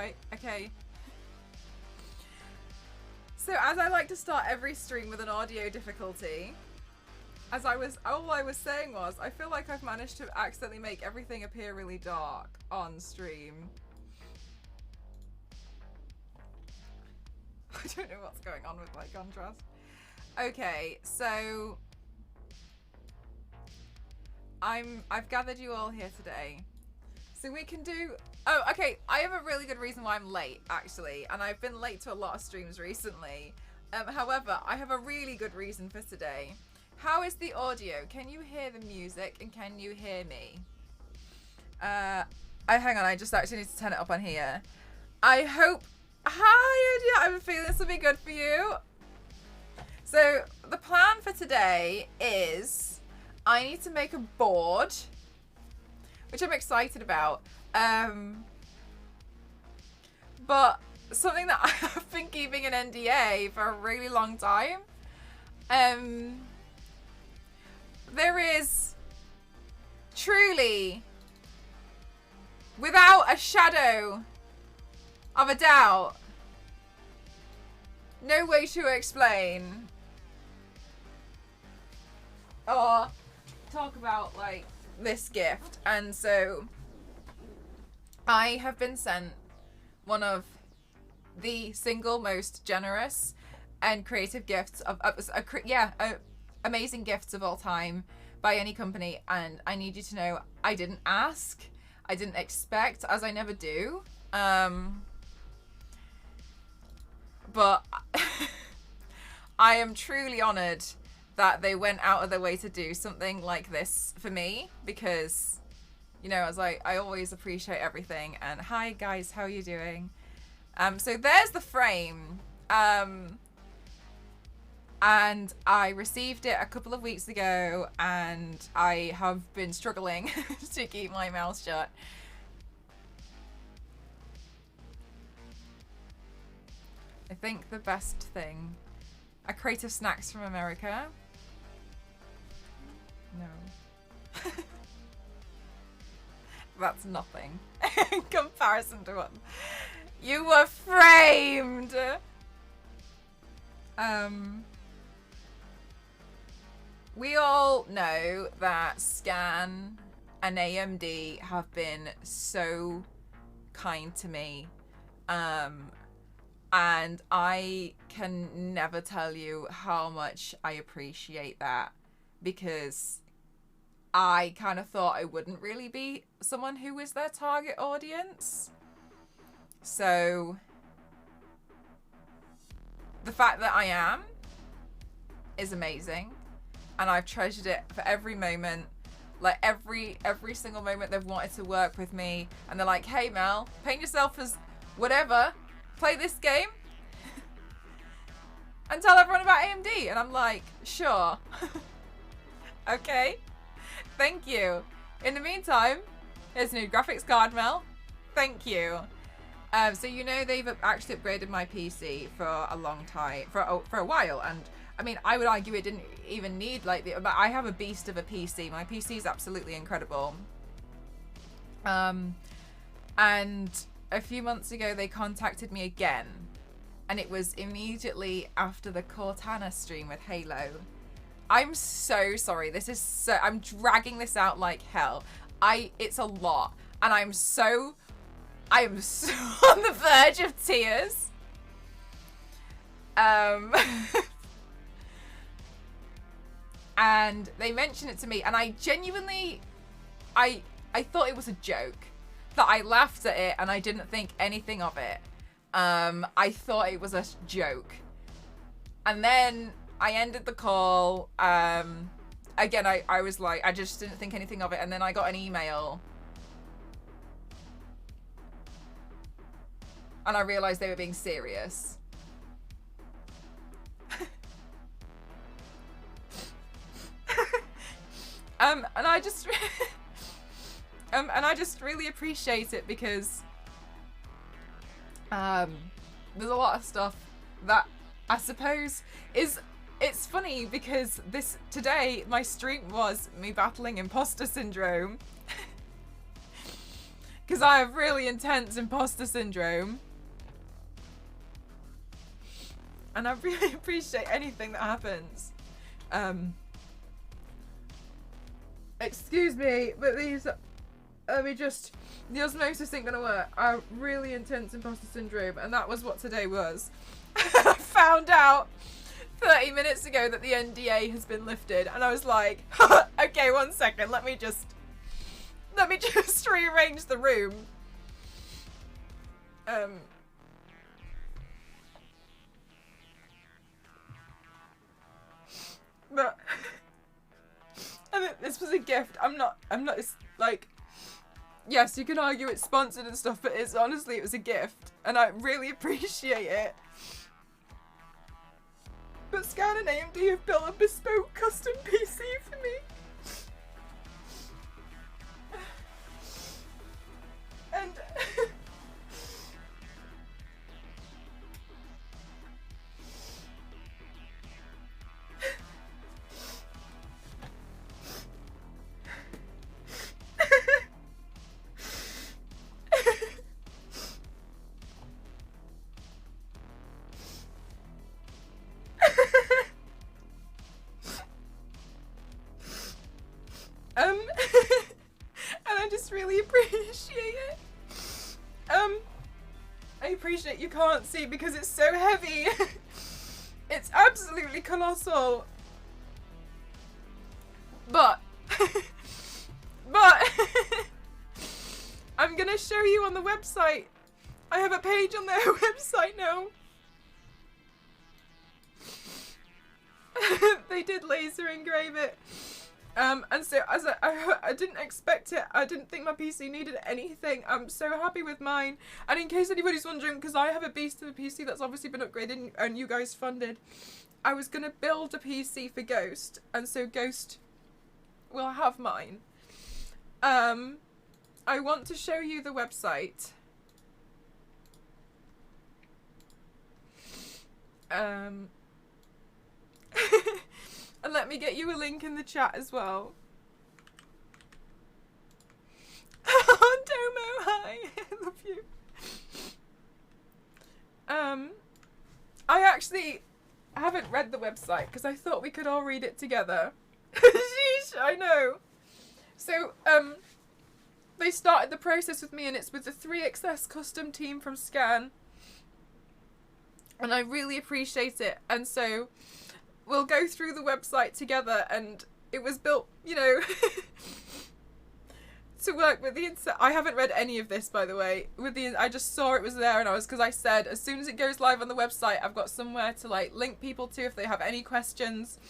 Right, okay. So as I like to start every stream with an audio difficulty, all I was saying was, I feel like I've managed to accidentally make everything appear really dark on stream. I don't know what's going on with my contrast. Okay, so I've gathered you all here today. So we can do, oh, okay, I have a really good reason why I'm late, actually, and I've been late to a lot of streams recently. However, I have a really good reason for today. How is the audio? Can you hear the music and can you hear me? Hang on, I just actually need to turn it up on here. I hope, hi, Lydia, I have a feeling this will be good for you. So the plan for today is I need to make a board, which I'm excited about. But something that I have been keeping an NDA for a really long time. There is truly, without a shadow of a doubt, no way to explain or talk about like this gift. And so I have been sent one of the single most generous and creative gifts of amazing gifts of all time by any company, and I need you to know I didn't ask, I didn't expect, as I never do, but I am truly honored that they went out of their way to do something like this for me, because, you know, as I always appreciate everything. And hi guys, how are you doing? So there's the frame, and I received it a couple of weeks ago, and I have been struggling to keep my mouth shut. I think the best thing, a crate of snacks from America. No. That's nothing in comparison to what you were framed. We all know that Scan and AMD have been so kind to me, and I can never tell you how much I appreciate that, because I kind of thought I wouldn't really be someone who was their target audience. So the fact that I am is amazing, and I've treasured it for every moment. Like every single moment they've wanted to work with me, and they're like, hey Mel, paint yourself as whatever, play this game and tell everyone about AMD. And I'm like, sure. Okay, thank you. In the meantime, here's a new graphics card, Mel. Thank you. So you know they've actually upgraded my PC for a long time, for a while, and I mean, I would argue it didn't even need like but I have a beast of a PC. My PC is absolutely incredible. And a few months ago they contacted me again, and it was immediately after the Cortana stream with Halo. I'm so sorry. I'm dragging this out like hell. It's a lot, and I am so on the verge of tears. And they mentioned it to me, and I genuinely, I thought it was a joke, that I laughed at it and I didn't think anything of it. I thought it was a joke. And then I ended the call. Again, I was like, I just didn't think anything of it. And then I got an email, and I realized they were being serious. And I just really appreciate it, because there's a lot of stuff that I suppose it's funny, because today my stream was me battling imposter syndrome, Because I have really intense imposter syndrome. And I really appreciate anything that happens. Excuse me, but these... Let me just... The osmosis ain't gonna work. I have really intense imposter syndrome, and that was what today was. I found out 30 minutes ago that the NDA has been lifted, and I was like, okay, 1 second, let me just rearrange the room. But I mean, this was a gift. I'm not, it's like, yes, you can argue it's sponsored and stuff, but it's honestly, it was a gift, and I really appreciate it. But Scan and AMD have built a bespoke custom PC for me. And and I just really appreciate it. I appreciate you can't see because it's so heavy. It's absolutely colossal. But I'm gonna show you on the website. I have a page on their website now. They did laser engrave it. And so as I didn't expect it. I didn't think my PC needed anything. I'm so happy with mine. And in case anybody's wondering, because I have a beast of a PC that's obviously been upgraded and you guys funded, I was going to build a PC for Ghost. And so Ghost will have mine. I want to show you the website. And let me get you a link in the chat as well. Oh, Domo, hi. I love you. I actually haven't read the website because I thought we could all read it together. Sheesh, I know. So, they started the process with me, and it's with the 3XS custom team from Scan. And I really appreciate it. And so we'll go through the website together, and it was built, you know, to work with the I haven't read any of this, by the way. I just saw it was there, and because I said as soon as it goes live on the website, I've got somewhere to like link people to if they have any questions.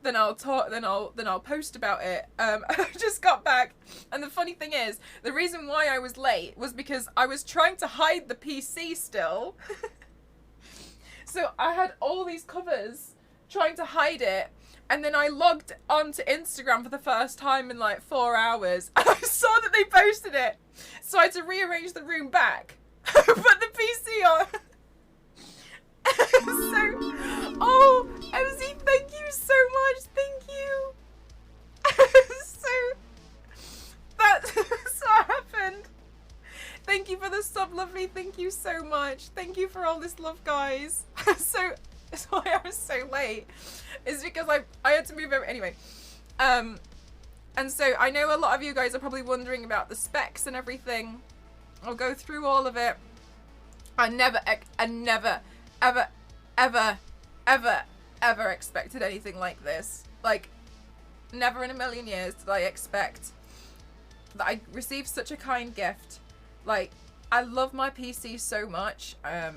Then I'll talk. Then I'll post about it. I just got back, and the funny thing is, the reason why I was late was because I was trying to hide the PC still. So I had all these covers trying to hide it, and then I logged onto Instagram for the first time in like 4 hours, and I saw that they posted it, so I had to rearrange the room back, put the PC on. So, oh, MZ, thank you so much, thank you. So, that's what happened. Thank you for the sub, lovely, thank you so much. Thank you for all this love, guys. So, that's why I was so late, is because I had to move over anyway. And so I know a lot of you guys are probably wondering about the specs and everything. I'll go through all of it. I never, ever expected anything like this. Like, never in a million years did I expect that I received such a kind gift. Like, I love my PC so much,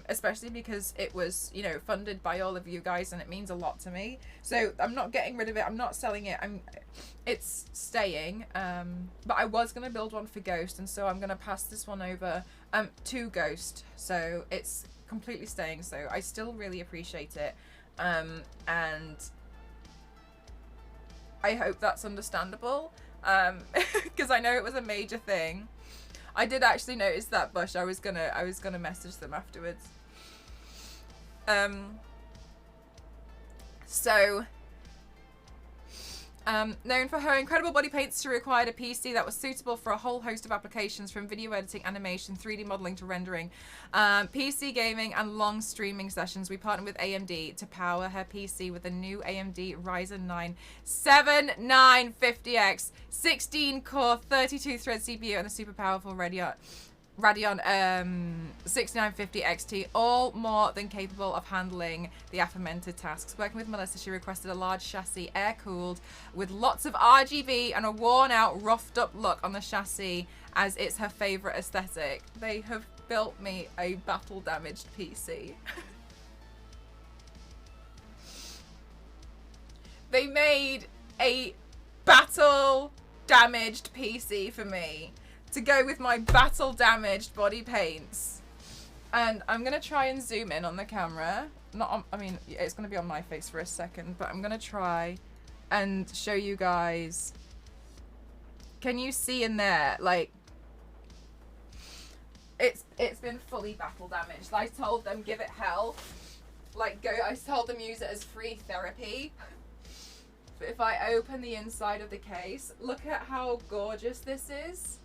especially because it was, you know, funded by all of you guys, and it means a lot to me. So I'm not getting rid of it. I'm not selling it. It's staying. But I was going to build one for Ghost, and so I'm going to pass this one over to Ghost. So it's completely staying. So I still really appreciate it. And I hope that's understandable, because I know it was a major thing. I did actually notice that, Bush. I was gonna message them afterwards. So Known for her incredible body paints, she required a PC that was suitable for a whole host of applications, from video editing, animation, 3D modeling to rendering, PC gaming, and long streaming sessions. We partnered with AMD to power her PC with a new AMD Ryzen 9 7950X 16-core 32-thread CPU and a super powerful Radeon 6950 XT, all more than capable of handling the aforementioned tasks. Working with Melissa, she requested a large chassis, air-cooled, with lots of RGB and a worn-out, roughed-up look on the chassis, as it's her favourite aesthetic. They have built me a battle-damaged PC. They made a battle-damaged PC for me to go with my battle damaged body paints. And I'm gonna try and zoom in on the camera. Not on, I mean, it's gonna be on my face for a second, but I'm gonna try and show you guys. Can you see in there, like, it's been fully battle damaged. I told them give it hell. Like, I told them use it as free therapy. But if I open the inside of the case, look at how gorgeous this is.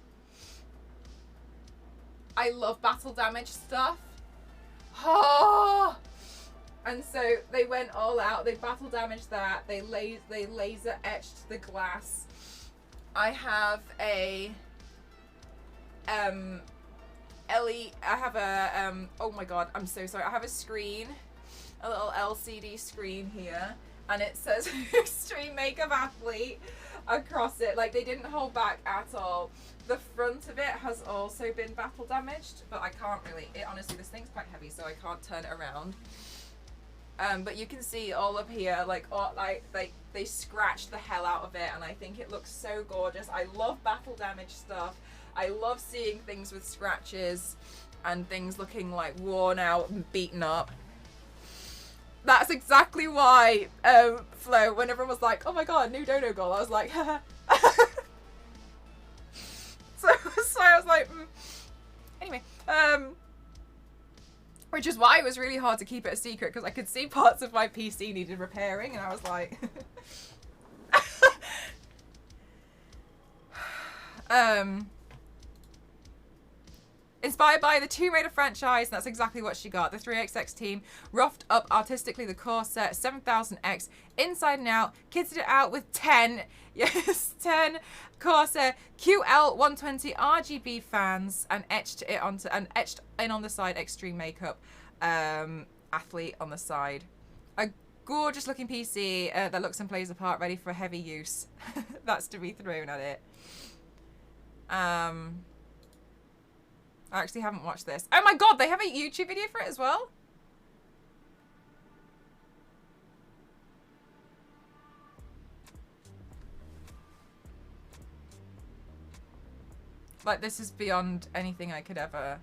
I love battle damage stuff. Oh! And so they went all out. They battle damaged that. They laser etched the glass. I have a oh my god, I'm so sorry. I have a screen, a little LCD screen here, and it says Extreme Makeup Athlete across it. Like, they didn't hold back at all. The front of it has also been battle damaged, but I can't really, honestly, this thing's quite heavy, so I can't turn it around. But you can see all up here, like they scratched the hell out of it, and I think it looks so gorgeous. I love battle damage stuff. I love seeing things with scratches and things looking like worn out and beaten up. That's exactly why, Flo, when everyone was like, oh my god, new dodo goal, I was like, haha. So I was like, Anyway, which is why it was really hard to keep it a secret, because I could see parts of my PC needed repairing, and I was like, inspired by the Tomb Raider franchise, and that's exactly what she got. The 3XX team roughed up artistically the Corsair 7000X inside and out, kitted it out with 10 Corsair QL120 RGB fans, and etched in on the side Extreme Makeup Athlete on the side. A gorgeous looking PC that looks and plays the part, ready for heavy use. That's to be thrown at it. I actually haven't watched this. Oh my god, they have a YouTube video for it as well? Like, this is beyond anything I could ever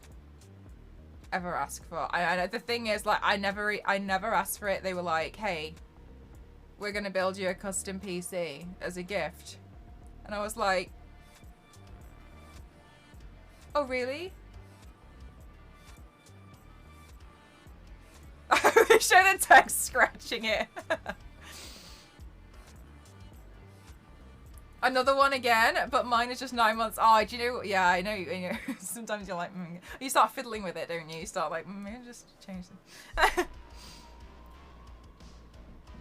ask for. I the thing is, like, I never asked for it. They were like, hey, we're gonna build you a custom PC as a gift. And I was like, oh really? Show the text scratching it. Another one again, but mine is just 9 months. Oh, do you know? Yeah, I know. You know, sometimes you're like, you start fiddling with it, don't you? You start like, maybe just change them.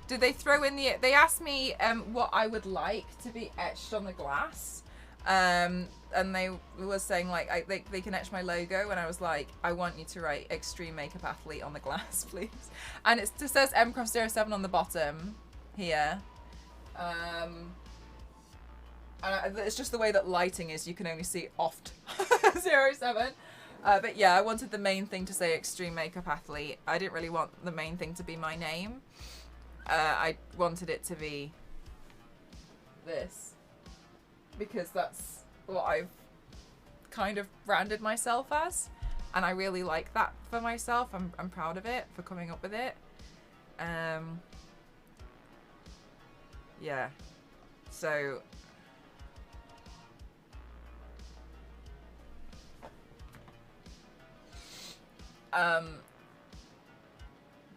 Did they throw in the? They asked me what I would like to be etched on the glass, and they were saying like they can etch my logo, and I was like, I want you to write Extreme Makeup Athlete on the glass, please. And it says mcroft07 on the bottom here. And it's just the way that lighting is, you can only see oft 07. But yeah, I wanted the main thing to say Extreme Makeup Athlete. I didn't really want the main thing to be my name. I wanted it to be this, because that's what I've kind of branded myself as, and I really like that for myself. I'm proud of it, for coming up with it. Yeah, so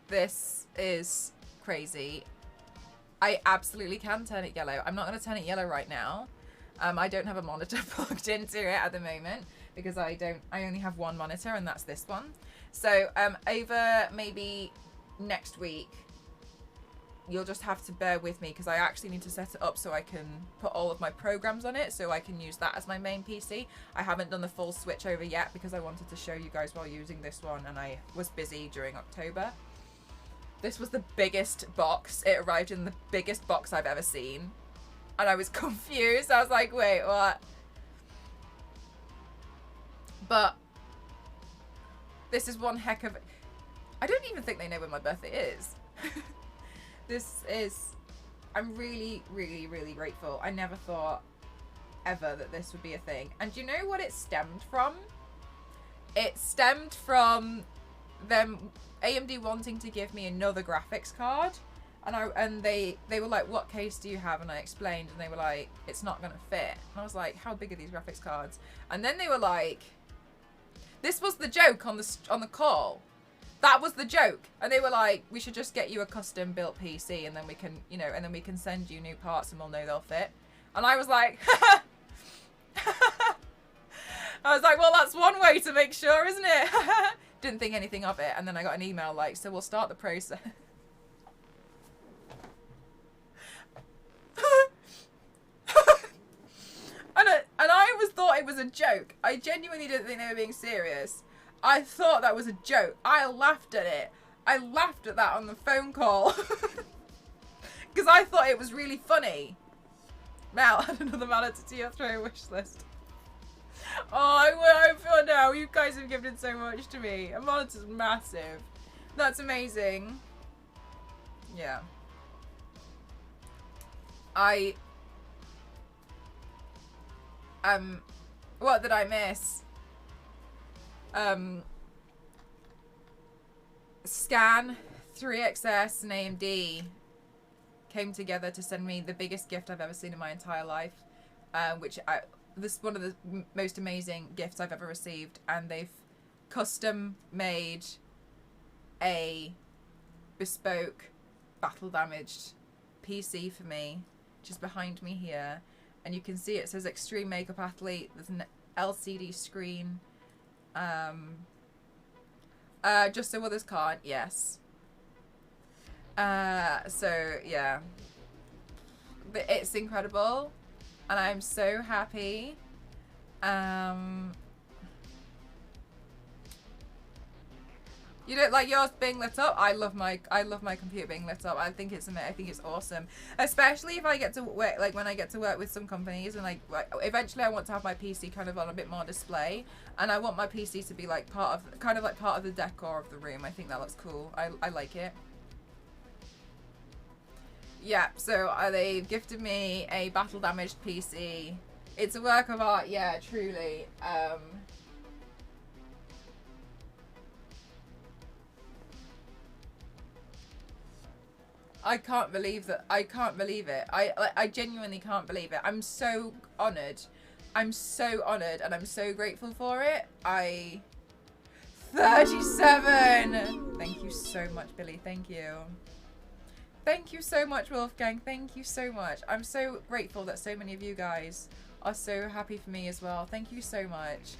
this is crazy. I absolutely can turn it yellow. I'm not going to turn it yellow right now. I don't have a monitor plugged into it at the moment because I only have one monitor, and that's this one. So over maybe next week, you'll just have to bear with me because I actually need to set it up so I can put all of my programs on it so I can use that as my main PC. I haven't done the full switch over yet because I wanted to show you guys while using this one, and I was busy during October. This was the biggest box. It arrived in the biggest box I've ever seen. And I was confused. I was like, wait, what? But this is one heck of... I don't even think they know when my birthday is. This is... I'm really, really, really grateful. I never thought ever that this would be a thing. And do you know what it stemmed from? It stemmed from them... AMD wanting to give me another graphics card. And they were like, what case do you have? And I explained, and they were like, it's not gonna fit. And I was like, how big are these graphics cards? And then they were like, this was the joke on the call. That was the joke. And they were like, we should just get you a custom built PC, and then we can, you know, and then we can send you new parts and we'll know they'll fit. And I was like, I was like, well, that's one way to make sure, isn't it? Didn't think anything of it. And then I got an email like, so we'll start the process. And I thought it was a joke. I genuinely didn't think they were being serious. I thought that was a joke. I laughed at it. I laughed at that on the phone call. Because I thought it was really funny. Mel, add another monitor to your throw wish list. Oh, I feel now. You guys have given so much to me. A monitor's massive. That's amazing. Yeah. What did I miss? Scan, 3XS, and AMD came together to send me the biggest gift I've ever seen in my entire life, this is one of the most amazing gifts I've ever received, and they've custom made a bespoke battle damaged PC for me, which is behind me here. And you can see it says Extreme Makeup Athlete. There's an LCD screen. Just so others can't. Yes. So, yeah. But it's incredible. And I'm so happy. You don't like yours being lit up? I love my computer being lit up. I think it's awesome, especially if I get to work, like when I get to work with some companies, and like eventually I want to have my PC kind of on a bit more display, and I want my PC to be like part of the decor of the room. I think that looks cool. I like it. Yeah, so they've gifted me a battle damaged PC. It's a work of art, yeah, truly. I can't believe that. I can't believe it. I genuinely can't believe it. I'm so honoured. I'm so honoured, and I'm so grateful for it. 37! Thank you so much, Billy. Thank you. Thank you so much, Wolfgang. Thank you so much. I'm so grateful that so many of you guys are so happy for me as well. Thank you so much.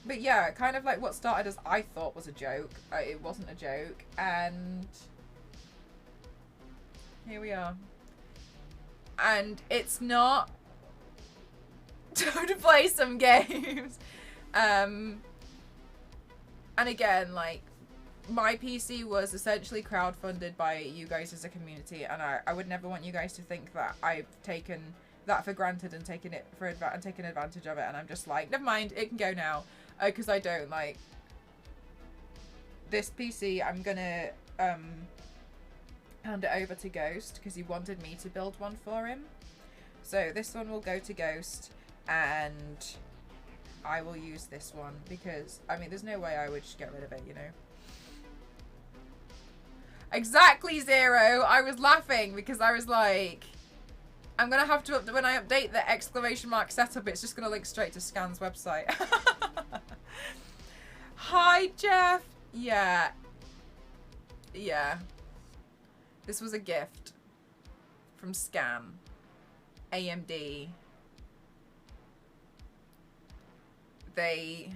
But yeah, kind of like what started as I thought was a joke. It wasn't a joke, and here we are. And it's not time to play some games. And again, like, my PC was essentially crowdfunded by you guys as a community, and I would never want you guys to think that I've taken that for granted and taken advantage of it, and I'm just like, never mind, it can go now. Because I don't. Like, this PC, I'm gonna hand it over to Ghost because he wanted me to build one for him. So this one will go to Ghost, and I will use this one because, I mean, there's no way I would just get rid of it, you know. Exactly, Zero. I was laughing because I was like, I'm gonna have to when I update the exclamation mark setup, it's just gonna link straight to Scan's website. Hi, Jeff. Yeah. This was a gift. from Scam, AMD. The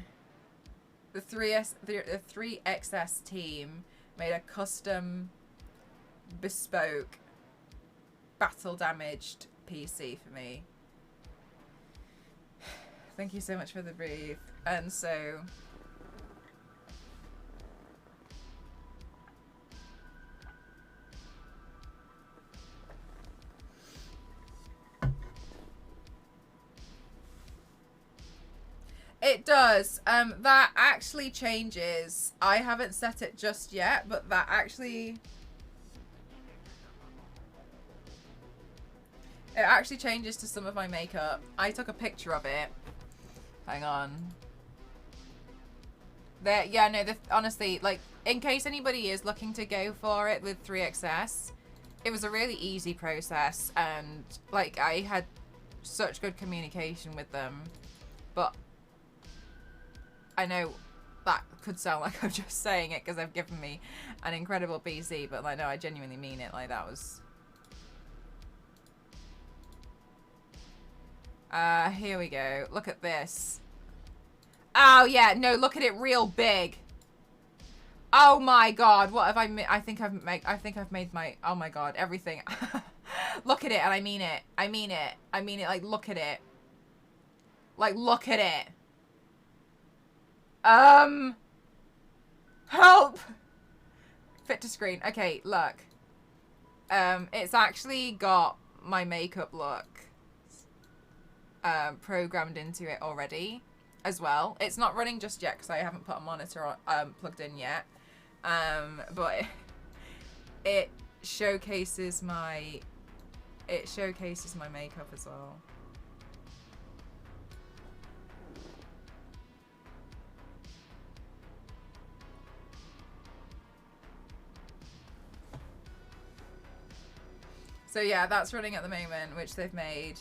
3XS team made a custom, bespoke, battle damaged PC for me. Thank you so much for the brief. And so it does. That actually changes. I haven't set it just yet, but that actually... It actually changes to some of my makeup. I took a picture of it. Hang on. There, yeah, no, honestly, like, in case anybody is looking to go for it with 3XS, it was a really easy process, and, like, I had such good communication with them, but I know that could sound like I'm just saying it because they've given me an incredible PC, but, like, no, I genuinely mean it. Like, that was... here we go. Look at this. Oh, yeah. No, look at it real big. Oh, my God. What have I made? I think I've made my... Oh, my God. Everything. Look at it, and I mean it. I mean it. I mean it. Like, look at it. Like, look at it. Help! Fit to screen. Okay, look. It's actually got my makeup look programmed into it already as well. It's not running just yet because I haven't put a monitor plugged in yet. But it showcases my makeup as well. So yeah, that's running at the moment, which they've made.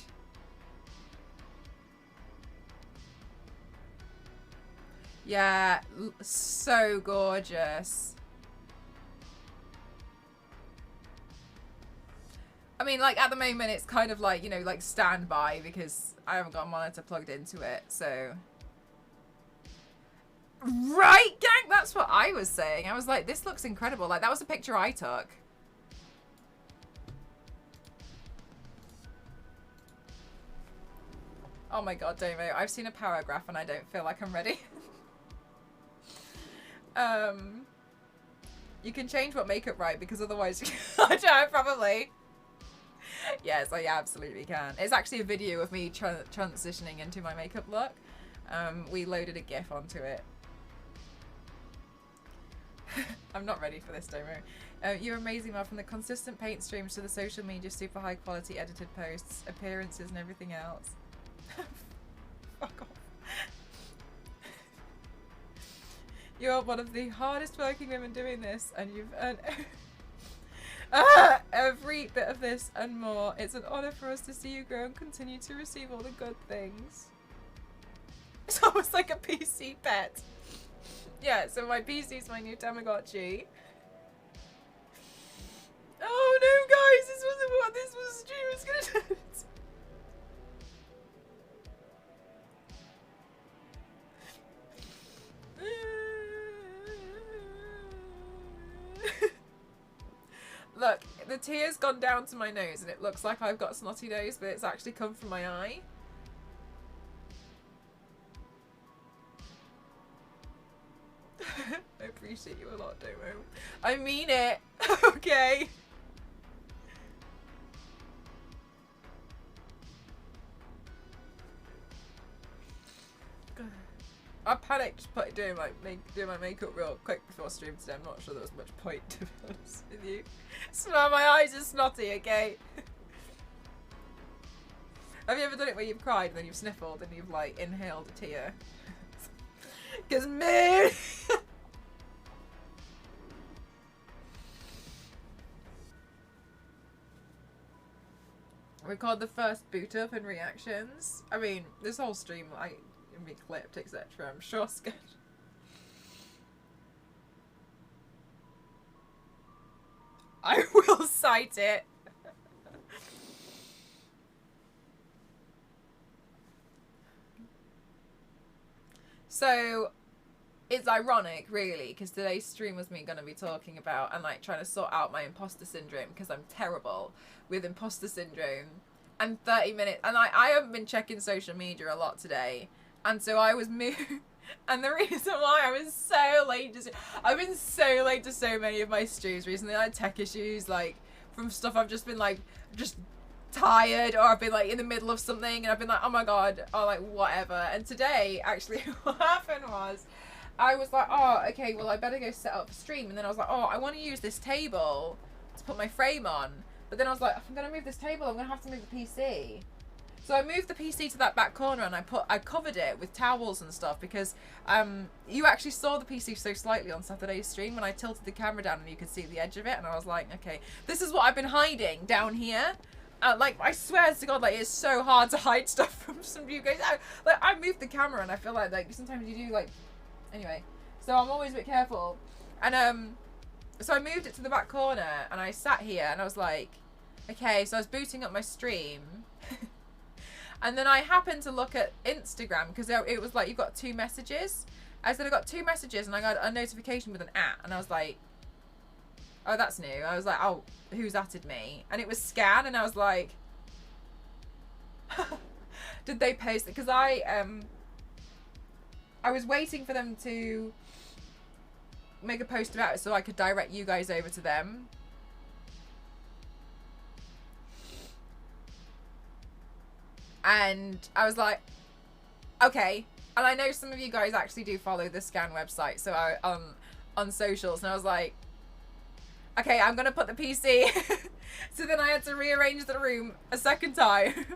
Yeah, so gorgeous. I mean, like, at the moment, it's kind of like, you know, like, standby because I haven't got a monitor plugged into it, so... Right, gang? That's what I was saying. I was like, this looks incredible. Like, that was a picture I took. Oh my god, Domo, I've seen a paragraph and I don't feel like I'm ready. You can change what makeup right because otherwise I don't, probably. Yes, I absolutely can. It's actually a video of me transitioning into my makeup look. We loaded a GIF onto it. I'm not ready for this, Domo. You're amazing, Mel, from the consistent paint streams to the social media, super high quality edited posts, appearances and everything else. Fuck off. You're one of the hardest working women doing this, and you've earned every bit of this and more. It's an honor for us to see you grow and continue to receive all the good things. It's almost like a PC pet. Yeah, so my PC is my new Tamagotchi. Oh no, guys, this wasn't what this was stream was gonna do. Look, the tear's gone down to my nose and it looks like I've got a snotty nose, but it's actually come from my eye. I appreciate you a lot, Domo. I mean it. Okay. I panicked doing my makeup real quick before stream today. I'm not sure there was much point, to be honest with you. So now my eyes are snotty, okay? Have you ever done it where you've cried and then you've sniffled and you've like inhaled a tear? Cause me. Record the first boot up and reactions. I mean, this whole stream like be clipped, etc. I'm sure it's good. I will cite it. So it's ironic, really, because today's stream was me going to be talking about and like trying to sort out my imposter syndrome, because I'm terrible with imposter syndrome. And 30 minutes, and I haven't been checking social media a lot today, and so I was moved. And the reason why I was so late I've been so late to so many of my streams recently. I had tech issues, like from stuff I've just been like just tired, or I've been like in the middle of something and I've been like, oh my god, or like whatever. And today actually what happened was I was like, oh okay, well I better go set up a stream. And then I was like, oh, I want to use this table to put my frame on, but then I was like, if I'm gonna move this table, I'm gonna have to move the PC. So I moved the PC to that back corner and I covered it with towels and stuff, because you actually saw the PC so slightly on Saturday's stream when I tilted the camera down and you could see the edge of it, and I was like, okay, this is what I've been hiding down here. Like, I swear to God, like, it's so hard to hide stuff from some of you guys. Like, I moved the camera and I feel like sometimes you do, like, anyway. So I'm always a bit careful. And so I moved it to the back corner and I sat here and I was like, okay, so I was booting up my stream. And then I happened to look at Instagram, because it was like, you've got 2 messages. I said I got 2 messages and I got a notification with an @ and I was like, oh, that's new. I was like, oh, who's atted me? And it was Scan, and I was like, did they post it? Because I was waiting for them to make a post about it so I could direct you guys over to them. And I was like, okay. And I know some of you guys actually do follow the Scan website, so on socials, and I was like, okay, I'm gonna put the PC. So then I had to rearrange the room a second time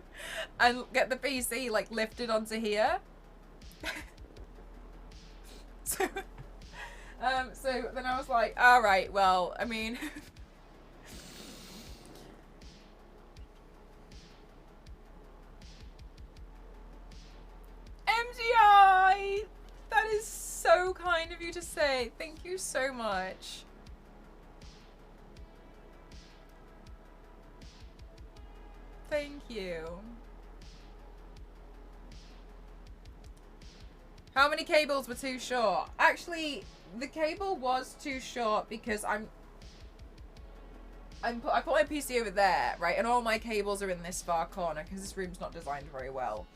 and get the PC like lifted onto here. So then I was like, all right, well, I mean, MGI, that is so kind of you to say. Thank you so much. Thank you. How many cables were too short? Actually, the cable was too short because I put my PC over there, right? And all my cables are in this far corner because this room's not designed very well.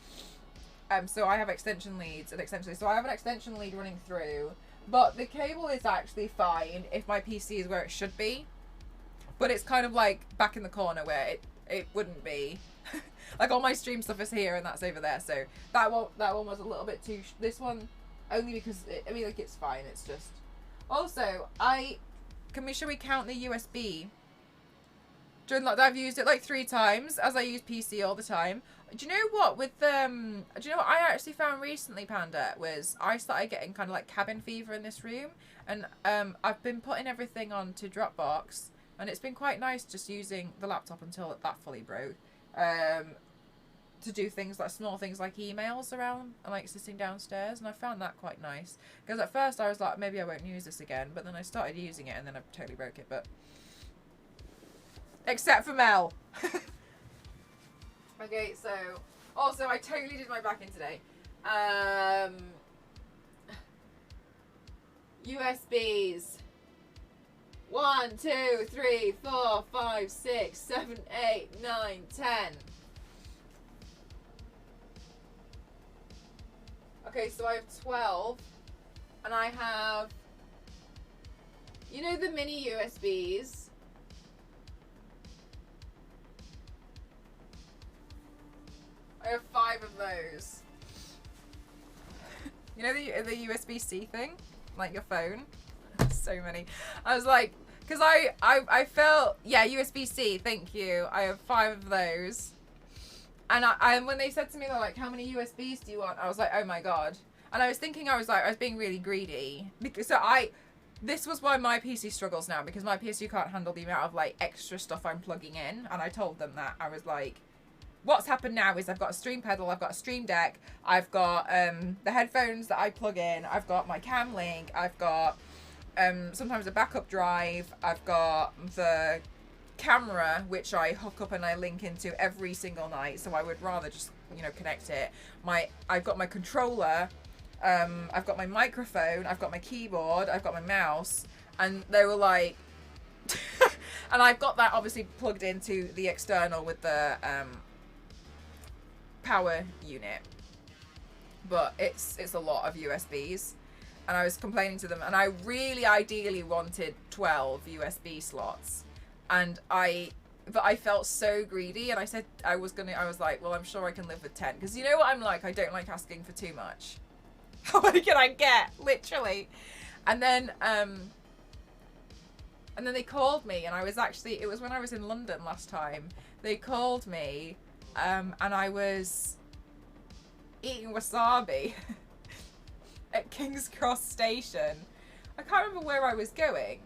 So I have extension leads and extension leads. So I have an extension lead running through, but the cable is actually fine if my PC is where it should be. But it's kind of like back in the corner where it wouldn't be. Like all my stream stuff is here and that's over there. So that one was a little bit too. This one only because I mean, like, it's fine. It's just also should we count the USB? During lockdown, I've used it like 3 times, as I use PC all the time. Do you know what? Do you know what I actually found recently, Panda, was I started getting kind of like cabin fever in this room, and I've been putting everything onto Dropbox, and it's been quite nice just using the laptop until that fully broke, to do things like small things like emails around and like sitting downstairs, and I found that quite nice. Because at first I was like, maybe I won't use this again, but then I started using it and then I totally broke it. But except for Mel. Okay, so also I totally did my back in today. USBs. 1, 2, 3, 4, 5, 6, 7, 8, 9, 10. Okay, so I have 12, and I have, you know, the mini USBs. I have 5 of those. You know the USB-C thing? Like your phone? So many. I was like, because I felt, yeah, USB-C, thank you. I have 5 of those. And when they said to me, they're like, how many USBs do you want? I was like, oh my God. And I was thinking, I was being really greedy. Because this was why my PC struggles now, because my PC can't handle the amount of like extra stuff I'm plugging in. And I told them that. I was like, what's happened now is I've got a stream pedal, I've got a stream deck, I've got the headphones that I plug in, I've got my cam link, I've got sometimes a backup drive, I've got the camera which I hook up and I link into every single night, so I would rather just, you know, connect it. I've got my controller, I've got my microphone, I've got my keyboard, I've got my mouse, and they were like, and I've got that obviously plugged into the external with the power unit, but it's a lot of USBs, and I was complaining to them, and I really ideally wanted 12 USB slots, but I felt so greedy, and I said I was like, well, I'm sure I can live with 10, because you know what I'm like, I don't like asking for too much. How many can I get, literally? And then they called me, and it was when I was in London last time. They called me, and I was eating wasabi at King's Cross Station. I can't remember where I was going.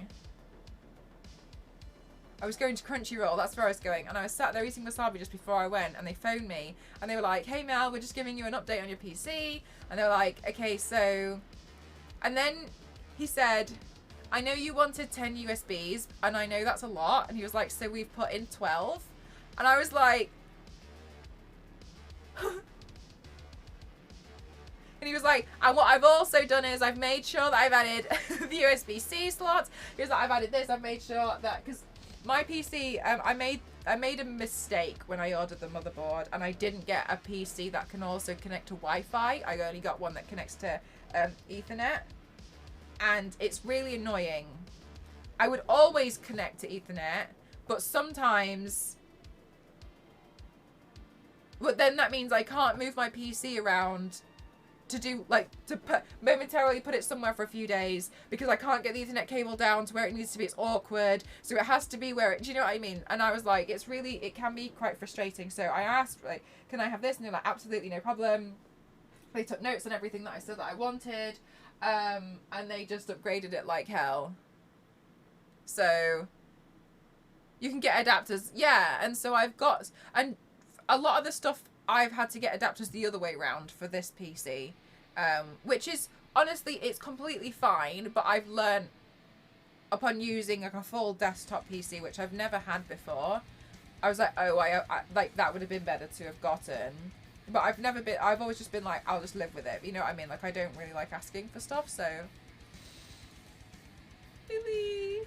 I was going to Crunchyroll, that's where I was going, and I was sat there eating wasabi just before I went, and they phoned me, and they were like, hey Mel, we're just giving you an update on your PC, and they were like, okay, so, and then he said, I know you wanted 10 USBs, and I know that's a lot, and he was like, so we've put in 12, and I was like, and he was like, and what I've also done is I've made sure that I've added the USB-C slots, he was like, I've added this, I've made sure that, because my PC, I made a mistake when I ordered the motherboard, and I didn't get a PC that can also connect to Wi-Fi. I only got one that connects to Ethernet, and it's really annoying. I would always connect to Ethernet, but sometimes, but then that means I can't move my PC around momentarily put it somewhere for a few days, because I can't get the Ethernet cable down to where it needs to be. It's awkward, so it has to be where it, do you know what I mean? And I was like, it can be quite frustrating. So I asked, like, can I have this? And they're like, absolutely, no problem. They took notes on everything that I said that I wanted, and they just upgraded it like hell. So you can get adapters, yeah. And so I've got, and a lot of the stuff I've had to get adapters the other way around for this PC, which is, honestly, it's completely fine, but I've learn't upon using like a full desktop PC, which I've never had before. I was like, oh, I like, that would have been better to have gotten, but I've always just been like, I'll just live with it, you know what I mean? Like, I don't really like asking for stuff, so. Really?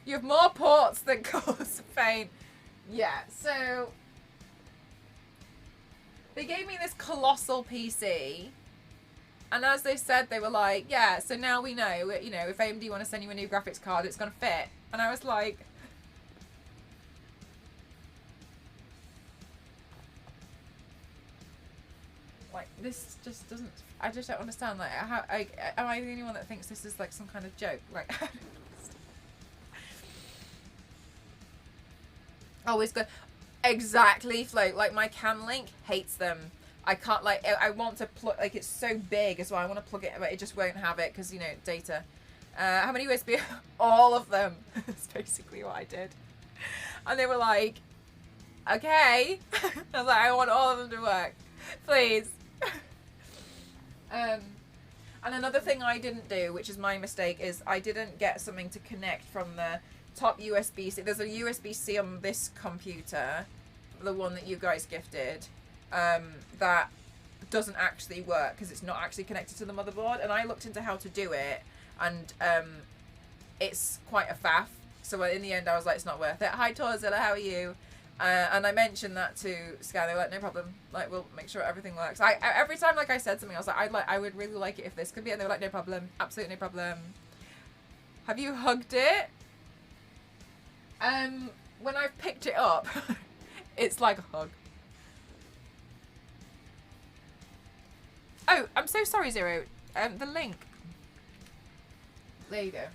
You have more ports than cause pain. Yeah, so they gave me this colossal PC, and as they said, they were like, yeah, so now we know, you know, if AMD want to send you a new graphics card, it's going to fit. And I was like, this just doesn't, I just don't understand, like, how, am I the only one that thinks this is like some kind of joke? Like, I don't understand. Always good. Exactly, Float. Like, my Cam Link hates them. I can't, like, I want to plug, like, it's so big as well. I want to plug it, but it just won't have it because, you know, data. How many USB? All of them. That's basically what I did. And they were like, okay. I was like, I want all of them to work. Please. And another thing I didn't do, which is my mistake, is I didn't get something to connect from the top USB-C. There's a USB-C on this computer, the one that you guys gifted, that doesn't actually work because it's not actually connected to the motherboard, and I looked into how to do it, and it's quite a faff, so in the end I was like, it's not worth it. Hi Torzilla, how are you? And I mentioned that to Sky. They were like, no problem, like, we'll make sure everything works. Every time, like, I said something, I was like, I would really like it if this could be, and they were like, no problem, absolutely no problem. Have you hugged it? When I've picked it up, it's like a hug. Oh, I'm so sorry, Zero. The link. There you go.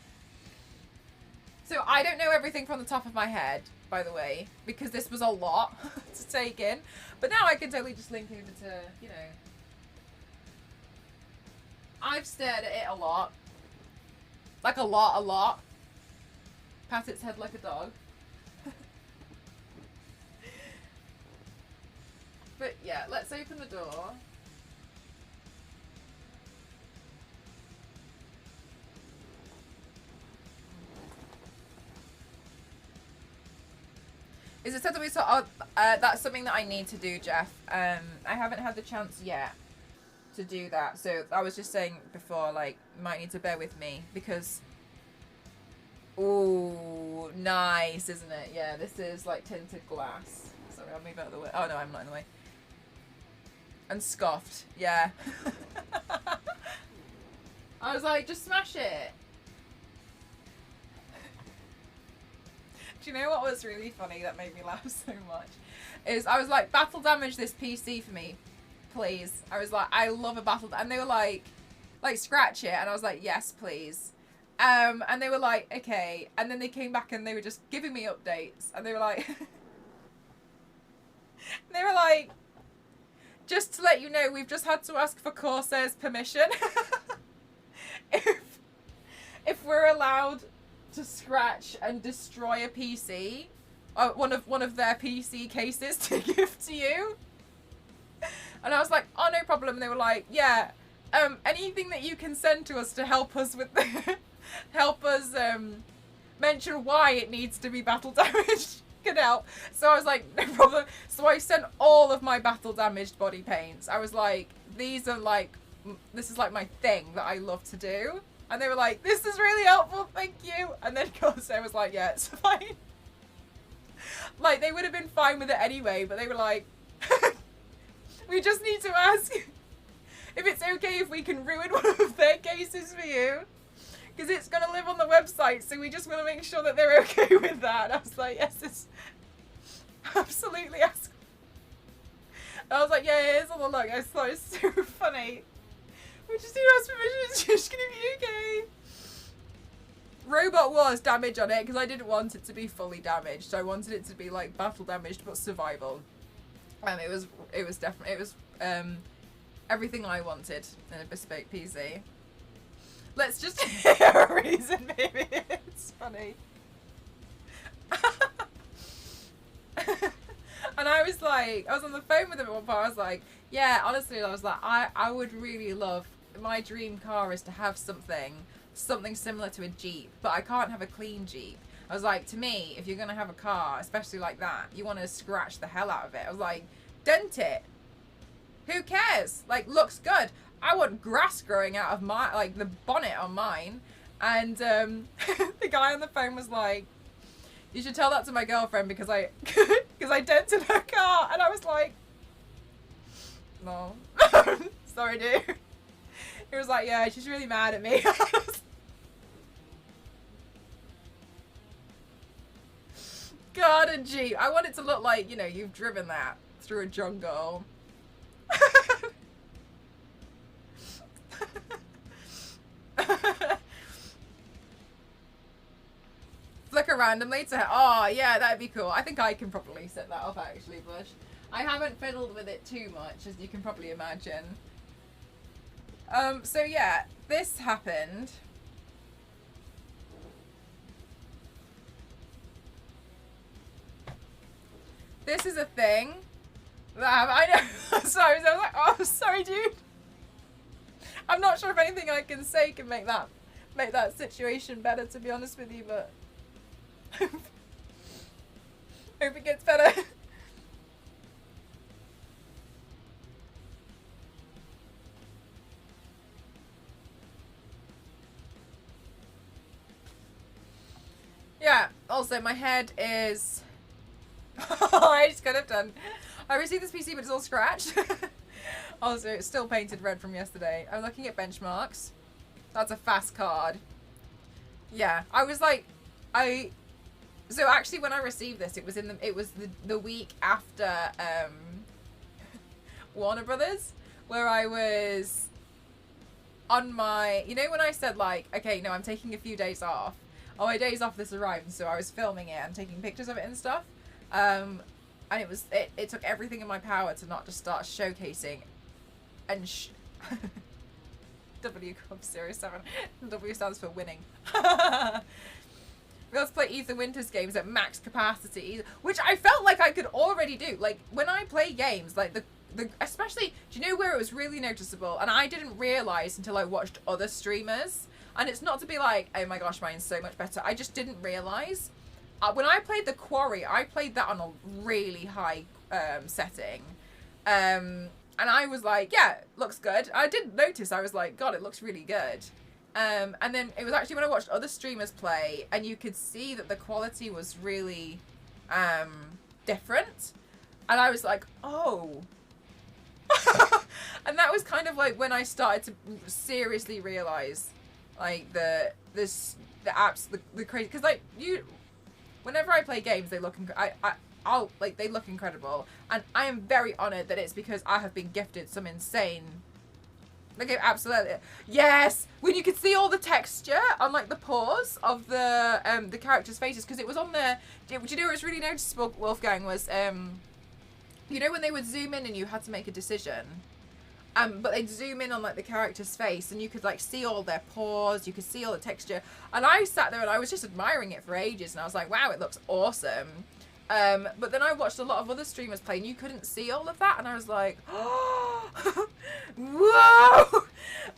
So I don't know everything from the top of my head, by the way, because this was a lot to take in. But now I can totally just link over to, you know. I've stared at it a lot. Like a lot. Pat its head like a dog. But yeah, let's open the door. Is it said that we saw? Oh, that's something that I need to do, Jeff. I haven't had the chance yet to do that. So I was just saying before, like, you might need to bear with me because. Ooh, nice, isn't it? Yeah, this is like tinted glass. Sorry, I'll move out of the way. Oh no, I'm not in the way. And scoffed, yeah. I was like, just smash it. Do you know what was really funny that made me laugh so much? Is I was like, battle damage this PC for me, please. I was like, I love a battle, and they were like scratch it, and I was like, yes, please. And they were like, okay, and then they came back and they were just giving me updates, and they were like, just to let you know, we've just had to ask for Corsair's permission if we're allowed to scratch and destroy a PC, one of their PC cases to give to you. And I was like, oh, no problem. And they were like, yeah, anything that you can send to us to help us with the help us mention why it needs to be battle damaged can help. So I was like, no problem. So I sent all of my battle damaged body paints. I was like, these are like, this is like my thing that I love to do. And they were like, this is really helpful, thank you. And then Corsair was like, yeah, it's fine. Like, they would have been fine with it anyway, but they were like, we just need to ask if it's okay if we can ruin one of their cases for you. Because it's going to live on the website, so we just want to make sure that they're okay with that. And I was like, yes, it's absolutely ask. I was like, yeah, here's all the look. I thought it was so funny. We just need to ask permission, it's just going to be okay. Robot Wars damage on it, because I didn't want it to be fully damaged. So I wanted it to be like battle damaged, but survival. And it was definitely, everything I wanted in a bespoke PC. Let's just hear a reason, maybe. It's funny. And I was like, I was on the phone with him at one point. I was like, yeah, honestly, I was like, I would really love, my dream car is to have something similar to a Jeep, but I can't have a clean Jeep. I was like, to me, if you're going to have a car, especially like that, you want to scratch the hell out of it. I was like, dent it. Who cares? Like, looks good. I want grass growing out of my, like, the bonnet on mine. And the guy on the phone was like, you should tell that to my girlfriend because I dented her car. And I was like, no. Sorry, dude. He was like, yeah, she's really mad at me. God, a Jeep. I want it to look like, you know, you've driven that through a jungle. Flicker randomly to, oh yeah, that'd be cool. I think I can probably set that up actually, Bush. I haven't fiddled with it too much, as you can probably imagine. So yeah, this happened. This is a thing that I know. Sorry, so I was like, oh, sorry, dude. I'm not sure if anything I can say can make that situation better, to be honest with you, but hope it gets better. Yeah, also my head is I just could have done. I received this PC but it's all scratched. Also, it's still painted red from yesterday. I'm looking at benchmarks. That's a fast card. Yeah, I was like, so actually when I received this, it was the week after Warner Brothers, where I was on my, you know when I said like, okay, no, I'm taking a few days off. Oh, my days off this arrived, so I was filming it and taking pictures of it and stuff. And it took everything in my power to not just start showcasing and W Club Series 7. W stands for winning. We also play Ethan Winters games at max capacity, which I felt like I could already do. Like, when I play games, like especially, do you know where it was really noticeable? And I didn't realize until I watched other streamers. And it's not to be like, oh my gosh, mine's so much better. I just didn't realize. when I played The Quarry, I played that on a really high setting. And I was like, yeah, looks good. I did notice, I was like, God, it looks really good. And then it was actually when I watched other streamers play, and you could see that the quality was really different. And I was like, oh. And that was kind of like when I started to seriously realize, like, the apps, the crazy, because like whenever I play games, they look they look incredible, and I am very honored that it's because I have been gifted some insane. Like, absolutely, yes. When you could see all the texture on like the pores of the characters' faces, because it was on the. Do you know what's really noticeable, Wolfgang, was you know when they would zoom in and you had to make a decision. But they'd zoom in on like the character's face, and you could like see all their pores, you could see all the texture. And I sat there and I was just admiring it for ages, and I was like, wow, it looks awesome. But then I watched a lot of other streamers play, and you couldn't see all of that, and I was like, oh, whoa.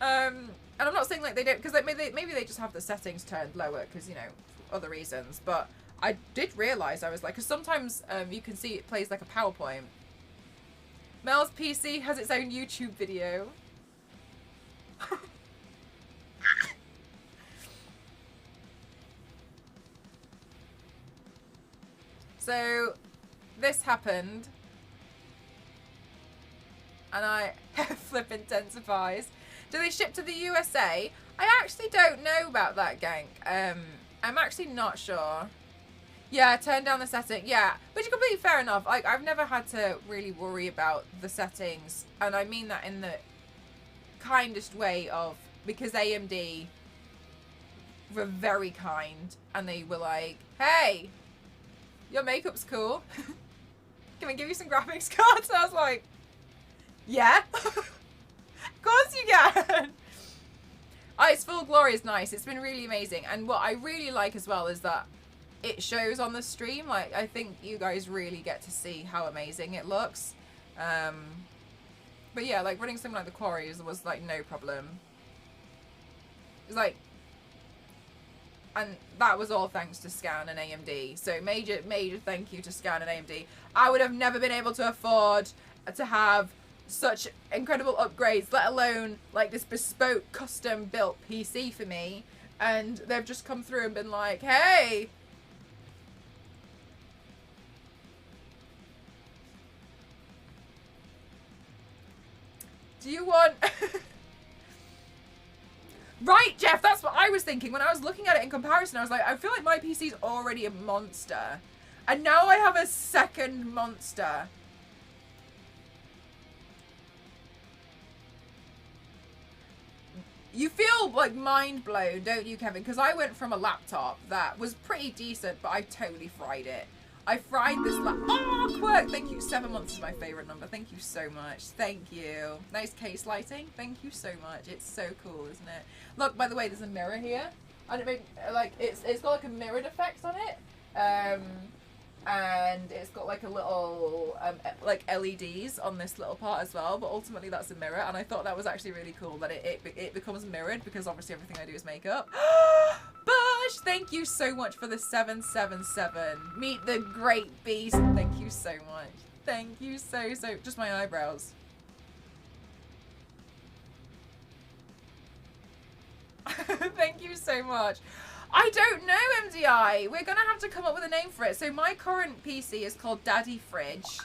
And I'm not saying like they don't, because like maybe they just have the settings turned lower because, you know, other reasons. But I did realize, I was like, because sometimes you can see it plays like a PowerPoint. Mel's PC has its own YouTube video. So, this happened. And I flip intensifies. Do they ship to the USA? I actually don't know about that, Gank. I'm actually not sure. Yeah, turn down the setting. Yeah, which is completely fair enough. Like, I've never had to really worry about the settings, and I mean that in the kindest way of, because AMD were very kind, and they were like, hey, your makeup's cool. Can I give you some graphics cards? And I was like, yeah, of course you can. Oh, its full glory is nice. It's been really amazing, and what I really like as well is that it shows on the stream. Like, I think you guys really get to see how amazing it looks. But yeah, like running something like The Quarry was like no problem. It was like, and that was all thanks to Scan and AMD. So major thank you to Scan and AMD. I would have never been able to afford to have such incredible upgrades, let alone like this bespoke custom built PC for me. And they've just come through and been like, hey, do you want... Right, Jeff, that's what I was thinking. When I was looking at it in comparison, I was like, I feel like my PC's already a monster. And now I have a second monster. You feel like mind blown, don't you, Kevin? Because I went from a laptop that was pretty decent, but I totally fried it. I fried this oh, Quirk! Thank you. 7 months is my favourite number. Thank you so much. Thank you. Nice case lighting. Thank you so much. It's so cool, isn't it? Look, by the way, there's a mirror here. I don't mean, like, it's got like a mirrored effect on it. And it's got like a little, like LEDs on this little part as well. But ultimately that's a mirror. And I thought that was actually really cool that it becomes mirrored, because obviously everything I do is makeup. Bush, thank you so much for the 777. Meet the great beast. Thank you so much. Thank you so. Just my eyebrows. Thank you so much. I don't know, MDI. We're going to have to come up with a name for it. So my current PC is called Daddy Fridge.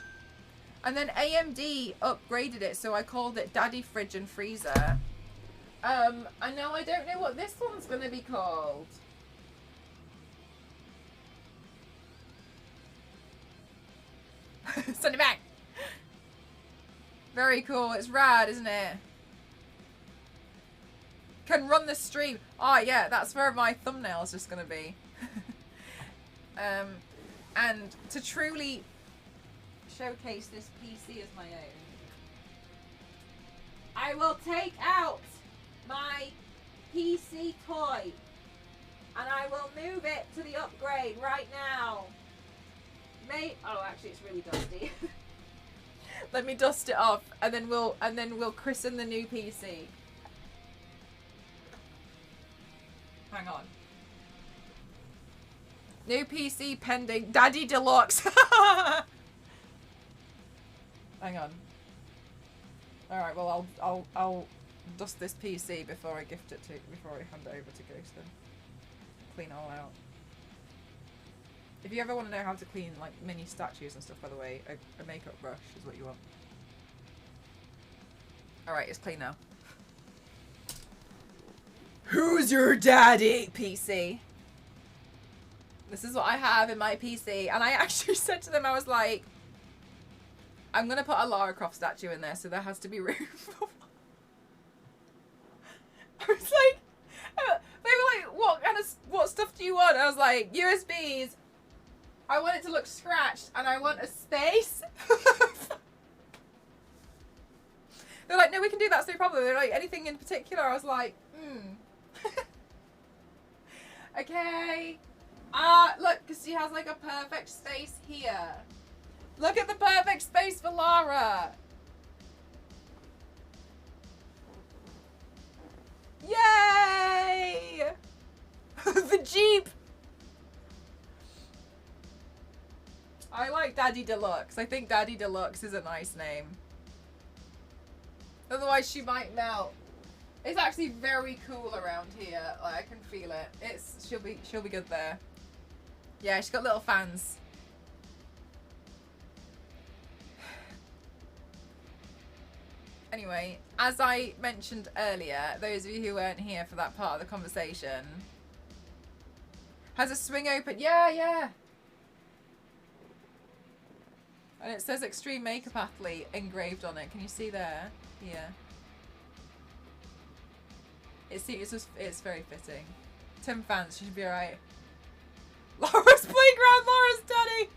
And then AMD upgraded it, so I called it Daddy Fridge and Freezer. And now I don't know what this one's going to be called. Send it back. Very cool. It's rad, isn't it? Can run the stream. Oh yeah, that's where my thumbnail is just going to be. And to truly showcase this PC as my own, I will take out my PC toy and I will move it to the upgrade right now. Oh, actually it's really dusty. Let me dust it off, and then we'll christen the new PC. Hang on. New PC pending. Daddy Deluxe. Hang on. Alright, well I'll dust this PC before I hand it over to Ghostin. Clean it all out. If you ever want to know how to clean like mini statues and stuff, by the way, a makeup brush is what you want. Alright, it's clean now. Who's your daddy, PC? This is what I have in my PC. And I actually said to them, I was like, I'm going to put a Lara Croft statue in there, so there has to be room for one. I was like, they were like, what stuff do you want? I was like, USBs. I want it to look scratched, and I want a space. They're like, no, we can do that, it's no problem. They're like, anything in particular? I was like, okay. Look, because she has like a perfect space here. Look at the perfect space for Lara. Yay! The Jeep. I like Daddy Deluxe. I think Daddy Deluxe is a nice name. Otherwise she might melt. It's actually very cool around here. Like, I can feel it. She'll be good there. Yeah, she's got little fans. Anyway, as I mentioned earlier, those of you who weren't here for that part of the conversation, has a swing open. Yeah. And it says Extreme Makeup Athlete engraved on it. Can you see there? Yeah. It's very fitting. Tim fans, she should be alright. Laura's playground, Laura's daddy!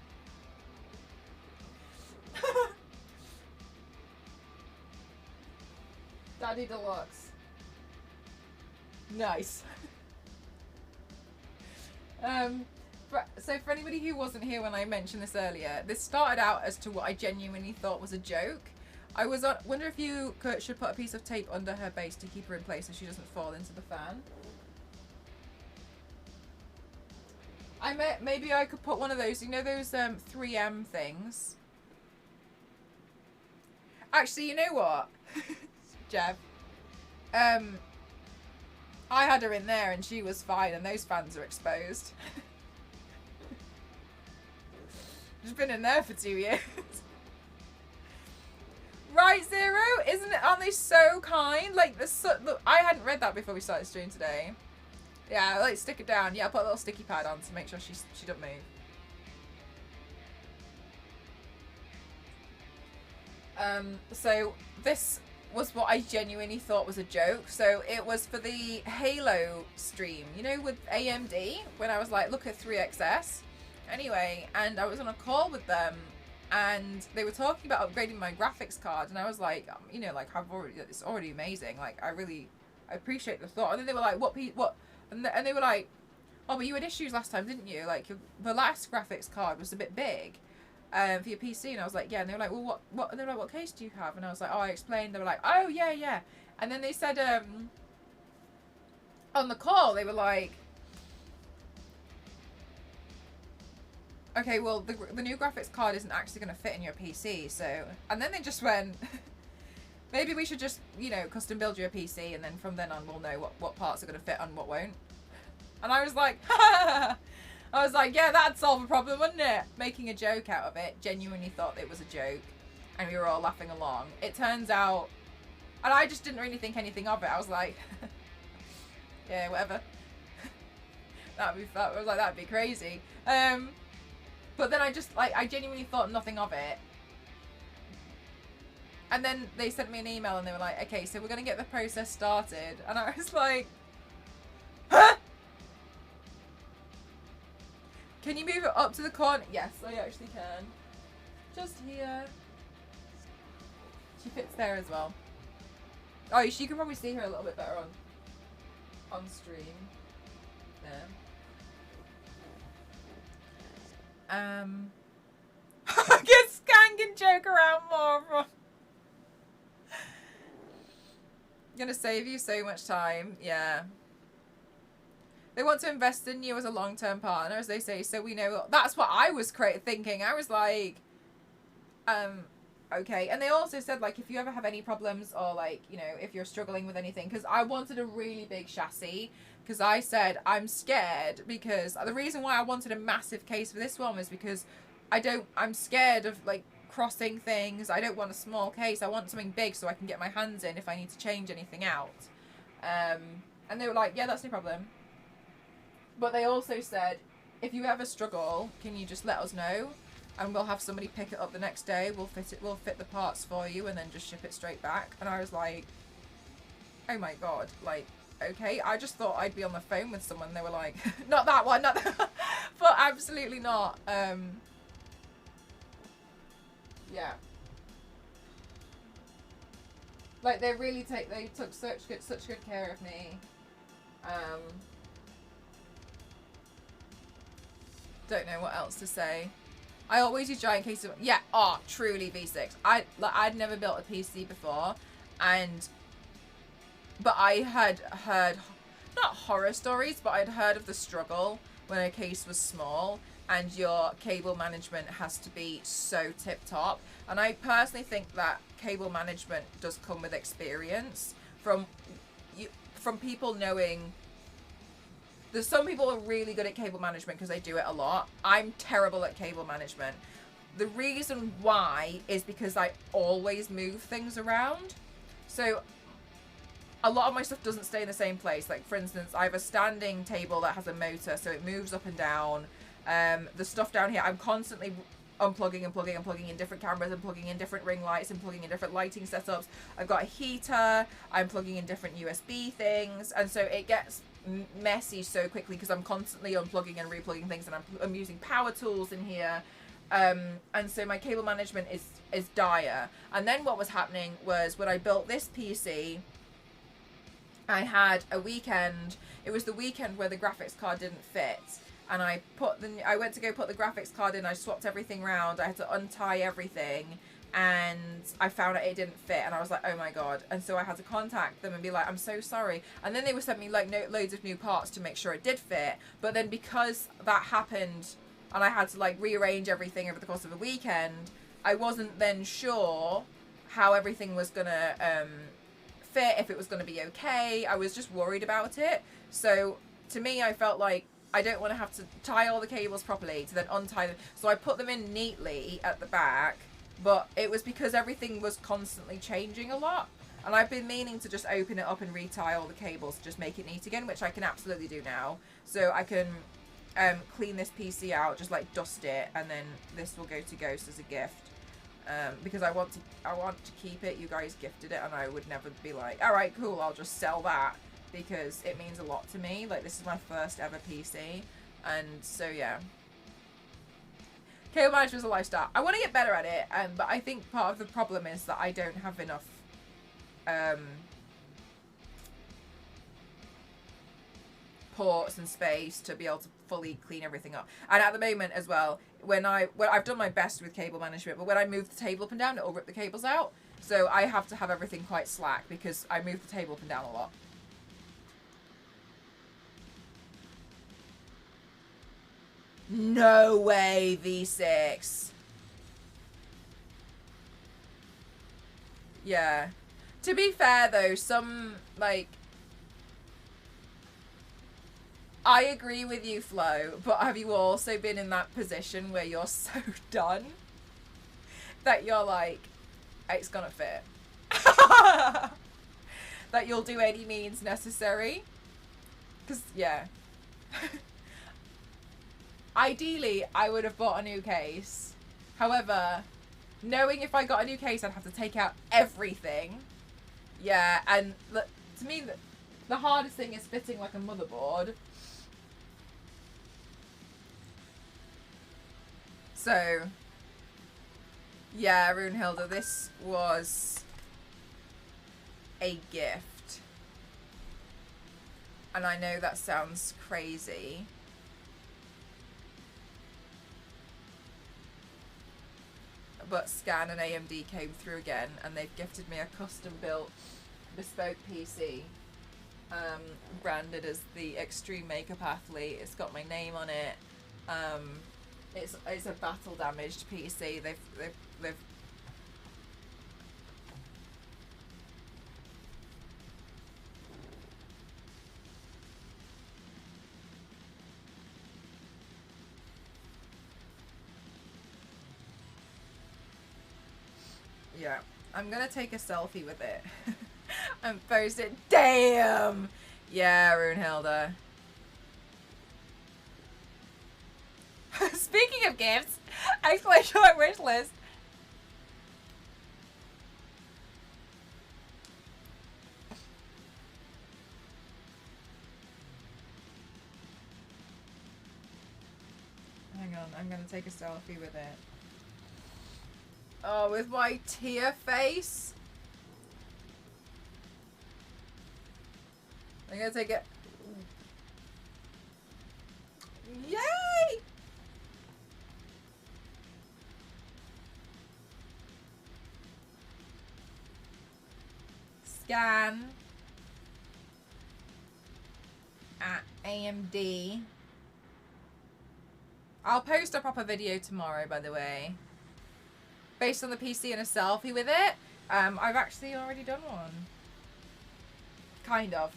Daddy Deluxe. Nice. So for anybody who wasn't here when I mentioned this earlier, this started out as to what I genuinely thought was a joke. I wonder if you should put a piece of tape under her base to keep her in place so she doesn't fall into the fan. Maybe I could put one of those, you know those 3M things? Actually, you know what? Jeff. I had her in there and she was fine and those fans are exposed. She's been in there for 2 years. Right, Zero? Aren't they so kind? Like, look, I hadn't read that before we started stream today. Yeah, like, stick it down. Yeah, I'll put a little sticky pad on to make sure she doesn't move. So this was what I genuinely thought was a joke. So it was for the Halo stream, you know, with AMD, when I was like, look at 3XS. Anyway, and I was on a call with them, and they were talking about upgrading my graphics card, and I was like, you know, like, it's already amazing. Like, I appreciate the thought. And then they were like, what? And they were like, oh, but you had issues last time, didn't you? Like, the last graphics card was a bit big for your PC. And I was like, yeah. And they were like, well, what? And they were like, what case do you have? And I was like, oh, I explained. They were like, oh, yeah. And then they said, on the call, they were like, okay, well, the new graphics card isn't actually going to fit in your PC, so... And then they just went, maybe we should just, you know, custom build you a PC, and then from then on we'll know what parts are going to fit and what won't. And I was like, I was like, yeah, that'd solve a problem, wouldn't it? Making a joke out of it. Genuinely thought it was a joke, and we were all laughing along. It turns out... And I just didn't really think anything of it. I was like, yeah, whatever. That'd be crazy. But then I genuinely thought nothing of it. And then they sent me an email and they were like, okay, so we're going to get the process started. And I was like, huh? Can you move it up to the corner? Yes, I actually can. Just here. She fits there as well. Oh, you can probably see her a little bit better on stream. There. Get Skank and joke around more. I'm gonna save you so much time. Yeah. They want to invest in you as a long-term partner, as they say, so we know. That's what I was thinking. I was like, okay. And they also said, like, if you ever have any problems or, like, you know, if you're struggling with anything, because I wanted a really big chassis, because I said I'm scared, because the reason why I wanted a massive case for this one was because I'm scared of, like, crossing things. I don't want a small case. I want something big so I can get my hands in if I need to change anything out. And they were like, yeah, that's no problem. But they also said, if you ever struggle, can you just let us know? And we'll have somebody pick it up the next day. We'll fit the parts for you and then just ship it straight back. And I was like, oh my God, like, okay. I just thought I'd be on the phone with someone. They were like, not that one, not that. But absolutely not. Yeah. Like, they took such good care of me. Don't know what else to say. I always use giant cases. Yeah, truly V6. I'd never built a PC before, but I had heard, not horror stories, but I'd heard of the struggle when a case was small and your cable management has to be so tip-top. And I personally think that cable management does come with experience from people knowing. There's some people who are really good at cable management because they do it a lot. I'm terrible at cable management. The reason why is because I always move things around. So a lot of my stuff doesn't stay in the same place. Like, for instance, I have a standing table that has a motor, so it moves up and down. The stuff down here, I'm constantly unplugging and plugging in different cameras, and plugging in different ring lights, and plugging in different lighting setups. I've got a heater, I'm plugging in different USB things, and so it gets messy so quickly because I'm constantly unplugging and replugging things, and I'm using power tools in here. And so my cable management is dire. And then what was happening was, when I built this PC, I had a weekend. It was the weekend where the graphics card didn't fit, and I went to go put the graphics card in. I swapped everything around. I had to untie everything, and I found out it didn't fit, and I was like, oh my God. And so I had to contact them and be like, I'm so sorry. And then they would send me like loads of new parts to make sure it did fit. But then because that happened and I had to like rearrange everything over the course of a weekend, I wasn't then sure how everything was gonna fit, if it was gonna be okay. I was just worried about it. So to me, I felt like I don't want to have to tie all the cables properly to then untie them. So I put them in neatly at the back, but it was because everything was constantly changing a lot. And I've been meaning to just open it up and retie all the cables to just make it neat again, which I can absolutely do now. So I can clean this PC out, just like dust it, and then this will go to Ghost as a gift. Because I want to keep it. You guys gifted it, and I would never be like, all right, cool, I'll just sell that, because it means a lot to me. Like, this is my first ever PC, and so yeah. Cable management is a lifestyle. I want to get better at it, but I think part of the problem is that I don't have enough ports and space to be able to fully clean everything up. And at the moment as well, when I've done my best with cable management, but when I move the table up and down, it'll rip the cables out. So I have to have everything quite slack because I move the table up and down a lot. No way, V6. Yeah. To be fair though, some, like, I agree with you, Flo, but have you also been in that position where you're so done that you're like, it's gonna fit? That you'll do any means necessary? Because, yeah. Ideally, I would have bought a new case. However, knowing if I got a new case, I'd have to take out everything. Yeah, and to me, the hardest thing is fitting like a motherboard. So, yeah, Runehilda, this was a gift. And I know that sounds crazy. But Scan and AMD came through again, and they've gifted me a custom-built bespoke PC. branded as the extreme makeup athlete. It's got my name on it. It's a battle damaged PC. They've yeah. I'm gonna take a selfie with it and post it. Damn! Yeah, Runehilda. Speaking of gifts, exclamation point wish list. Hang on, I'm gonna take a selfie with it. Oh, with my tear face? I'm gonna take it. Yay! Scan at AMD. I'll post a proper video tomorrow, by the way. Based on the PC and a selfie with it. I've actually already done one. Kind of.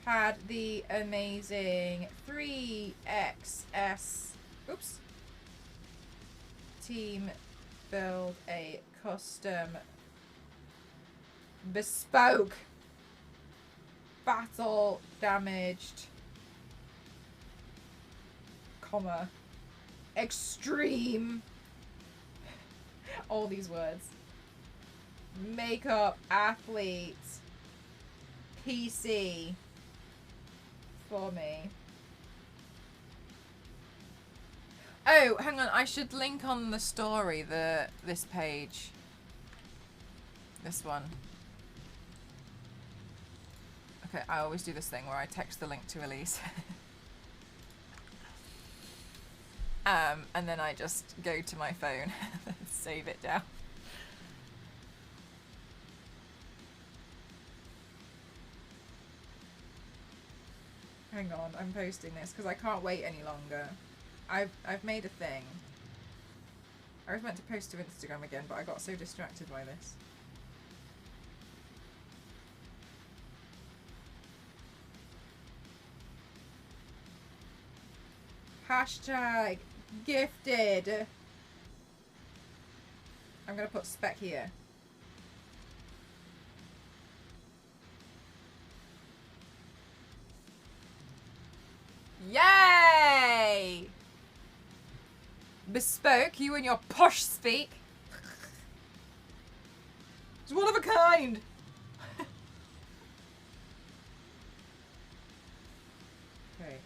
Had the amazing 3XS team build a custom bespoke battle damaged extreme all these words makeup athlete PC for me. Oh, hang on, I should link on the story this page. This one. Okay, I always do this thing where I text the link to Elise. And then I just go to my phone and save it down. Hang on, I'm posting this because I can't wait any longer. I've made a thing. I was meant to post to Instagram again, but I got so distracted by this. Hashtag gifted. I'm gonna put spec here. Yay! Bespoke, you and your posh speak. It's one of a kind. Okay.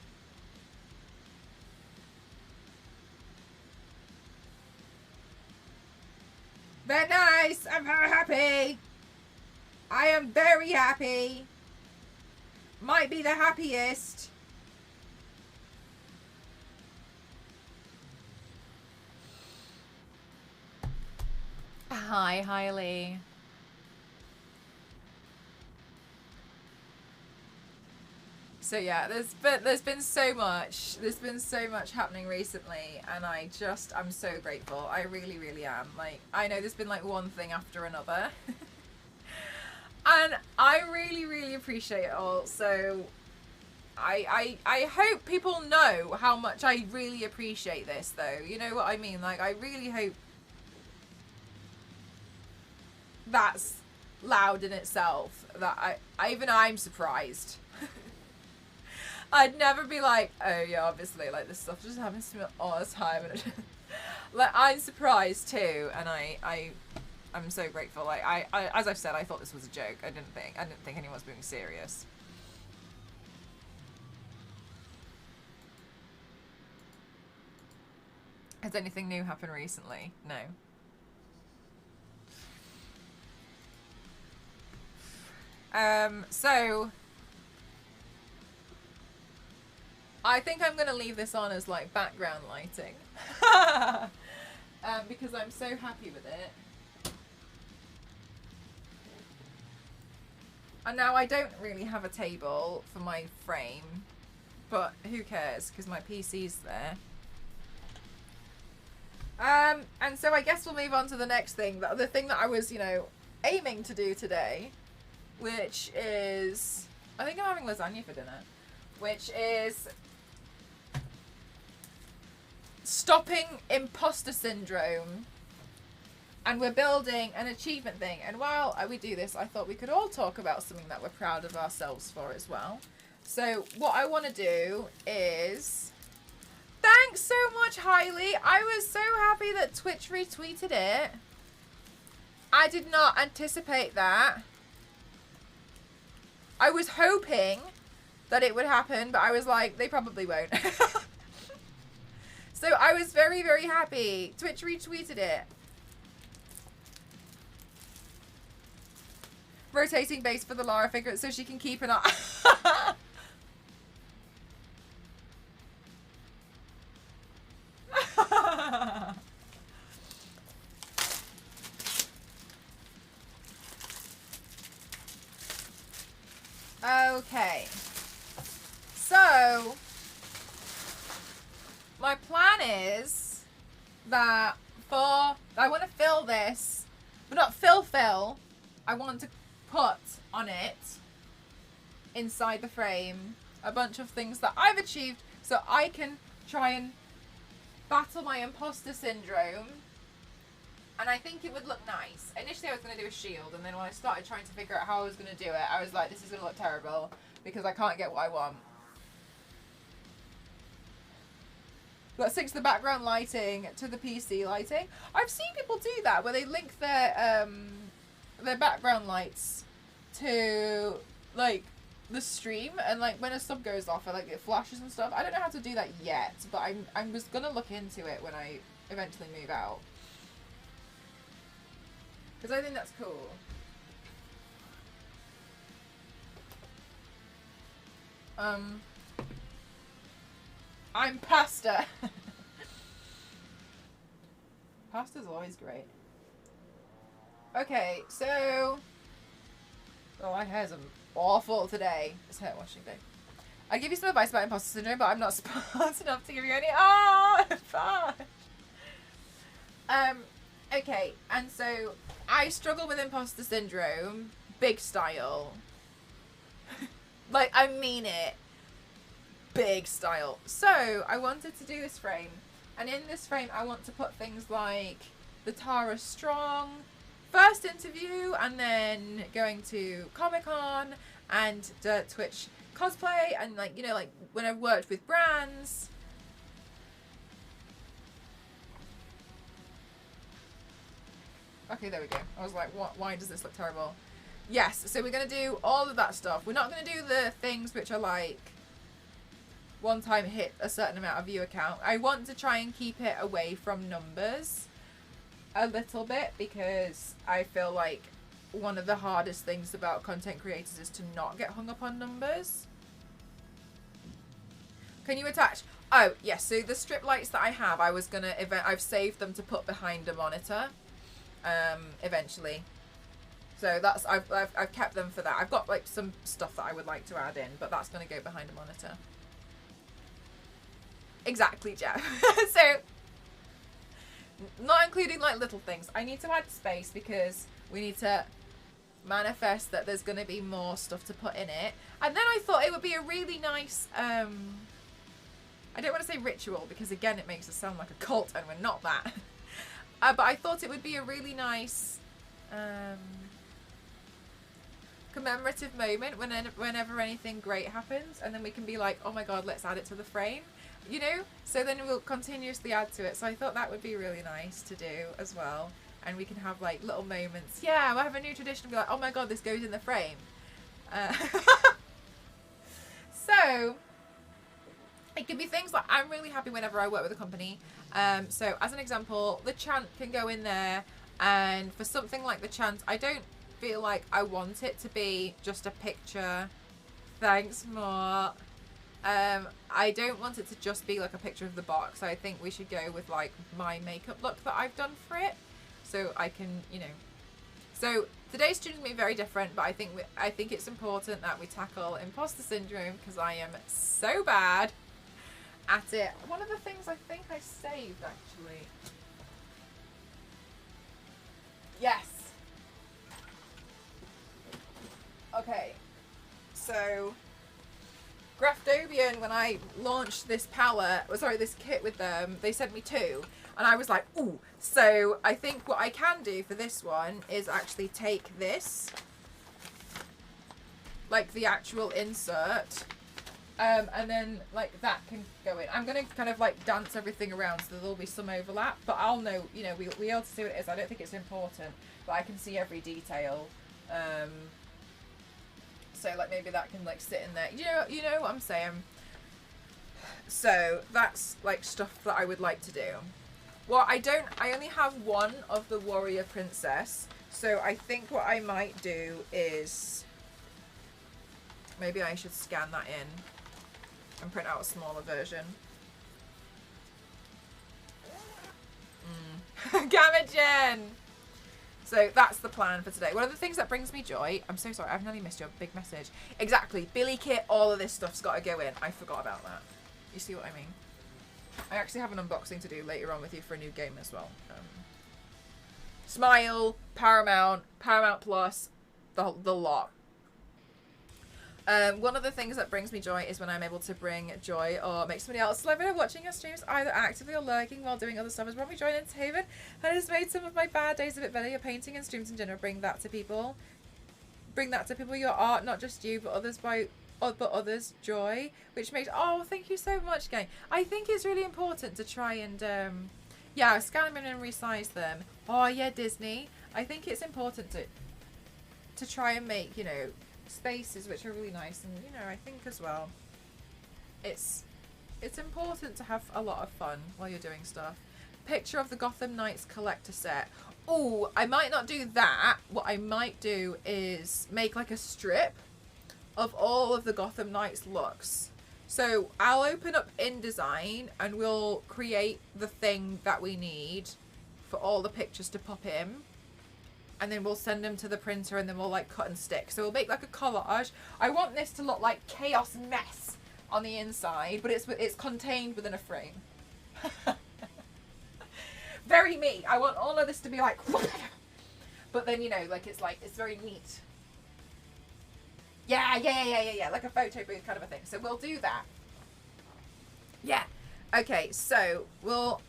Very nice. I'm very happy. I am very happy. Might be the happiest. Hi, Hailey. So yeah, there's been so much happening recently, and I'm so grateful. I really, really am. Like, I know there's been like one thing after another. And I really, really appreciate it all. So I hope people know how much I really appreciate this, though. You know what I mean? Like, I really hope that's loud in itself, that I'm surprised. I'd never be like, oh yeah, obviously, like, this stuff just happens to me all the time. And like, I'm surprised too, and I'm so grateful. Like, I as I've said, I thought this was a joke. I didn't think anyone was being serious. Has anything new happened recently? No. So I think I'm gonna leave this on as like background lighting. Because I'm so happy with it. And now I don't really have a table for my frame, but who cares, because my PC's there. And so I guess we'll move on to the next thing, the thing that I was, you know, aiming to do today, which is, I think I'm having lasagna for dinner, which is stopping imposter syndrome. And we're building an achievement thing. And while we do this, I thought we could all talk about something that we're proud of ourselves for as well. So what I want to do is... Thanks so much, Hailey. I was so happy that Twitch retweeted it. I did not anticipate that. I was hoping that it would happen, but I was like, they probably won't. So I was very, very happy. Twitch retweeted it. Rotating base for the Lara figure so she can keep an eye. Okay. So, my plan is that I want to fill this, but not fill. I want to put on it, inside the frame, a bunch of things that I've achieved so I can try and battle my imposter syndrome. And I think it would look nice. Initially I was going to do a shield, and then when I started trying to figure out how I was going to do it, I was like, this is going to look terrible because I can't get what I want. That syncs the background lighting to the PC lighting. I've seen people do that where they link their background lights to like the stream, and like when a sub goes off, like it flashes and stuff. I don't know how to do that yet, but I was gonna look into it when I eventually move out, because I think that's cool. I'm pasta. Pasta's always great. Okay, so... Oh, my hair's awful today. It's hair washing day. I give you some advice about imposter syndrome, but I'm not smart enough to give you any... Oh, fine. Okay, and so I struggle with imposter syndrome, big style. Like, I mean it. Big style. So, I wanted to do this frame. And in this frame, I want to put things like the Tara Strong first interview, and then going to Comic-Con and Twitch cosplay, and like, you know, like when I've worked with brands. Okay, there we go. I was like, what? Why does this look terrible? Yes, so we're going to do all of that stuff. We're not going to do the things which are like one time hit a certain amount of view count. I want to try and keep it away from numbers a little bit, because I feel like one of the hardest things about content creators is to not get hung up on numbers. Can you attach? Oh, yes. So the strip lights that I have, I've saved them to put behind a monitor eventually. So that's I've kept them for that. I've got like some stuff that I would like to add in, but that's going to go behind a monitor. Exactly, Jeff. So not including like little things. I need to add space because we need to manifest that there's going to be more stuff to put in it. And then I thought it would be a really nice I don't want to say ritual, because again it makes us sound like a cult, and we're not that. But I thought it would be a really nice commemorative moment whenever anything great happens, and then we can be like, oh my god, let's add it to the frame, you know? So then we'll continuously add to it. So I thought that would be really nice to do as well, and we can have like little moments. Yeah, we'll have a new tradition and be like, oh my god, this goes in the frame. So it could be things like, I'm really happy whenever I work with a company. So as an example, the chant can go in there, and for something like the chant, I don't feel like I want it to be just a picture. Thanks, Mort. I don't want it to just be like a picture of the box. I think we should go with like my makeup look that I've done for it, so I can, you know. So today's stream is going to be very different, but I think it's important that we tackle imposter syndrome because I am so bad at it. One of the things I think I saved actually. Yes. Okay. So Graftobian, when I launched this this kit with them, they sent me 2. And I was like, ooh. So I think what I can do for this one is actually take this, like the actual insert, and then like that can go in. I'm going to kind of like dance everything around so there'll be some overlap, but I'll know, you know, we'll be able to see what it is. I don't think it's important, but I can see every detail. So like maybe that can like sit in there. You know what I'm saying? So that's like stuff that I would like to do. Well, I only have one of the warrior princess. So I think what I might do is maybe I should scan that in and print out a smaller version. Gamagen! So that's the plan for today. One of the things that brings me joy, I'm so sorry, I've nearly missed your big message. Exactly, Billy Kit, all of this stuff's got to go in. I forgot about that. You see what I mean? I actually have an unboxing to do later on with you for a new game as well. Smile, Paramount Plus, the lot. One of the things that brings me joy is when I'm able to bring joy or make somebody else live in watching your streams, either actively or lurking while doing other stuff. Has brought me joy and entertainment and has made some of my bad days a bit better. Your painting and streams in general, bring that to people. Bring that to people. Your art, not just you, but others joy, which makes, oh, thank you so much, gang. I think it's really important to try and yeah, scan them in and resize them. Oh yeah, Disney. I think it's important to try and make, you know, spaces which are really nice, and you know, I think as well it's important to have a lot of fun while you're doing stuff. Picture of the Gotham Knights collector set. Oh, I might not do that. What I might do is make like a strip of all of the Gotham Knights looks. So I'll open up InDesign and we'll create the thing that we need for all the pictures to pop in. And then we'll send them to the printer and then we'll like cut and stick. So we'll make like a collage. I want this to look like chaos mess on the inside, but it's contained within a frame. Very me. I want all of this to be like, but then, you know, like it's very neat. Yeah, like a photo booth kind of a thing. So we'll do that. Yeah. Okay, so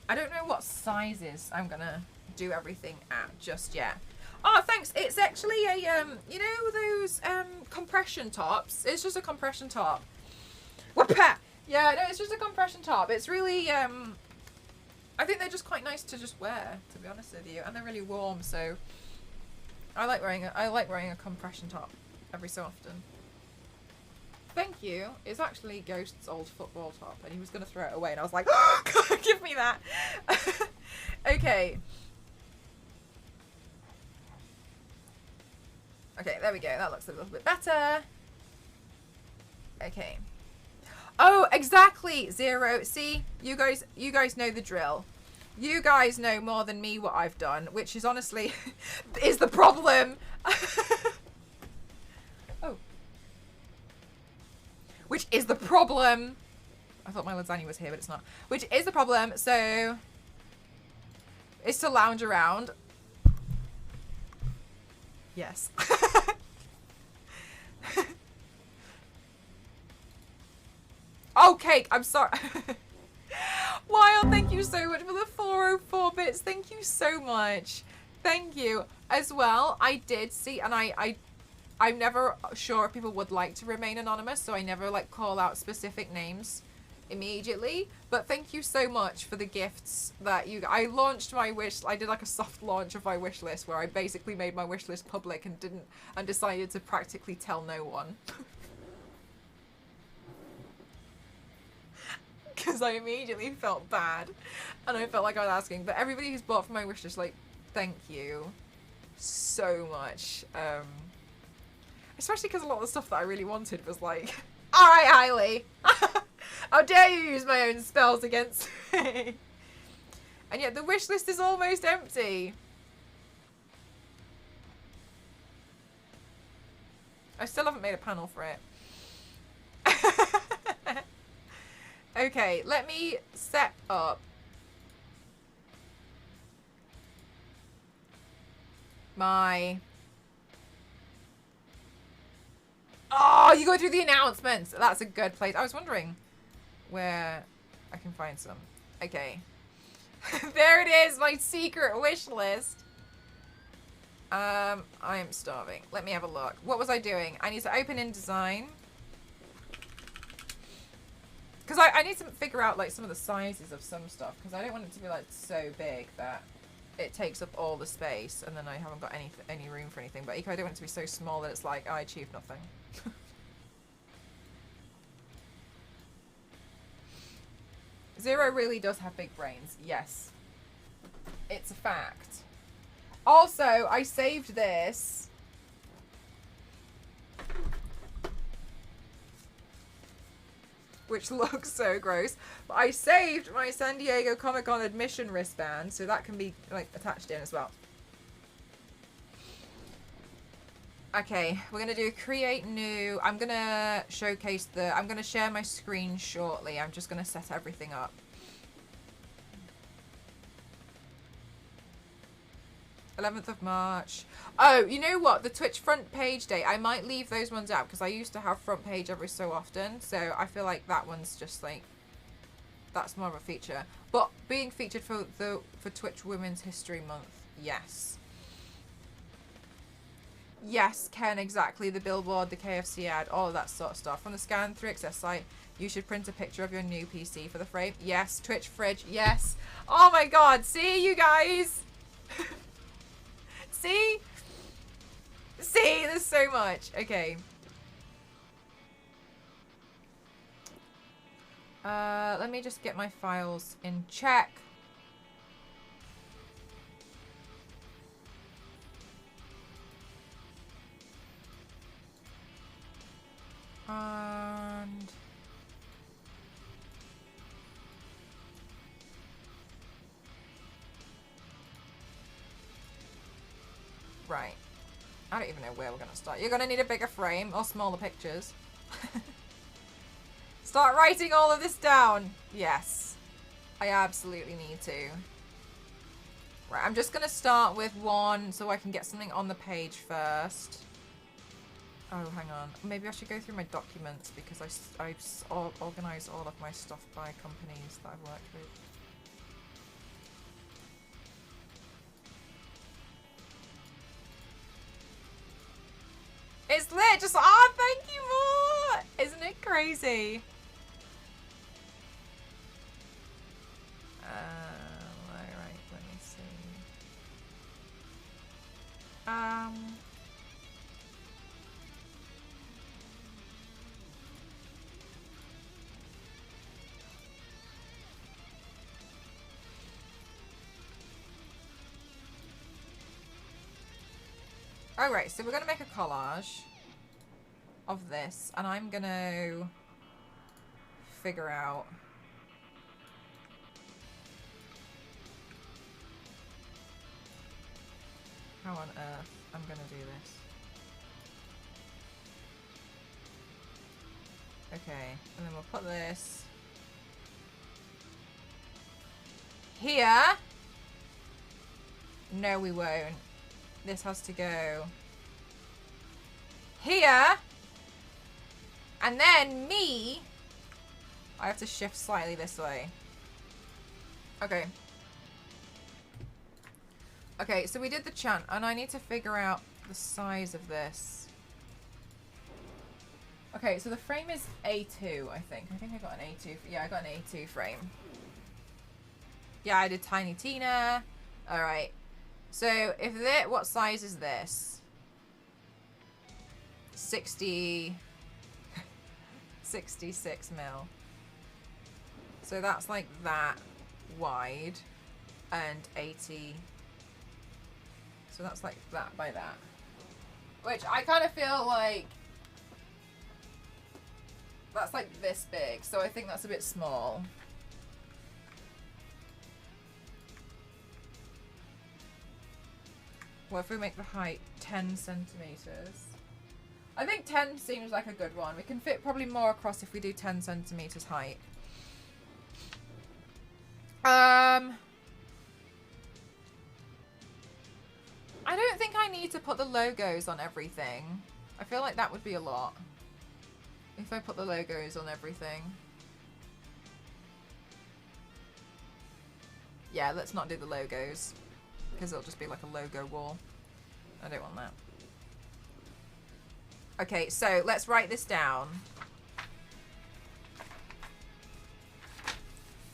I don't know what sizes I'm gonna do everything at just yet. Oh, thanks. It's actually a, you know those, compression tops? It's just a compression top. Whoop-a! Yeah, no, it's just a compression top. It's really, I think they're just quite nice to just wear, to be honest with you. And they're really warm, so I like wearing a compression top every so often. Thank you. It's actually Ghost's old football top, and he was going to throw it away, and I was like, oh, God, give me that. Okay. Okay, there we go. That looks a little bit better. Okay. Oh, exactly. 0. See, you guys know the drill. You guys know more than me what I've done, which is honestly is the problem. Oh. Which is the problem. I thought my lasagna was here, but it's not. Which is the problem. So it's to lounge around. Yes. Oh, Cake, I'm sorry. Wild, thank you so much for the 404 bits. Thank you so much. Thank you. As well, I did see, and I'm never sure if people would like to remain anonymous, so I never like call out specific names immediately. But thank you so much for the gifts that I launched my wish. I did like a soft launch of my wish list where I basically made my wish list public and decided to practically tell no one. Because I immediately felt bad and I felt like I was asking, but everybody who's bought from my wish list, like, thank you. so much. Especially because a lot of the stuff that I really wanted was like, alright, Hailey, how dare you use my own spells against me? And yet the wish list is almost empty. I still haven't made a panel for it. Okay, let me set up my... Oh, you go through the announcements. That's a good place. I was wondering where I can find some. Okay. There it is, my secret wish list. I am starving. Let me have a look. What was I doing? I need to open InDesign. Because I need to figure out like some of the sizes of some stuff. Because I don't want it to be like so big that it takes up all the space and then I haven't got any room for anything. But equally, I don't want it to be so small that it's like I achieved nothing. Zero really does have big brains. Yes. It's a fact. Also, I saved this. Which looks so gross. But I saved my San Diego Comic-Con admission wristband, so that can be like attached in as well. Okay, we're gonna do create new. I'm gonna showcase I'm gonna share my screen shortly. I'm just gonna set everything up. March 11th. Oh, you know what? The Twitch front page day, I might leave those ones out because I used to have front page every so often. So I feel like that one's just like, that's more of a feature. But being featured for Twitch Women's History Month, yes. Yes, Ken, exactly. The billboard, the KFC ad, all of that sort of stuff. From the Scan 3XS site, you should print a picture of your new PC for the frame. Yes, Twitch fridge, yes. Oh my god, see you guys? See? See, there's so much. Okay. Let me just get my files in check. And... right. I don't even know where we're going to start. You're going to need a bigger frame or smaller pictures. Start writing all of this down. Yes. I absolutely need to. Right, I'm just going to start with one so I can get something on the page first. Oh, hang on. Maybe I should go through my documents because I've organised all of my stuff by companies that I've worked with. It's lit! Just, oh, thank you more! Isn't it crazy? Alright, let me see. Alright, so we're going to make a collage of this, and I'm going to figure out how on earth I'm going to do this. Okay, and then we'll put this here. No, we won't. This has to go here. And then me, I have to shift slightly this way. Okay. Okay, so we did the chant, and I need to figure out the size of this. Okay, so the frame is A2, I think. I think I got an A2. Yeah, I got an A2 frame. Yeah, I did Tiny Tina. All right. So if what size is this? 66 mil. So that's like that wide and 80. So that's like that by that. Which I kind of feel like that's like this big. So I think that's a bit small. What if we make the height 10 centimeters? I think 10 seems like a good one. We can fit probably more across if we do 10 centimeters height. I don't think I need to put the logos on everything. I feel like that would be a lot if I put the logos on everything. Yeah, let's not do the logos because it'll just be like a logo wall. I don't want that. Okay, so let's write this down.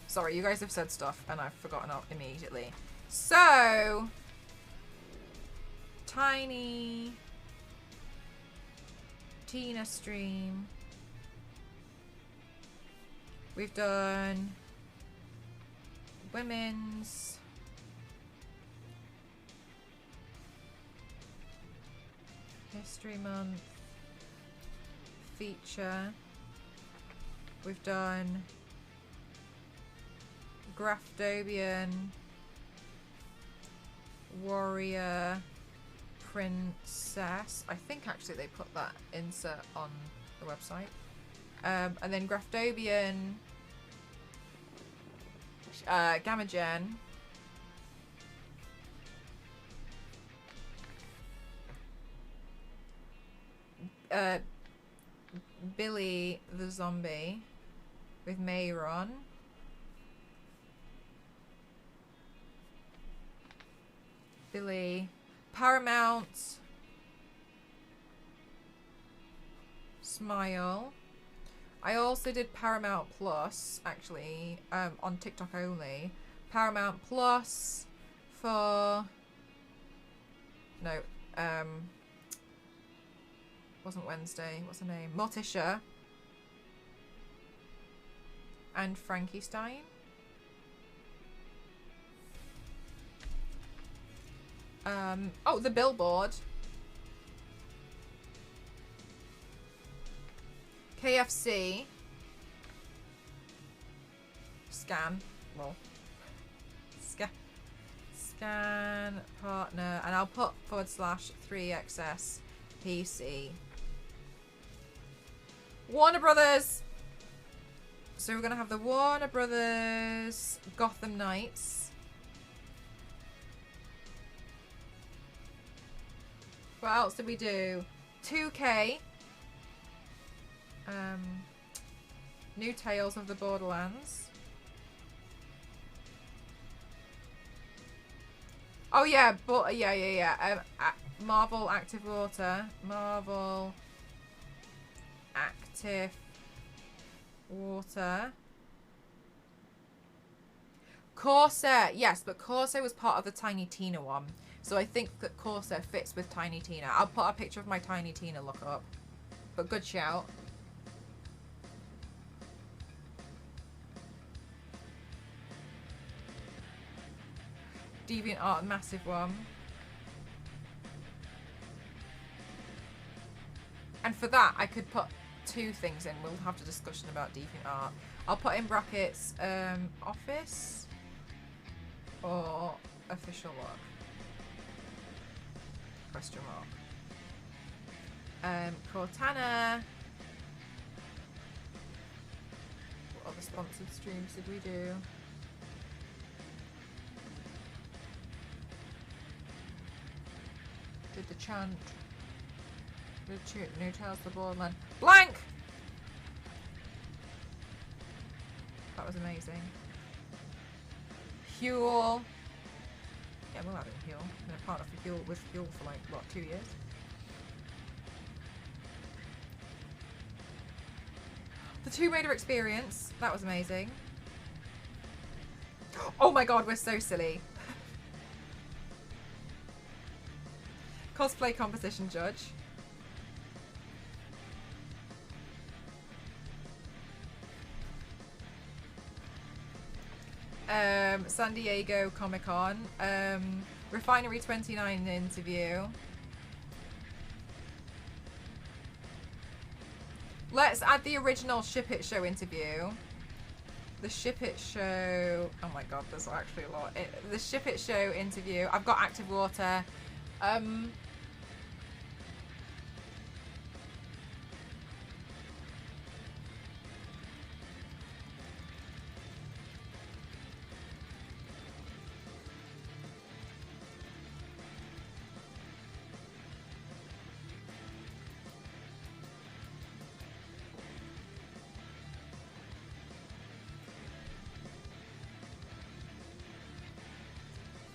Sorry, you guys have said stuff and I've forgotten it immediately. So, Tiny Tina stream. We've done women's. History Month. Feature. We've done Graftobian, Warrior, Princess. I think actually they put that insert on the website. And then Graftobian, Gamma Gen, Billy the Zombie with Mayron. Billy. Paramount. Smile. I also did Paramount Plus, actually, on TikTok only. Paramount Plus for... No, wasn't Wednesday. What's her name? Morticia. And Frankie Stein. Oh, the billboard. KFC. Scan. Well. Scan partner. And I'll put /3XS PC. Warner Brothers. So we're going to have the Warner Brothers Gotham Knights. What else did we do? 2K. New Tales of the Borderlands. Oh yeah, but yeah. Marvel Active Water. Marvel Active Water. Corsair. Yes, but Corsair was part of the Tiny Tina one. So I think that Corsair fits with Tiny Tina. I'll put a picture of my Tiny Tina look up. But good shout. DeviantArt, massive one. And for that, I could put two things in. We'll have a discussion about DeviantArt. I'll put in brackets office or official look. Question mark. Cortana. What other sponsored streams did we do? Did the chant. Did New Tales of the Borderland. Blank! That was amazing. Huel. Yeah, we'll have it in Huel. I've been a partner for Huel with Huel for like, what, 2 years? The Tomb Raider experience. That was amazing. Oh my god, we're so silly. Cosplay composition judge. San Diego Comic Con. Refinery 29 interview. Let's add the original Ship It Show interview. The Ship It Show. Oh my god, there's actually a lot. The Ship It Show interview. I've got Active Water. I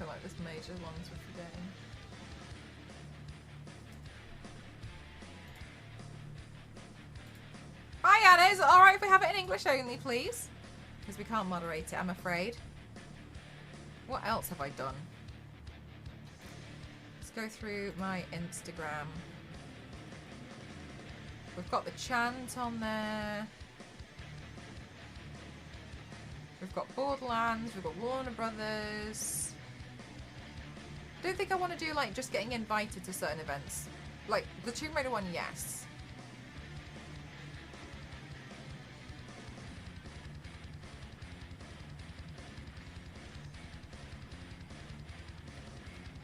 feel like there's major ones we're forgetting. Hi Anna, is it alright if we have it in English only, please? Because we can't moderate it, I'm afraid. What else have I done? Let's go through my Instagram. We've got the chant on there. We've got Borderlands, we've got Warner Brothers. I don't think I want to do like just getting invited to certain events. Like the Tomb Raider one, yes.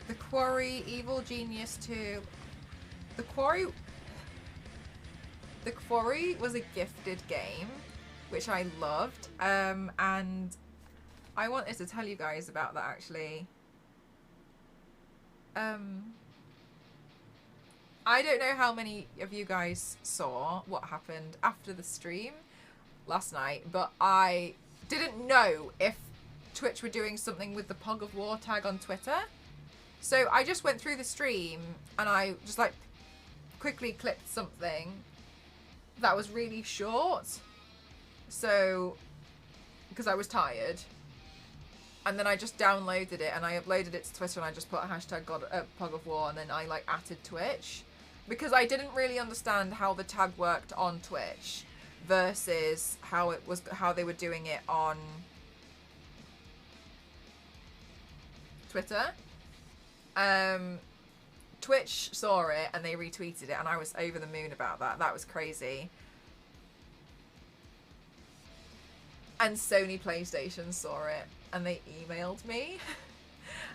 The Quarry, Evil Genius 2. The Quarry was a gifted game, which I loved. And I wanted to tell you guys about that actually. I don't know how many of you guys saw what happened after the stream last night, but I didn't know if Twitch were doing something with the Pog of War tag on Twitter. So I just went through the stream and I just like quickly clipped something that was really short. So, because I was tired. And then I just downloaded it and I uploaded it to Twitter and I just put a hashtag Pog of War and then I like added Twitch. Because I didn't really understand how the tag worked on Twitch versus how they were doing it on Twitter. Twitch saw it and they retweeted it and I was over the moon about that. That was crazy. And Sony PlayStation saw it and they emailed me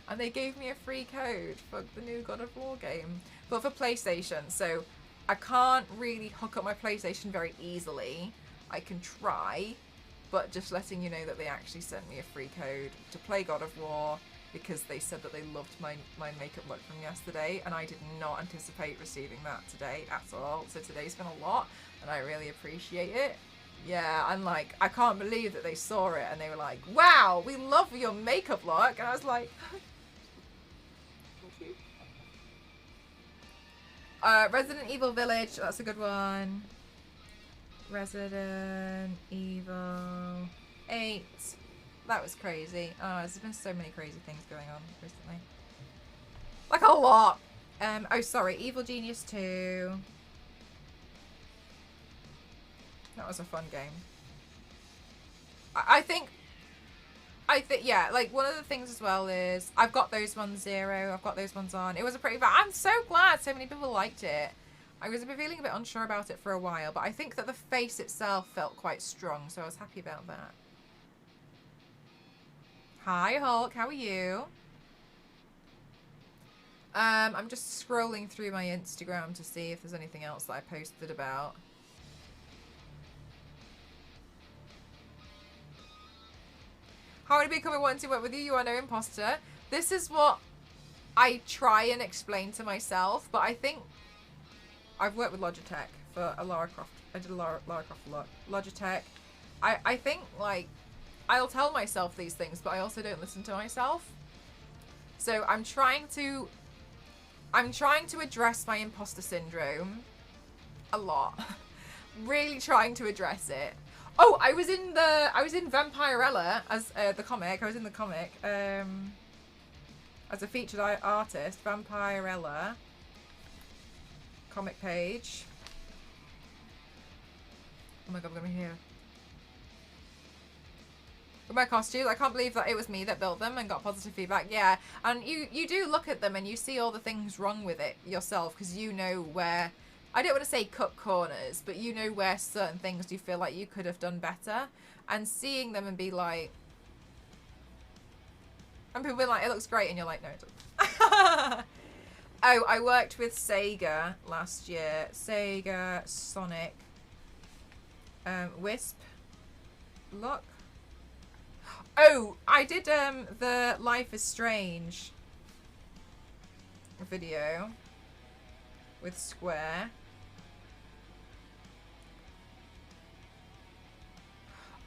and they gave me a free code for the new God of War game, but for PlayStation. So I can't really hook up my PlayStation very easily. I can try, but just letting you know that they actually sent me a free code to play God of War because they said that they loved my makeup look from yesterday and I did not anticipate receiving that today at all. So today's been a lot and I really appreciate it. Yeah, I'm like, I can't believe that they saw it and they were like, wow, we love your makeup look. And I was like, thank you. Resident Evil Village, that's a good one. Resident Evil 8. That was crazy. Oh, there's been so many crazy things going on recently. Like a lot. Oh, sorry, Evil Genius 2. That was a fun game. I think, yeah, like one of the things as well is I've got those ones 0. I've got those ones on. It was a pretty bad. I'm so glad so many people liked it. I was feeling a bit unsure about it for a while, but I think that the face itself felt quite strong, so I was happy about that. Hi Hulk, how are you? I'm just scrolling through my Instagram to see if there's anything else that I posted about. How would it be coming wanting to work with you? You are no imposter. This is what I try and explain to myself, but I think I've worked with Logitech for a Lara Croft. I did a Lara Croft a lot. Logitech. I think like I'll tell myself these things, but I also don't listen to myself. So I'm trying to address my imposter syndrome a lot. Really trying to address it. Oh, I was in Vampirella as the comic. I was in the comic as a featured artist. Vampirella comic page. Oh my god, I'm gonna hear. With my costumes, I can't believe that it was me that built them and got positive feedback. Yeah, and you do look at them and you see all the things wrong with it yourself, because you know where, I don't want to say cut corners, but you know where certain things you feel like you could have done better. And seeing them and be like, and people be like, it looks great, and you're like, no, it doesn't. Oh, I worked with Sega last year. Sega, Sonic, Wisp, Luck. Oh, I did the Life is Strange video with Square.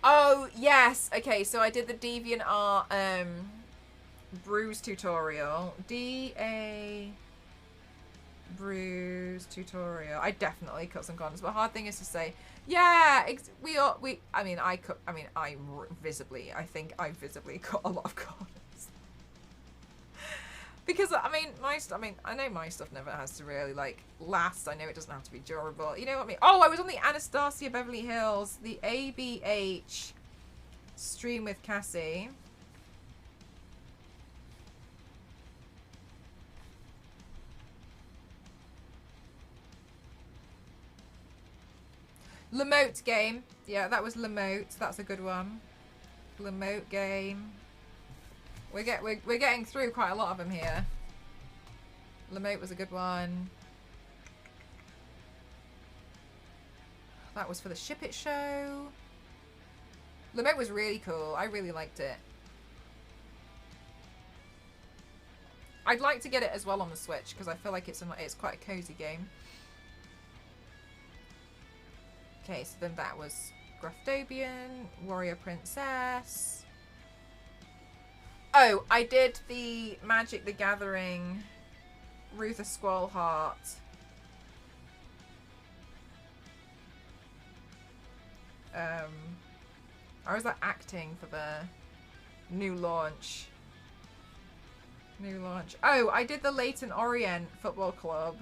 Oh, yes. Okay, so I did the DeviantArt Bruise tutorial. D-A... Bruise tutorial. I definitely cut some corners, but hard thing is to say. Yeah, I visibly cut a lot of corners. Because I know my stuff never has to really like last. I know it doesn't have to be durable. You know what I mean? Oh, I was on the Anastasia Beverly Hills, the ABH stream with Cassie. Lamote game. Yeah, that was Lamote. That's a good one. Lamote game. We're getting through quite a lot of them here. Lamote was a good one. That was for the Ship It show. Lamote was really cool. I really liked it. I'd like to get it as well on the Switch because I feel like it's quite a cozy game. Okay, so then that was Graftobian, Warrior Princess. Oh, I did the Magic the Gathering, Ruther Squallheart. I was like acting for the new launch. Oh, I did the Leyton Orient Football Club.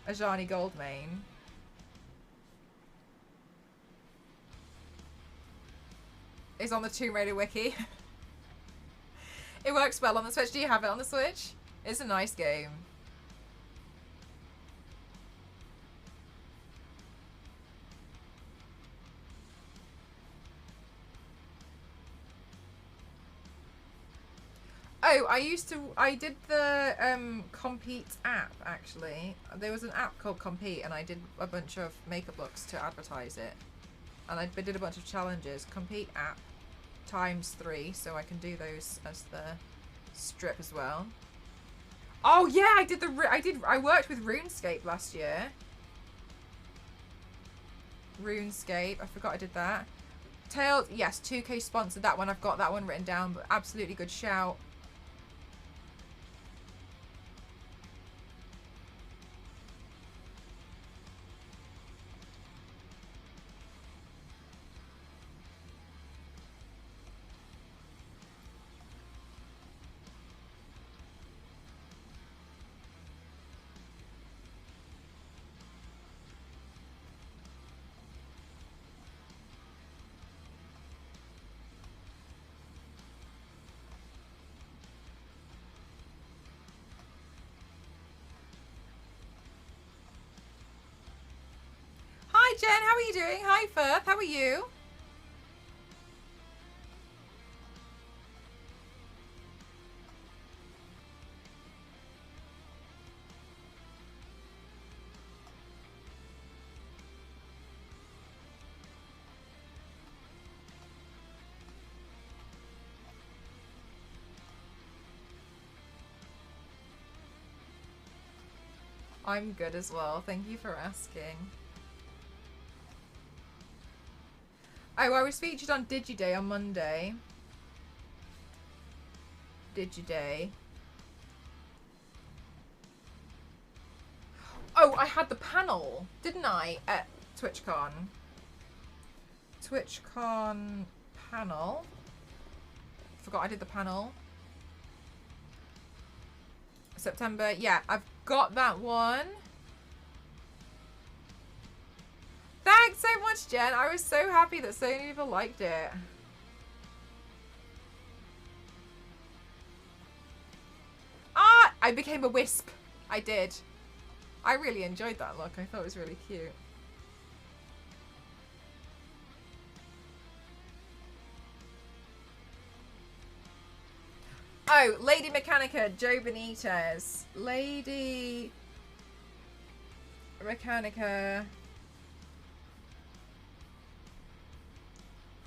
Ajani Goldmane. Is on the Tomb Raider wiki. It works well on the Switch. Do you have it on the Switch? It's a nice game. Oh, I did the Compete app, actually. There was an app called Compete, and I did a bunch of makeup looks to advertise it. And I did a bunch of challenges. Compete app ×3, so I can do those as the strip as well. Oh yeah, I worked with RuneScape last year. RuneScape, I forgot I did that. Tails, yes, 2K sponsored that one. I've got that one written down, but absolutely good shout. Hi Jen, how are you doing? Hi Firth, how are you? I'm good as well, thank you for asking. Oh, I was featured on DigiDay on Monday. DigiDay. Oh, I had the panel, didn't I, at TwitchCon? TwitchCon panel. Forgot I did the panel. September, yeah, I've got that one. so much, Jen. I was so happy that so many people liked it. Ah! I became a wisp. I did. I really enjoyed that look. I thought it was really cute. Oh, Lady Mechanica, Joe Benitez. Lady Mechanica,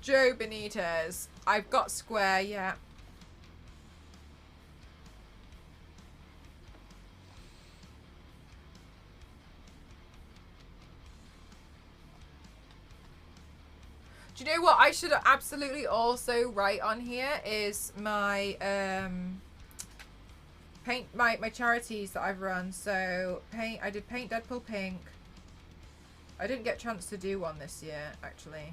Joe Benitez. I've got Square, yeah. Do you know what I should absolutely also write on here is my my charities that I've run. So I did Paint Deadpool Pink. I didn't get a chance to do one this year actually.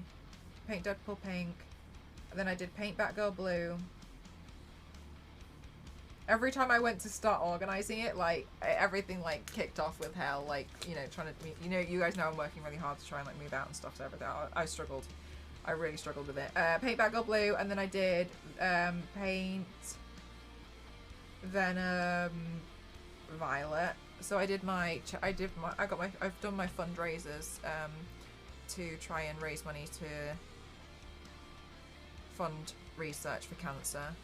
Paint Deadpool Pink. And then I did Paint Batgirl Blue. Every time I went to start organizing it, like everything like kicked off with hell. Like, you know, trying to, you know, you guys know I'm working really hard to try and like move out and stuff. So everything. I struggled. I really struggled with it. Paint Batgirl Blue, and then I did Paint Venom Violet. So I did I've done my fundraisers to try and raise money to fund research for cancer.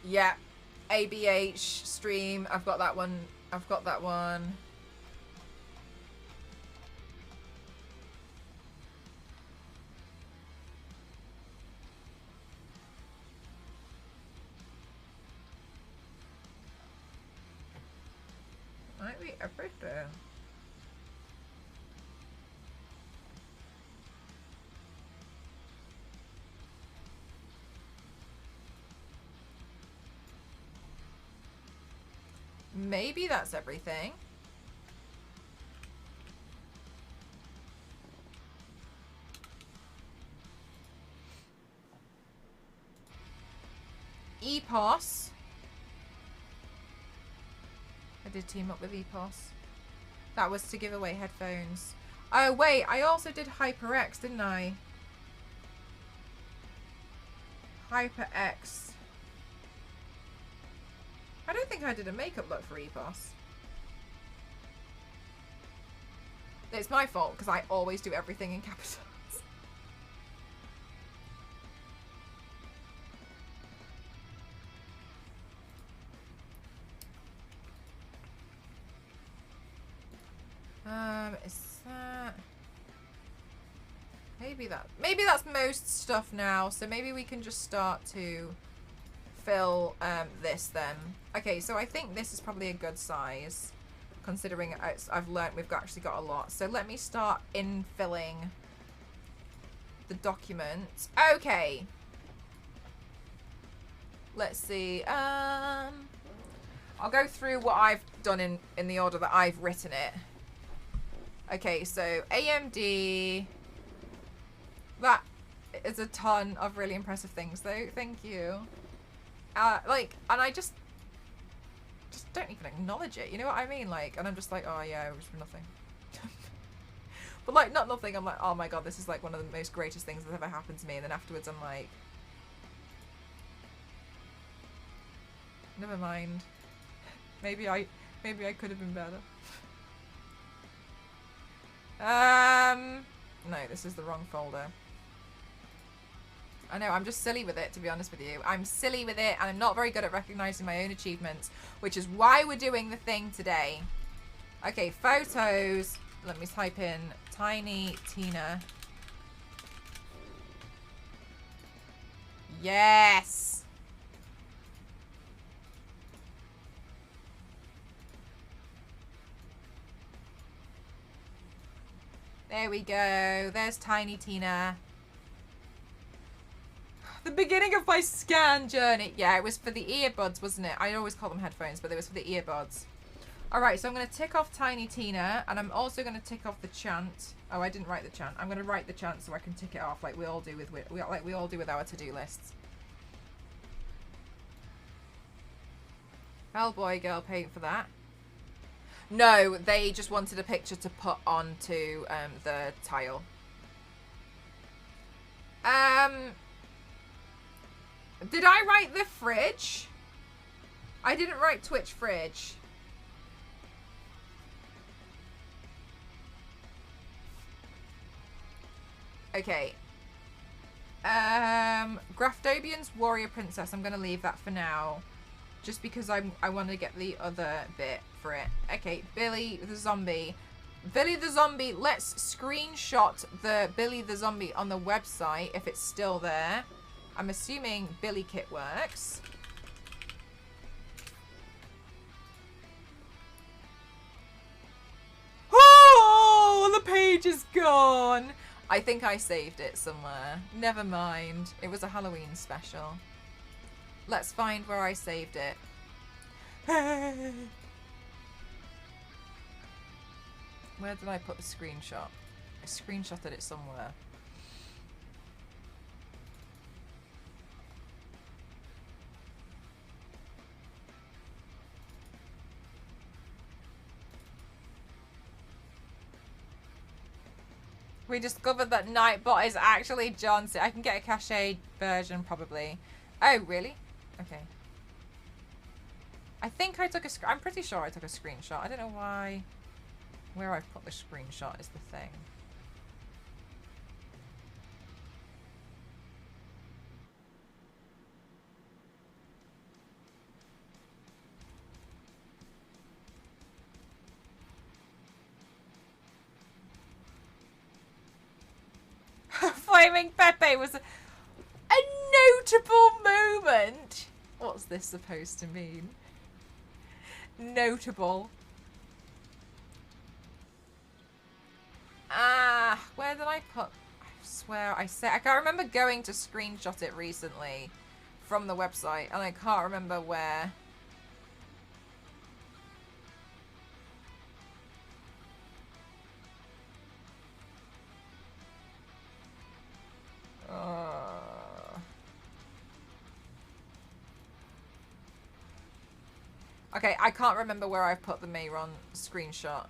Yeah, ABH stream. I've got that one. I've got that one. Might be everything. Maybe that's everything. EPOS. I did team up with EPOS. That was to give away headphones. Oh wait, I also did HyperX, didn't I? HyperX. I don't think I did a makeup look for EPOS. It's my fault because I always do everything in capitals. Is that... Maybe that's most stuff now, so maybe we can just start to fill this then. Okay, so I think this is probably a good size, considering I've learnt we've actually got a lot. So let me start infilling the document. Okay. Let's see. I'll go through what I've done in the order that I've written it. Okay, so AMD. That is a ton of really impressive things, though. Thank you. Like, and I just don't even acknowledge it. You know what I mean? Like, and I'm just like, oh yeah, it was for nothing. But like, not nothing. I'm like, oh my god, this is like one of the most greatest things that's ever happened to me. And then afterwards, I'm like, never mind. Maybe I could have been better. No, this is the wrong folder. I know, I'm just silly with it, to be honest with you. I'm silly with it, and I'm not very good at recognizing my own achievements, which is why we're doing the thing today. Okay, photos. Let me type in Tiny Tina. Yes! There we go. There's Tiny Tina. The beginning of my scan journey. Yeah, it was for the earbuds, wasn't it? I always call them headphones, but it was for the earbuds. Alright, so I'm going to tick off Tiny Tina, and I'm also going to tick off the chant. Oh, I didn't write the chant. I'm going to write the chant so I can tick it off like we all do with our to-do lists. Hellboy girl paying for that. No, they just wanted a picture to put onto the tile. Did I write the fridge? I didn't write Twitch fridge. Okay. Graftobian's Warrior Princess. I'm going to leave that for now. Just because I want to get the other bit for it. Okay, Billy the Zombie. Billy the Zombie, let's screenshot the Billy the Zombie on the website if it's still there. I'm assuming Billy Kit works. Oh, the page is gone. I think I saved it somewhere. Never mind. It was a Halloween special. Let's find where I saved it. Where did I put the screenshot? I screenshotted it somewhere. We discovered that Nightbot is actually Johnson. I can get a cachet version probably. Oh, really? Okay. I think I took a I'm pretty sure I took a screenshot. I don't know why. Where I've put the screenshot is the thing. Flaming Pepe was a notable moment. What's this supposed to mean? Notable. Ah, where did I put? I swear I said I can't remember going to screenshot it recently from the website, and I can't remember where. Okay, I can't remember where I've put the Mayron screenshot.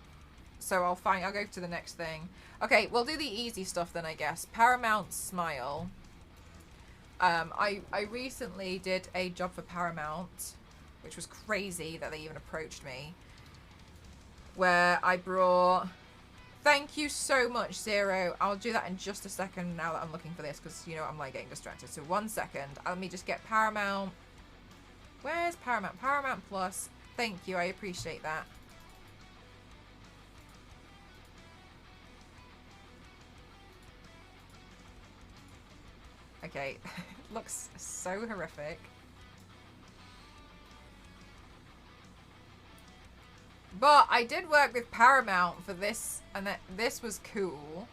So I'll go to the next thing. Okay, we'll do the easy stuff then, I guess. Paramount Smile. I recently did a job for Paramount, which was crazy that they even approached me, where I brought... Thank you so much, Zero. I'll do that in just a second now that I'm looking for this, because, you know, I'm like getting distracted. So 1 second. Let me just get Paramount. Where's Paramount? Paramount Plus. Thank you. I appreciate that. Okay. Looks so horrific. But I did work with Paramount for this, and this was cool.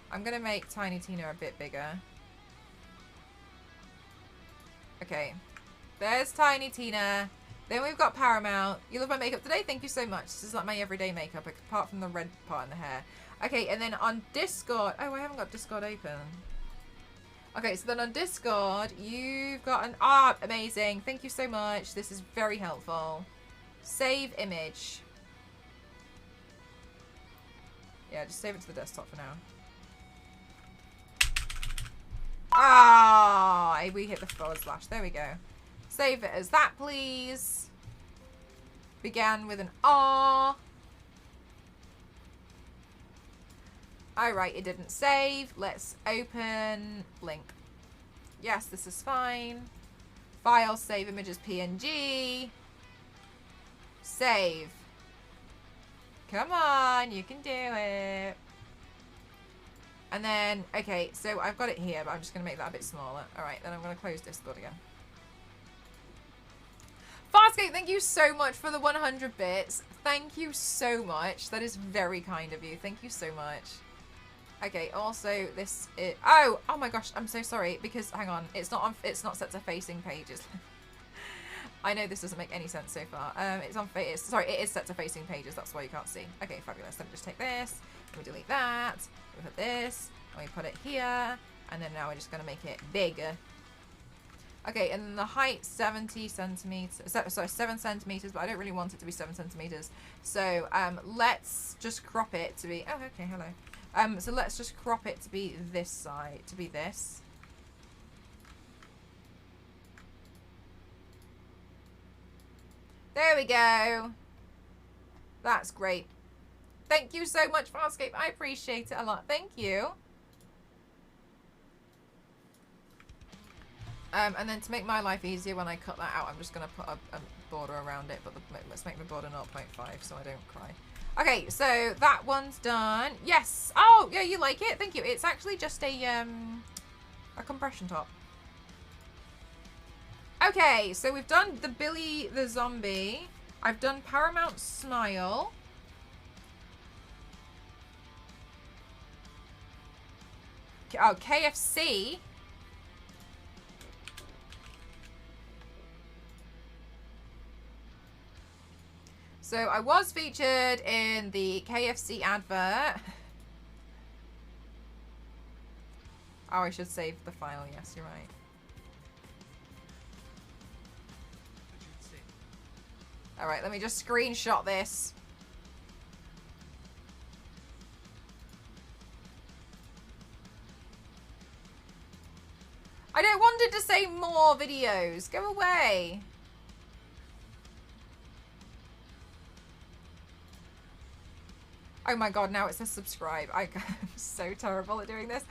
I'm going to make Tiny Tina a bit bigger. Okay. There's Tiny Tina. Then we've got Paramount. You love my makeup today? Thank you so much. This is like my everyday makeup, apart from the red part in the hair. Okay, and then on Discord... Oh, I haven't got Discord open. Okay, so then on Discord, you've got an... Ah, amazing. Thank you so much. This is very helpful. Save image. Yeah, just save it to the desktop for now. Ah, we hit the forward slash. There we go. Save it as that, please. Began with an R. Alright, it didn't save. Let's open link. Yes, this is fine. File, save images PNG. Save. Come on, you can do it. And then, okay, so I've got it here, but I'm just going to make that a bit smaller. Alright, then I'm going to close Discord again. Farscape, thank you so much for the 100 bits. Thank you so much. That is very kind of you. Thank you so much. Okay, also this is... Oh my gosh, I'm so sorry. Because, hang on, it's not set to facing pages. I know this doesn't make any sense so far. Sorry, it is set to facing pages. That's why you can't see. Okay, fabulous. Let me just take this. Let me delete that. We put this. And we put it here. And then now we're just going to make it bigger. Okay, and then the height 70 centimeters. Sorry, 7 centimeters, but I don't really want it to be 7 centimeters. So let's just crop it to be... Oh, okay, hello. So let's just crop it to be this side, to be this. There we go. That's great. Thank you so much, Farscape. I appreciate it a lot. Thank you. And then to make my life easier when I cut that out, I'm just going to put a border around it. But let's make the border 0.5 so I don't cry. Okay, so that one's done. Yes. Oh, yeah, you like it? Thank you. It's actually just a compression top. Okay, so we've done the Billy the Zombie. I've done Paramount Smile. Oh, KFC. So I was featured in the KFC advert. Oh, I should save the file. Yes, you're right. All right, let me just screenshot this. I don't want it to say more videos. Go away. Oh my god, now it says subscribe. I'm so terrible at doing this.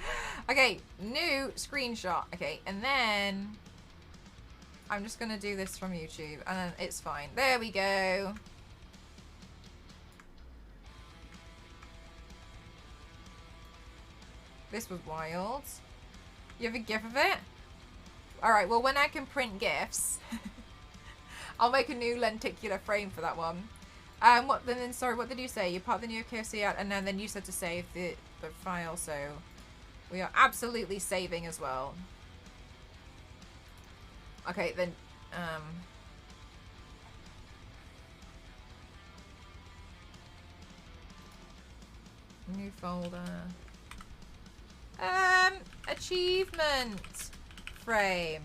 Okay, new screenshot. Okay, and then I'm just going to do this from YouTube and then it's fine. There we go. This was wild. You have a GIF of it? Alright, well when I can print GIFs, I'll make a new lenticular frame for that one. Sorry, what did you say? You're part of the new KFC out, and then you said to save the file, so we are absolutely saving as well. Okay, then, new folder. Achievement frame.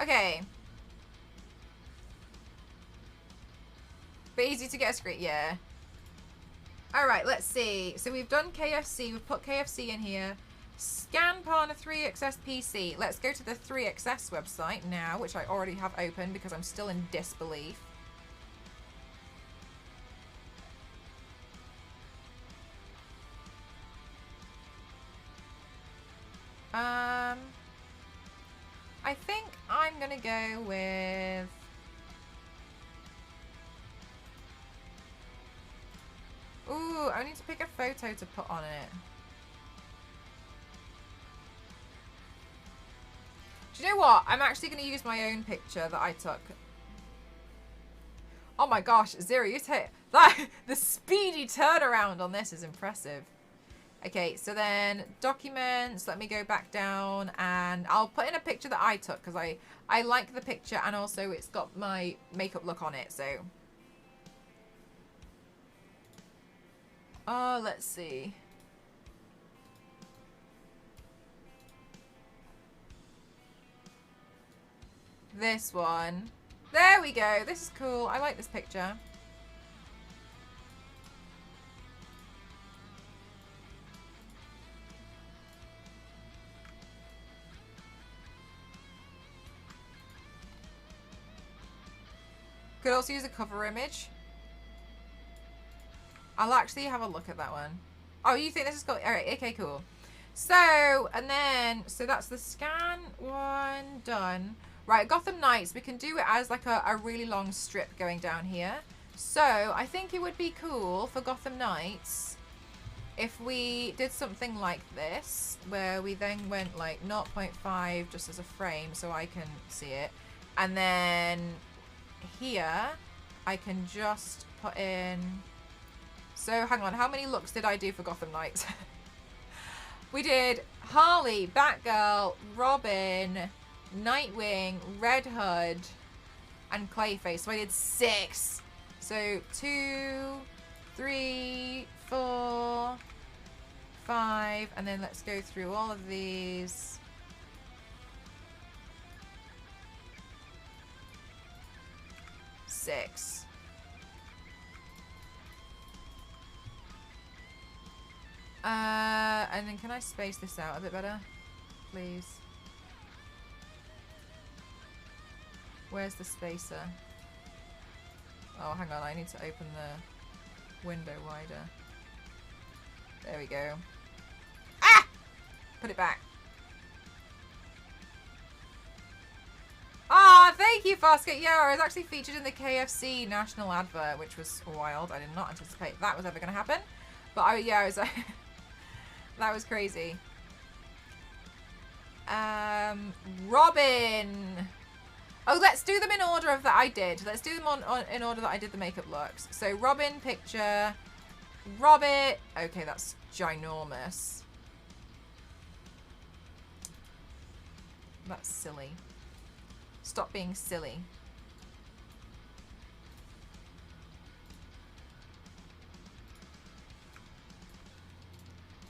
Okay. But easy to get a screen, yeah. Alright, let's see. So we've done KFC, we've put KFC in here. Scan partner 3XS PC. Let's go to the 3XS website now, which I already have open because I'm still in disbelief. I think I'm gonna go with... Ooh, I need to pick a photo to put on it. Do you know what? I'm actually going to use my own picture that I took. Oh my gosh, Zero, you take that. The speedy turnaround on this is impressive. Okay, so then documents, let me go back down and I'll put in a picture that I took because I like the picture and also it's got my makeup look on it, so. Oh, let's see. This one. There we go. This is cool. I like this picture. Could also use a cover image. I'll actually have a look at that one. Oh, you think this is cool? Alright, okay, cool. So, and then, so that's the scan one done. Right, Gotham Knights, we can do it as like a really long strip going down here. So, I think it would be cool for Gotham Knights if we did something like this, where we then went like 0.5 just as a frame so I can see it, and then here I can just put in, so hang on, how many looks did I do for Gotham Knights? We did Harley, Batgirl, Robin, Nightwing, Red Hood, and Clayface. So I did 6. So 2, 3, 4, 5, and then let's go through all of these. Six. And then can I space this out a bit better, please? Where's the spacer? Oh, hang on, I need to open the window wider. There we go. Ah! Put it back. Ah, thank you, Fosket. Yeah, I was actually featured in the KFC national advert, which was wild. I did not anticipate that was ever going to happen. But I was that was crazy. Robin. Oh, let's do them in order of that I did. Let's do them in order that I did the makeup looks. So Robin picture. Robin. Okay, that's ginormous. That's silly. Stop being silly.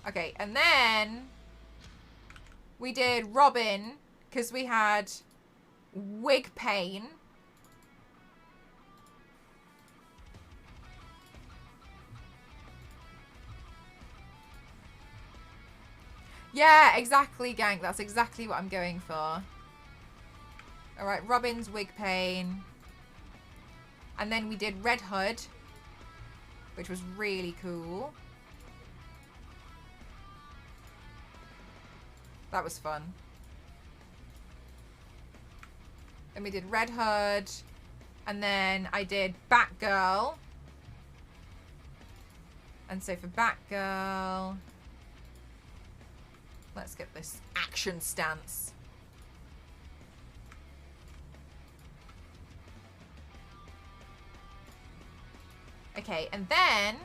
Okay, and then we did Robin because we had wig pain. Yeah, exactly, gang. That's exactly what I'm going for. Alright, Robin's wig pain. And then we did Red Hood, which was really cool. That was fun. Then we did Red Hood. And then I did Batgirl. And so for Batgirl, let's get this action stance. Okay, and then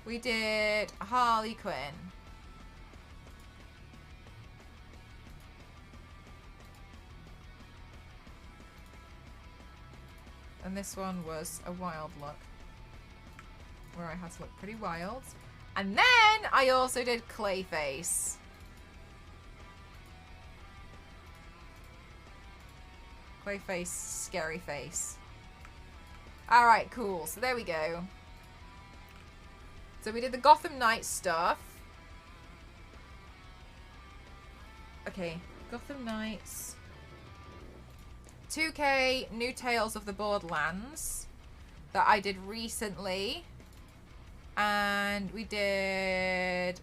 we did Harley Quinn. And this one was a wild look, where I had to look pretty wild. And then I also did Clayface. Clayface, scary face. Alright, cool. So there we go. So we did the Gotham Knights stuff. Okay, Gotham Knights. 2K New Tales of the Borderlands that I did recently. And we did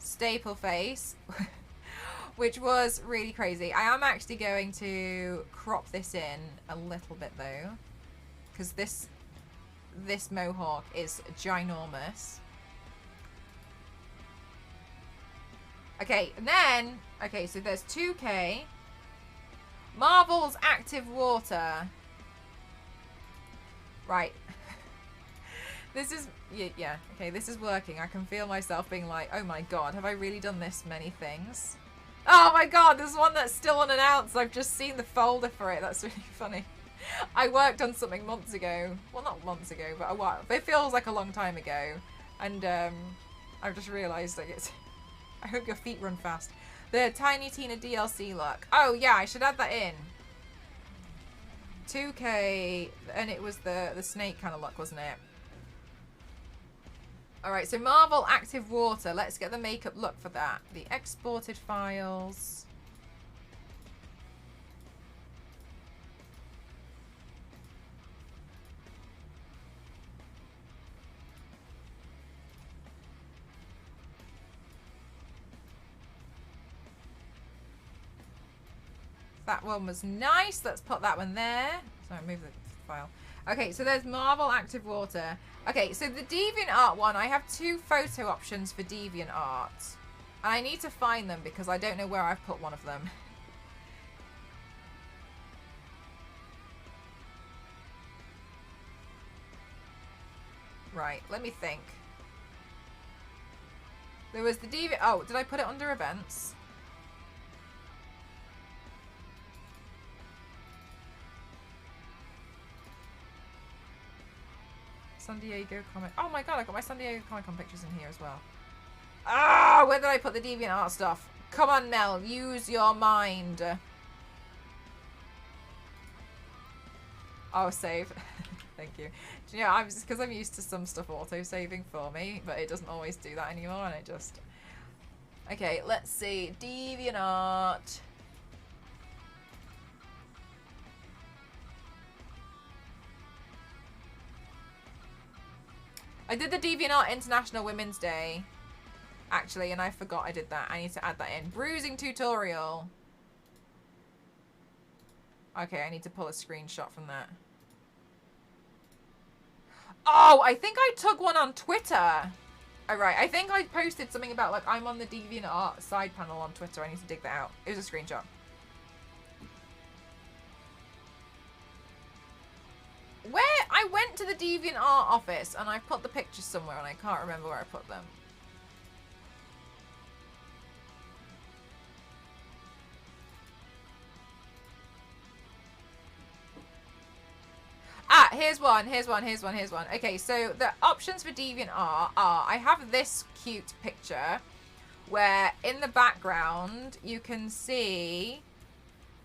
Staple Face, which was really crazy. I am actually going to crop this in a little bit though, because this mohawk is ginormous. Okay, and then, okay, so there's 2K. Marvel's Active Water. Right. This is, yeah, okay, this is working. I can feel myself being like, oh my god, have I really done this many things? Oh my god, there's one that's still unannounced. I've just seen the folder for it. That's really funny. I worked on something months ago. Well, not months ago, but a while. It feels like a long time ago. And I've just realised that it's... I hope your feet run fast. The Tiny Tina DLC look. Oh, yeah, I should add that in. 2K, and it was the snake kind of look, wasn't it? Alright, so Marvel Active Water. Let's get the makeup look for that. The exported files. That one was nice. Let's put that one there. Sorry, move the file. Okay, so there's Marble Active Water. Okay, so the DeviantArt one, I have 2 photo options for DeviantArt. And I need to find them because I don't know where I've put one of them. Right, let me think. There was the oh, did I put it under events? San Diego Comic. Oh my god, I got my San Diego Comic Con pictures in here as well. Ah, where did I put the DeviantArt stuff? Come on, Mel, use your mind. Oh, save. Thank you. Do you know, I'm just because I'm used to some stuff auto-saving for me, but it doesn't always do that anymore, and it just... Okay, let's see. DeviantArt. I did the DeviantArt International Women's Day, actually, and I forgot I did that. I need to add that in. Bruising tutorial. Okay, I need to pull a screenshot from that. Oh, I think I took one on Twitter. Oh, right. I think I posted something about, like, I'm on the DeviantArt side panel on Twitter. I need to dig that out. It was a screenshot. Where? I went to the DeviantArt office and I put the pictures somewhere and I can't remember where I put them. Ah, here's one. Okay, so the options for DeviantArt are, I have this cute picture where in the background you can see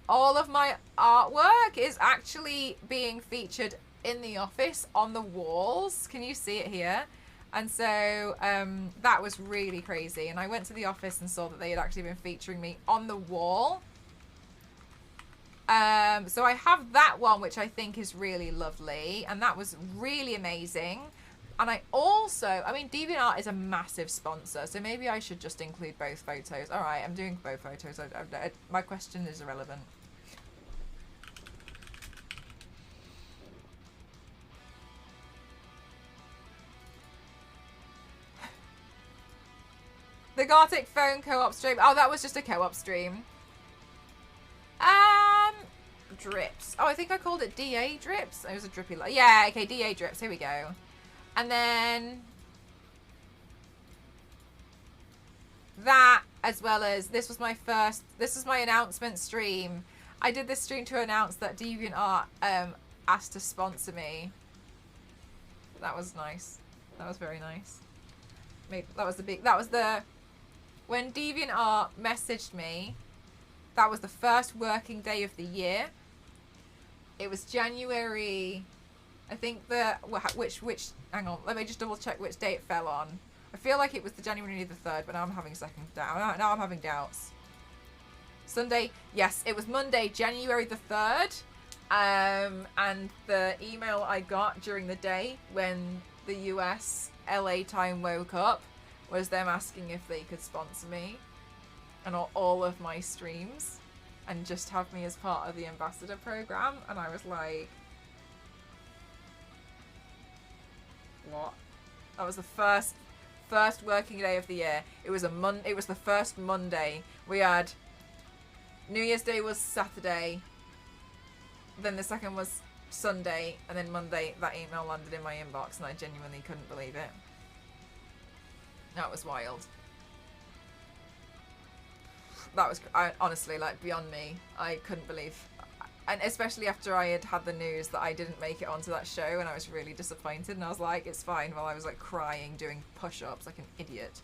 all of my artwork is actually being featured in the office on the walls. Can you see it here? And so that was really crazy. And I went to the office and saw that they had actually been featuring me on the wall. So I have that one, which I think is really lovely. And that was really amazing. And I also, I mean, DeviantArt is a massive sponsor, so maybe I should just include both photos. All right, I'm doing both photos. My question is irrelevant. The Gartic Phone co-op stream. Oh, that was just a co-op stream. Drips. Oh, I think I called it DA Drips. It was a drippy light. Yeah, okay, DA Drips. Here we go. And then that, as well as this was my announcement stream. I did this stream to announce that DeviantArt asked to sponsor me. That was nice. That was very nice. When DeviantArt messaged me, that was the first working day of the year. It was January, I think hang on, let me just double check which day it fell on. I feel like it was the January the 3rd, but now I'm having now I'm having doubts. Sunday, yes, it was Monday, January the 3rd. And the email I got during the day when the US LA time woke up was them asking if they could sponsor me and all of my streams and just have me as part of the ambassador program. And I was like, what? That was the first working day of the year. It was it was the first Monday. We had New Year's Day was Saturday, then the second was Sunday, and then Monday that email landed in my inbox and I genuinely couldn't believe it. That was wild. That was, honestly, like, beyond me. I couldn't believe, and especially after I had the news that I didn't make it onto that show, and I was really disappointed, and I was like, it's fine, while I was like crying, doing push-ups like an idiot.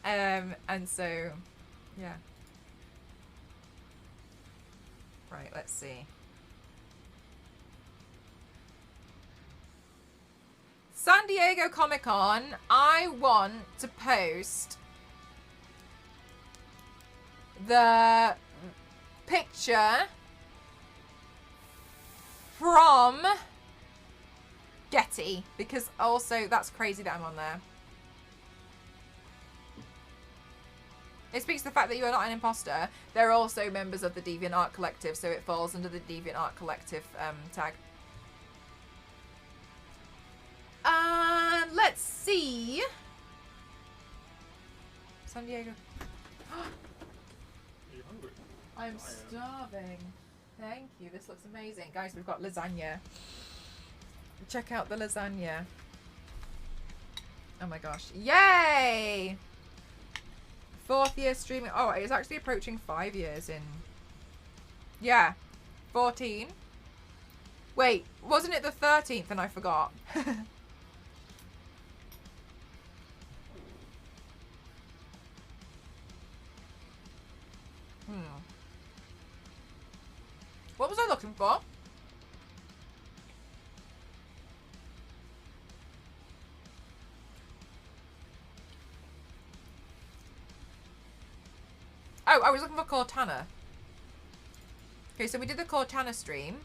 And so, yeah. Right, let's see. San Diego Comic Con, I want to post the picture from Getty, because also that's crazy that I'm on there. It speaks to the fact that you are not an imposter. They're also members of the DeviantArt Collective, so it falls under the DeviantArt Collective tag. Let's see. San Diego. Are you hungry? I'm starving. Thank you. This looks amazing. Guys, we've got lasagna. Check out the lasagna. Oh my gosh. Yay! 4th year streaming. Oh, it's actually approaching 5 years in... Yeah. 14. Wait, wasn't it the 13th and I forgot? What was I looking for? Oh, I was looking for Cortana. Okay, so we did the Cortana stream.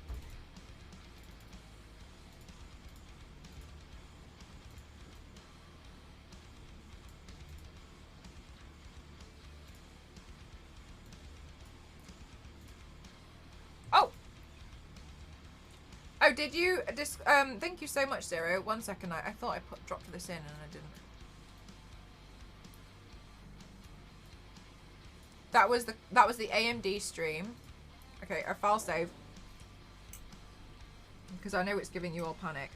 Oh! Oh, did you thank you so much, Zero. 1 second, I thought I dropped this in and I didn't. That was the AMD stream. Okay, a file save. Because I know it's giving you all panic.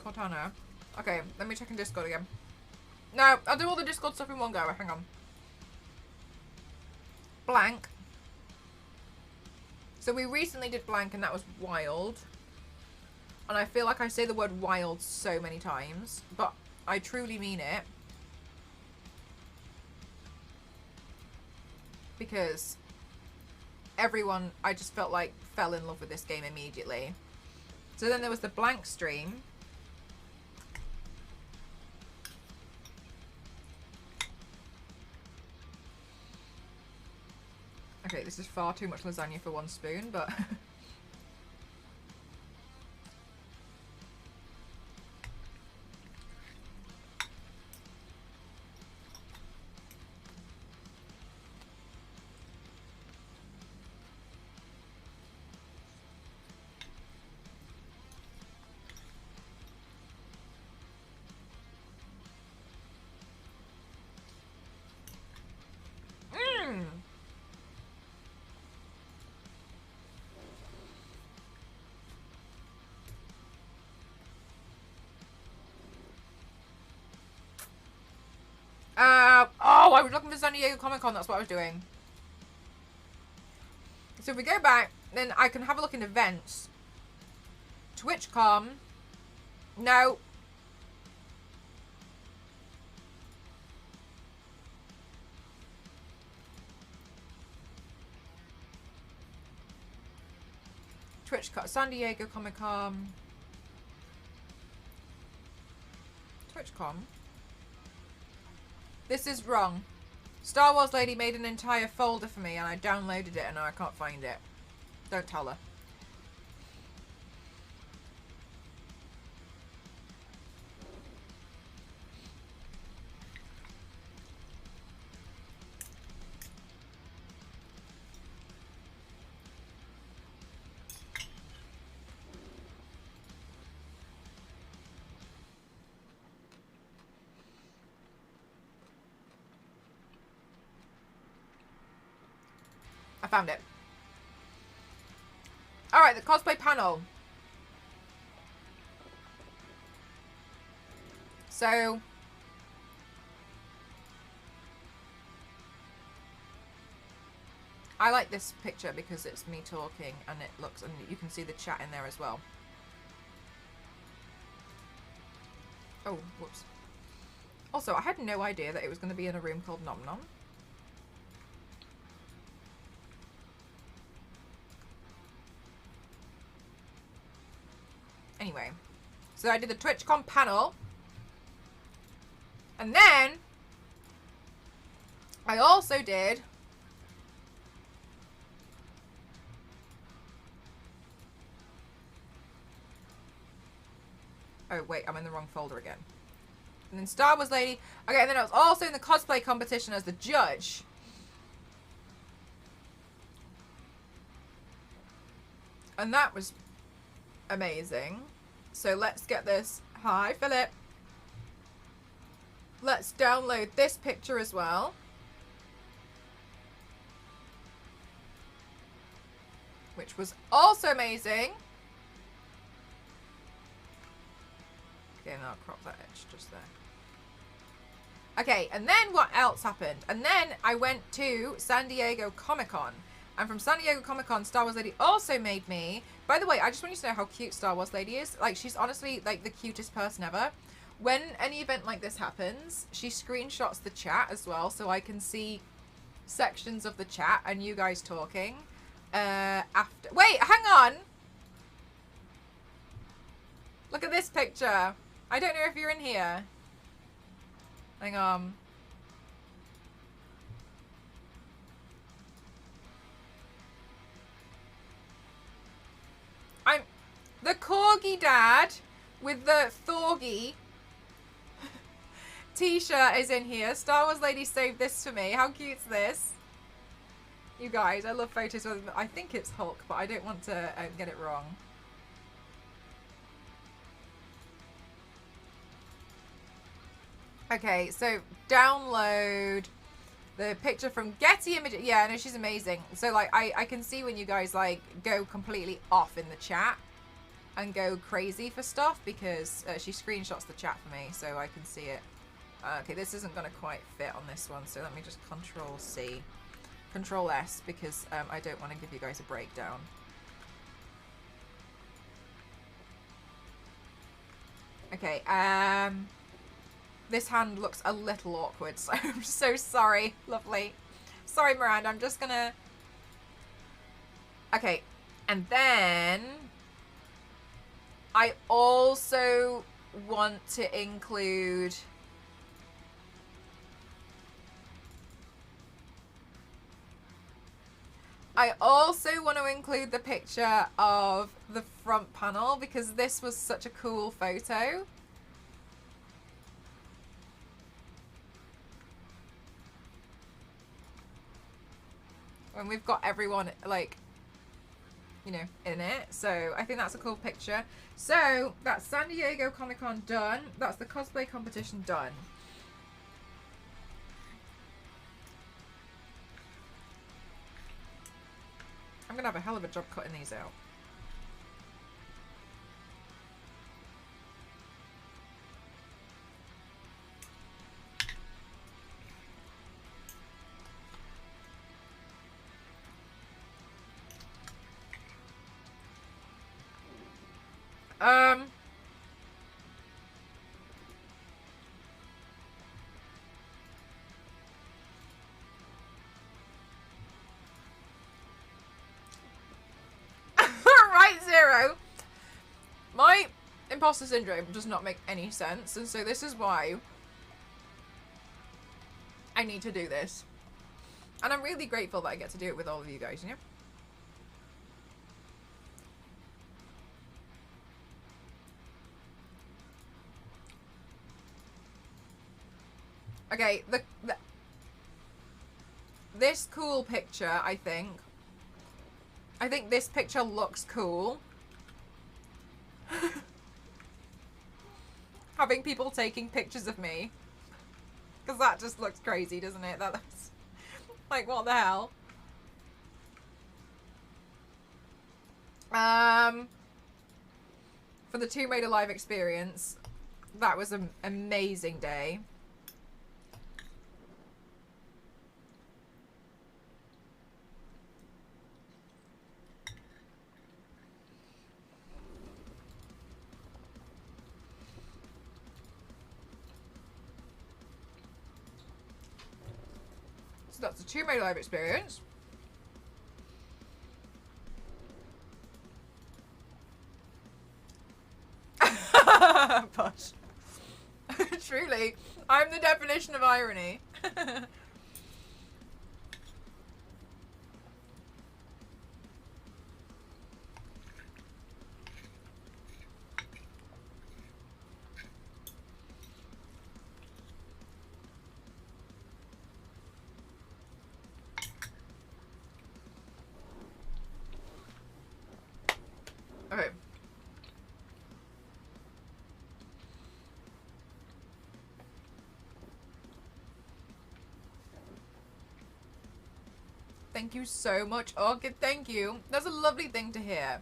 Cortana. Okay, let me check in Discord again. No, I'll do all the Discord stuff in one go. Hang on. Blank. So we recently did blank and that was wild. And I feel like I say the word wild so many times, but I truly mean it. Because everyone, I just felt like, fell in love with this game immediately. So then there was the blank stream. Okay, this is far too much lasagna for 1 spoon, but... Oh, I was looking for San Diego Comic Con, that's what I was doing. So if we go back, then I can have a look in events. TwitchCon. No. TwitchCon, San Diego Comic Con. TwitchCon. This is wrong. Star Wars Lady made an entire folder for me and I downloaded it and now I can't find it. Don't tell her. I found it. Alright, the cosplay panel. So... I like this picture because it's me talking and it looks, and you can see the chat in there as well. Oh, whoops. Also, I had no idea that it was going to be in a room called Nom Nom. Anyway, so I did the TwitchCon panel, and then I also did Oh, wait, I'm in the wrong folder again. And then Star Wars Lady. Okay, and then I was also in the cosplay competition as the judge. And that was amazing. So let's get this. Hi, Philip. Let's download this picture as well. Which was also amazing. Okay, and I'll crop that edge just there. Okay, and then what else happened? And then I went to San Diego Comic-Con. And from San Diego Comic-Con, Star Wars Lady also made me... By the way, I just want you to know how cute Star Wars Lady is. Like, she's honestly, like, the cutest person ever. When any event like this happens, she screenshots the chat as well, so I can see sections of the chat and you guys talking. After... Wait, hang on! Look at this picture. I don't know if you're in here. Hang on. I'm the Corgi dad with the Thorgy t-shirt is in here. Star Wars Lady saved this for me. How cute's this? You guys, I love photos with, I think it's Hulk, but I don't want to get it wrong. Okay, so download the picture from Getty Images. Yeah, no, she's amazing. So, like, I can see when you guys, like, go completely off in the chat and go crazy for stuff because she screenshots the chat for me, so I can see it. Okay, this isn't going to quite fit on this one, so let me just Control-C. Control-S, because I don't want to give you guys a breakdown. Okay, this hand looks a little awkward, so I'm so sorry. Lovely. Sorry, Miranda, I'm just gonna... Okay, and then... I also want to include... I also want to include the picture of the front panel because this was such a cool photo. And we've got everyone, like, you know, in it. So I think that's a cool picture. So that's San Diego Comic-Con done. That's the cosplay competition done. I'm gonna have a hell of a job cutting these out. Right, Zero. My imposter syndrome does not make any sense, and so this is why I need to do this. And I'm really grateful that I get to do it with all of you guys, you know? Okay, this cool picture, I think this picture looks cool. Having people taking pictures of me. Because that just looks crazy, doesn't it? That's like, what the hell? For the Tomb Raider live experience, that was an amazing day. So that's a Tomb Raider live experience. Push. Truly, I'm the definition of irony. Okay. Thank you so much, Orchid. Thank you. That's a lovely thing to hear.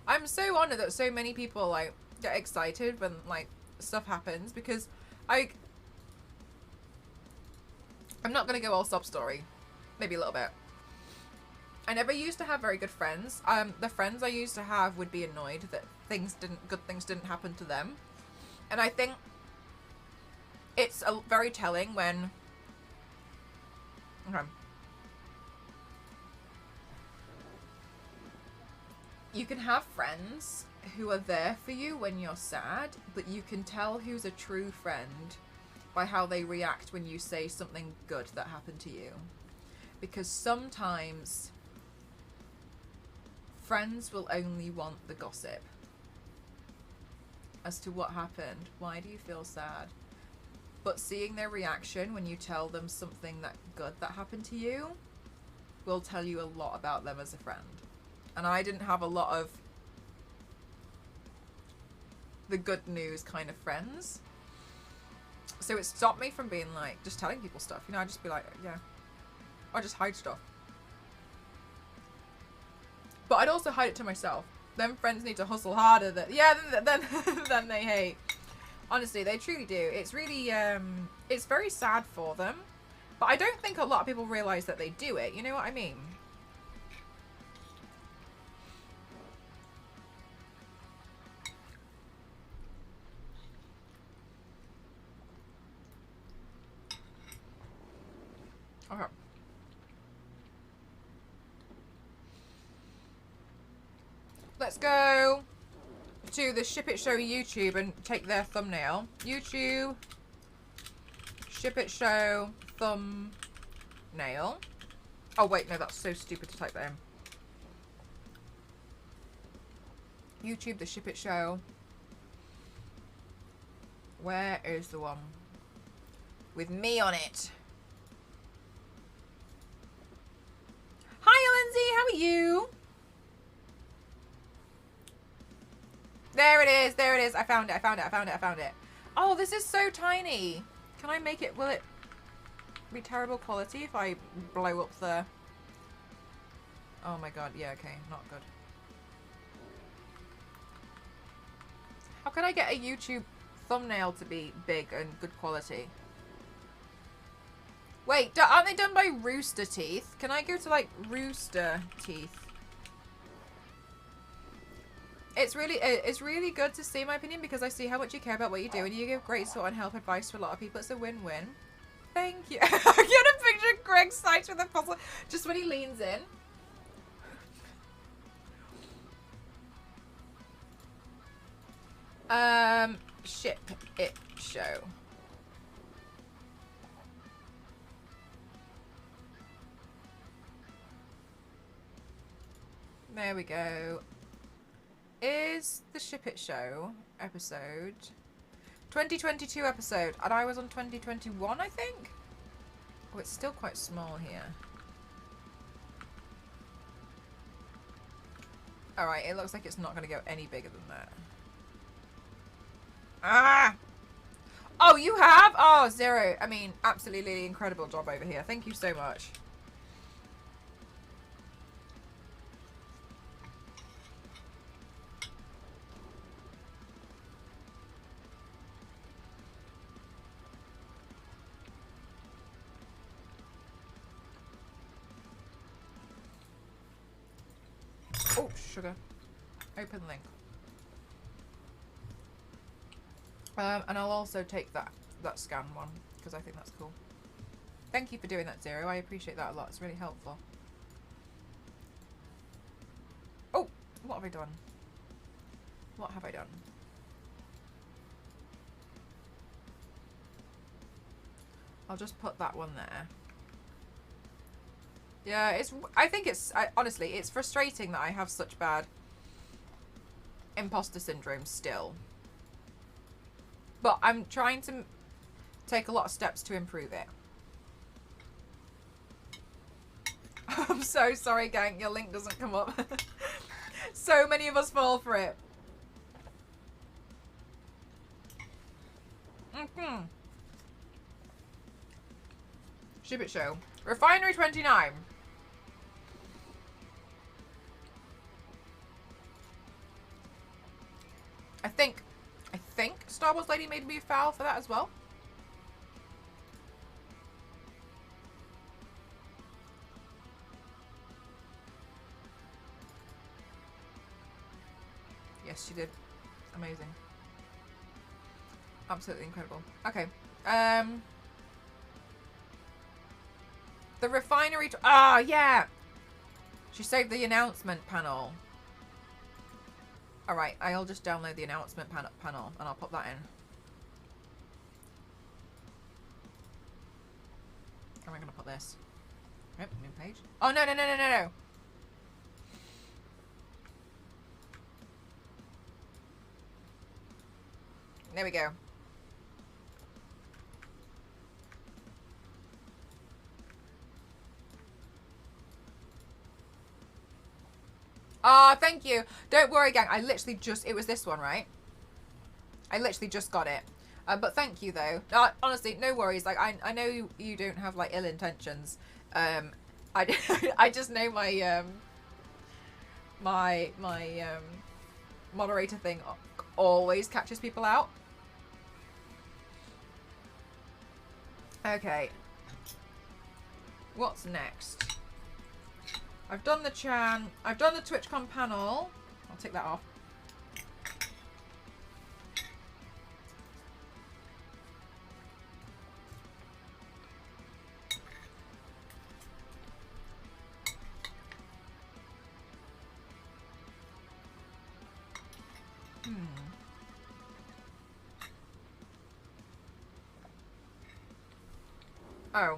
I'm so honored that so many people like get excited when like stuff happens, because I'm not gonna go all sob story. Maybe a little bit. I never used to have very good friends. The friends I used to have would be annoyed that good things didn't happen to them. And I think it's very telling when, okay, you can have friends who are there for you when you're sad, but you can tell who's a true friend by how they react when you say something good that happened to you. Because sometimes friends will only want the gossip as to what happened. Why do you feel sad? But seeing their reaction when you tell them something that good that happened to you will tell you a lot about them as a friend. And I didn't have a lot of the good news kind of friends. So it stopped me from being like, just telling people stuff. You know, I'd just be like, yeah. I just hide stuff. But I'd also hide it to myself. Them friends need to hustle harder than they hate. Honestly, they truly do. It's really, it's very sad for them. But I don't think a lot of people realise that they do it. You know what I mean? Okay. Let's go to the Ship It Show YouTube and take their thumbnail. YouTube, Ship It Show, thumbnail. Oh wait, no, that's so stupid to type that in. YouTube, the Ship It Show. Where is the one with me on it? Hi, Lindsay, how are you? There it is, there it is. I found it. Oh, this is so tiny. Can I make it, will it be terrible quality if I blow up the... Oh my god, yeah, okay, not good. How can I get a YouTube thumbnail to be big and good quality? Wait, aren't they done by Rooster Teeth? Can I go to like Rooster Teeth? It's really good to see, in my opinion, because I see how much you care about what you do and you give great sort and help advice to a lot of people. It's a win-win. Thank you. I get a picture of Greg Sykes with a puzzle just when he leans in. Ship It Show. There we go. Is the Ship It Show episode 2022 episode, and I was on 2021, I think. Oh, it's still quite small here. Alright, it looks like it's not going to go any bigger than that. Ah! Oh, you have? Oh, Zero. I mean, absolutely incredible job over here. Thank you so much. Oh, sugar. Open link. And I'll also take that scan one, because I think that's cool. Thank you for doing that, Zero. I appreciate that a lot. It's really helpful. Oh, what have I done? What have I done? I'll just put that one there. Yeah, honestly, it's frustrating that I have such bad imposter syndrome still. But I'm trying to take a lot of steps to improve it. I'm so sorry, gang. Your link doesn't come up. So many of us fall for it. Ship it show. Refinery 29. I think Star Wars Lady made me foul for that as well. Yes, she did. Amazing. Absolutely incredible. Okay. The refinery. Ah, yeah. She saved the announcement panel. All right, I'll just download the announcement panel and I'll pop that in. How am I gonna put this? Yep, new page. Oh no no no no no no. There we go. Ah, thank you. Don't worry, gang. I literally just... It was this one, right? I literally just got it. But thank you, though. Honestly, no worries. Like, I know you don't have, like, ill intentions. I just know my, moderator thing always catches people out. Okay. What's next? I've done the Chan. I've done the TwitchCon panel. I'll take that off. Oh.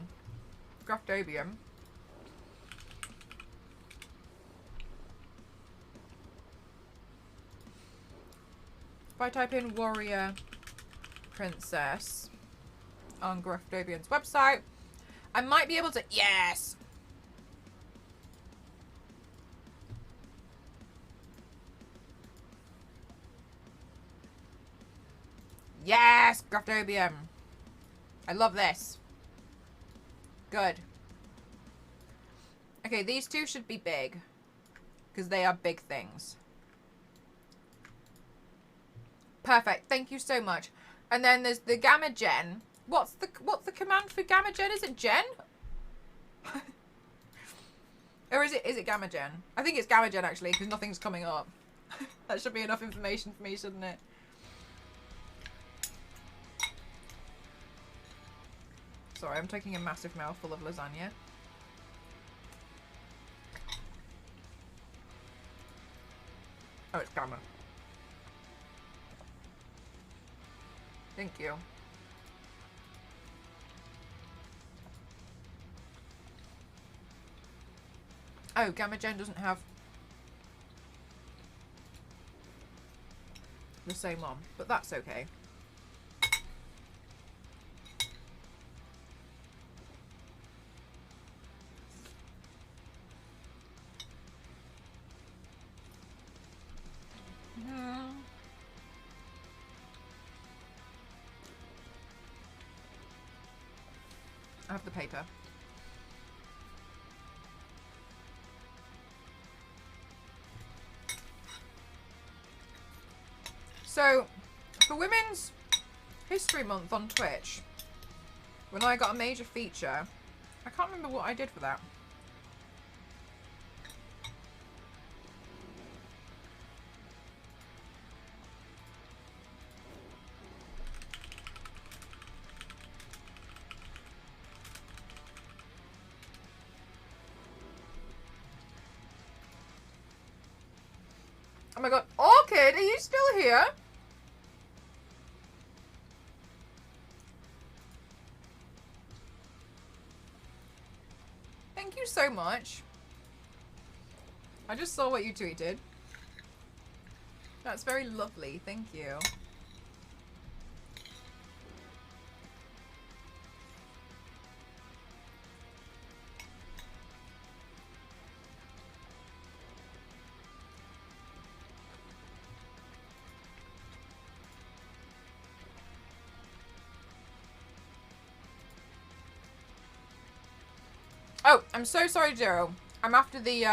Graftobium. If I type in warrior princess on Graftobian's website, I might be able to... Yes! Yes! Graftobium! I love this. Good. Okay, these two should be big. Because they are big things. Perfect. Thank you so much. And then there's the Gamma Gen. What's the command for Gamma Gen? Is it Gen? Or is it Gamma Gen? I think it's Gamma Gen actually, because nothing's coming up. That should be enough information for me, shouldn't it? Sorry, I'm taking a massive mouthful of lasagna. Oh, it's Gamma. Thank you. Oh, Gamma Gen doesn't have the same one, but that's okay. I have the paper. So, for Women's History Month on Twitch, when I got a major feature, I can't remember what I did for that. Oh my god. Orchid, are you still here? Thank you so much. I just saw what you tweeted. That's very lovely. Thank you. Oh, I'm so sorry, Zero. I'm after the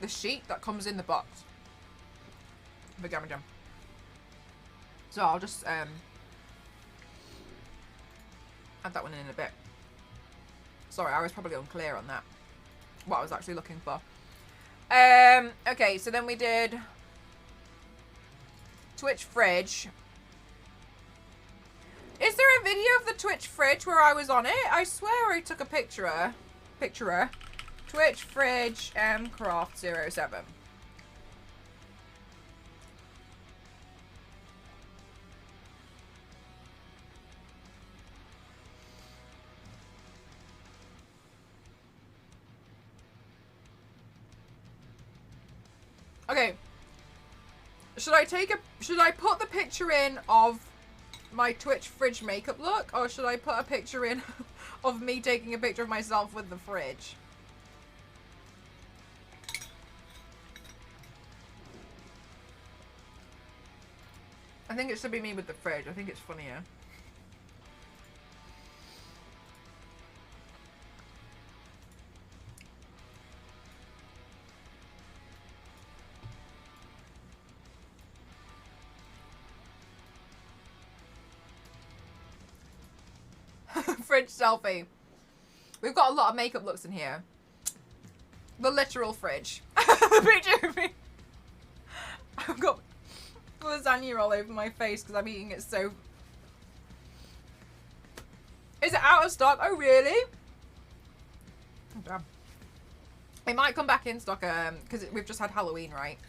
sheet that comes in the box. The Gamma Jam. So I'll just add that one in a bit. Sorry, I was probably unclear on that. What I was actually looking for. Okay, so then we did Twitch fridge. Is there a video of the Twitch fridge where I was on it? I swear I took a picture. Twitch fridge mcraft07. Okay. Should I put the picture in of my Twitch fridge makeup look, or should I put a picture in of me taking a picture of myself with the fridge? I think it should be me with the fridge. I think it's funnier. Fridge selfie. We've got a lot of makeup looks in here. The literal fridge. The picture of me. I've got lasagna all over my face because I'm eating it so... Is it out of stock? Oh, really? Oh, damn. It might come back in stock because we've just had Halloween, right?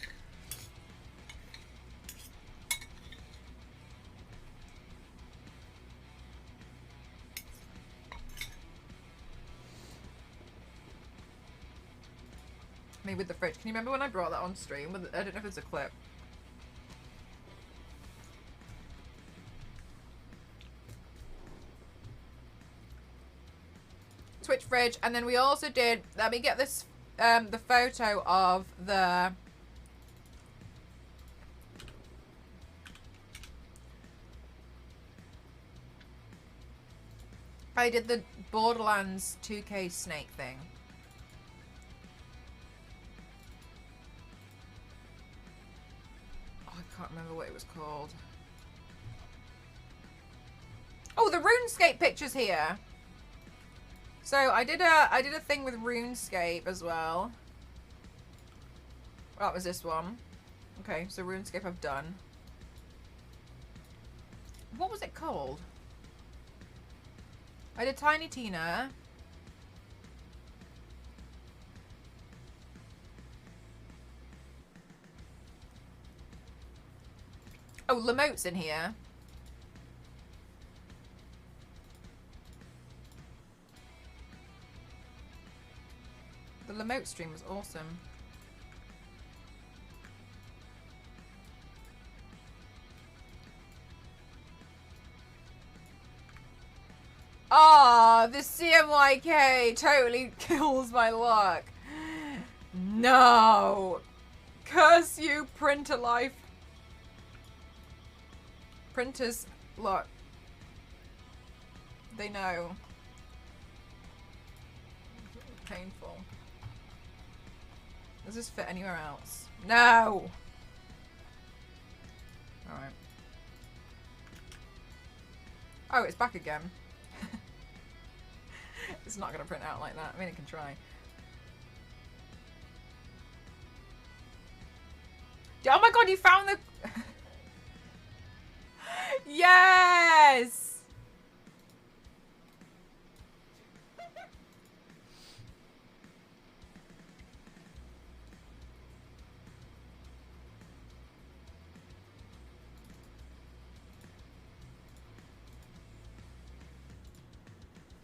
Me with the fridge. Can you remember when I brought that on stream? I don't know if it's a clip. Twitch fridge, and then we also did, let me get this, the photo of the, I did the Borderlands 2K snake thing. Oh, I can't remember what it was called. Oh, the RuneScape picture's here. So I did a thing with RuneScape as well. That was this one. Okay, so RuneScape I've done. What was it called? I did Tiny Tina. Oh, Lamote's in here. The Lamote stream was awesome. Ah, the CMYK totally kills my luck. No. Curse you, printer life. Printers, look. They know. Painful. Does this fit anywhere else? No! Alright. Oh, it's back again. It's not gonna print out like that. I mean, it can try. Oh my god, you found the... Yes!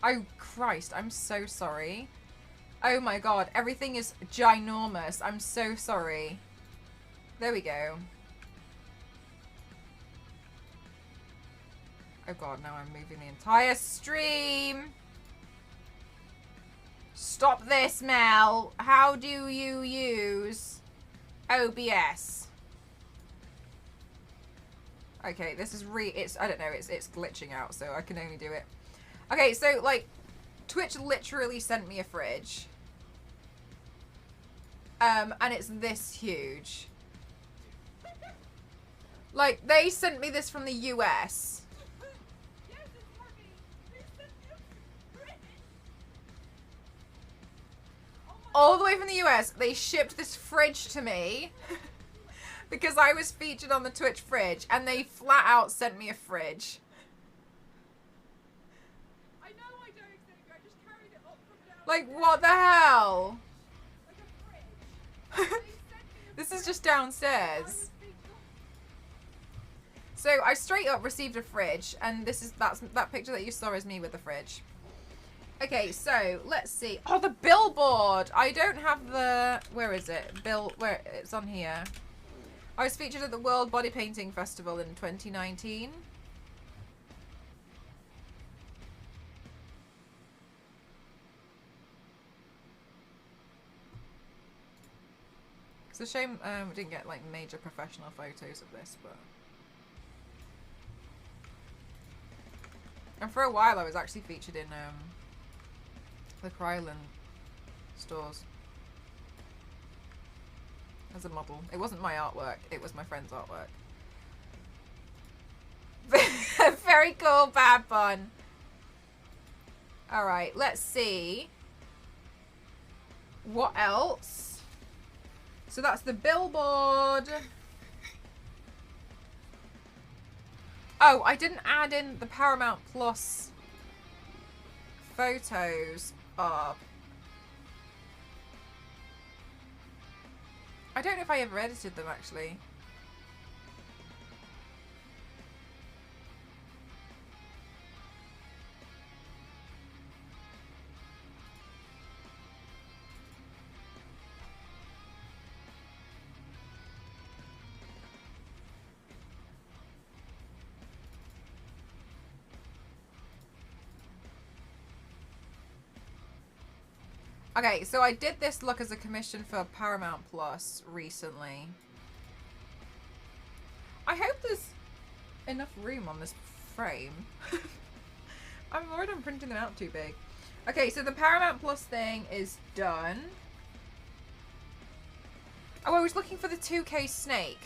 Oh, Christ, I'm so sorry. Oh my god, everything is ginormous. I'm so sorry. There we go. Oh god, now I'm moving the entire stream. Stop this, Mel. How do you use OBS? Okay, this is I don't know, it's glitching out, so I can only do it. Okay, so, like, Twitch literally sent me a fridge. And it's this huge. Like, they sent me this from the US. All the way from the US, they shipped this fridge to me because I was featured on the Twitch fridge, and they flat out sent me a fridge. I know I don't think I just carried it up from down. Like, what the hell? Like a fridge. This is just downstairs. So I straight up received a fridge, and that picture that you saw is me with the fridge. Okay, so let's see. Oh, the billboard. I don't have the. Where is it? Where it's on here. I was featured at the World Body Painting Festival in 2019. It's a shame we didn't get like major professional photos of this, but. And for a while, I was actually featured in the Krylan stores as a model. It wasn't my artwork, it was my friend's artwork. Very cool, Bad Bun. Alright, let's see. What else? So that's the billboard. Oh, I didn't add in the Paramount Plus photos of. I don't know if I ever edited them actually. Okay, so I did this look as a commission for Paramount Plus recently. I hope there's enough room on this frame. I'm worried I'm printing them out too big. Okay, so the Paramount Plus thing is done. Oh, I was looking for the 2K snake.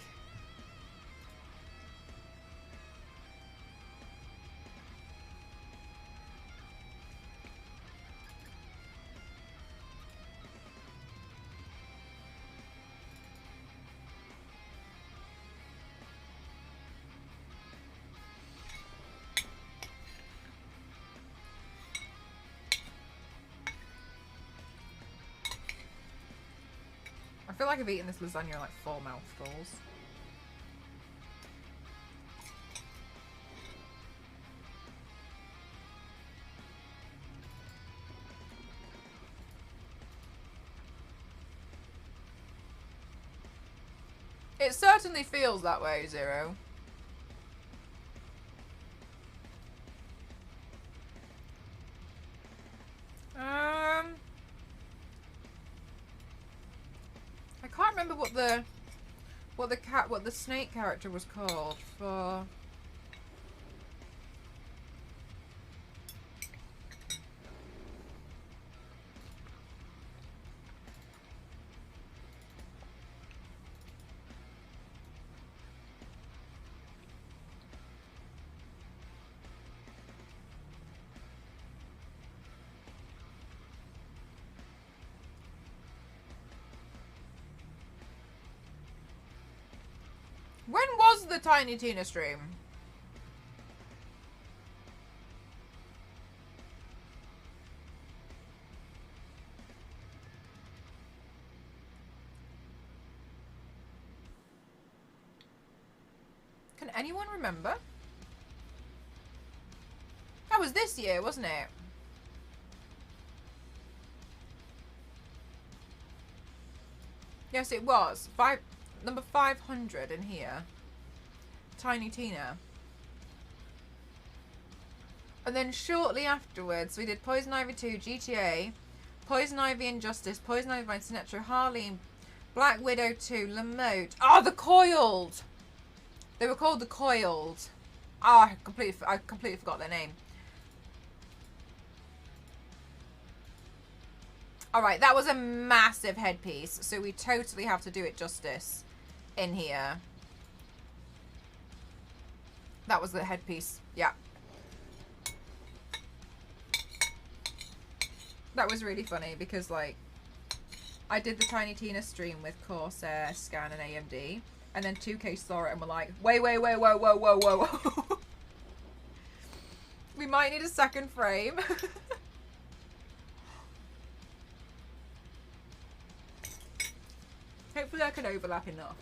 I feel like I've eaten this lasagna like 4 mouthfuls. It certainly feels that way, Zero. I can't remember what the snake character was called for. When was the Tiny Tina stream? Can anyone remember? That was this year, wasn't it? Yes, it was. Number 500 in here. Tiny Tina. And then shortly afterwards, we did Poison Ivy 2, GTA, Poison Ivy Injustice, Poison Ivy by Sinetro, Harleen, Black Widow 2, Lamote. Oh, the Coiled! They were called the Coiled. Oh, I completely forgot their name. Alright, that was a massive headpiece, so we totally have to do it justice in here. That was the headpiece. Yeah. That was really funny because, like, I did the Tiny Tina stream with Corsair, Scan, and AMD, and then 2K saw it and were like, wait, whoa, whoa, whoa, whoa. We might need a second frame. Hopefully I can overlap enough.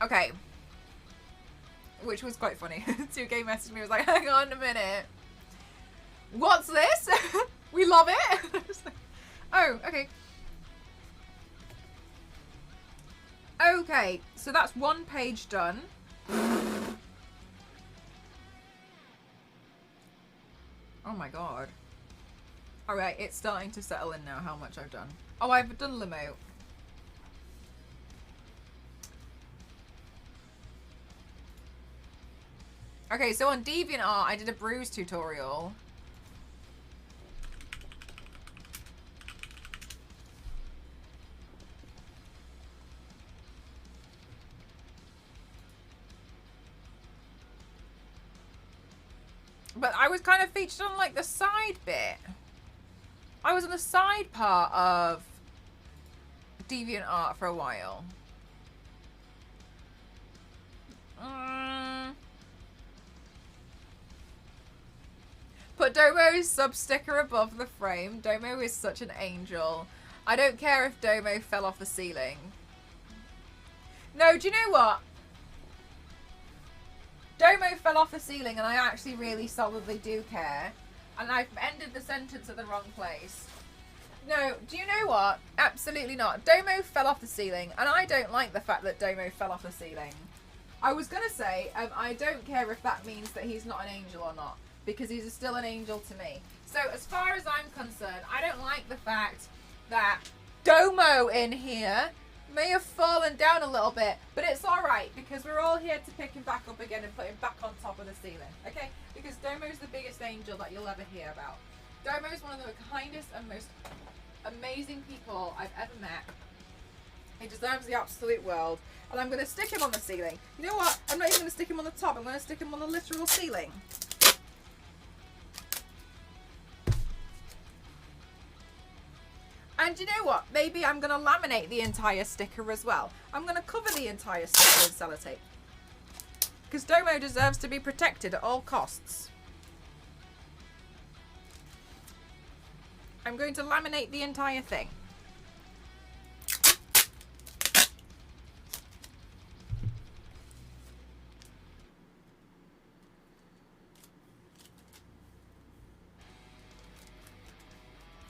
Okay. Which was quite funny. 2K messaged me, was like, hang on a minute. What's this? We love it. Like, oh, okay. Okay, so that's one page done. Oh my god. Alright, it's starting to settle in now how much I've done. Oh, I've done limo. Okay, so on DeviantArt, I did a bruise tutorial. But I was kind of featured on, like, the side bit. I was on the side part of DeviantArt for a while. Put Domo's sub sticker above the frame. Domo is such an angel. I don't care if Domo fell off the ceiling. No, do you know what? Domo fell off the ceiling and I actually really solidly do care. And I've ended the sentence at the wrong place. No, do you know what? Absolutely not. Domo fell off the ceiling and I don't like the fact that Domo fell off the ceiling. I was going to say, I don't care if that means that he's not an angel or not. Because he's still an angel to me. So as far as I'm concerned, I don't like the fact that Domo in here may have fallen down a little bit, but it's alright because we're all here to pick him back up again and put him back on top of the ceiling, okay? Because Domo's the biggest angel that you'll ever hear about. Domo's one of the kindest and most amazing people I've ever met. He deserves the absolute world. And I'm going to stick him on the ceiling. You know what? I'm not even going to stick him on the top. I'm going to stick him on the literal ceiling. And you know what? Maybe I'm going to laminate the entire sticker as well. I'm going to cover the entire sticker in sellotape. Because Domo deserves to be protected at all costs. I'm going to laminate the entire thing.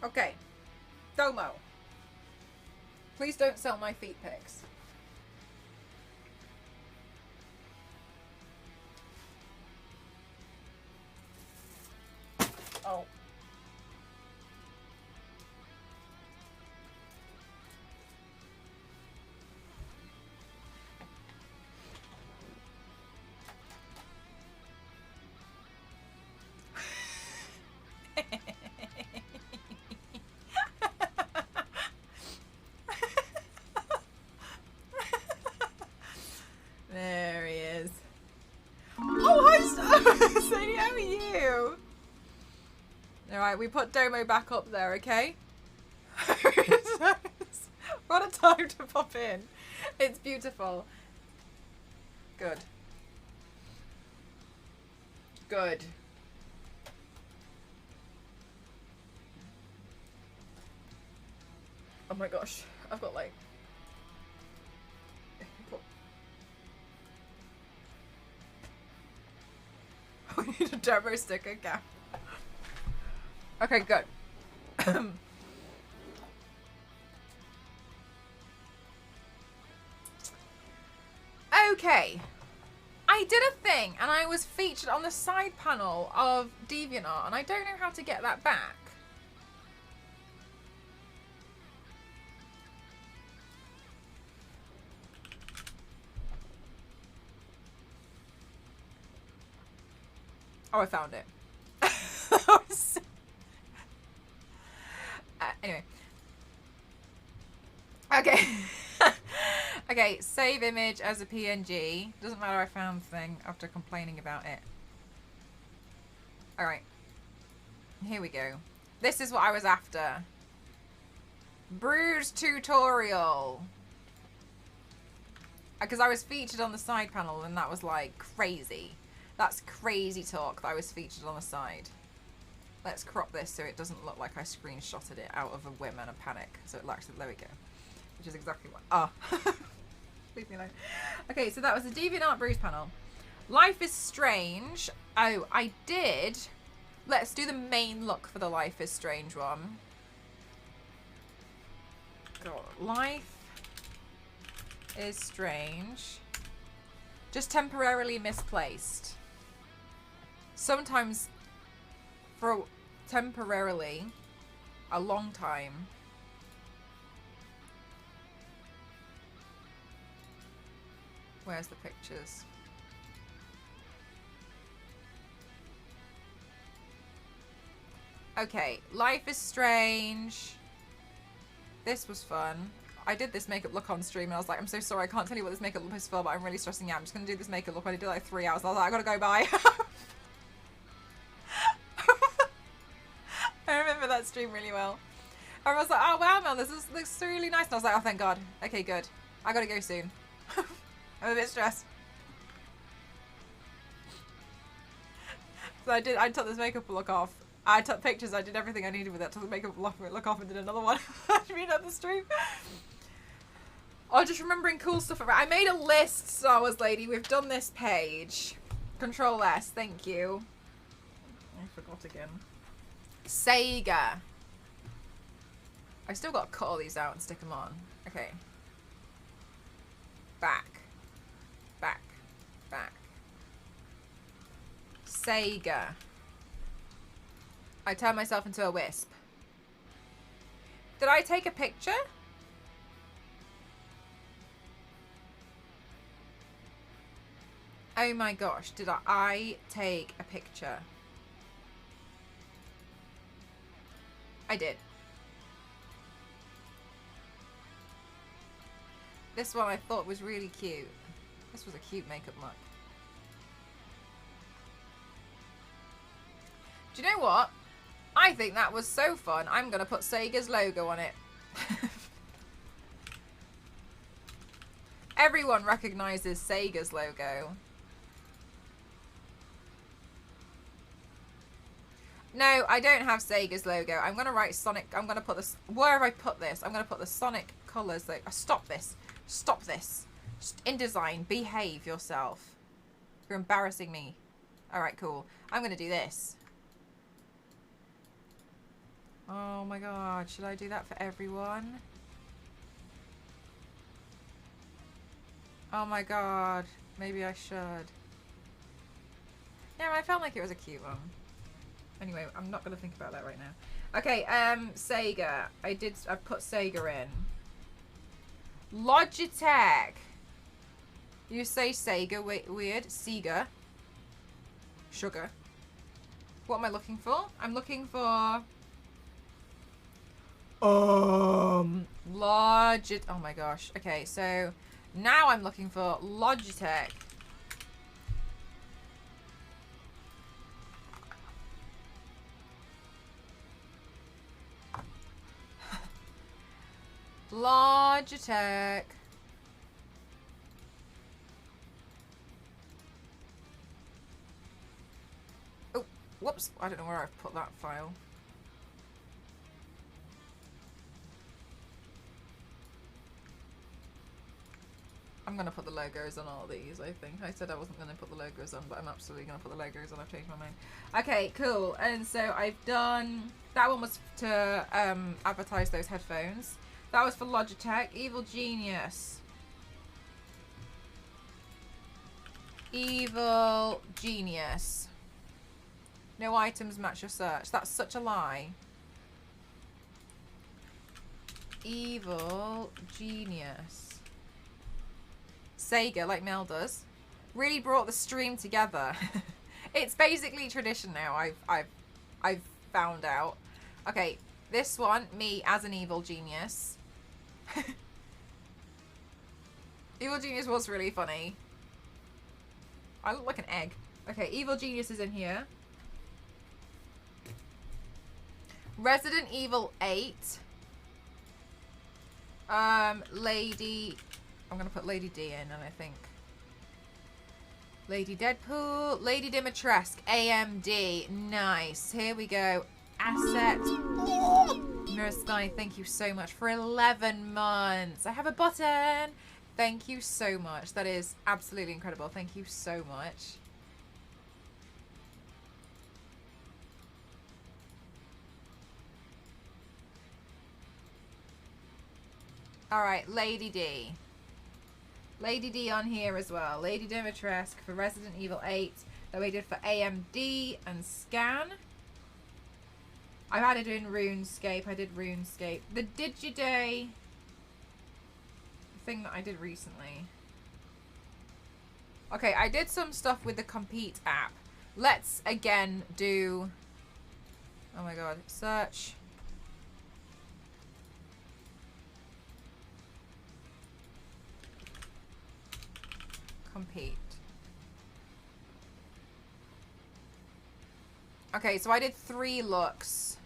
Okay. Domo. Please don't sell my feet pics. Oh. There he is. Oh, hi, Sadie, how are you? Alright, we put Domo back up there, okay? What a time to pop in. It's beautiful. Good. Good. Oh my gosh, I've got like... We need a turbo sticker cap. Okay, good. Okay. I did a thing and I was featured on the side panel of DeviantArt and I don't know how to get that back. Oh, I found it. Anyway. Okay. Okay, save image as a PNG. Doesn't matter, I found the thing after complaining about it. Alright. Here we go. This is what I was after. Bruise tutorial. Because I was featured on the side panel and that was like crazy. That's crazy talk that I was featured on the side. Let's crop this so it doesn't look like I screenshotted it out of a whim and a panic. So it actually, there we go. Which is exactly what, leave me alone. Okay, so that was the DeviantArt Bruise panel. Life is Strange. Oh, I did. Let's do the main look for the Life is Strange one. Life is Strange. Just temporarily misplaced. Sometimes for temporarily a long time. Where's the pictures? Okay, Life is Strange. This was fun. I did this makeup look on stream and I was like, I'm so sorry, I can't tell you what this makeup look is for, but I'm really stressing out. I'm just going to do this makeup look. I did like 3 hours. I was like, I gotta go, bye. I remember that stream really well. I was like, oh wow, Mel, this looks really nice. And I was like, oh thank God. Okay, good. I gotta go soon. I'm a bit stressed. So I took this makeup look off. I took pictures, I did everything I needed with it, took the makeup look off and did another one. I mean on the stream. Oh, just remembering cool stuff. I made a list, Star Wars lady. We've done this page. Control S, thank you. I forgot again. Sega. I still got to cut all these out and stick them on. Okay. Back. Back. Back. Sega. I turned myself into a wisp. Did I take a picture? Oh my gosh, did I take a picture? I did. This one I thought was really cute. This was a cute makeup look. Do you know what? I think that was so fun. I'm going to put Sega's logo on it. Everyone recognizes Sega's logo. No, I don't have Sega's logo. I'm going to write Sonic. I'm going to put this. Where have I put this? I'm going to put the Sonic colors. Stop this. Stop this. InDesign, behave yourself. You're embarrassing me. Alright, cool. I'm going to do this. Oh my god, should I do that for everyone? Oh my god, maybe I should. Yeah, I felt like it was a cute one. Anyway, I'm not going to think about that right now. Okay, Sega. I put Sega in. Logitech. You say Sega, weird. Sega. Sugar. What am I looking for? I'm looking for... Logitech. Oh my gosh. Okay, so now I'm looking for Logitech. Logitech. Oh, whoops. I don't know where I've put that file. I'm going to put the logos on all these, I think. I said I wasn't going to put the logos on, but I'm absolutely going to put the logos on. I've changed my mind. Okay, cool. And so I've done... That one was to advertise those headphones. That was for Logitech. Evil Genius. Evil Genius. No items match your search. That's such a lie. Evil Genius. Sega, like Mel does. Really brought the stream together. It's basically tradition now. I've found out. Okay, this one, me as an evil genius. Evil genius was really funny. I look like an egg. Okay, evil genius is in here. Resident Evil 8. Lady... I'm gonna put Lady D in, and I think... Lady Deadpool. Lady Dimitrescu. AMD. Nice. Here we go. Asset. Mirror Sky, thank you so much for 11 months. I have a button. Thank you so much. That is absolutely incredible. Thank you so much. Alright, Lady D. Lady D on here as well. Lady Dimitrescu for Resident Evil 8 that we did for AMD and Scan. I've added in RuneScape. I did RuneScape. The Digiday thing that I did recently. Okay, I did some stuff with the Compete app. Let's again do... Oh my god. Search. Compete. Okay, so I did 3 looks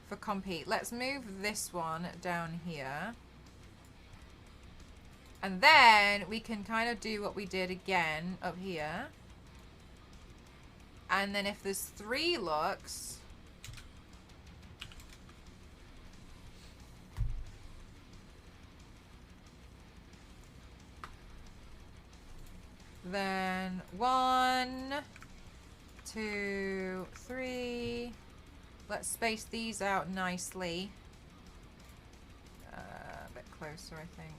for Compete. Let's move this one down here. And then we can kind of do what we did again up here. And then if there's 3 looks... Then 1, 2, 3. Let's space these out nicely. A bit closer, I think.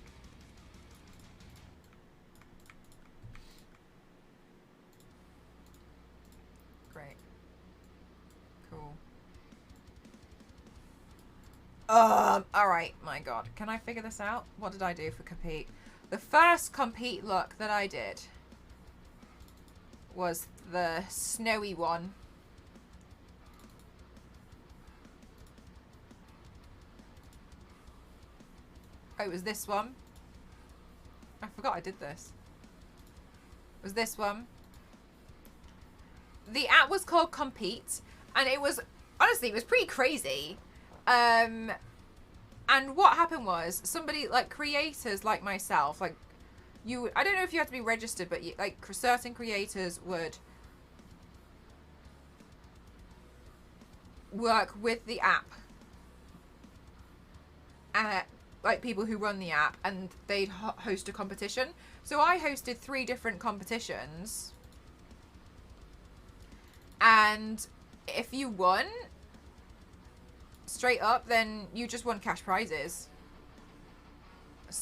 Great. Cool. Alright, my god. Can I figure this out? What did I do for Compete? The first Compete look that I did was the snowy one. Oh, it was this one. I forgot I did this. It was this one. The app was called Compete, and it was, honestly, it was pretty crazy. And what happened was, somebody, like, creators like myself, like, I don't know if you have to be registered, but like certain creators would work with the app, like people who run the app, and they'd host a competition. So I hosted 3 different competitions, and if you won straight up, then you just won cash prizes.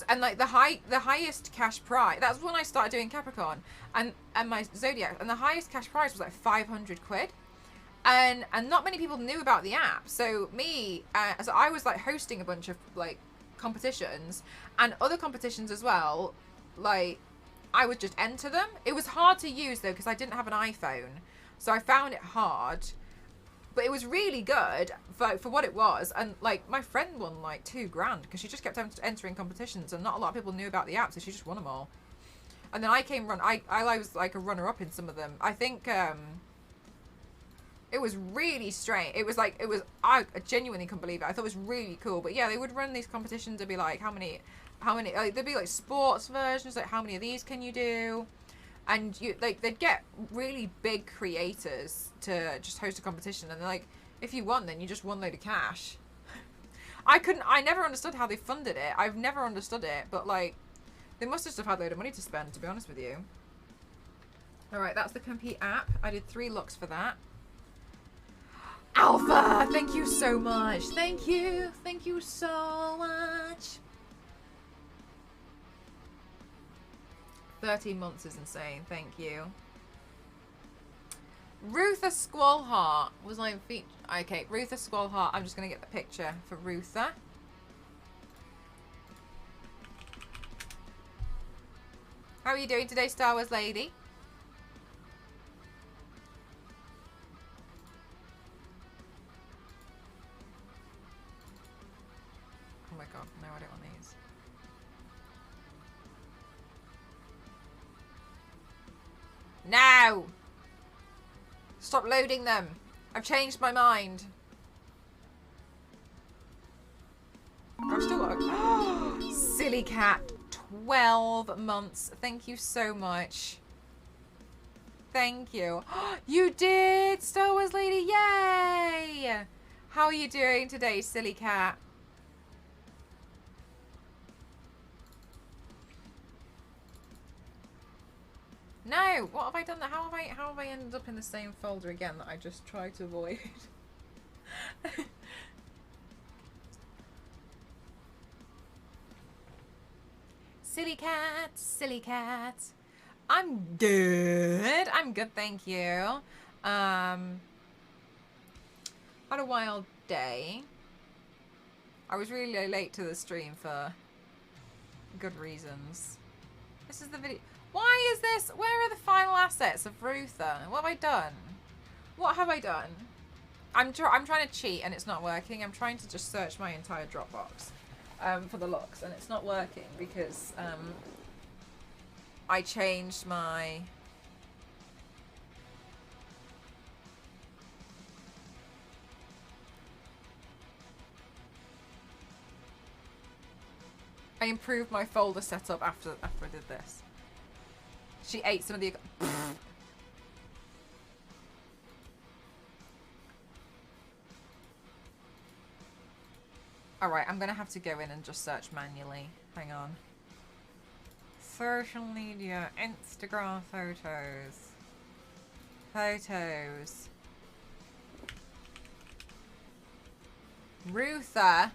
And like the highest cash prize, that's when I started doing Capricorn and my zodiac, and the highest cash prize was like 500 quid, and not many people knew about the app. So me, so I was like hosting a bunch of like competitions and other competitions as well. Like I would just enter them. It was hard to use though because I didn't have an iPhone, so I found it hard. But it was really good for what it was. And, like, my friend won, like, 2 grand because she just kept entering competitions and not a lot of people knew about the app, so she just won them all. And then I was, like, a runner-up in some of them. I think, it was really strange. It was, like, I genuinely couldn't believe it. I thought it was really cool. But, yeah, they would run these competitions and be like, how many, like, there'd be, like, sports versions, like, how many of these can you do? And they'd get really big creators to just host a competition, and like, if you won, then you just won a load of cash. I never understood how they funded it. I've never understood it, but like, they must have just had a load of money to spend, to be honest with you. Alright, that's the Compete app. I did 3 looks for that. Alpha! Thank you so much. Thank you. Thank you so much. 13 months is insane. Thank you. Rutha Squallheart was my feature. Okay, Rutha Squallheart. I'm just going to get the picture for Rutha. How are you doing today, Star Wars Lady? No, I don't want these. No! Stop loading them. I've changed my mind. I've still got a... Silly cat. 12 months. Thank you so much. Thank you. You did! Star Wars Lady, yay! How are you doing today, silly cat? No! What have I done? How have I ended up in the same folder again that I just tried to avoid? Silly cat, silly cat. I'm good. I'm good, thank you. Had a wild day. I was really late to the stream for good reasons. This is the video. Why is this? Where are the final assets of Ruther? What have I done? What have I done? I'm trying to cheat and it's not working. I'm trying to just search my entire Dropbox for the locks and it's not working because I changed my... I improved my folder setup after I did this. She ate some of the... Alright, I'm gonna have to go in and just search manually. Hang on. Social media, Instagram photos. Photos. Ruther.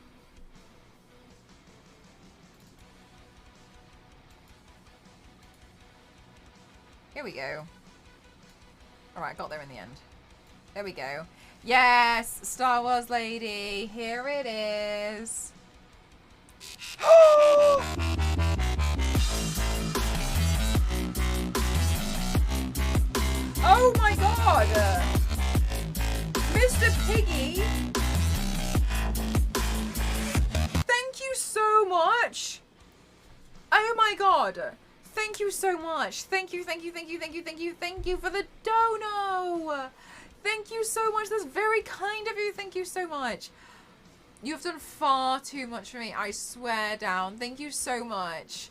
Here we go. Alright, got there in the end. There we go. Yes! Star Wars Lady. Here it is. Oh my god! Mr. Piggy! Thank you so much! Oh my god! Thank you so much. Thank you, thank you, thank you, thank you, thank you, thank you for the dono. Thank you so much. That's very kind of you. Thank you so much. You've done far too much for me. I swear down. Thank you so much.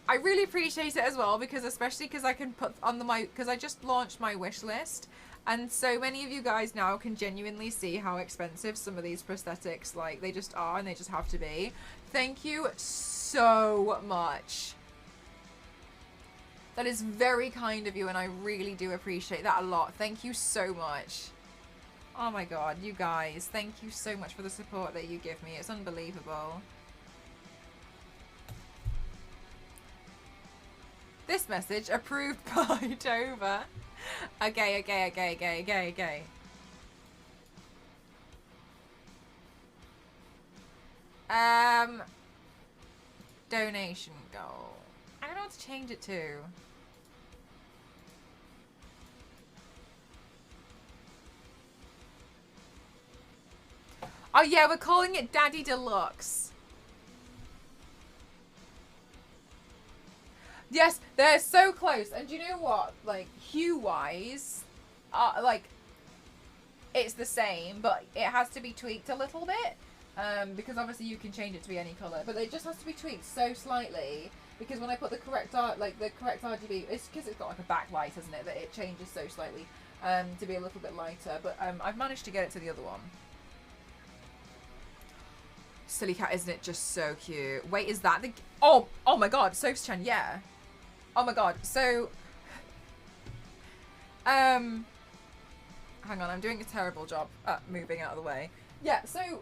I really appreciate it as well because especially because I can put on because I just launched my wish list and so many of you guys now can genuinely see how expensive some of these prosthetics like they just are and they just have to be. Thank you so much. That is very kind of you and I really do appreciate that a lot. Thank you so much. Oh my god, you guys, thank you so much for the support that you give me. It's unbelievable. This message approved by Dover. Okay. Donation goal. I don't know what to change it to. Oh yeah, we're calling it Daddy Deluxe. Yes, they're so close. And do you know what? Like, hue-wise, like, it's the same, but it has to be tweaked a little bit. Because obviously you can change it to be any colour. But it just has to be tweaked so slightly. Because when I put the correct RGB, it's because it's got like a backlight, isn't it? That it changes so slightly to be a little bit lighter. But I've managed to get it to the other one. Silly cat, isn't it just so cute? Wait, is that the... Oh my god, Sophs-chan, yeah. Oh my god, so... Hang on, I'm doing a terrible job at moving out of the way. Yeah, so...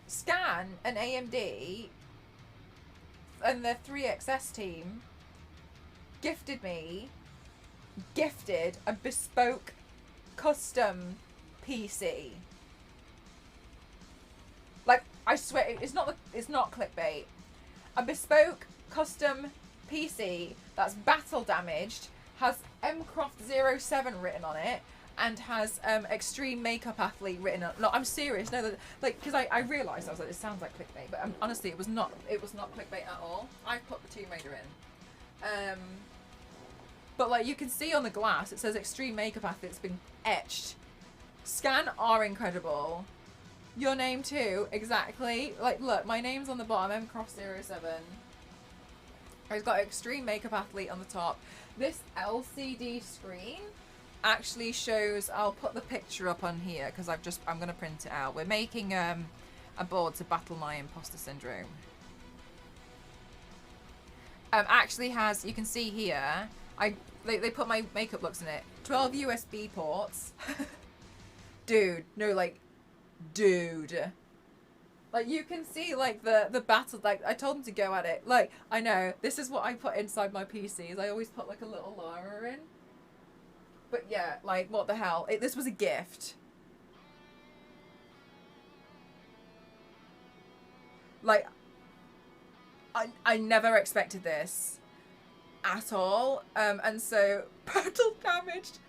Scan and AMD and the 3XS team gifted a bespoke custom PC. Like, I swear, it's not clickbait. A bespoke custom PC that's battle damaged, has MCroft07 written on it, and has extreme makeup athlete written up. No, I'm serious. No, like, because I realised, I was like, this sounds like clickbait, but honestly, it was not clickbait at all. I put the Tomb Raider in. But like, you can see on the glass, it says extreme makeup athlete's been etched. Scan are incredible. Your name too, exactly. Like, look, my name's on the bottom, mcross07. I've got extreme makeup athlete on the top. This LCD screen actually shows, I'll put the picture up on here because I'm going to print it out. We're making a board to battle my imposter syndrome. Actually has, you can see here, they put my makeup looks in it. 12 USB ports. Dude, no, like, dude. Like, you can see, like, the battle, like, I told them to go at it. Like, I know, this is what I put inside my PCs. I always put, like, a little Lara in. But yeah, like, what the hell? This was a gift. Like, I never expected this at all. And so, battle damaged.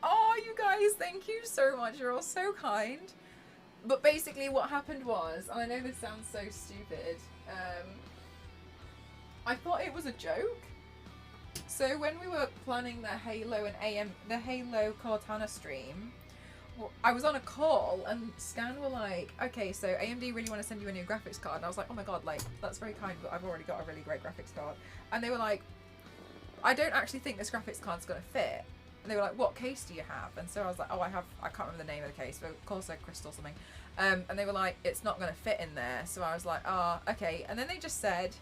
Oh, you guys, thank you so much. You're all so kind. But basically what happened was, and I know this sounds so stupid, I thought it was a joke. So when we were planning the Halo and the Halo Cortana stream, I was on a call and Scan were like, okay, so AMD really want to send you a new graphics card. And I was like, oh my god, like, that's very kind, but I've already got a really great graphics card. And they were like, I don't actually think this graphics card's going to fit. And they were like, what case do you have? And so I was like, oh, I can't remember the name of the case, but of course like Crystal something. And they were like, it's not going to fit in there. So I was like, oh, okay. And then they just said,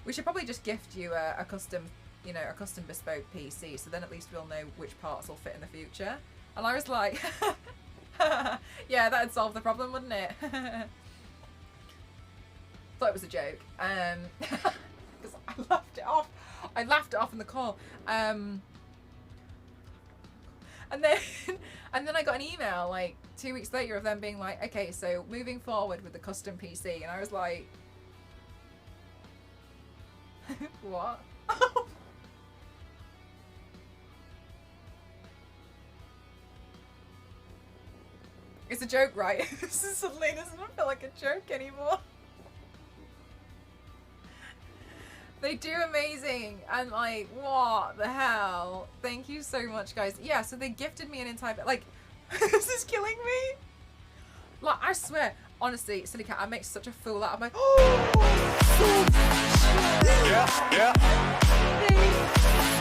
we should probably just gift you a custom, you know, a custom bespoke PC. So then at least we'll know which parts will fit in the future. And I was like, yeah, that'd solve the problem, wouldn't it? Thought it was a joke. Because I laughed it off. I laughed it off in the call. And then I got an email like 2 weeks later of them being like, okay, so moving forward with the custom PC. And I was like, what? It's a joke, right? This is suddenly doesn't feel like a joke anymore. They do amazing, and like, what the hell? Thank you so much, guys. Yeah, so they gifted me an entire, like, this is killing me. Like, I swear, honestly, Silly Cat, I make such a fool out of my. Yeah. Thank you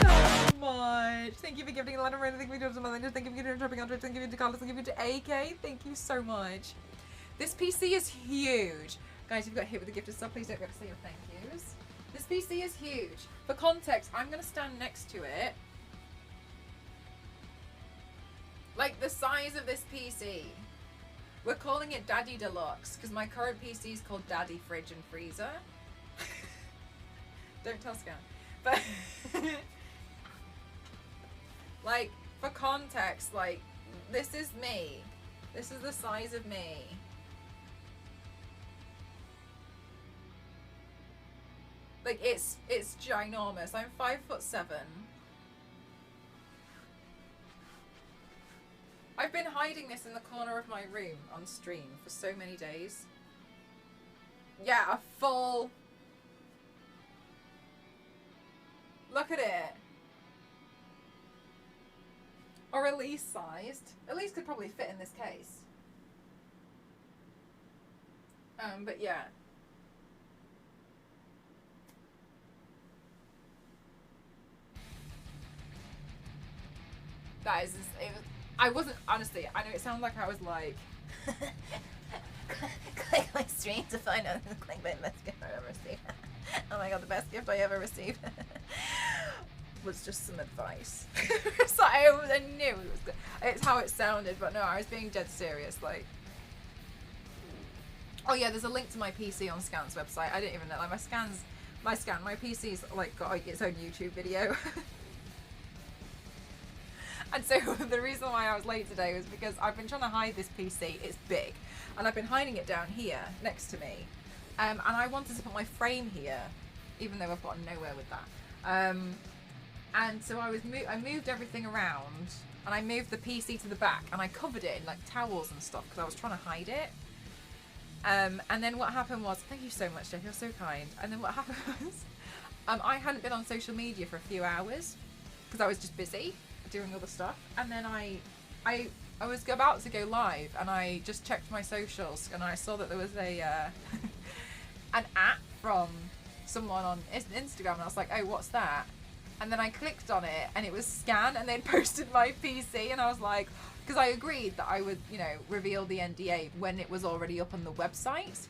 so much. Thank you for gifting a lot of rain. Thank you for Melinda. Thank you for dropping on. Thank you to Carlos. Thank you to AK. Thank you so much. This PC is huge, guys. If you got hit with a gifted sub, please don't forget to say your thank yous. This PC is huge. For context, I'm gonna stand next to it. Like the size of this PC. We're calling it Daddy Deluxe because my current PC is called Daddy Fridge and Freezer. Don't tell Scan. But like, for context, like, this is me. This is the size of me. Like, it's ginormous. I'm 5'7". I've been hiding this in the corner of my room on stream for so many days. Yeah, a full... Look at it. Or Elise sized. Elise could probably fit in this case. But yeah. That is, I wasn't, honestly, I know it sounds like I was like, click my stream to find out the clickbait best gift I ever received. Oh my god, the best gift I ever received was just some advice. So I knew it was good. It's how it sounded, but no, I was being dead serious, like. Oh yeah, there's a link to my PC on Scan's website. I didn't even know, like my PC's like got its own YouTube video. And so the reason why I was late today was because I've been trying to hide this PC. It's big. And I've been hiding it down here next to me. And I wanted to put my frame here even though I've gotten nowhere with that. And so I moved everything around, and I moved the PC to the back, and I covered it in like towels and stuff because I was trying to hide it. And then what happened was, thank you so much, Jeff, you're so kind. And then what happened was, I hadn't been on social media for a few hours because I was just busy doing other stuff. And then I was about to go live, and I just checked my socials, and I saw that there was a an app from someone on Instagram, and I was like, oh, what's that? And then I clicked on it, and it was Scan, and they'd posted my PC, and I was like, because I agreed that I would, you know, reveal the NDA when it was already up on the website,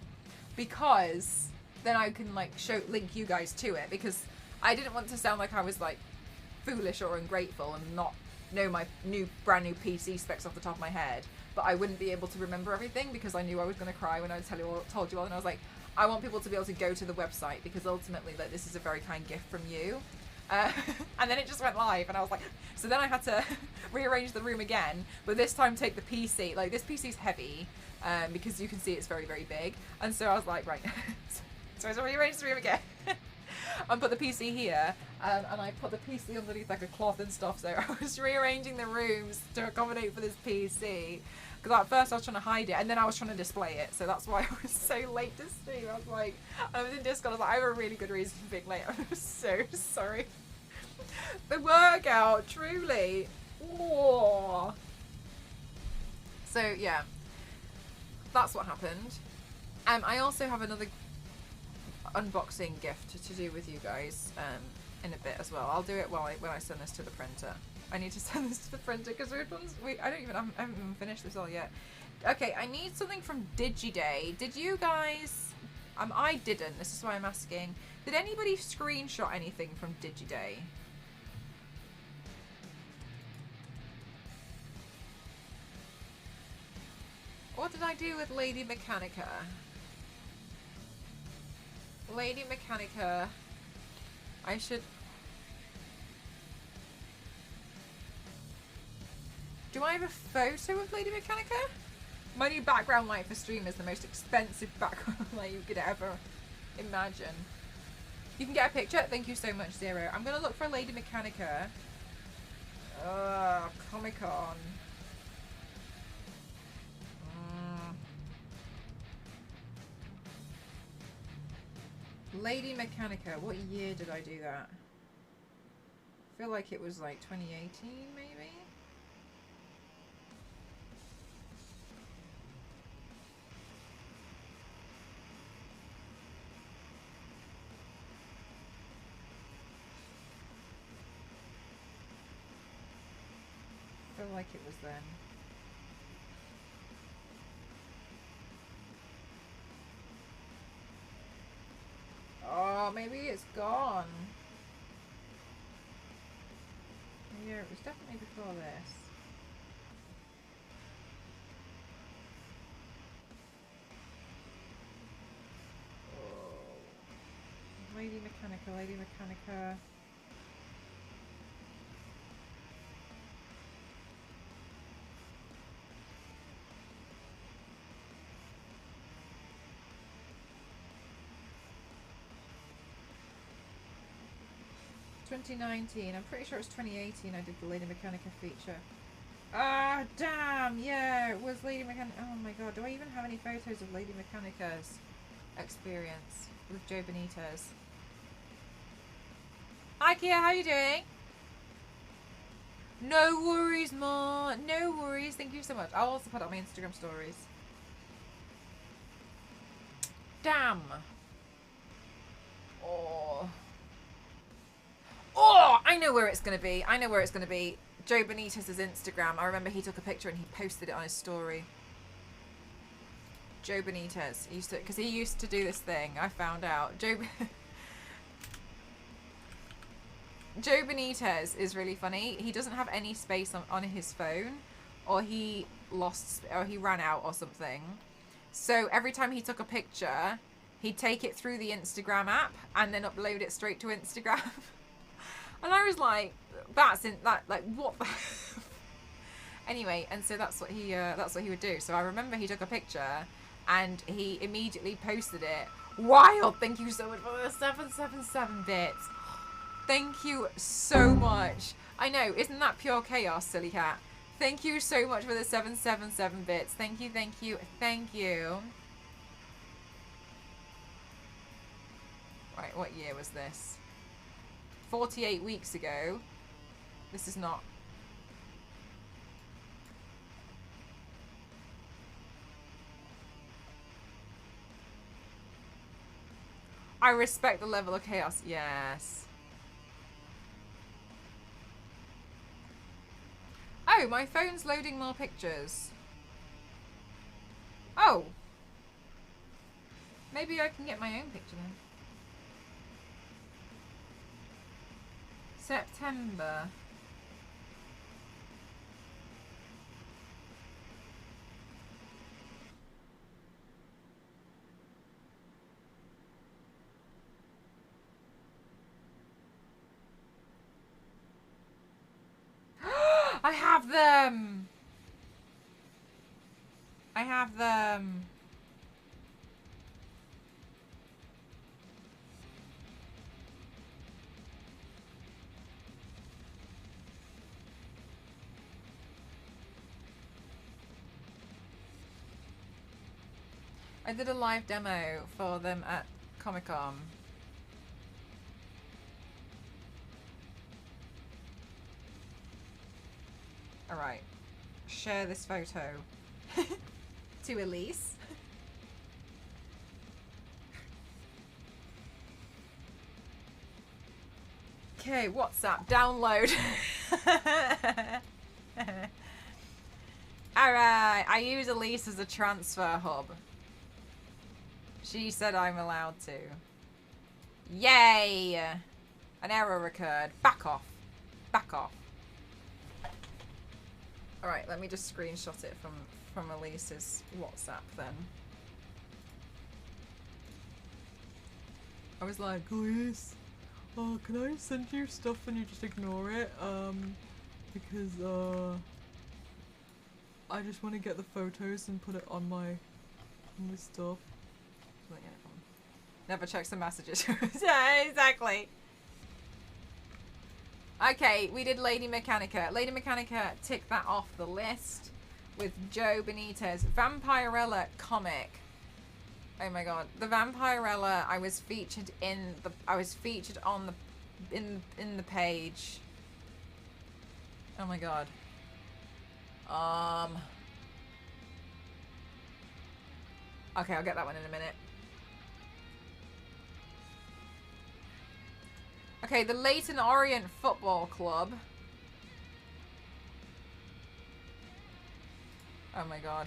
because then I can like link you guys to it, because I didn't want to sound like I was like foolish or ungrateful and not know my brand new PC specs off the top of my head, but I wouldn't be able to remember everything because I knew I was going to cry when I told you all, and I was like, I want people to be able to go to the website because ultimately, like, this is a very kind gift from you. And then it just went live, and I was like, so then I had to rearrange the room again, but this time take the PC. Like, this PC's heavy, because you can see it's very, very big. And so I was like, right. So I rearranged the room again and put the PC here, and I put the PC underneath like a cloth and stuff. So I was rearranging the rooms to accommodate for this PC. Because at first I was trying to hide it, and then I was trying to display it. So that's why I was so late to stream. I was like, I was in Discord, I was like, I have a really good reason for being late. I'm so sorry. The workout, truly. Oh. So yeah, that's what happened. I also have another unboxing gift to do with you guys in a bit as well. I'll do it when I send this to the printer. I need to send this to the printer because I haven't even finished this all yet. Okay, I need something from DigiDay. Did you guys? I didn't. This is why I'm asking. Did anybody screenshot anything from DigiDay? What did I do with Lady Mechanica? Lady Mechanica. I should. Do I have a photo of Lady Mechanica? My new background light for stream is the most expensive background light you could ever imagine. You can get a picture? Thank you so much, Zero. I'm gonna look for Lady Mechanica. Comic-Con. Lady Mechanica. What year did I do that? I feel like it was like 2018, maybe? I feel like it was then. Oh, maybe it's gone. Yeah, it was definitely before this. Oh. Lady Mechanica, Lady Mechanica. $2019. I'm pretty sure it was 2018 I did the Lady Mechanica feature. Ah, damn! Yeah, it was Lady Mechanica. Oh my god, do I even have any photos of Lady Mechanica's experience with Joe Benitez? Hi Kia, how you doing? No worries, Ma. No worries. Thank you so much. I'll also put up my Instagram stories. Damn. Oh. Oh, I know where it's going to be. I know where it's going to be. Joe Benitez's Instagram. I remember he took a picture and he posted it on his story. Joe Benitez used to, because he used to do this thing. I found out. Joe Benitez is really funny. He doesn't have any space on his phone, or he ran out or something. So every time he took a picture, he'd take it through the Instagram app and then upload it straight to Instagram. And I was like, what the anyway, and so that's what he would do. So I remember he took a picture and he immediately posted it Wild. Thank you so much for the 777 bits. Thank you so much. I know, isn't that pure chaos, silly cat? Thank you so much for the 777 bits. Thank you, thank you, thank you. Right, what year was this? 48 weeks ago. This is not... I respect the level of chaos. Yes. Oh, my phone's loading more pictures. Oh. Maybe I can get my own picture then. September. I have them! I have them. I did a live demo for them at Comic-Con. Alright. Share this photo to Elise. Okay, WhatsApp, download. Alright, I use Elise as a transfer hub. She said I'm allowed to. Yay! An error occurred. Back off. Back off. Alright, let me just screenshot it from Elise's WhatsApp then. I was like, Elise, can I send you stuff and you just ignore it? Because I just want to get the photos and put it on my stuff. Never checks the messages. Yeah, exactly. Okay, we did Lady Mechanica. Lady Mechanica ticked that off the list with Joe Benitez. Vampirella comic. Oh my god. The Vampirella, I was featured on the page. Oh my god. Okay, I'll get that one in a minute. Okay, the Leyton Orient Football Club. Oh my god.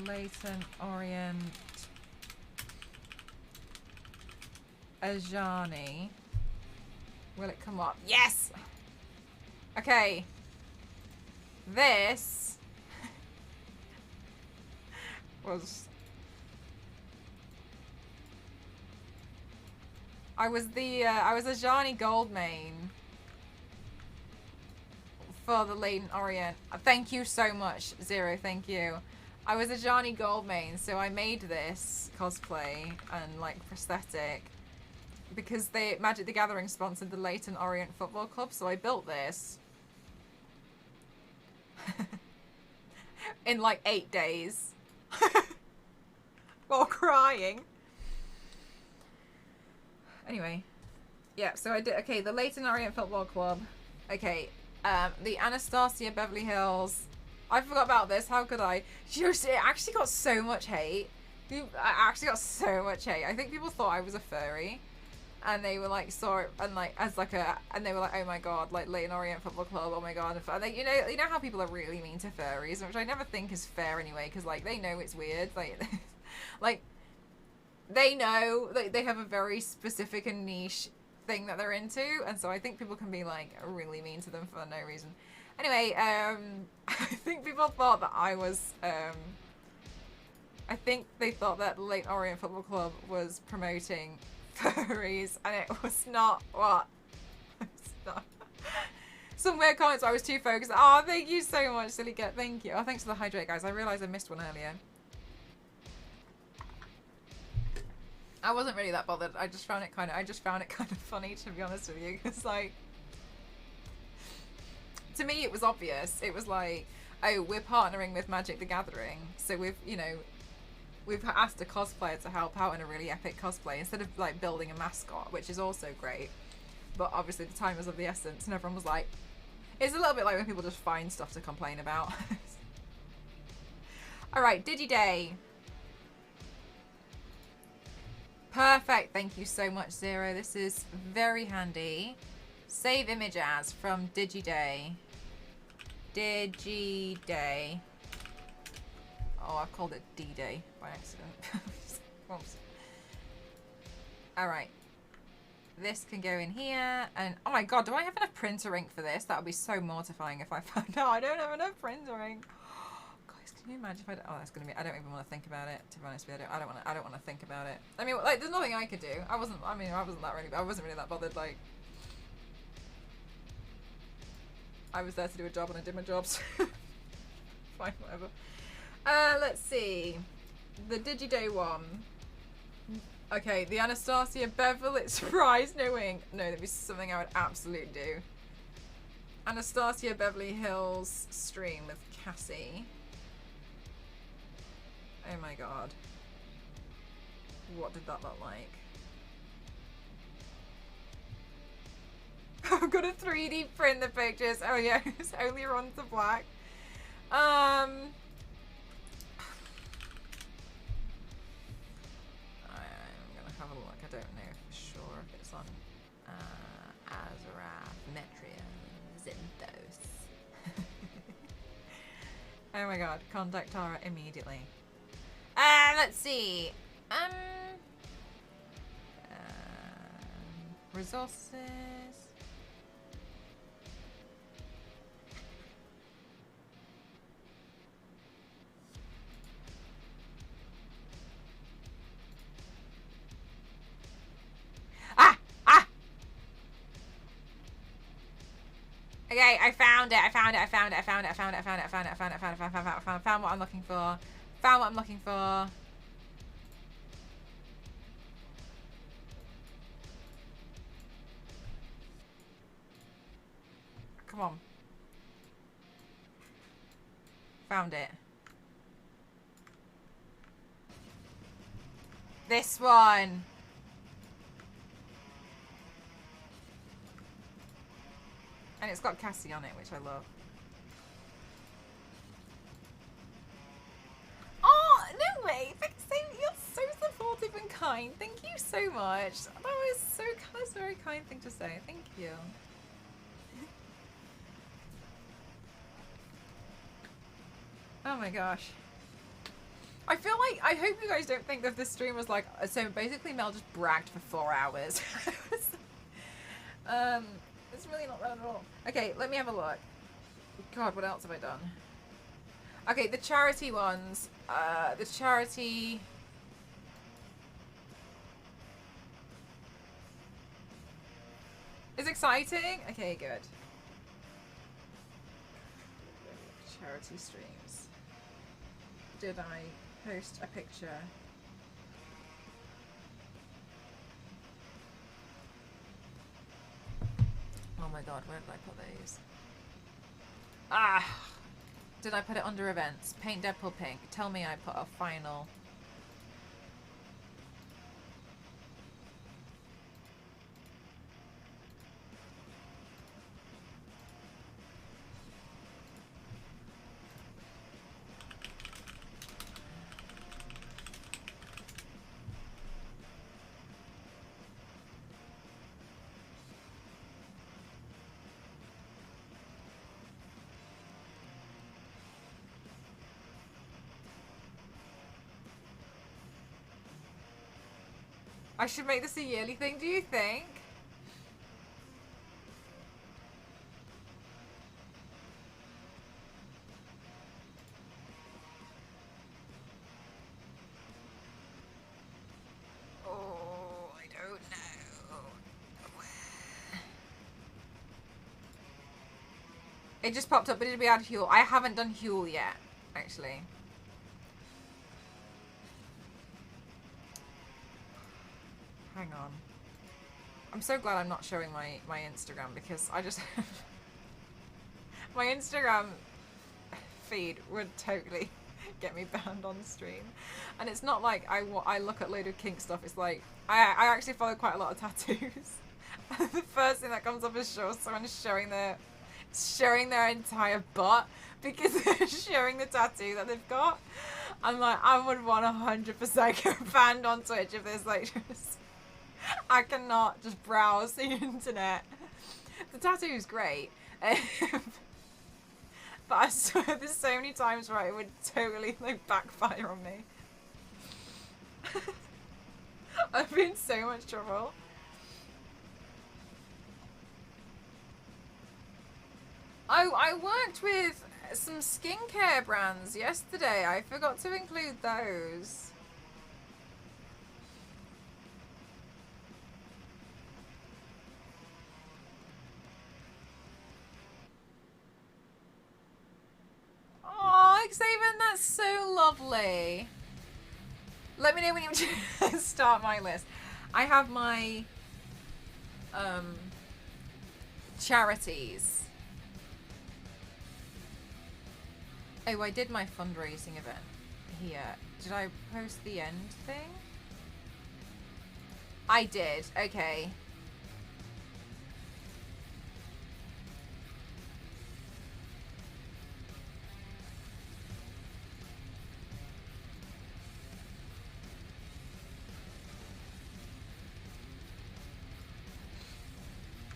Leyton Orient Ajani. Will it come up? Yes! Okay. This was... I was Ajani Goldmane for the Leyton Orient. Thank you so much, Zero. Thank you. I was Ajani Goldmane, so I made this cosplay and like prosthetic because Magic the Gathering sponsored the Leyton Orient Football Club, so I built this in like 8 days while crying. Anyway, yeah, so I did, okay, the Leyton Orient Football Club. Okay, the Anastasia Beverly Hills. I forgot about this, how could I? It actually got so much hate. I actually got so much hate. I think people thought I was a furry. And they were like, saw it, and like, as like a, and they were like, oh my god, like Leyton Orient Football Club, oh my god. And they, you know how people are really mean to furries, which I never think is fair anyway, because like, they know it's weird. Like, like, they know that they have a very specific and niche thing that they're into, and so I think people can be like really mean to them for no reason. Anyway, I think people thought that I was, I think they thought that Leyton Orient Football Club was promoting furries, and it was not. What? It's not. Some weird comments where I was too focused. Oh, thank you so much, silly cat. Thank you. Oh, thanks for the hydrate, guys. I realised I missed one earlier. I wasn't really that bothered. I just found it kind of funny, to be honest with you, because like, to me it was obvious. It was like, oh, we're partnering with Magic the Gathering, so we've asked a cosplayer to help out in a really epic cosplay instead of like building a mascot, which is also great. But obviously the time was of the essence, and everyone was like, it's a little bit like when people just find stuff to complain about. All right, Digiday. Perfect. Thank you so much, Zero. This is very handy. Save image as from Digiday. Digiday. Oh, I've called it D-Day by accident. Oops. All right. This can go in here, and oh my god, do I have enough printer ink for this? That would be so mortifying if I found out I don't have enough printer ink. Guys, can you imagine if I don't? Oh, that's gonna be. I don't even want to think about it. To be honest with you, I don't want to think about it. I mean, like, there's nothing I could do. I wasn't really that bothered. Like, I was there to do a job, and I did my job. So fine, whatever. Let's see, the Digiday one. Okay, the Anastasia Beverly surprise, no ink. No, that'd be something I would absolutely do. Anastasia Beverly Hills stream with Cassie. Oh my god. What did that look like? I've got to 3D print the pictures. Oh yeah, it's only run to black. Have a look. I don't know for sure if it's on Azarath, Metrium, Zinthos. Oh my god, contact Tara immediately. Let's see. Resources. Okay, I found it. I found what I'm looking for. Found what I'm looking for. Come on. Found it. This one. And it's got Cassie on it, which I love. Oh, no way! You're so supportive and kind. Thank you so much. That's a very kind thing to say. Thank you. Oh my gosh. I feel like, I hope you guys don't think that this stream was like, so basically Mel just bragged for 4 hours. It's really not that at all. Okay, let me have a look. God, what else have I done? Okay, the charity ones. The charity... is exciting? Okay, good. Charity streams. Did I post a picture? Oh my god, where did I put these? Ah! Did I put it under events? Paint Deadpool pink. Tell me I put a final. I should make this a yearly thing, do you think? Oh, I don't know. It just popped up, but did we add Huel? I haven't done Huel yet, actually. hang on. I'm so glad I'm not showing my Instagram because I just... my Instagram feed would totally get me banned on stream. And it's not like I look at load of kink stuff. It's like, I actually follow quite a lot of tattoos. The first thing that comes up is someone showing their entire butt because they're showing the tattoo that they've got. I'm like, I would 100% get banned on Twitch if there's like just... I cannot just browse the internet. The tattoo is great. But I swear there's so many times where it would totally like backfire on me. I've been in so much trouble. I worked with some skincare brands yesterday. I forgot to include those. Oh, Xavier, that's so lovely. Let me know when you start my list. I have my charities. Oh, I did my fundraising event here. Did I post the end thing? I did. Okay.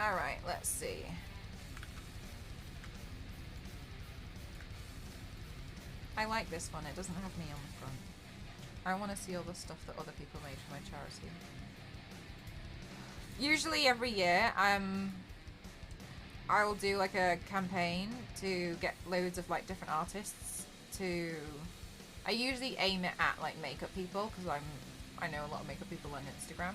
All right, let's see. I like this one. It doesn't have me on the front. I want to see all the stuff that other people made for my charity. Usually every year, I will do like a campaign to get loads of like different artists to... I usually aim it at like makeup people because I know a lot of makeup people on Instagram.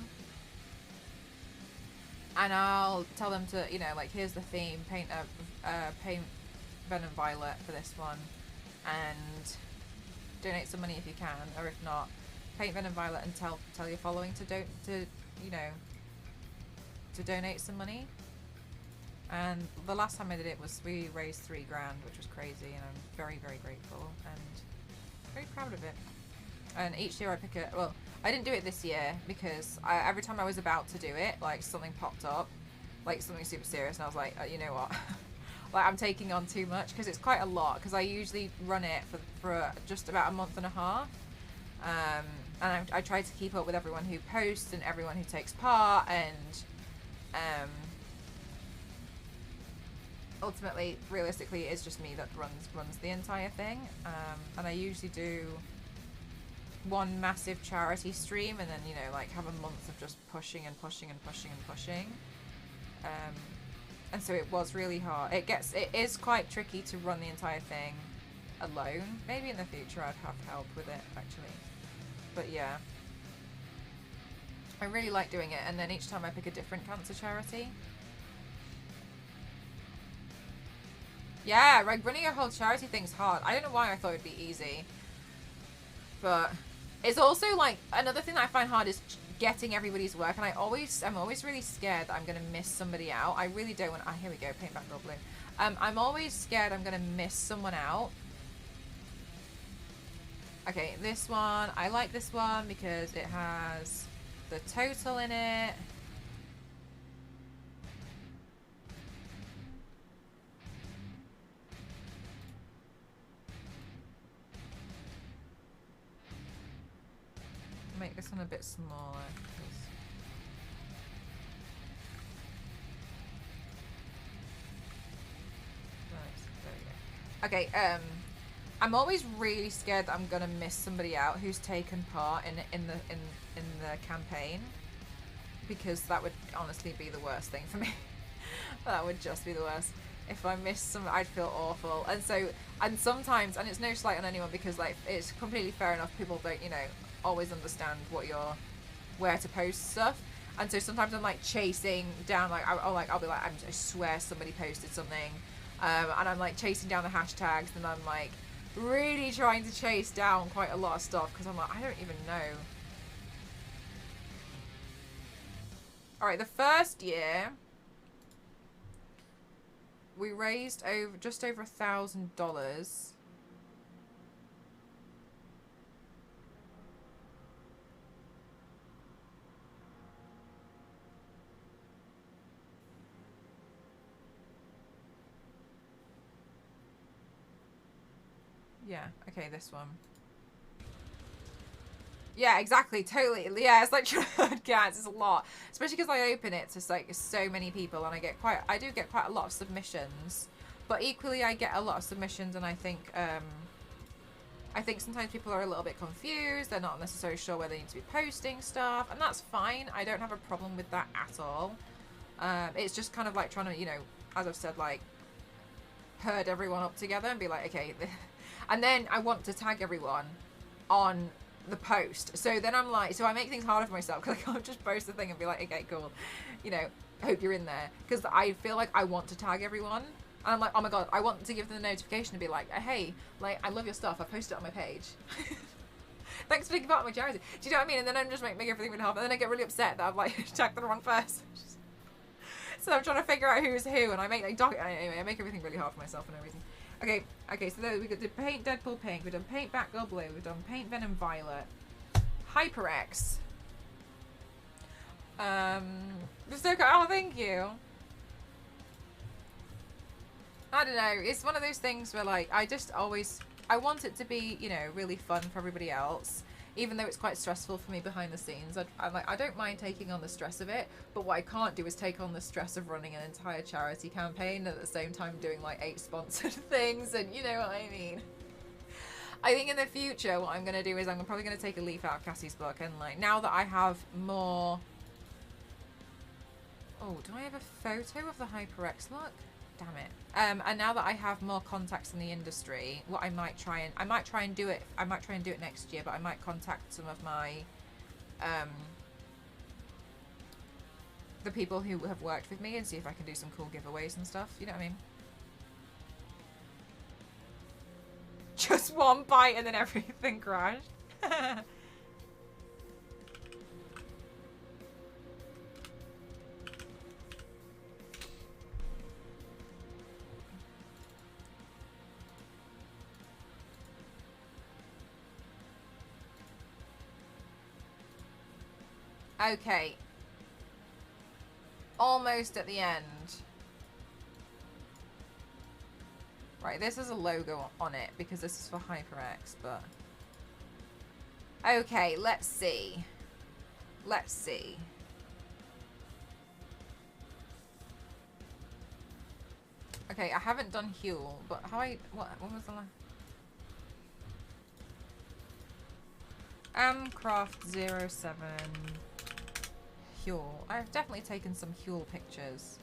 And I'll tell them to, you know, like, here's the theme, paint Venom Violet for this one, and donate some money if you can, or if not, paint Venom Violet and tell your following to donate some money. And the last time I did it was we raised $3 grand, which was crazy, and I'm very, very grateful and very proud of it. And each year I pick a, well, I didn't do it this year because every time I was about to do it, like something popped up, like something super serious, and I was like, you know what, like I'm taking on too much because it's quite a lot. Because I usually run it for just about a month and a half, and I try to keep up with everyone who posts and everyone who takes part, and ultimately, realistically, it's just me that runs the entire thing, and I usually do one massive charity stream and then, you know, like have a month of just pushing and pushing and pushing and pushing. And so it was really hard. It is quite tricky to run the entire thing alone. Maybe in the future I'd have help with it, actually. But yeah. I really like doing it, and then each time I pick a different cancer charity. Yeah, like running a whole charity thing's hard. I don't know why I thought it'd be easy. But it's also like another thing that I find hard is getting everybody's work, and I'm always really scared that I'm gonna miss somebody out. I really don't want. Ah, here we go, paint back gold blue. I'm always scared I'm gonna miss someone out. Okay, this one, I like this one because it has the total in it. Make this one a bit smaller. Okay, I'm always really scared that I'm gonna miss somebody out who's taken part in the campaign, because that would honestly be the worst thing for me. That would just be the worst. If I missed some, I'd feel awful. And sometimes, and it's no slight on anyone, because like it's completely fair enough. People don't, you know, always understand where to post stuff, and so sometimes I'm like chasing down, like I'll be like, I swear somebody posted something, and I'm like chasing down the hashtags, and I'm like really trying to chase down quite a lot of stuff because I'm like, I don't even know. Alright, the first year we raised just over $1,000. Yeah, okay, this one. Yeah, exactly, totally. Yeah, it's like herd cats. It's a lot, especially because I open it to like so many people, and I do get quite a lot of submissions. But equally, I get a lot of submissions, and I think sometimes people are a little bit confused. They're not necessarily sure where they need to be posting stuff, and that's fine. I don't have a problem with that at all. It's just kind of like trying to, you know, as I've said, like herd everyone up together and be like, okay. And then I want to tag everyone on the post. So then I'm like, so I make things harder for myself because I can't just post the thing and be like, okay, cool. You know, hope you're in there. Because I feel like I want to tag everyone. And I'm like, oh my God, I want to give them the notification to be like, hey, like, I love your stuff. I posted it on my page. Thanks for taking part of my charity. Do you know what I mean? And then I'm just make everything really hard. And then I get really upset that I've like tagged the wrong person. So I'm trying to figure out who's who. And I make like, anyway, I make everything really hard for myself for no reason. Okay, so we got the paint Deadpool pink, we've done paint Batgirl blue, we've done paint Venom violet, HyperX. Just okay, oh thank you. I don't know, it's one of those things where like, I want it to be, you know, really fun for everybody else. Even though it's quite stressful for me behind the scenes, I don't mind taking on the stress of it, but what I can't do is take on the stress of running an entire charity campaign and at the same time doing like 8 sponsored things, and you know what I mean. I think in the future what I'm going to do is I'm probably going to take a leaf out of Cassie's book, and like now that I have more... Oh, do I have a photo of the HyperX look? Damn it. And now that I have more contacts in the industry, what I might try and do it next year, but I might contact some of my the people who have worked with me and see if I can do some cool giveaways and stuff, you know what I mean? Just one bite and then everything crashed. Okay. Almost at the end. Right, this is a logo on it because this is for HyperX, but... Okay, let's see. Let's see. Okay, I haven't done Huel, but how when was the last... Amcraft07 Huel. I've definitely taken some Huel pictures.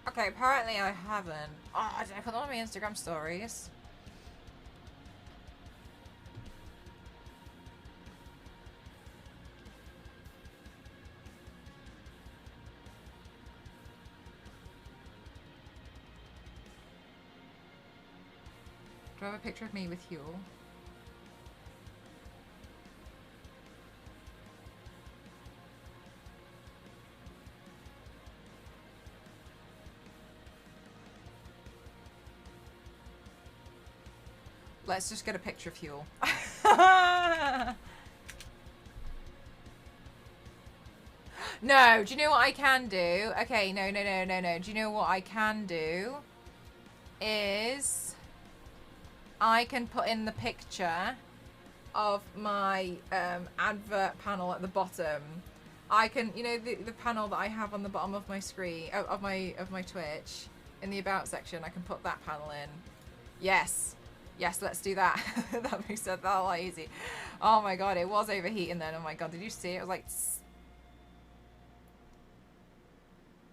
Okay, apparently I haven't. Oh, did I put them on my Instagram stories? Do I have a picture of me with Huel? Let's just get a picture of Huel. No, do you know what I can do? Okay, no. Do you know what I can do? Is I can put in the picture of my advert panel at the bottom. I can, you know, the panel that I have on the bottom of my screen, of my Twitch, in the about section. I can put that panel in. Yes. Yes, let's do that. That makes it a lot easy. Oh my god, it was overheating then. Oh my god, did you see it? It was like...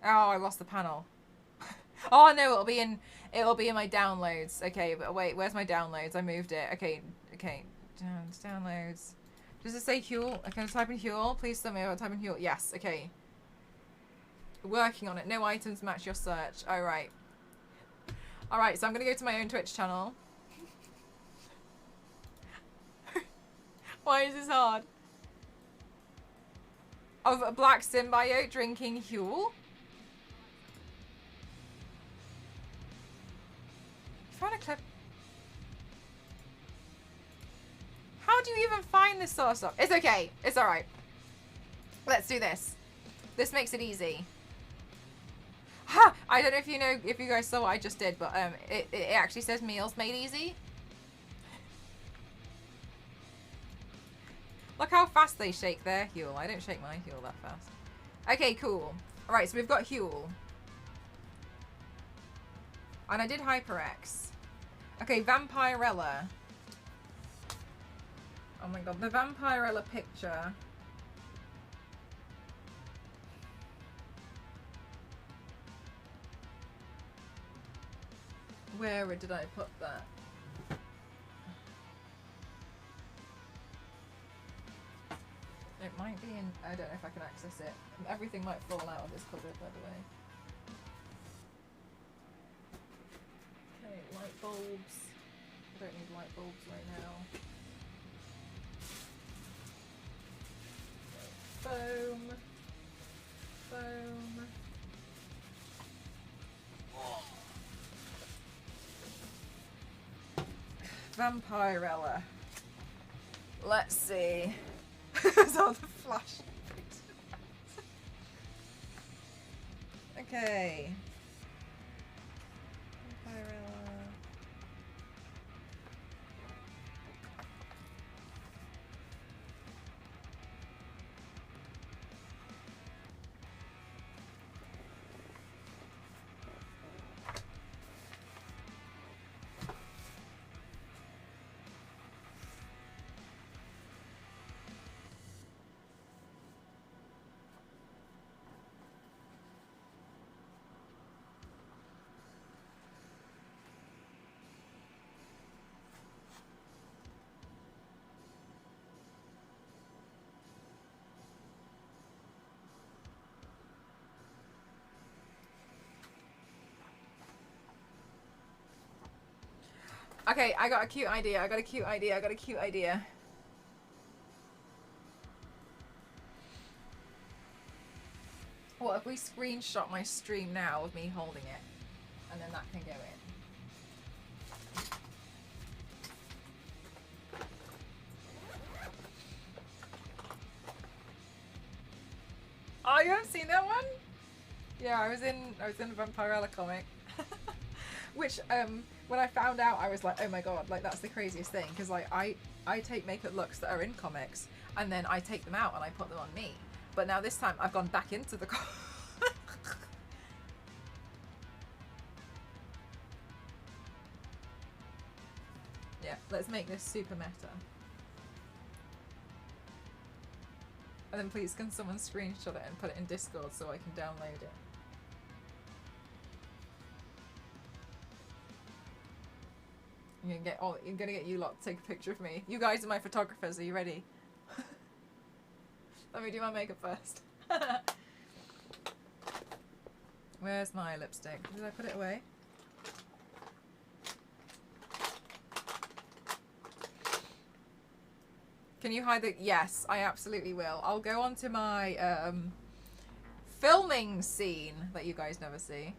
Oh, I lost the panel. Oh no, it'll be in my downloads. Okay, but wait, where's my downloads? I moved it. Okay. Downloads. Does it say Huel? Can I type in Huel? Please tell me if I type in Huel. Yes, okay. Working on it. No items match your search. Alright. Alright, so I'm gonna go to my own Twitch channel. Why is this hard? Of a black symbiote drinking Huel? Found a clip. How do you even find this sort of stuff? It's okay. It's alright. Let's do this. This makes it easy. Ha! I don't know if you guys saw what I just did, but it actually says meals made easy. Look how fast they shake their Huel. I don't shake my Huel that fast. Okay, cool. Alright, so we've got Huel. And I did HyperX. Okay, Vampirella. Oh my god, the Vampirella picture. Where did I put that? It might be in... I don't know if I can access it. Everything might fall out of this cupboard, by the way. Okay, light bulbs. I don't need light bulbs right now. Foam. Foam. Vampirella. Let's see. It's on the flash. Okay. Vampirella. Okay, I got a cute idea. I got a cute idea. What if we screenshot my stream now of me holding it? And then that can go in. Oh, you haven't seen that one? Yeah, I was in a Vampirella comic. Which, when I found out, I was like, oh my god, like that's the craziest thing. Because like I take makeup looks that are in comics and then I take them out and I put them on me. But now this time I've gone back into the Yeah, let's make this super meta. And then please can someone screenshot it and put it in Discord so I can download it. I'm gonna get you lot to take a picture of me. You guys are my photographers, are you ready? Let me do my makeup first. Where's my lipstick? Did I put it away? Can you hide the... Yes, I absolutely will. I'll go on to my filming scene that you guys never see.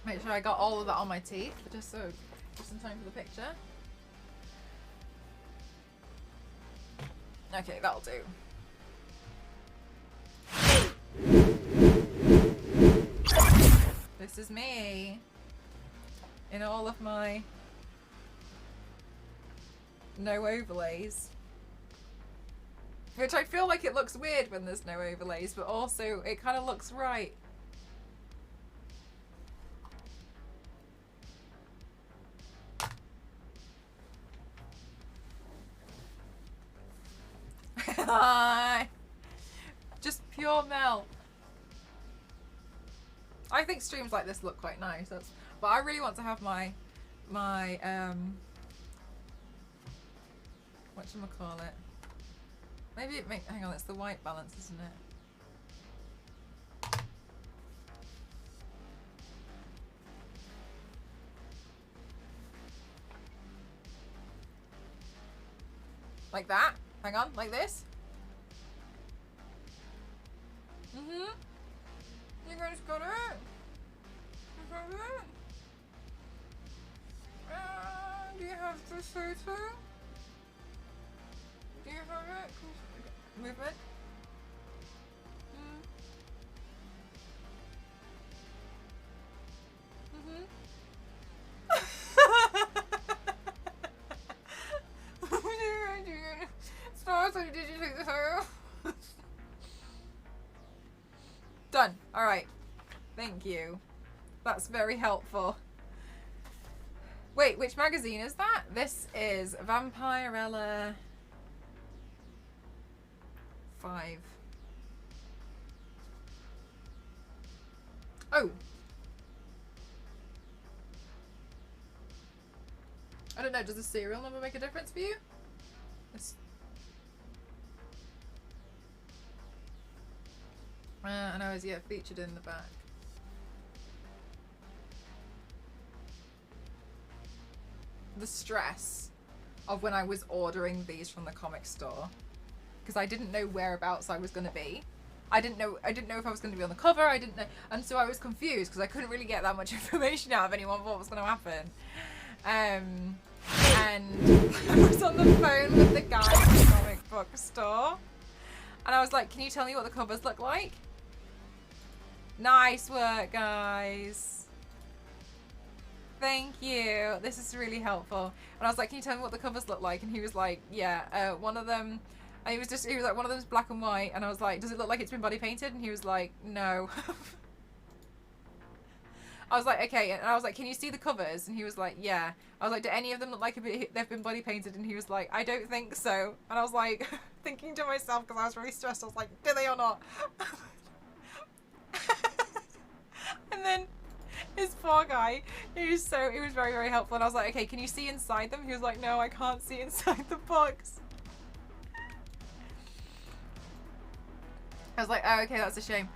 Make sure I got all of that on my teeth, just in time for the picture. Okay, that'll do. This is me in all of my no overlays. Which I feel like it looks weird when there's no overlays, but also it kind of looks right. Just pure Mel. I think streams like this look quite nice. But I really want to have my whatchamacallit. Maybe it hang on, it's the white balance, isn't it? Like that? Hang on, like this? Mm-hmm. You guys got it? You got it? Do you have the photo? Do you have it? Movement? Mm-hmm. Stars, did you take the photo? Done. Alright. Thank you. That's very helpful. Wait, which magazine is that? This is Vampirella 5. Oh. I don't know, does the serial number make a difference for you? I know, is featured in the back. The stress of when I was ordering these from the comic store, because I didn't know whereabouts I was going to be. I didn't know if I was going to be on the cover. I didn't know, and so I was confused because I couldn't really get that much information out of anyone of what was going to happen. And I was on the phone with the guy at the comic book store, and I was like, "Can you tell me what the covers look like?" Nice work, guys. Thank you. This is really helpful. And I was like, "Can you tell me what the covers look like?" And he was like, "Yeah, one of them." And he was like, "One of them's black and white." And I was like, "Does it look like it's been body painted?" And he was like, "No." I was like, "Okay." And I was like, "Can you see the covers?" And he was like, "Yeah." I was like, "Do any of them look like they've been body painted?" And he was like, "I don't think so." And I was like, thinking to myself, because I was really stressed, I was like, "Do they or not?" And then this poor guy, he was very, very helpful. And I was like, "Okay, can you see inside them?" He was like, "No, I can't see inside the box." I was like, "Oh, okay, that's a shame."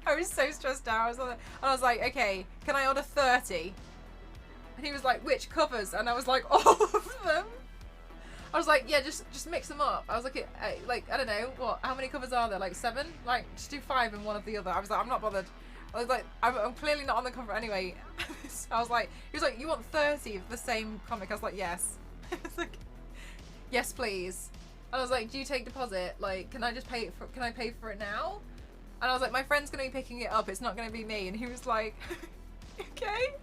I was so stressed out. And I was like, "Okay, can I order 30? And he was like, "Which covers?" And I was like, "All of them." I was like, "Yeah, just mix them up." I was like, I don't know, how many covers are there? Like 7? Like, just do 5 and one of the other. I was like, "I'm not bothered." I was like, I'm clearly not on the cover anyway. I was like, he was like, "You want 30 of the same comic?" I was like, "Yes." I was like, "Yes, please." And I was like, "Do you take deposit? Like, can I pay for it now?" And I was like, "My friend's going to be picking it up. It's not going to be me." And he was like, "Okay."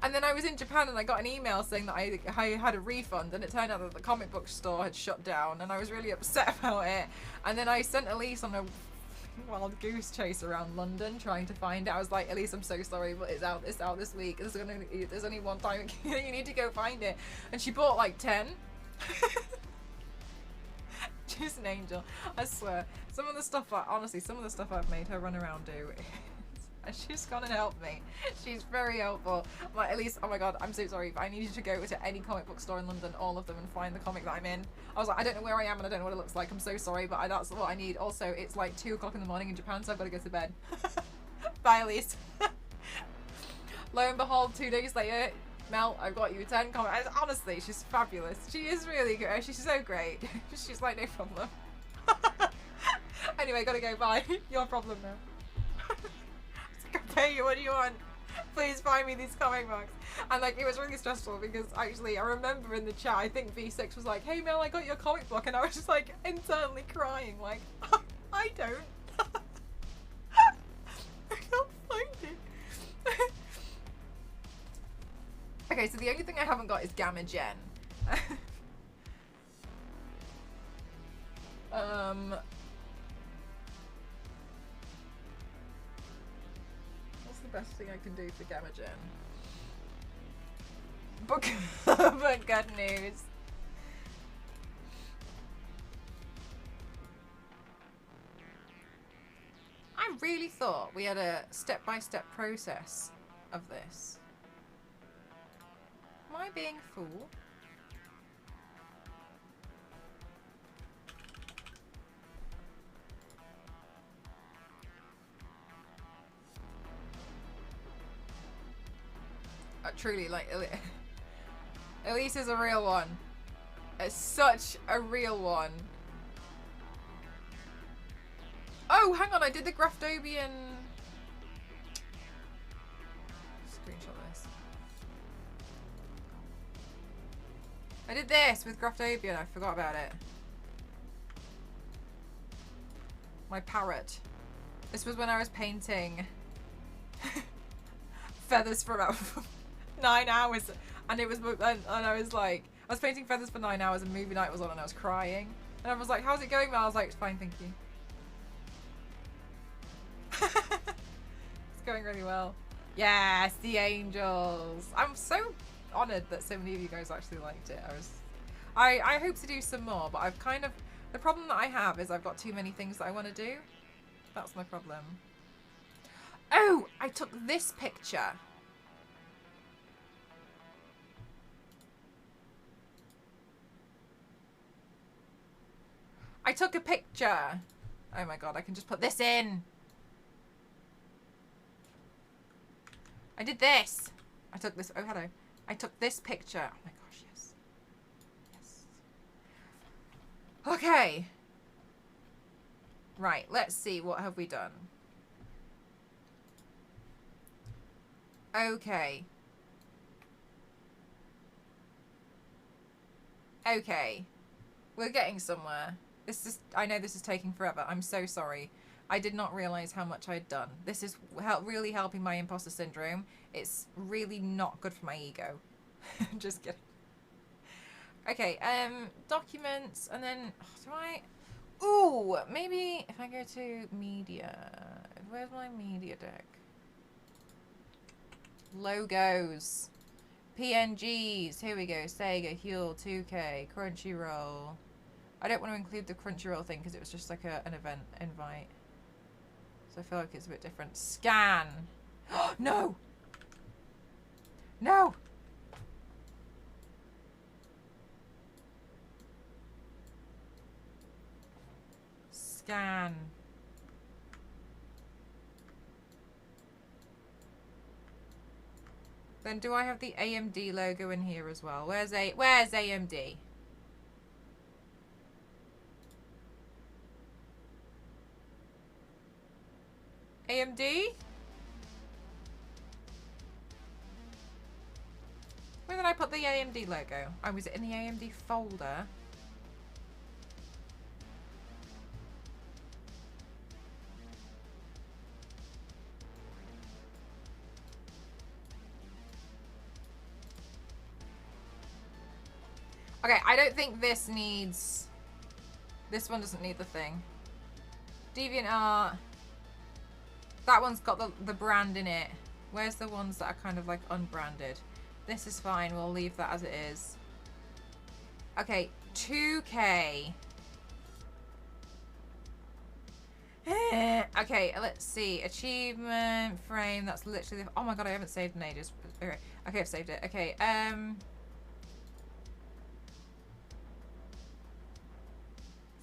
And then I was in Japan and I got an email saying that I had a refund, and it turned out that the comic book store had shut down, and I was really upset about it. And then I sent Elise on a wild goose chase around London trying to find it. I was like, "Elise, I'm so sorry, but it's out this week. There's only one time you need to go find it." And she bought like 10. She's an angel, I swear. Some of the stuff I've made her run around do, and she's gone and helped me. She's very helpful. I'm like, "Elise, oh my god, I'm so sorry, but I need you to go to any comic book store in London, all of them, and find the comic that I'm in." I was like, "I don't know where I am and I don't know what it looks like. I'm so sorry, but that's what I need." Also, it's like 2 o'clock in the morning in Japan, so I've got to go to bed. Bye, Elise. Lo and behold, 2 days later, "Mel, I've got you 10 comics." Honestly, she's fabulous. She is really good. She's so great. She's like, "No problem." Anyway, gotta go. Bye. Your problem now. I'll pay you. What do you want? Please buy me these comic books. And like, it was really stressful because actually I remember in the chat, I think V6 was like, "Hey Mel, I got your comic book," and I was just like internally crying, like, I don't. I can't find it. Okay, so the only thing I haven't got is Gamma Gen. What's the best thing I can do for Gamagen? But good news. I really thought we had a step-by-step process of this. Am I being a fool? Truly, like, Elise is a real one. It's such a real one. Oh, hang on, I did the Graftobian... Screenshot this. I did this with Graftobian, I forgot about it. My parrot. This was when I was painting feathers for about 9 hours, and it was, and I was like, I was painting feathers for 9 hours, and movie night was on, and I was crying, and I was like, "How's it going, Mel?" I was like, "It's fine, thank you." It's going really well. Yes, the angels. I'm so honoured that so many of you guys actually liked it. I hope to do some more, but I've kind of, the problem that I have is I've got too many things that I want to do. That's my problem. Oh, I took this picture. I took a picture. Oh my god, I can just put this in. I did this. I took this. Oh, hello. I took this picture. Oh my gosh, yes. Yes. Okay. Right, let's see. What have we done? Okay. Okay. We're getting somewhere. This is, I know this is taking forever. I'm so sorry. I did not realize how much I'd done. This is really helping my imposter syndrome. It's really not good for my ego. Just kidding. Okay, documents, and then, do I, ooh, maybe if I go to media, where's my media deck? Logos, PNGs, here we go, Sega, Huel, 2K, Crunchyroll. I don't want to include the Crunchyroll thing because it was just like an event invite. So I feel like it's a bit different. Scan. No. No. Scan. Then do I have the AMD logo in here as well? Where's AMD? AMD? Where did I put the AMD logo? Oh, was it in the AMD folder? Okay, I don't think this needs... This one doesn't need the thing. DeviantArt. That one's got the brand in it. Where's the ones that are kind of like unbranded? This is fine. We'll leave that as it is. Okay, 2K. Okay, let's see. Achievement frame. That's literally the... Oh my god, I haven't saved in ages. Okay, I've saved it. Okay,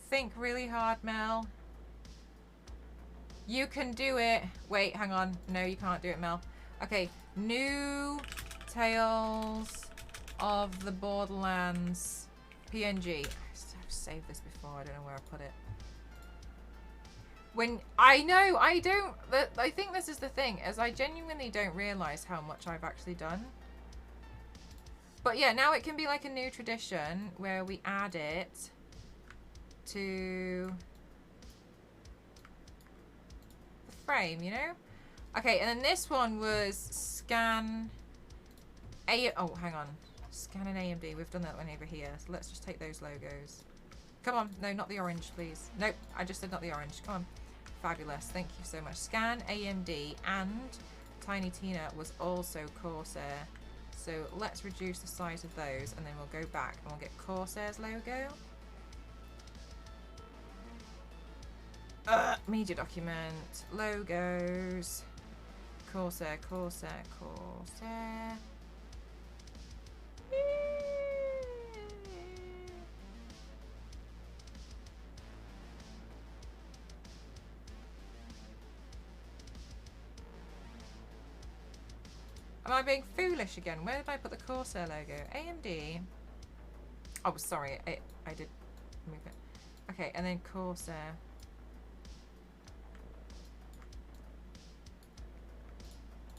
think really hard, Mel. You can do it. Wait, hang on. No, you can't do it, Mel. Okay, new Tales of the Borderlands PNG. I've saved this before. I don't know where I put it. When I know I don't. I think this is the thing, as I genuinely don't realize how much I've actually done. But yeah, now it can be like a new tradition where we add it to the frame, you know? Okay, and then this one was scan oh, hang on. Scan an AMD. We've done that one over here. So let's just take those logos. Come on. No, not the orange, please. Nope, I just said not the orange. Come on. Fabulous. Thank you so much. Scan, AMD, and Tiny Tina was also Corsair. So let's reduce the size of those, and then we'll go back and we'll get Corsair's logo. Media document, logos, Corsair, Corsair, Corsair. Am I being foolish again? Where did I put the Corsair logo? AMD. Oh, sorry. I did move it. Okay, and then Corsair.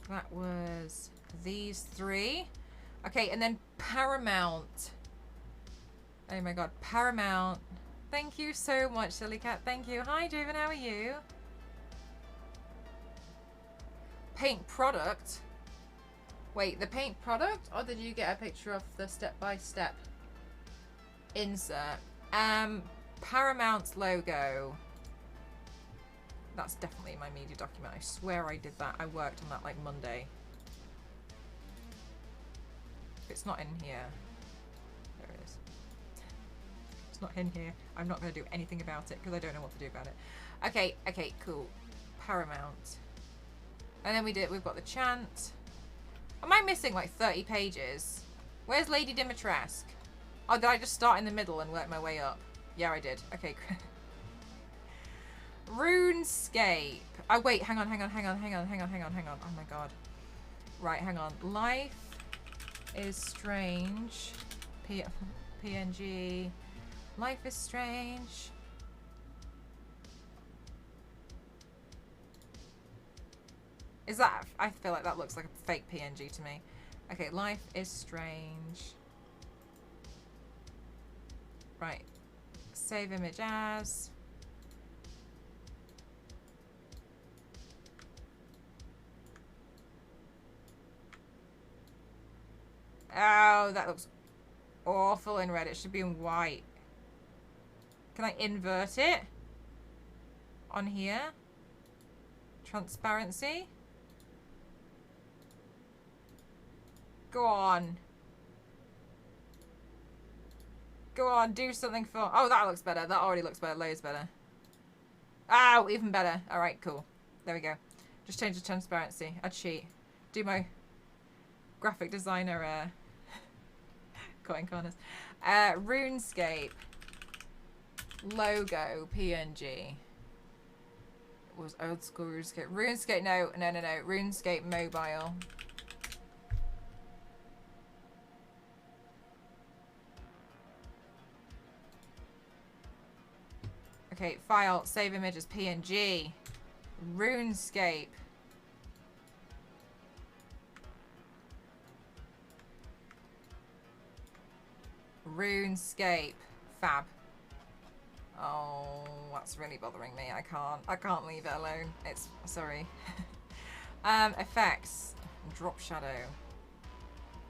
That was these three. Okay, and then Paramount. Oh my god, Paramount. Thank you so much, Silly Cat. Thank you. Hi, Juven. How are you? Paint product. Wait, the paint product, or did you get a picture of the step-by-step insert? Paramount's logo. That's definitely my media document. I swear I did that. I worked on that like Monday. It's not in here. There it is. It's not in here. I'm not going to do anything about it because I don't know what to do about it. Okay, okay, cool. Paramount. And then we've got the chant. Am I missing like 30 pages? Where's Lady Dimitrescu? Oh, did I just start in the middle and work my way up? Yeah, I did. Okay. RuneScape. Oh, wait. Hang on. Oh, my God. Right, hang on. Life is Strange. PNG. Life is Strange. Is that... I feel like that looks like a fake PNG to me. Okay, Life is Strange. Right. Save image as. Oh, that looks awful in red. It should be in white. Can I invert it? On here? Transparency? Go on. Go on, do something for... Oh, that looks better. That already looks better. Loads better. Oh, even better. Alright, cool. There we go. Just change the transparency. I'd cheat. Do my graphic designer cutting corners. RuneScape. Logo. PNG. What was old school RuneScape? RuneScape, no. RuneScape mobile. Okay, file, save image as PNG. RuneScape. RuneScape. Fab. Oh, that's really bothering me. I can't leave it alone. It's, sorry. Effects. Drop shadow.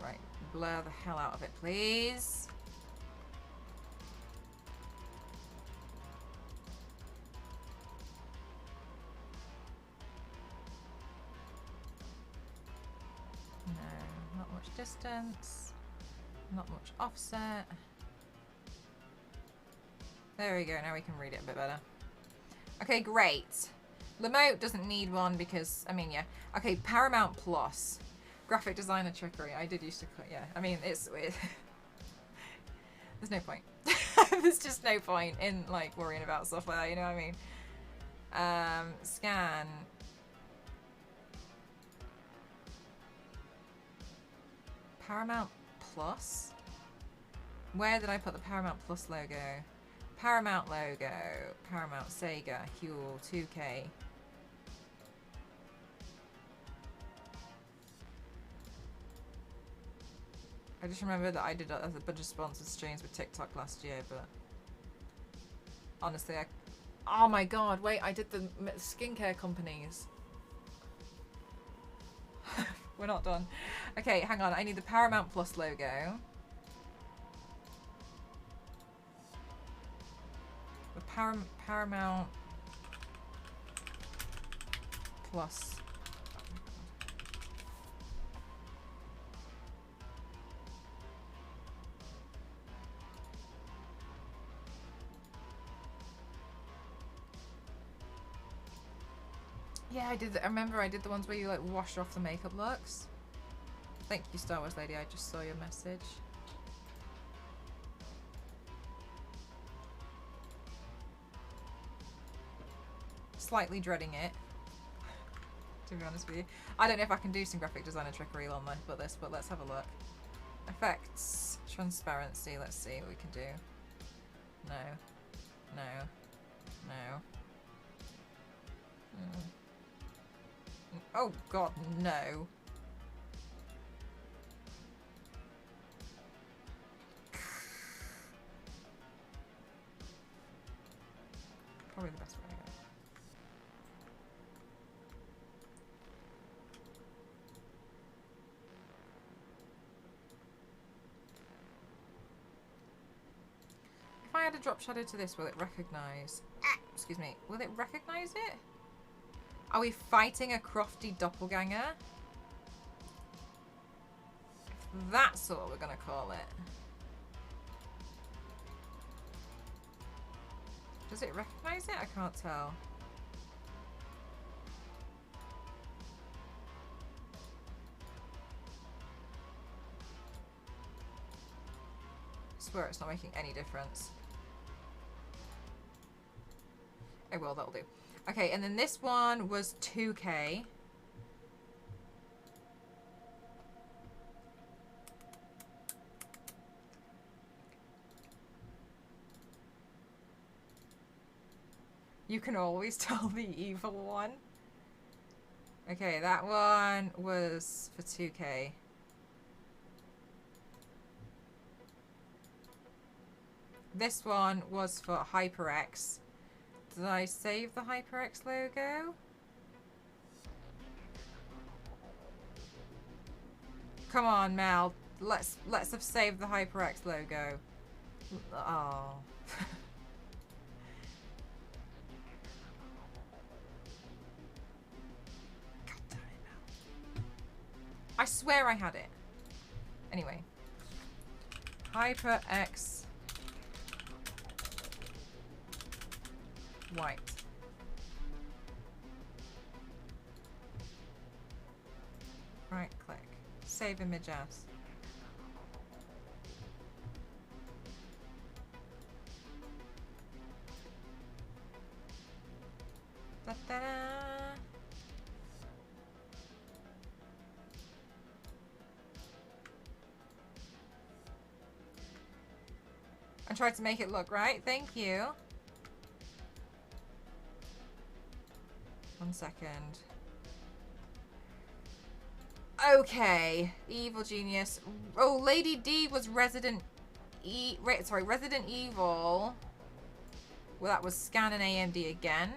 Right, blur the hell out of it, please. No, not much distance. Not much offset. There we go, now we can read it a bit better. Okay, great. Lamote doesn't need one because, I mean, yeah. Okay, Paramount Plus. Graphic designer trickery. I did used to, yeah. I mean, it's weird. There's no point. There's just no point in, like, worrying about stuff like that, you know what I mean? Scan. Paramount Plus? Where did I put the Paramount Plus logo? Paramount logo. Paramount Sega. Huel 2K. I just remember that I did a bunch of sponsored streams with TikTok last year, but honestly, oh my god, wait, I did the skincare companies. We're not done. Okay, hang on, I need the Paramount Plus logo. Paramount Plus. Yeah, I did. I remember I did the ones where you like wash off the makeup looks. Thank you, Star Wars Lady. I just saw your message. Slightly dreading it, to be honest with you. I don't know if I can do some graphic designer trickery on this, but let's have a look. Effects, transparency. Let's see what we can do. No, no, no. Oh God, no. Probably the best way to go. If I add a drop shadow to this, will it recognize? Excuse me. Will it recognize it? Are we fighting a crofty doppelganger? That's what we're gonna call it. Does it recognize it? I can't tell. I swear it's not making any difference. Oh well, that'll do. Okay, and then this one was 2K. You can always tell the evil one. Okay, that one was for 2K. This one was for HyperX. Did I save the HyperX logo? Come on, Mel. Let's have saved the HyperX logo. Oh. God damn it, Mel. I swear I had it. Anyway. HyperX white. Right click. Save image as. Da -da -da. I tried to make it look right. Thank you. 1 second. Okay, Evil Genius. Oh, Lady D was Resident Evil. Well, that was Scan and AMD again.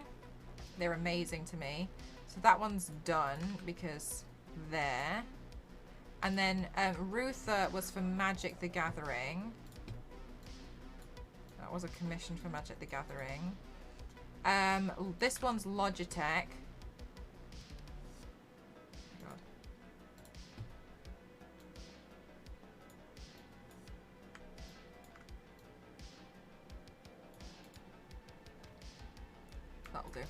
They're amazing to me. So that one's done because there. And then Ruther was for Magic the Gathering. That was a commission for Magic the Gathering. This one's Logitech. God. That'll do.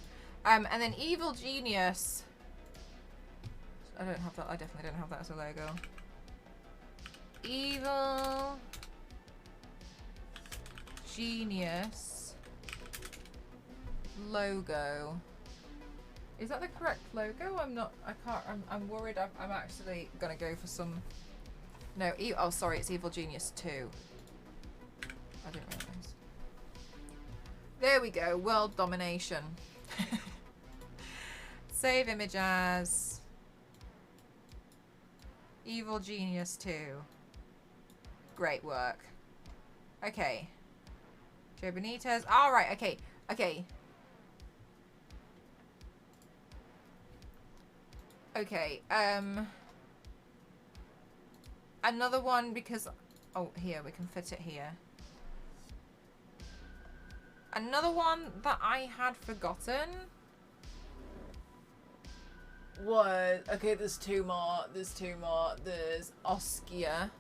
And then Evil Genius. I don't have that. I definitely don't have that as a logo. Evil Genius logo. Is that the correct logo? I'm worried I'm actually gonna go for some. No, oh sorry, it's Evil Genius 2. I didn't realize. There we go, world domination. Save image as Evil Genius 2. Great work. Okay. Joe Benitez. Alright, okay. Okay. Okay, another one because, oh, here, we can fit it here. Another one that I had forgotten was, okay, there's two more. There's Oskia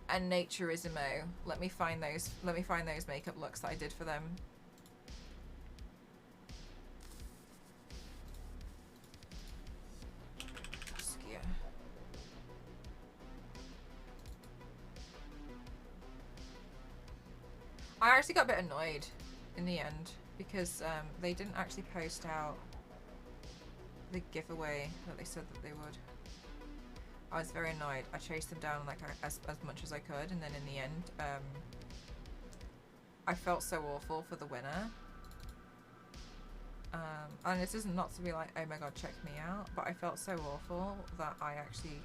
and Naturismo. Let me find those makeup looks that I did for them. Oskia. I actually got a bit annoyed in the end because they didn't actually post out the giveaway that they said that they would. I was very annoyed. I chased them down like as much as I could, and then in the end, I felt so awful for the winner. And this isn't not to be like, oh my god, check me out, but I felt so awful that I actually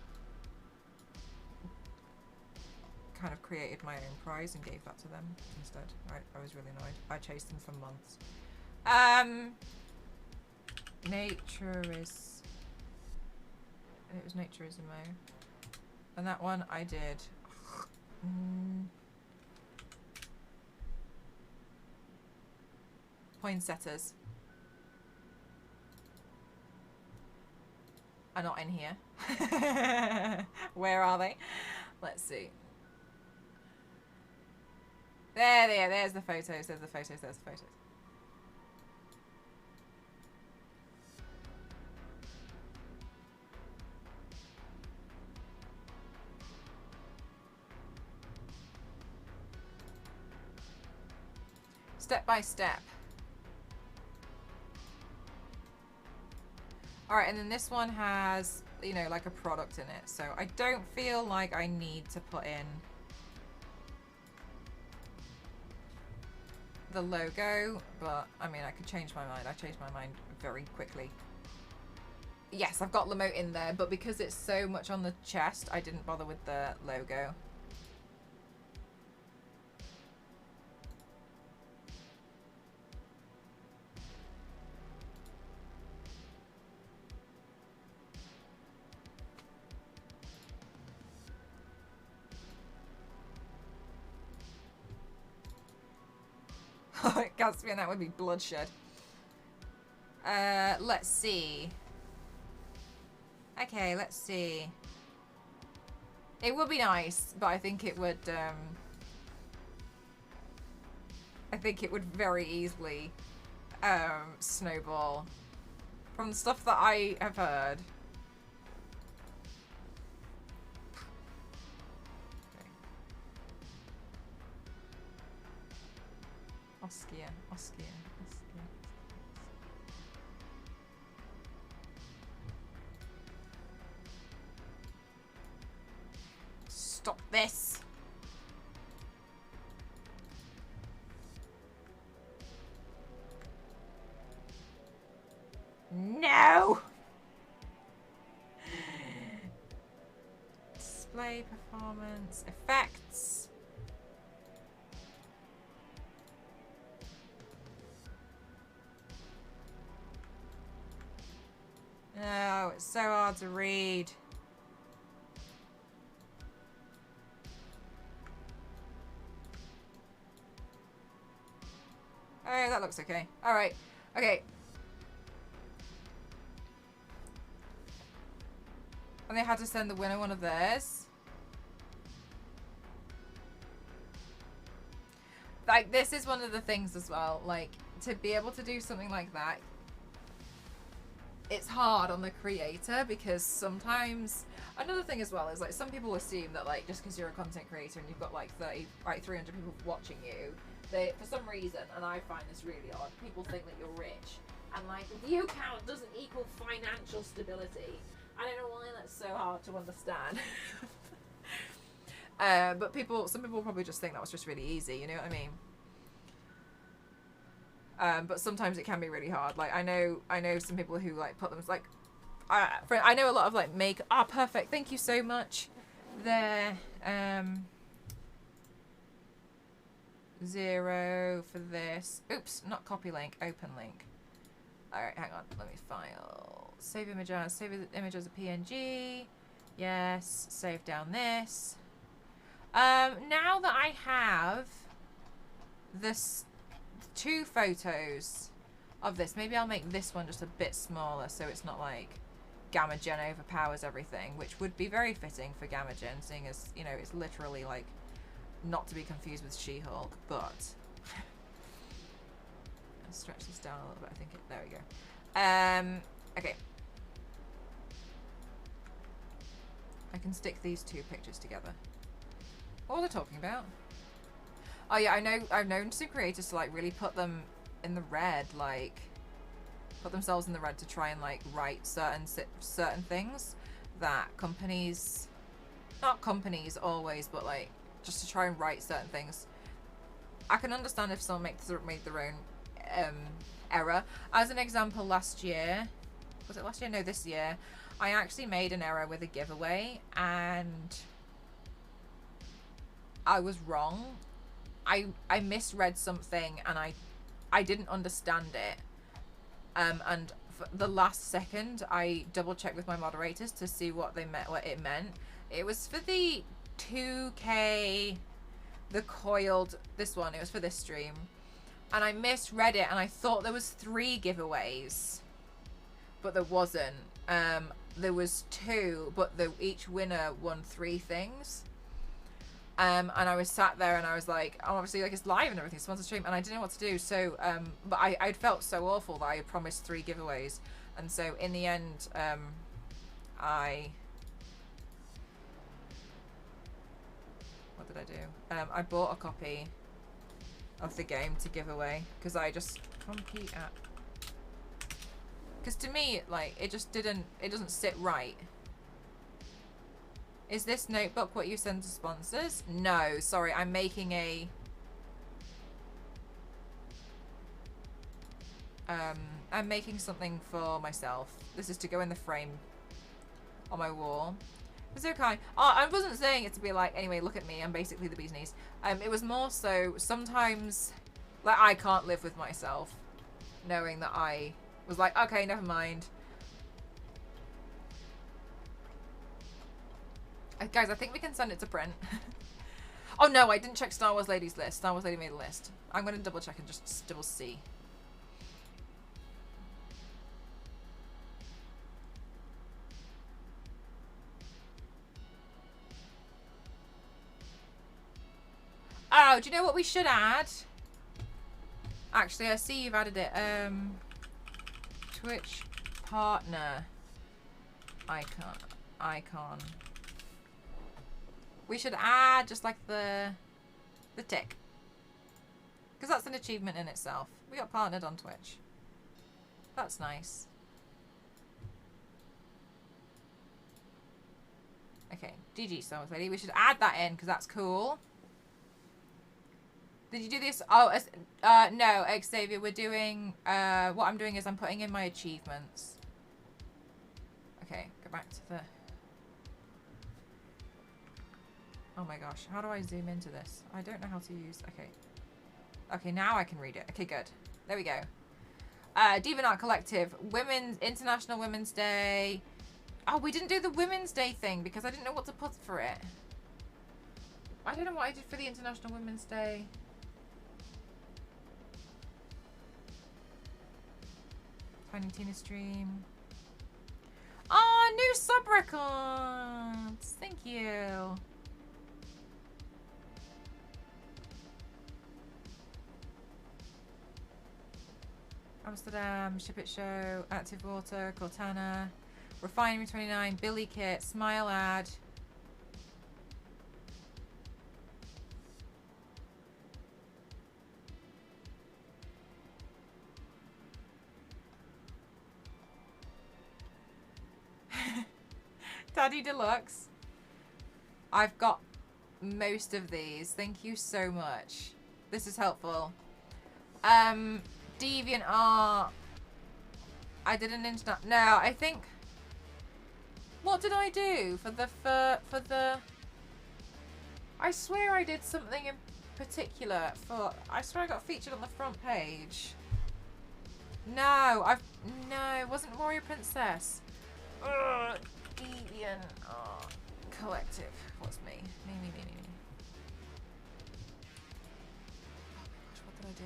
kind of created my own prize and gave that to them instead. I was really annoyed. I chased them for months. It was Naturismo. And that one I did. Poinsettias are not in here. Where are they? Let's see. There's the photos, there's the photos. Step by step. Alright, and then this one has, you know, like a product in it. So I don't feel like I need to put in the logo, but I mean, I could change my mind. I changed my mind very quickly. Yes, I've got Lamotte in there, but because it's so much on the chest, I didn't bother with the logo. Caspian, that would be bloodshed. Let's see. Okay, let's see. It would be nice, but I think it would, very easily, snowball. From the stuff that I have heard. Oskia. Stop this! No! Display, performance, effects. No, it's so hard to read. Oh, that looks okay. Alright. Okay. And they had to send the winner one of theirs. Like, this is one of the things as well. Like, to be able to do something like that, it's hard on the creator because sometimes... Another thing as well is, like, some people assume that, like, just because you're a content creator and you've got, like, 300 people watching you, they, for some reason, and I find this really odd, people think that you're rich. And, like, view count doesn't equal financial stability. I don't know why that's so hard to understand. But some people probably just think that was just really easy, you know what I mean? But sometimes it can be really hard. Like, I know some people who, like, put them, like, I know a lot of, like, perfect, thank you so much. There, 0 for this. Oops, not copy link, open link. Alright, hang on, let me file. Save image as a PNG. Yes, save down this. Now that I have this 2 photos of this. Maybe I'll make this one just a bit smaller so it's not like Gamma Gen overpowers everything, which would be very fitting for Gamma Gen, seeing as, you know, it's literally like not to be confused with She-Hulk, but I'll stretch this down a little bit. I think there we go. Okay. I can stick these 2 pictures together. What was I talking about? Oh yeah, I've known some creators to like really put them in the red, like put themselves in the red to try and like write certain things that companies, not companies always, but like just to try and write certain things. I can understand if someone made their own error. As an example, last year, was it last year? No, this year, I actually made an error with a giveaway and I was wrong. I misread something and I didn't understand it. And for the last second, I double checked with my moderators to see what it meant. It was for the 2K, the coiled, this one, it was for this stream. And I misread it and I thought there was 3 giveaways, but there wasn't. There was 2, but each winner won 3 things. And I was sat there and I was like, oh, obviously like it's live and everything, sponsored stream, and I didn't know what to do. So, but I'd felt so awful that I had promised 3 giveaways. And so in the end, what did I do? I bought a copy of the game to give away because I just compete at, because to me, like, it doesn't sit right. Is this notebook what you send to sponsors? No, sorry, I'm making a I'm making something for myself. This is to go in the frame on my wall. It's okay. Oh, I wasn't saying it to be like, anyway, look at me, I'm basically the bee's knees. It was more so sometimes, like, I can't live with myself knowing that I was like, okay, never mind. Guys, I think we can send it to print. Oh no, I didn't check Star Wars Lady's list. Star Wars Lady made a list. I'm going to double check and just double see. Oh, do you know what we should add? Actually, I see you've added it. Twitch partner icon. We should add just like the tick, because that's an achievement in itself. We got partnered on Twitch. That's nice. Okay, GG Star Wars Lady. We should add that in because that's cool. Did you do this? Oh, no, Xavier. We're doing. What I'm doing is I'm putting in my achievements. Okay, go back to the. Oh my gosh, how do I zoom into this? I don't know how to use. Okay. Okay, now I can read it. Okay, good. There we go. Divan Art Collective, International Women's Day. Oh, we didn't do the Women's Day thing because I didn't know what to put for it. I don't know what I did for the International Women's Day. Tiny Tina stream. Oh, new sub records. Thank you. Amsterdam, Ship It Show, Active Water, Cortana, Refinery 29, Billy Kit, Smile Ad. Daddy Deluxe. I've got most of these. Thank you so much. This is helpful. Deviant Art. I did an internet. No, I think. What did I do for the? I swear I did something in particular for. I swear I got featured on the front page. No, it wasn't Warrior Princess. Ugh, Deviant Art Collective. What's me? Me. Oh my gosh, what did I do?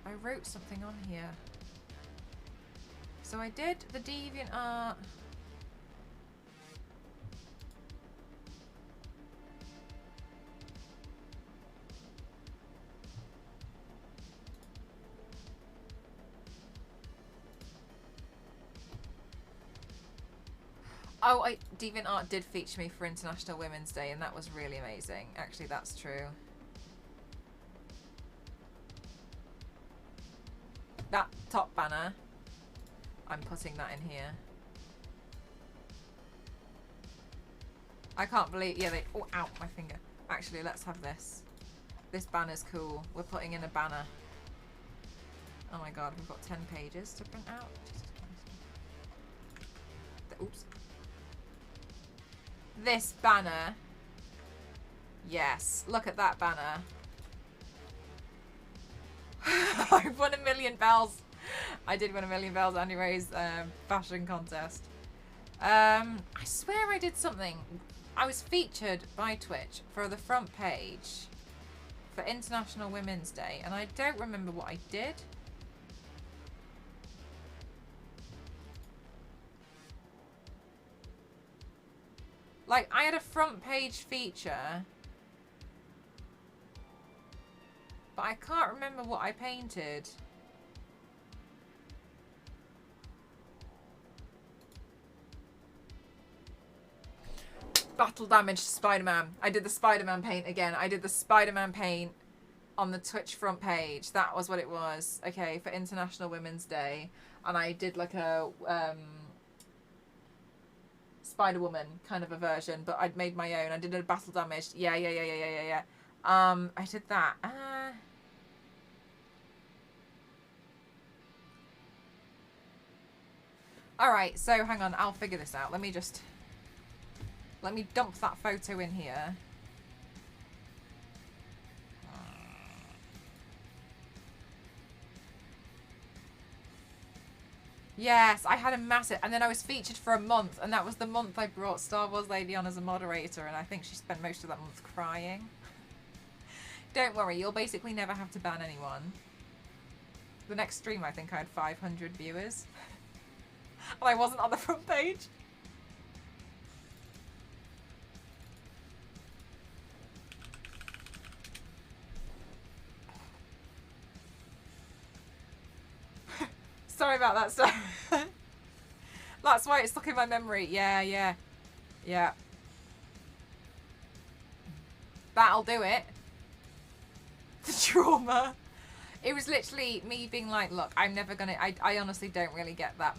I wrote something on here. So I did the DeviantArt. Oh, DeviantArt did feature me for International Women's Day, and that was really amazing. Actually, that's true. That top banner, I'm putting that in here. I can't believe, yeah, they, oh, ow, my finger. Actually, let's have this. This banner's cool. We're putting in a banner. Oh my god, we've got 10 pages to print out. Jesus Christ. Oops. This banner. Yes, look at that banner. I've won 1 million bells. I did win 1 million bells anyways, fashion contest. I swear I did something. I was featured by Twitch for the front page for International Women's Day, and I don't remember what I did. Like, I had a front page feature, but I can't remember what I painted. Battle damage to Spider-Man. I did the Spider-Man paint again. I did the Spider-Man paint on the Twitch front page. That was what it was. Okay, for International Women's Day. And I did like a Spider-Woman kind of a version, but I'd made my own. I did a battle damage. Yeah. I did that. Alright, so hang on. I'll figure this out. Let me dump that photo in here. Yes, I had a massive, and then I was featured for a month, and that was the month I brought Star Wars Lady on as a moderator, and I think she spent most of that month crying. Don't worry, you'll basically never have to ban anyone. The next stream, I think I had 500 viewers. And I wasn't on the front page. Sorry about that stuff. That's why it's stuck in my memory. Yeah. That'll do it. The trauma. It was literally me being like, look, I'm never gonna, I honestly don't really get that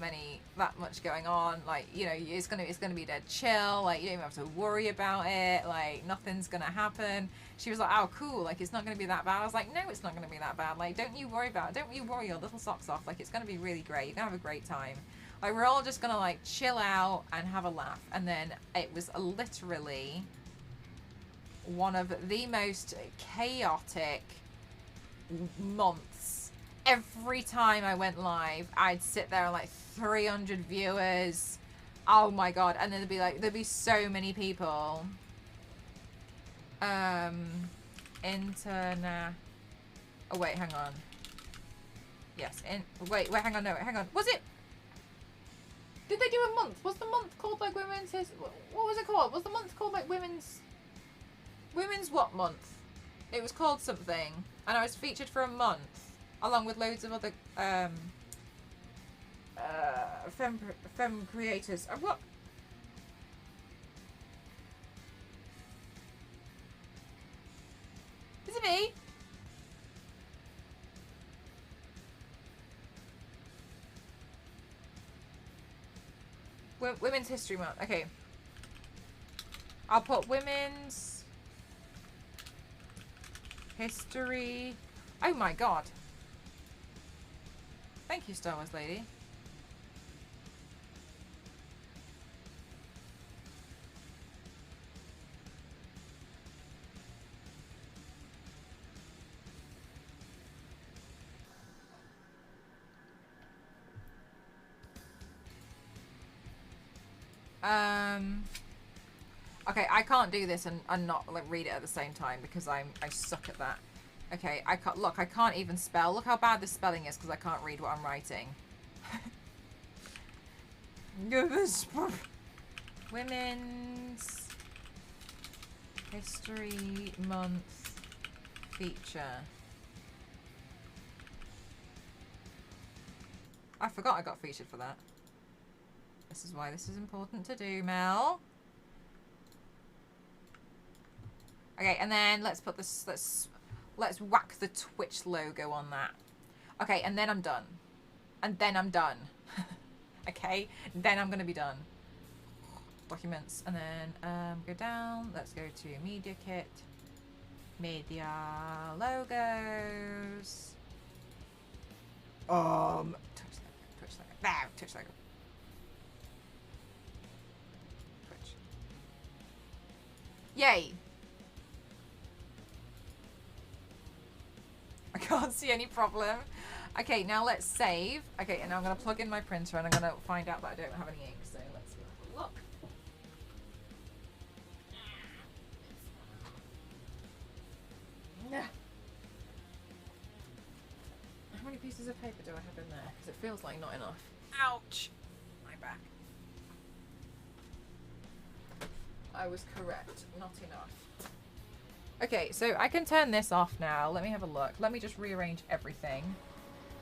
much going on. Like, you know, it's gonna be dead chill. Like, you don't even have to worry about it. Like, nothing's gonna happen. She was like, oh, cool. Like, it's not gonna be that bad. I was like, no, it's not gonna be that bad. Like, don't you worry about it. Don't you worry your little socks off. Like, it's gonna be really great. You're gonna have a great time. Like, we're all just gonna, like, chill out and have a laugh. And then it was literally one of the most chaotic months. Every time I went live, I'd sit there and like 300 viewers. Oh my god. And then there'd be so many people. Oh wait, hang on. Yes, wait, hang on, was it? Did they do a month? Was the month called like Women's what was it called? Was the month called like Women's what month? It was called something, and I was featured for a month, along with loads of other femme creators. What? Is it me? Women's History Month. Okay. I'll put Women's History. Oh my god. Thank you, Star Wars Lady. Okay, I can't do this and not like read it at the same time because I suck at that. Okay, I can't look. I can't even spell. Look how bad this spelling is because I can't read what I'm writing. Women's History Month feature. I forgot I got featured for that. This is why this is important to do, Mel. Okay, and then let's put this. Let's whack the Twitch logo on that. Okay, and then I'm done. And then I'm done. Okay, then I'm gonna be done. Documents, and then go down. Let's go to Media Kit. Media logos. Twitch logo. There, Twitch logo. Twitch. Yay! I can't see any problem. Okay, now let's save. Okay, and I'm gonna plug in my printer and I'm gonna find out that I don't have any ink, so let's have a look. How many pieces of paper do I have in there? Because it feels like not enough. Ouch! My back. I was correct. Not enough. Okay, so I can turn this off now. Let me have a look. Let me just rearrange everything.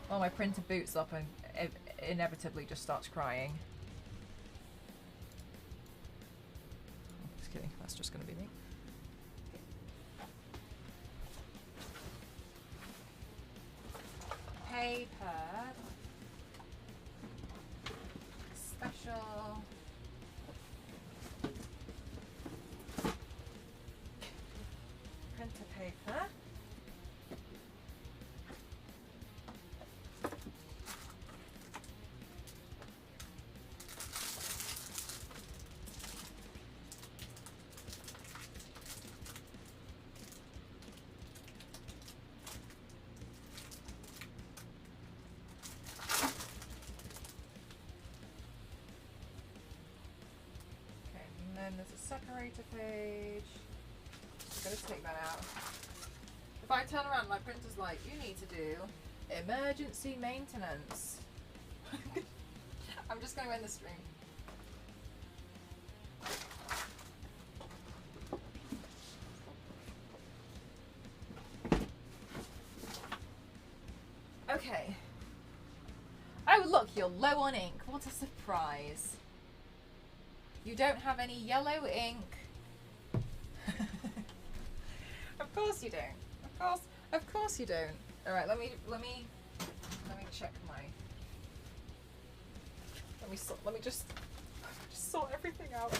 While my printer boots up and inevitably just starts crying. Just kidding. That's just going to be me. Paper. Special. Printer paper. And there's a separator page. I'm gonna take that out. If I turn around, my printer's like, you need to do emergency maintenance. I'm just gonna end the stream. Okay. Oh look, you're low on ink. What a surprise. You don't have any yellow ink. Of course you don't. Of course you don't. All right, let me check my. Let me just sort everything out.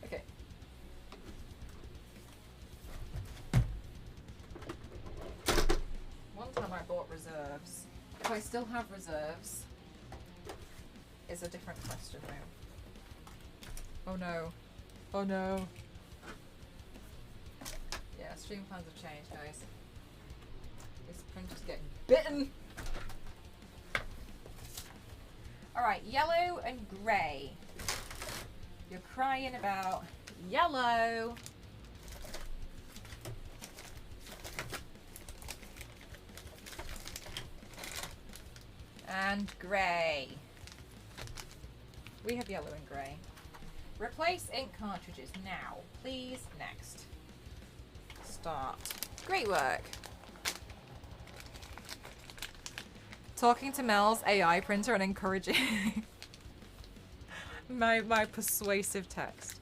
Okay. One time I bought reserves. If I still have reserves, is a different question though. Oh no. Oh no. Yeah, stream plans have changed, guys. This printer's getting bitten. Alright, yellow and grey. You're crying about yellow. And grey. We have yellow and grey. Replace ink cartridges now, please. Next. Start. Great work. Talking to Mel's AI printer and encouraging my persuasive text.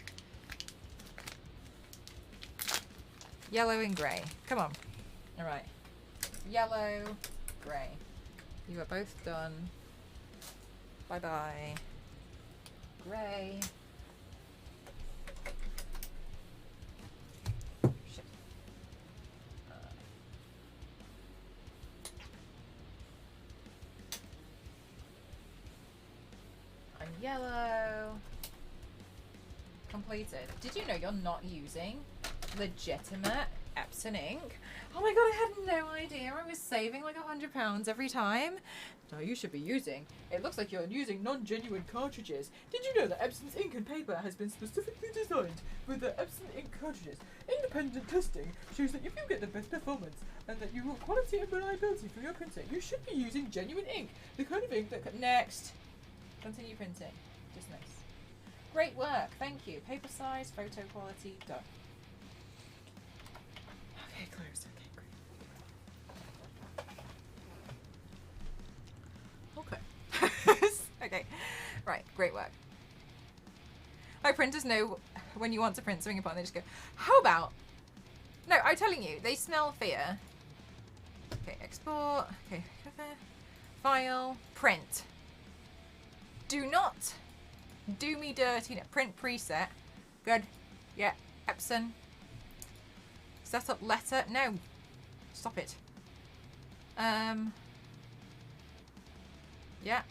Yellow and grey. Come on. All right. Yellow, grey. You are both done. Bye-bye. Grey. Shit. I'm yellow. Completed. Did you know you're not using legitimate Epson ink. Oh my god, I had no idea I was saving like £100 every time. No, you should be using. It looks like you're using non-genuine cartridges. Did you know that Epson's ink and paper has been specifically designed with the Epson ink cartridges? Independent testing shows that if you get the best performance and that you want quality and reliability for your printer, you should be using genuine ink. The kind of ink that next. Continue printing. Dismiss. Great work, thank you. Paper size, photo quality, done. Okay, closed. Okay, great. Okay. Okay, right, great work. My printers know when you want to print something upon, they just go, how about? No, I'm telling you, they smell fear. Okay, export. Okay, file, print. Do not do me dirty. No, print preset. Good. Yeah, Epson. Set up letter. No. Stop it. Yeah.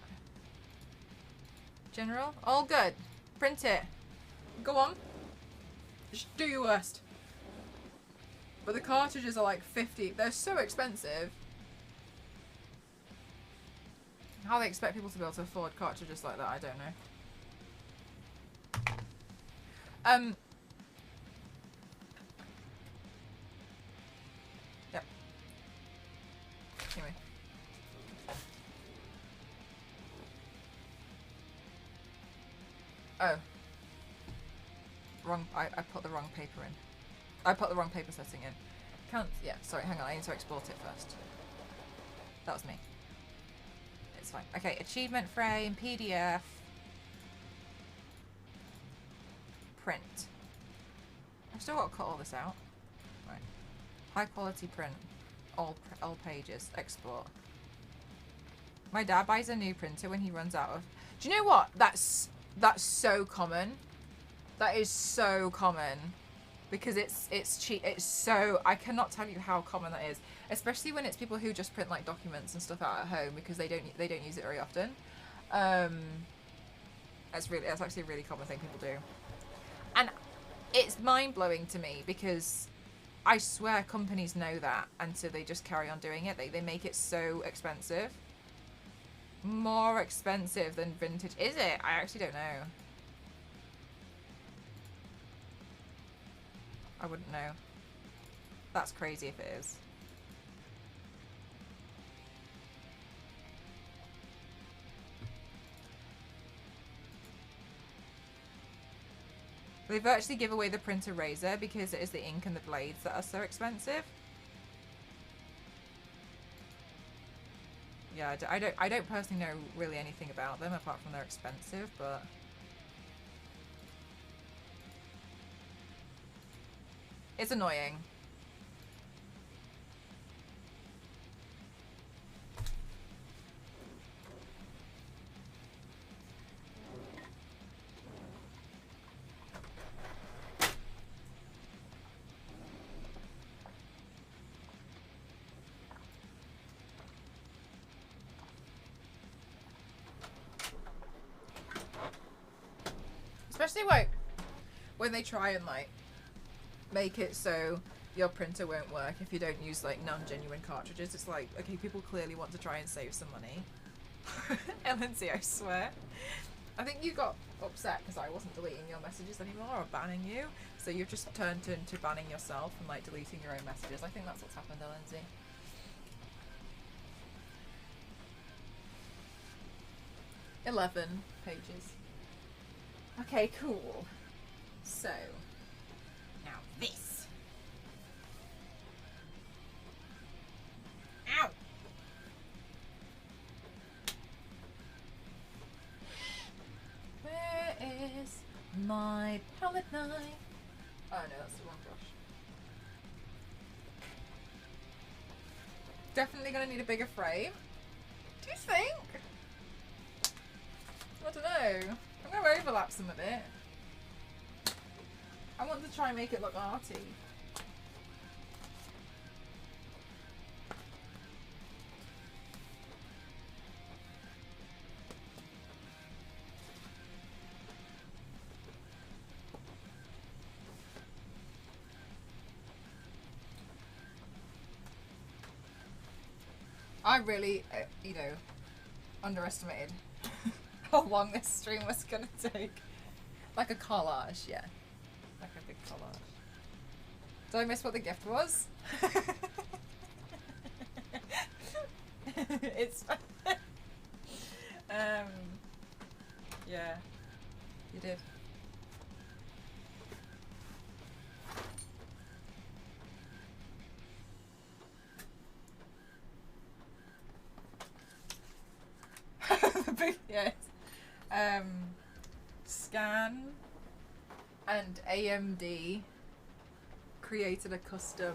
General. All good. Print it. Go on. Just do your worst. But the cartridges are like 50. They're so expensive. How they expect people to be able to afford cartridges like that, I don't know. Yep. Anyway. Oh. Wrong. I put the wrong paper in. I put the wrong paper setting in. Can't. Yeah. Sorry. Hang on. I need to export it first. That was me. It's fine. Okay. Achievement frame. PDF. Print. I've still got to cut all this out. Right. High quality print. All pages. Export. My dad buys a new printer when he runs out of. Do you know what? That's so common. That is so common. Because it's cheap. It's so, I cannot tell you how common that is, especially when it's people who just print like documents and stuff out at home because they don't use it very often. That's actually a really common thing people do, and it's mind blowing to me because I swear companies know that, and so they just carry on doing it. They make it so expensive, more expensive than vintage. Is it? I actually don't know. I wouldn't know. That's crazy if it is. They virtually give away the printer razor because it is the ink and the blades that are so expensive. Yeah, I don't personally know really anything about them apart from they're expensive, but it's annoying. Especially when they try and like make it so your printer won't work if you don't use like non-genuine cartridges. It's like, okay, people clearly want to try and save some money. LNC, I swear. I think you got upset because I wasn't deleting your messages anymore or banning you, so you've just turned into banning yourself and like deleting your own messages. I think that's what's happened, LNC. $11 pages. Okay, cool. So, now this. Ow! Where is my palette knife? Oh no, that's the wrong brush. Definitely gonna need a bigger frame. Do you think? I don't know. I'm going to overlap some of it. I want to try and make it look arty. I really, you know, underestimated how long this stream was gonna take. Like a collage, yeah. Like a big collage. Did I miss what the gift was? It's yeah, you did. The big, yes. Scan and AMD created a custom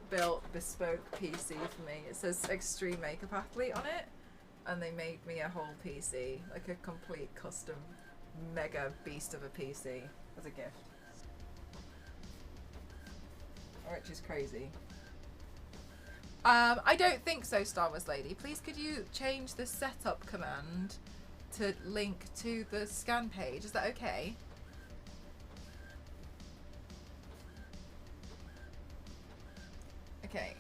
built bespoke PC for me. It says Extreme Makeup Athlete on it, and they made me a whole PC, like a complete custom mega beast of a PC as a gift, which is crazy. I don't think so, Star Wars Lady. Please could you change the setup command to link to the scan page? Is that okay? Okay.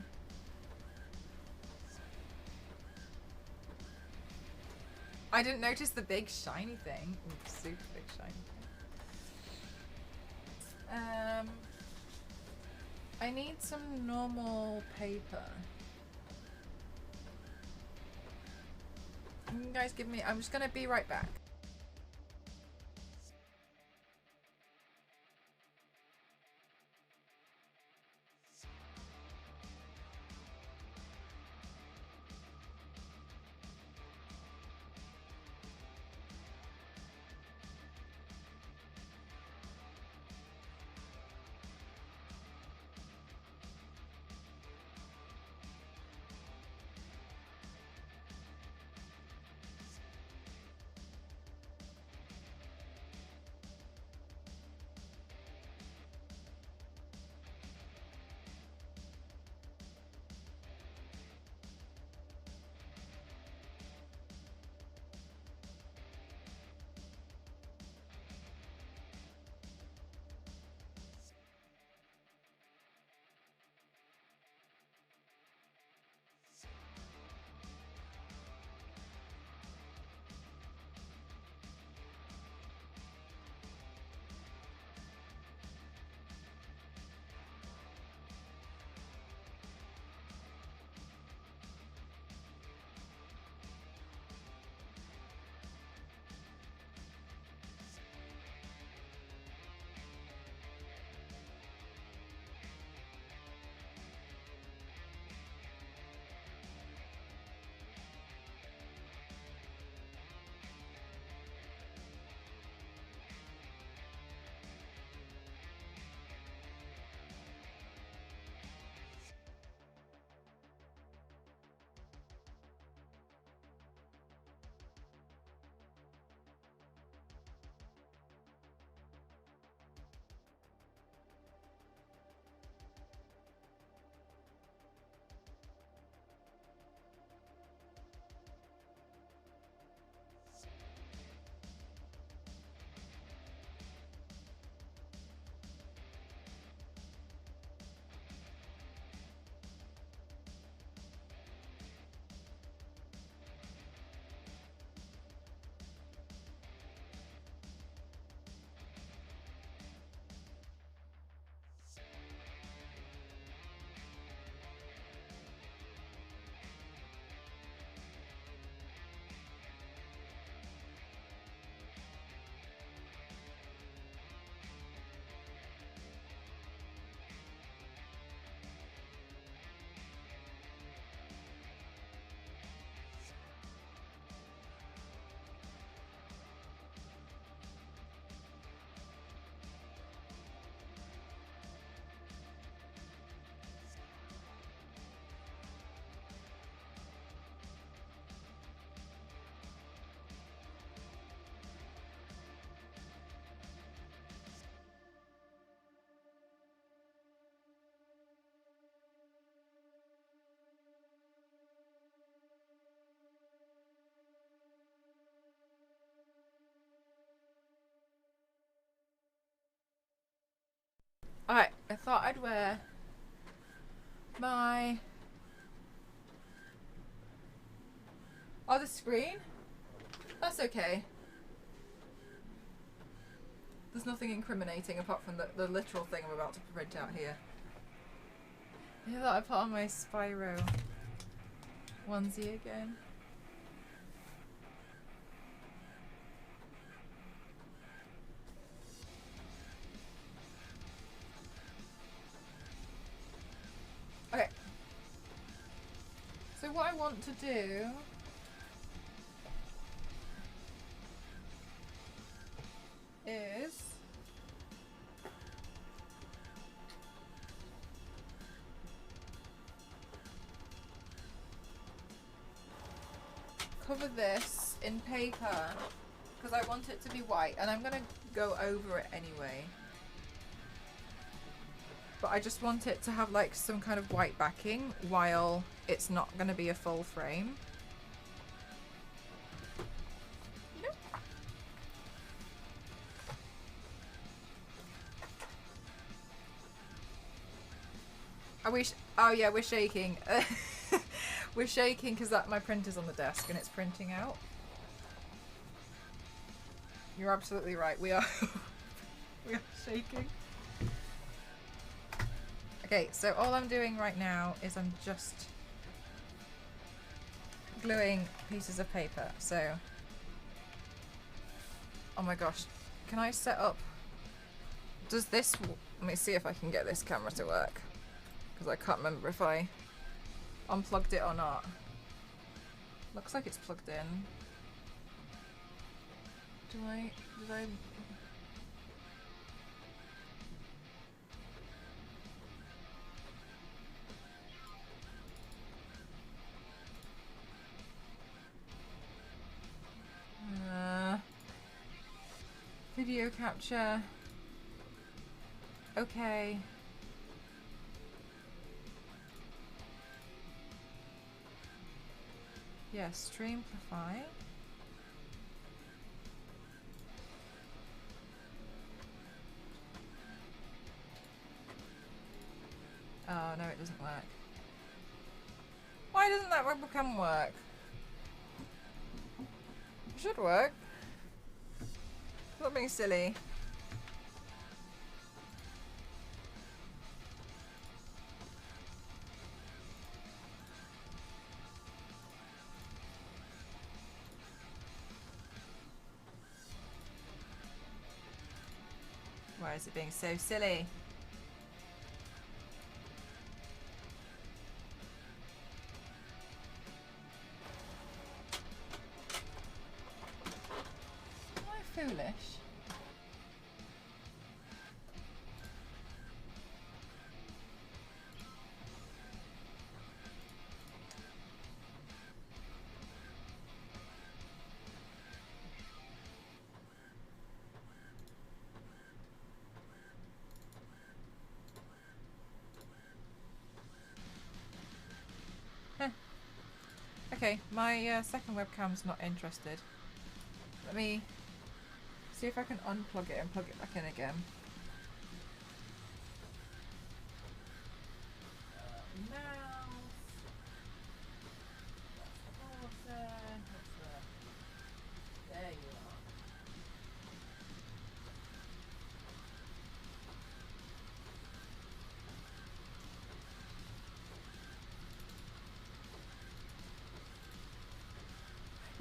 I didn't notice the big shiny thing. Super big shiny thing. I need some normal paper. Can you guys give me... I'm just gonna be right back. Alright, I thought I'd wear my Oh, the screen? That's okay. There's nothing incriminating apart from the literal thing I'm about to print out here. Yeah, that I put on my Spyro onesie again. Okay. So what I want to do is cover this in paper because I want it to be white, and I'm gonna go over it anyway. But I just want it to have like some kind of white backing while it's not gonna be a full frame. Nope. Oh yeah, we're shaking. We're shaking because my printer's on the desk and it's printing out. You're absolutely right. We are we are shaking. Okay, so all I'm doing right now is I'm just gluing pieces of paper. So, oh my gosh, can I set up? Does this? Let me see if I can get this camera to work because I can't remember if I unplugged it or not. Looks like it's plugged in. Did I? Video capture. Okay. Yes, Streamplify. Oh no, it doesn't work. Why doesn't that webcam work? It should work. Stop being silly. Why is it being so silly? Am I foolish? Okay, my second webcam's not interested. Let me see if I can unplug it and plug it back in again. There you are.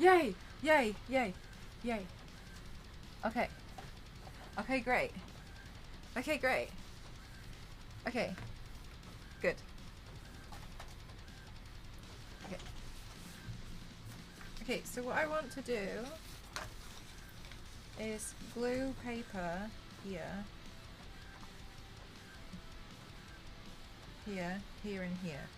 Yay! Yay! Yay! Yay! Okay. Okay, great. Okay, great. Okay. Good. Okay. Okay, so what I want to do is glue paper here, here, here, and here.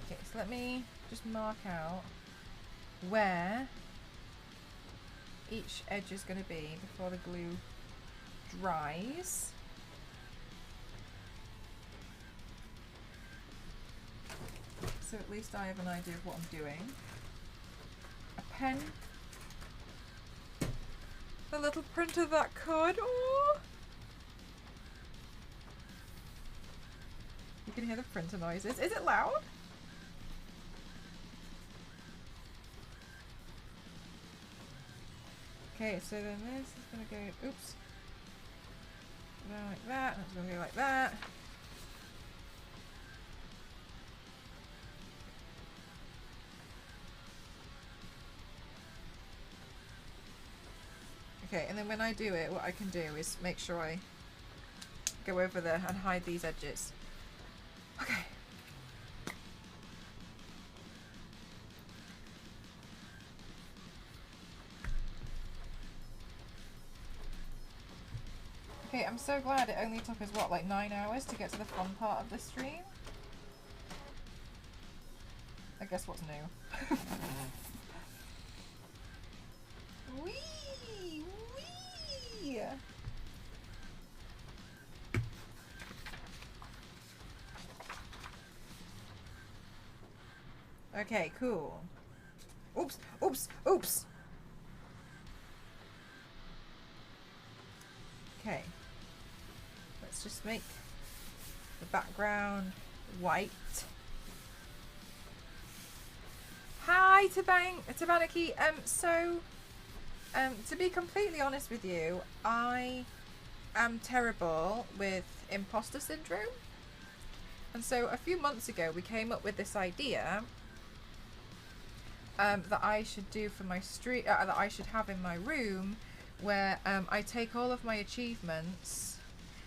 Okay, so let me just mark out where each edge is going to be before the glue dries. So at least I have an idea of what I'm doing. A pen. The little printer that could. Oh! You can hear the printer noises. Is it loud? Okay, so then this is gonna go, oops. Down like that, and it's gonna go like that. Okay, and then when I do it, what I can do is make sure I go over there and hide these edges. Okay. Okay, I'm so glad it only took us, what, like 9 hours to get to the fun part of the stream? I guess what's new. Wee! Wee! Okay, cool. Oops! Oops! Oops! Okay. Let's just make the background white. Hi, Tabanaki. To be completely honest with you, I am terrible with imposter syndrome. And so a few months ago, we came up with this idea that I should do for my street, that I should have in my room, where I take all of my achievements.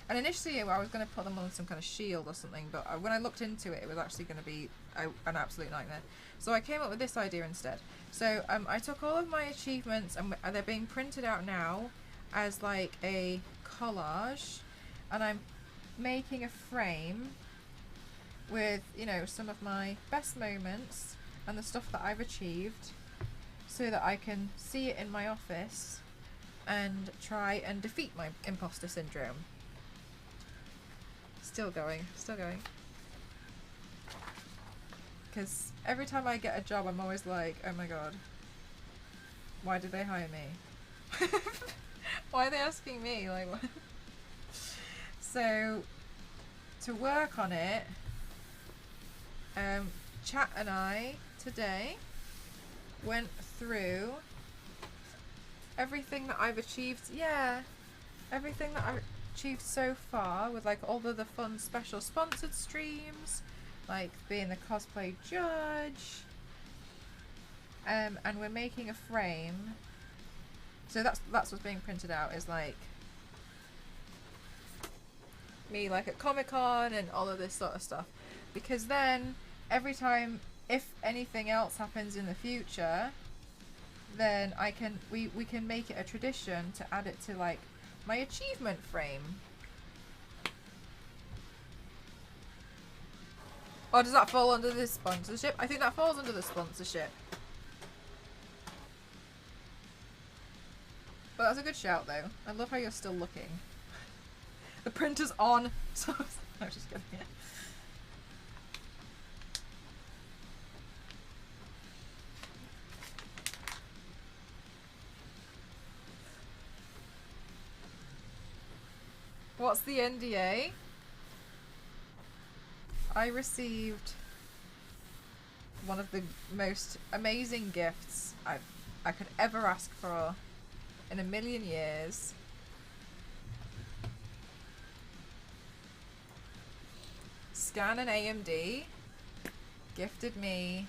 And initially I was going to put them on some kind of shield or something, but when I looked into it, it was actually going to be an absolute nightmare. So I came up with this idea instead. So I took all of my achievements, and they're being printed out now as like a collage, and I'm making a frame with, you know, some of my best moments and the stuff that I've achieved, so that I can see it in my office and try and defeat my imposter syndrome. Still going, still going. Because every time I get a job, I'm always like, oh my god, why did they hire me? Why are they asking me? Like, what? So, to work on it, Chat and I today went through everything that I've achieved. Yeah, everything that I've achieved so far, with like all of the fun special sponsored streams, like being the cosplay judge, and we're making a frame. So that's what's being printed out, is like me like at Comic-Con and all of this sort of stuff, because then every time, if anything else happens in the future, then we can make it a tradition to add it to like my achievement frame. Or does that fall under this sponsorship? I think that falls under the sponsorship. But that's a good shout though. I love how you're still looking. The printer's on. So I'm just kidding. What's the NDA? I received one of the most amazing gifts I could ever ask for in a million years. Scan and AMD gifted me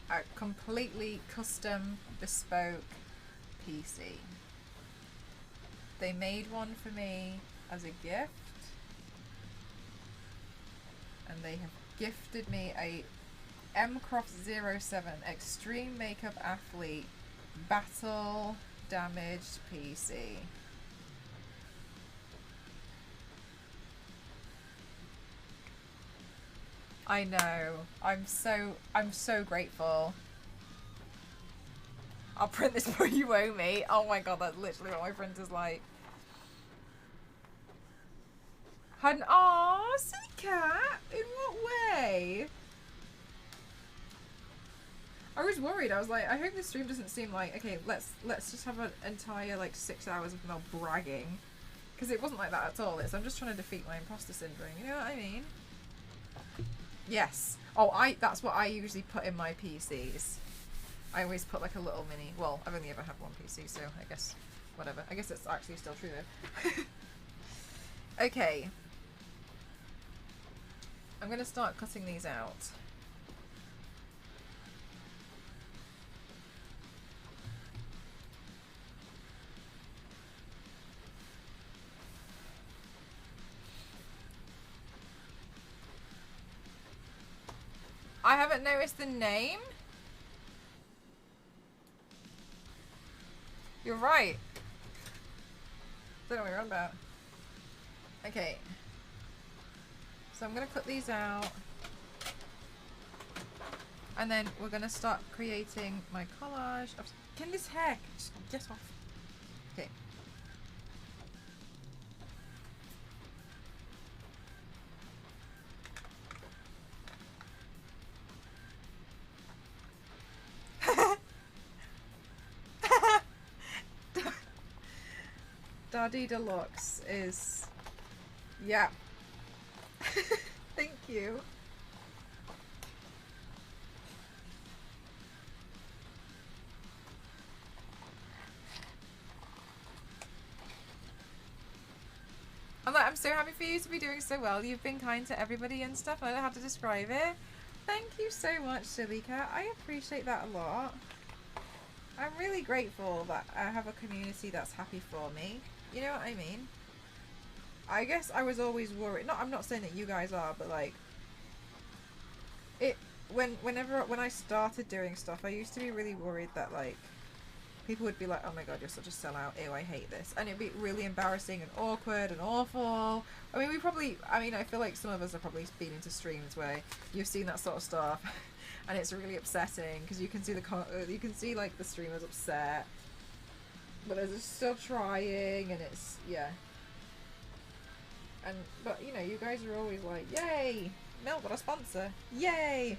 a completely custom bespoke PC. They made one for me as a gift, and they have gifted me a MCroft07 Extreme Makeup Athlete Battle Damaged PC. I know. I'm so grateful. I'll print this for you, owe me. Oh my god, that's literally what my printer's like. Aw, silly cat! In what way? I was worried. I was like, I hope this stream doesn't seem like, okay, let's just have an entire like 6 hours of Mel bragging, because it wasn't like that at all. I'm just trying to defeat my imposter syndrome. You know what I mean? Yes. Oh, that's what I usually put in my PCs. I always put like a little mini. Well, I've only ever had one PC, so I guess whatever. I guess it's actually still true though. Okay. I'm gonna start cutting these out. I haven't noticed the name. You're right. Don't know what you're on about. Okay. So I'm gonna cut these out. And then we're gonna start creating my collage. Can this hair just get off? Okay. Daddy Deluxe is... yeah. Thank you. I'm so happy for you to be doing so well. You've been kind to everybody and stuff. I don't know how to describe it. Thank you so much, Silly Cat. I appreciate that a lot. I'm really grateful that I have a community that's happy for me. You know what I mean? I guess I was always worried. I'm not saying that you guys are, but like, when I started doing stuff, I used to be really worried that like people would be like, oh my god, you're such a sellout, ew, I hate this, and it'd be really embarrassing and awkward and awful. I mean, I feel like some of us have probably been into streams where you've seen that sort of stuff and it's really upsetting because you can see like the streamer's upset but they're just still trying, and it's, yeah. But you know, you guys are always like, yay, Mel got a sponsor, yay.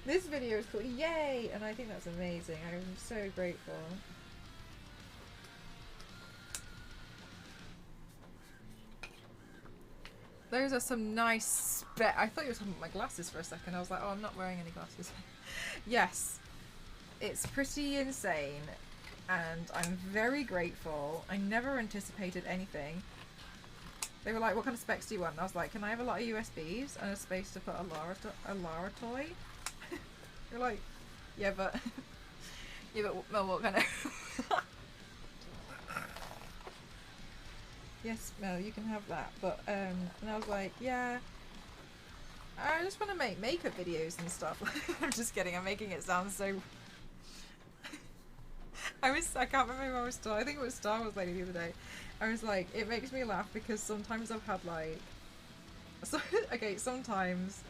This video is called yay, and I think that's amazing. I'm so grateful. Those are some nice I thought you were talking about my glasses for a second. I was like, oh, I'm not wearing any glasses. Yes, it's pretty insane, and I'm very grateful. I never anticipated anything. They were like, what kind of specs do you want? And I was like, can I have a lot of USBs and a space to put a Lara toy? You're like, yeah, but Mel, what kind of... Yes, Mel, you can have that. But, and I was like, yeah, I just want to make makeup videos and stuff. I'm just kidding, I'm making it sound so... I can't remember who I was I think it was Star Wars Lady the other day. I was like, it makes me laugh because sometimes I've had like... So, okay, sometimes...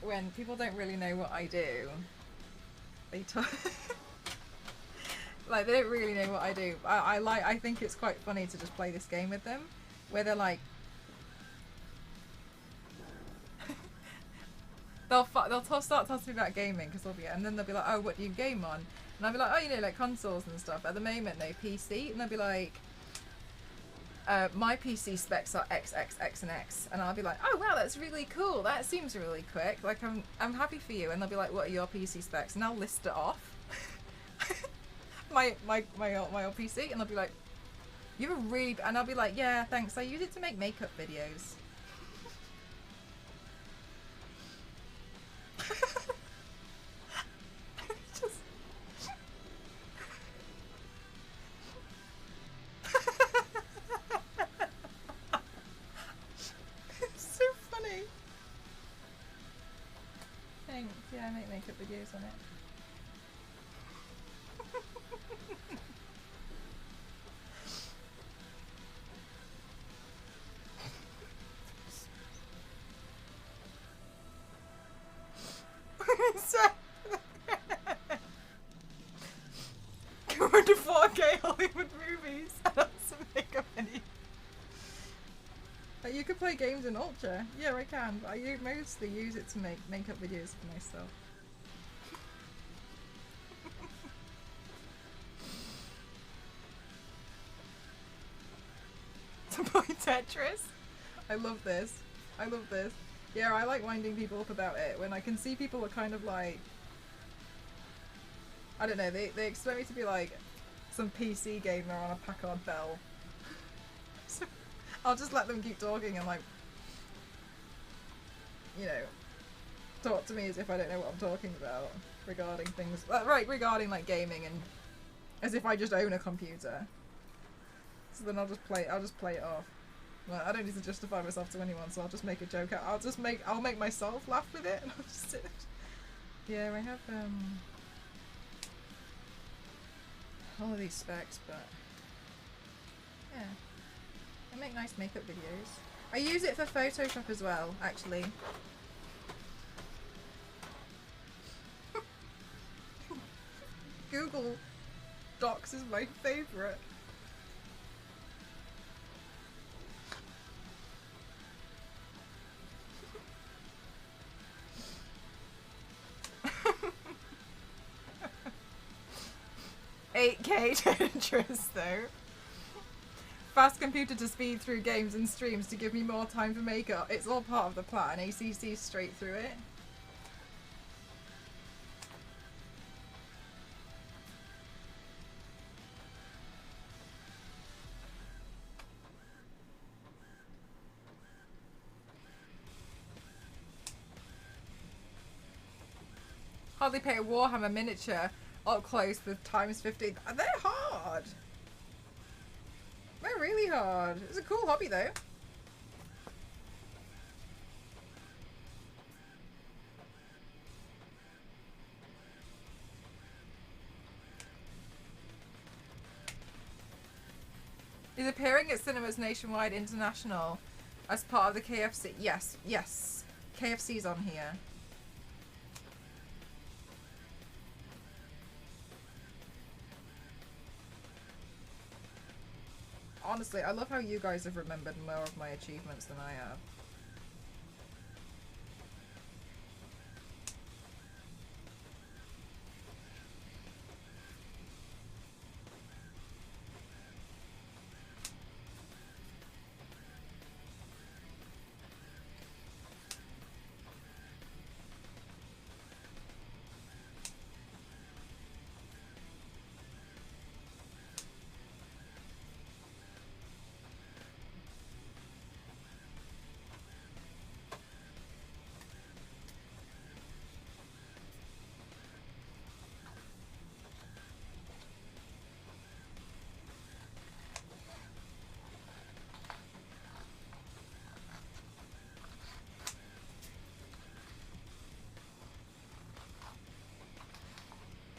when people don't really know what I do, they like, they don't really know what I do. I think it's quite funny to just play this game with them, where they're like, they'll start talking about gaming because and then they'll be like, oh, what do you game on? And I'll be like, oh, you know, like consoles and stuff. At the moment, no, PC, and they'll be like, my PC specs are X, X, X, and X, and I'll be like, oh wow, that's really cool. That seems really quick. Like, I'm happy for you. And they'll be like, what are your PC specs? And I'll list it off. my old PC, and they'll be like, you have a really, and I'll be like, yeah, thanks. I use it to make makeup videos. Just... It's so funny. Thanks. Yeah, I make makeup videos on it. Going to 4K Hollywood movies and also makeup videos. But you could play games in Ultra. Yeah, I can, but I mostly use it to make makeup videos for myself. Boy Tetris. I love this. I love this. Yeah, I like winding people up about it when I can see people are kind of like, I don't know, they expect me to be like some PC gamer on a Packard Bell. So I'll just let them keep talking and like, you know, talk to me as if I don't know what I'm talking about regarding things, regarding like gaming, and as if I just own a computer. So then I'll just play it off. Well, I don't need to justify myself to anyone, so I'll just make a joke. I'll make myself laugh with it, and I'll just sit. Yeah, I have all of these specs, but yeah, I make nice makeup videos. I use it for Photoshop as well, actually. Google Docs is my favourite. $8K Tetris though. Fast computer to speed through games and streams to give me more time for makeup. It's all part of the plan. ACC straight through it. Hardly pay a Warhammer miniature up close with times 15. They're hard. They're really hard. It's a cool hobby though. Is appearing at cinemas nationwide international as part of the KFC. Yes, yes. KFC's on here. Honestly, I love how you guys have remembered more of my achievements than I have.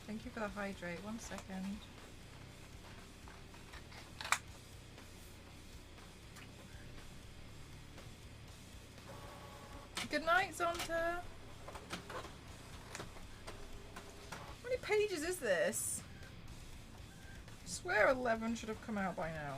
Thank you for the hydrate. 1 second. Good night, Zonta. How many pages is this? I swear 11 should have come out by now.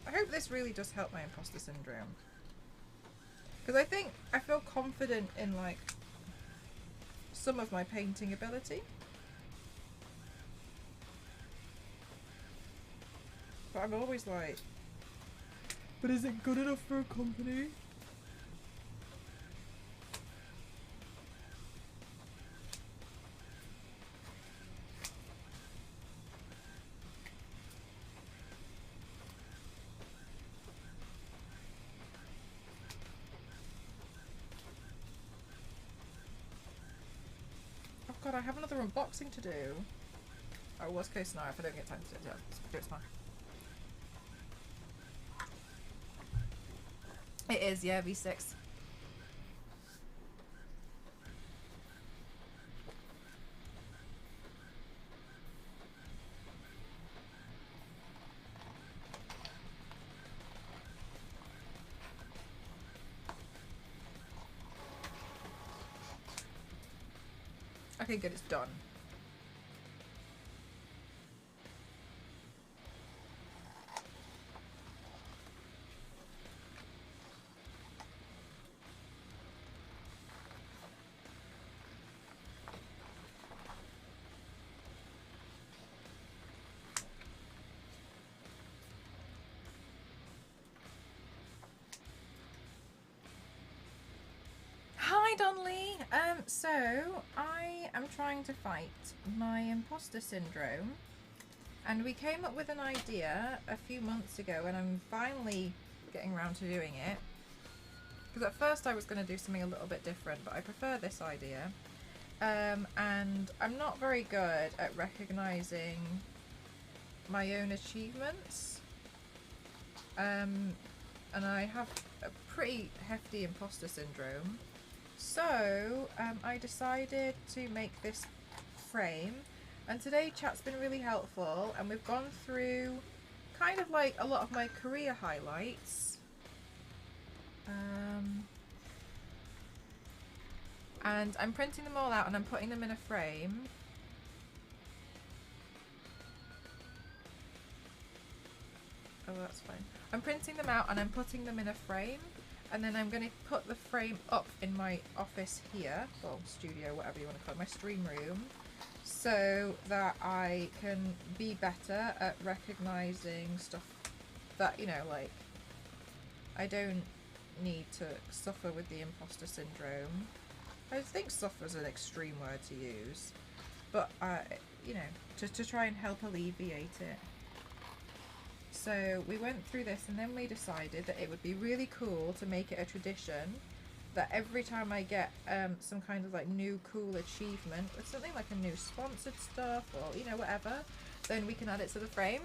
I hope this really does help my imposter syndrome. Because I feel confident in like some of my painting ability. But I'm always like, but is it good enough for a company? Oh god, I have another unboxing to do. Oh, worst case scenario, if I don't get time to do it, it's fine. It is, yeah, V6. Okay, good, it's done. Donnelly. So I am trying to fight my imposter syndrome, and we came up with an idea a few months ago, and I'm finally getting around to doing it. Because at first I was going to do something a little bit different, but I prefer this idea. And I'm not very good at recognizing my own achievements. And I have a pretty hefty imposter syndrome. So I decided to make this frame, and today chat's been really helpful, and we've gone through kind of like a lot of my career highlights. And I'm printing them all out and I'm putting them in a frame. Oh, that's fine. I'm printing them out and I'm putting them in a frame, and then I'm going to put the frame up in my office here, or studio, whatever you want to call it, my stream room, so that I can be better at recognizing stuff that, you know, like, I don't need to suffer with the imposter syndrome. I think suffer is an extreme word to use, but you know, to try and help alleviate it. So we went through this, and then we decided that it would be really cool to make it a tradition that every time I get some kind of like new cool achievement with something like a new sponsored stuff, or, you know, whatever, then we can add it to the frame.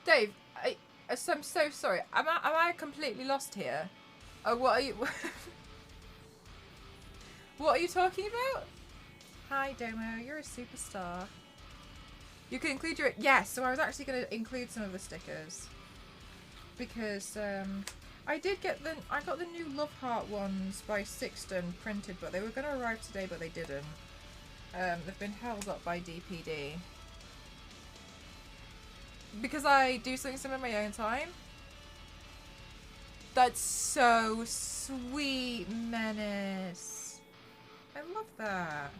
Dave, I'm so sorry. Am I completely lost here? Oh, what are you? What are you talking about? Hi, Domo. You're a superstar. You can include your... Yes, so I was actually going to include some of the stickers. Because I did get the... I got the new Love Heart ones by Sixton printed, but they were going to arrive today, but they didn't. They've been held up by DPD. Because I do something similar in my own time. That's so sweet, Menace. I love that.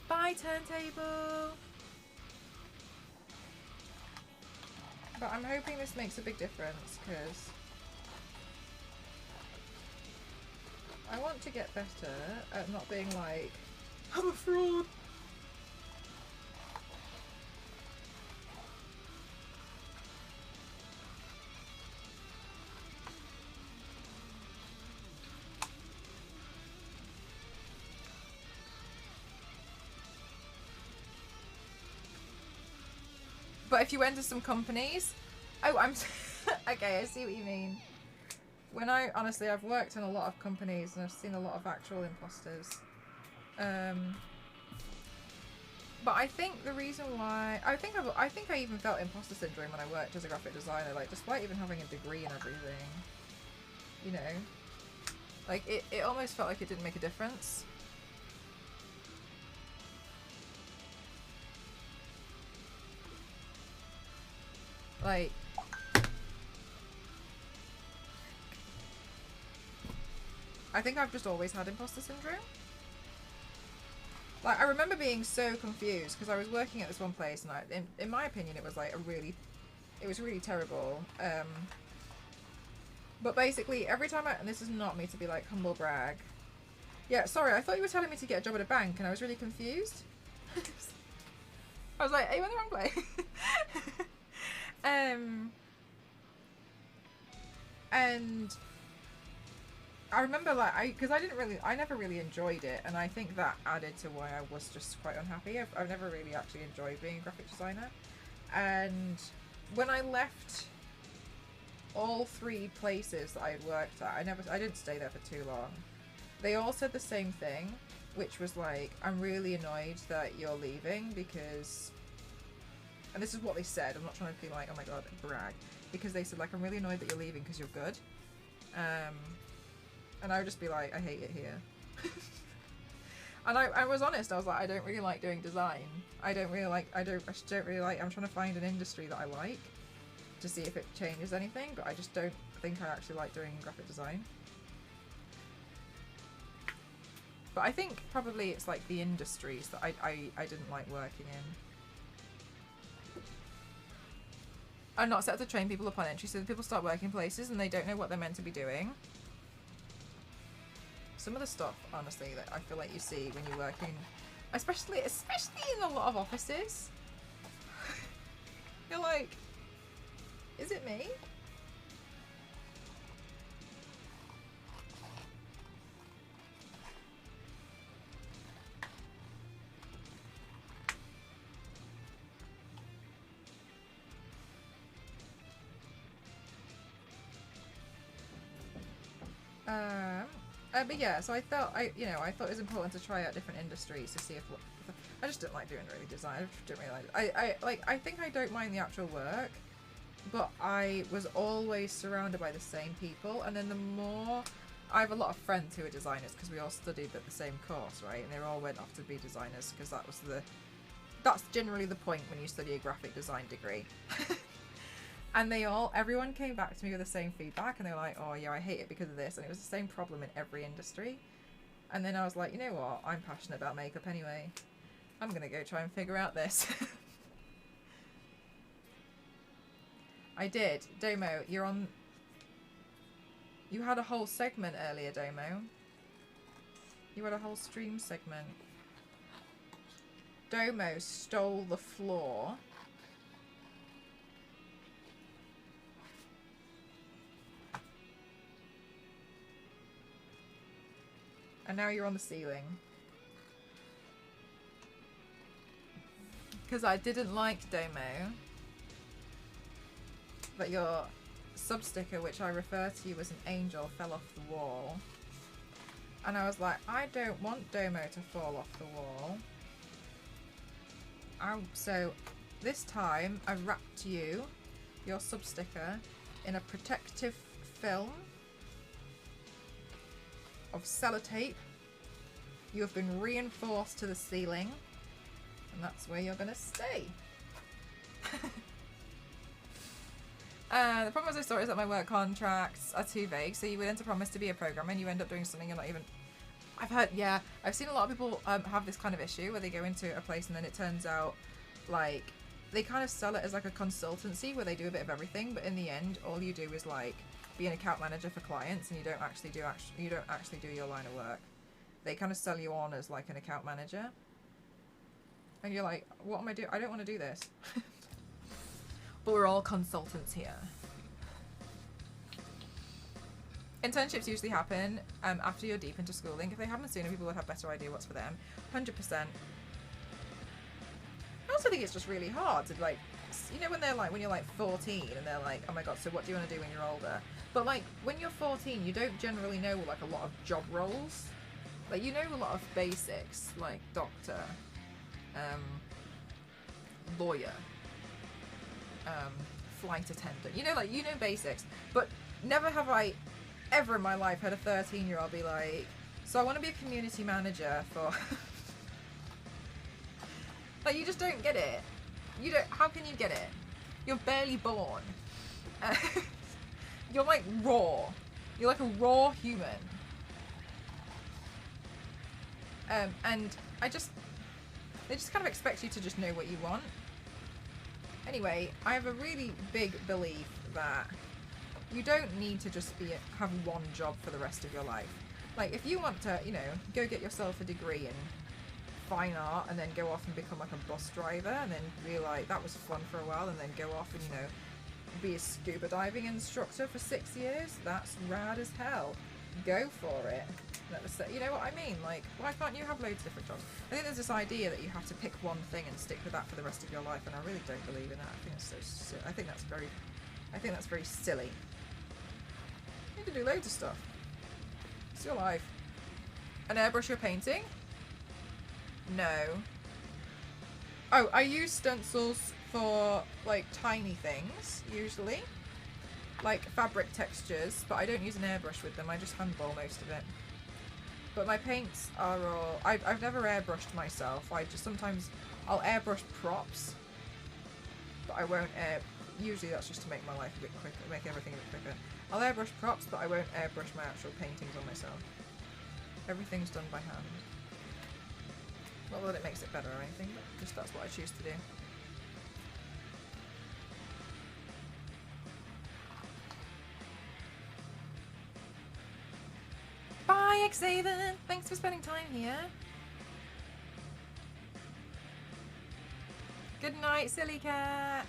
Bye, turntable. But I'm hoping this makes a big difference, because I want to get better at not being like, I'm a fraud. But if you enter some companies, oh, I'm okay. I see what you mean. When honestly, I've worked in a lot of companies and I've seen a lot of actual imposters. But I think the reason why I think I even felt imposter syndrome when I worked as a graphic designer, like despite even having a degree and everything, you know, like it almost felt like it didn't make a difference. Like, I think I've just always had imposter syndrome. Like, I remember being so confused because I was working at this one place, and in my opinion, it was like it was really terrible. But basically, every time and this is not me to be like humble brag. Yeah, sorry, I thought you were telling me to get a job at a bank, and I was really confused. I was like, are you in the wrong place? And I remember like because I never really enjoyed it, and I think that added to why I was just quite unhappy. I've never really actually enjoyed being a graphic designer, and when I left all 3 places that I had worked at, I didn't stay there for too long. They all said the same thing, which was like, I'm really annoyed that you're leaving because, and this is what they said, I'm not trying to be like, oh my god, brag, because they said like, I'm really annoyed that you're leaving because you're good. And I would just be like, I hate it here. And I was honest, I was like, I don't really like doing design. I just don't really like, I'm trying to find an industry that I like. to see if it changes anything, but I just don't think I actually like doing graphic design. But I think probably it's like the industries that I didn't like working in. I'm not set up to train people upon entry, so people start working places and they don't know what they're meant to be doing. Some of the stuff, honestly, that I feel like you see when you're working, especially in a lot of offices, you're like, is it me? But yeah, so I thought I thought it was important to try out different industries to see if I just didn't like doing really design. I didn't really like I think I don't mind the actual work, but I was always surrounded by the same people, and then the more I have a lot of friends who are designers because we all studied at the same course, right? And they all went off to be designers because that's generally the point when you study a graphic design degree. And everyone came back to me with the same feedback, and they were like, oh yeah, I hate it because of this, and it was the same problem in every industry. And then I was like, you know what, I'm passionate about makeup anyway. I'm gonna go try and figure out this. I did. Domo, you had a whole segment earlier, Domo. You had a whole stream segment. Domo stole the floor. And now you're on the ceiling. Because I didn't like, Domo, that your sub sticker, which I refer to you as an angel, fell off the wall. And I was like, I don't want Domo to fall off the wall. So this time I wrapped you, your sub sticker, in a protective film of sellotape. You have been reinforced to the ceiling, and that's where you're gonna stay. The problem as I saw is that my work contracts are too vague, so you would enter promise to be a programmer and you end up doing something you're not even... I've seen a lot of people have this kind of issue where they go into a place and then it turns out like they kind of sell it as like a consultancy where they do a bit of everything, but in the end all you do is like be an account manager for clients, and you don't actually do your line of work. They kind of sell you on as like an account manager, and you're like, what am I doing? I don't want to do this. But we're all consultants here. Internships usually happen after you're deep into schooling. If they happen sooner, people would have a better idea what's for them. 100%. I also think it's just really hard to like, you know, when you're like 14 and they're like, oh my god, so what do you want to do when you're older? But like when you're 14, you don't generally know like a lot of job roles. Like you know a lot of basics like doctor, lawyer, flight attendant. You know basics. But never have I ever in my life heard a 13-year-old be like, so I want to be a community manager for... Like, you just don't get it. You don't... How can you get it? You're barely born. You're like raw. You're like a raw human. And they just kind of expect you to just know what you want. Anyway, I have a really big belief that you don't need to just have one job for the rest of your life. Like, if you want to, you know, go get yourself a degree in fine art and then go off and become like a bus driver and then realize that was fun for a while and then go off and, you know, be a scuba diving instructor for 6 years, that's rad as hell. Go for it. You know what I mean? Like, why can't you have loads of different jobs? I think there's this idea that you have to pick one thing and stick with that for the rest of your life, and I really don't believe in that. I think it's so I think that's very silly. You can do loads of stuff. It's your life. An airbrush you're painting? No. Oh, I use stencils for like tiny things usually, like fabric textures, but I don't use an airbrush with them. I just handball most of it. But my paints are all... I've never airbrushed myself. I'll airbrush props, but I won't usually that's just to make my life a bit quicker, make everything a bit quicker. I'll airbrush props, but I won't airbrush my actual paintings on myself. Everything's done by hand. Not that it makes it better or anything, but just that's what I choose to do. Bye, Xaven! Thanks for spending time here. Good night, silly cat.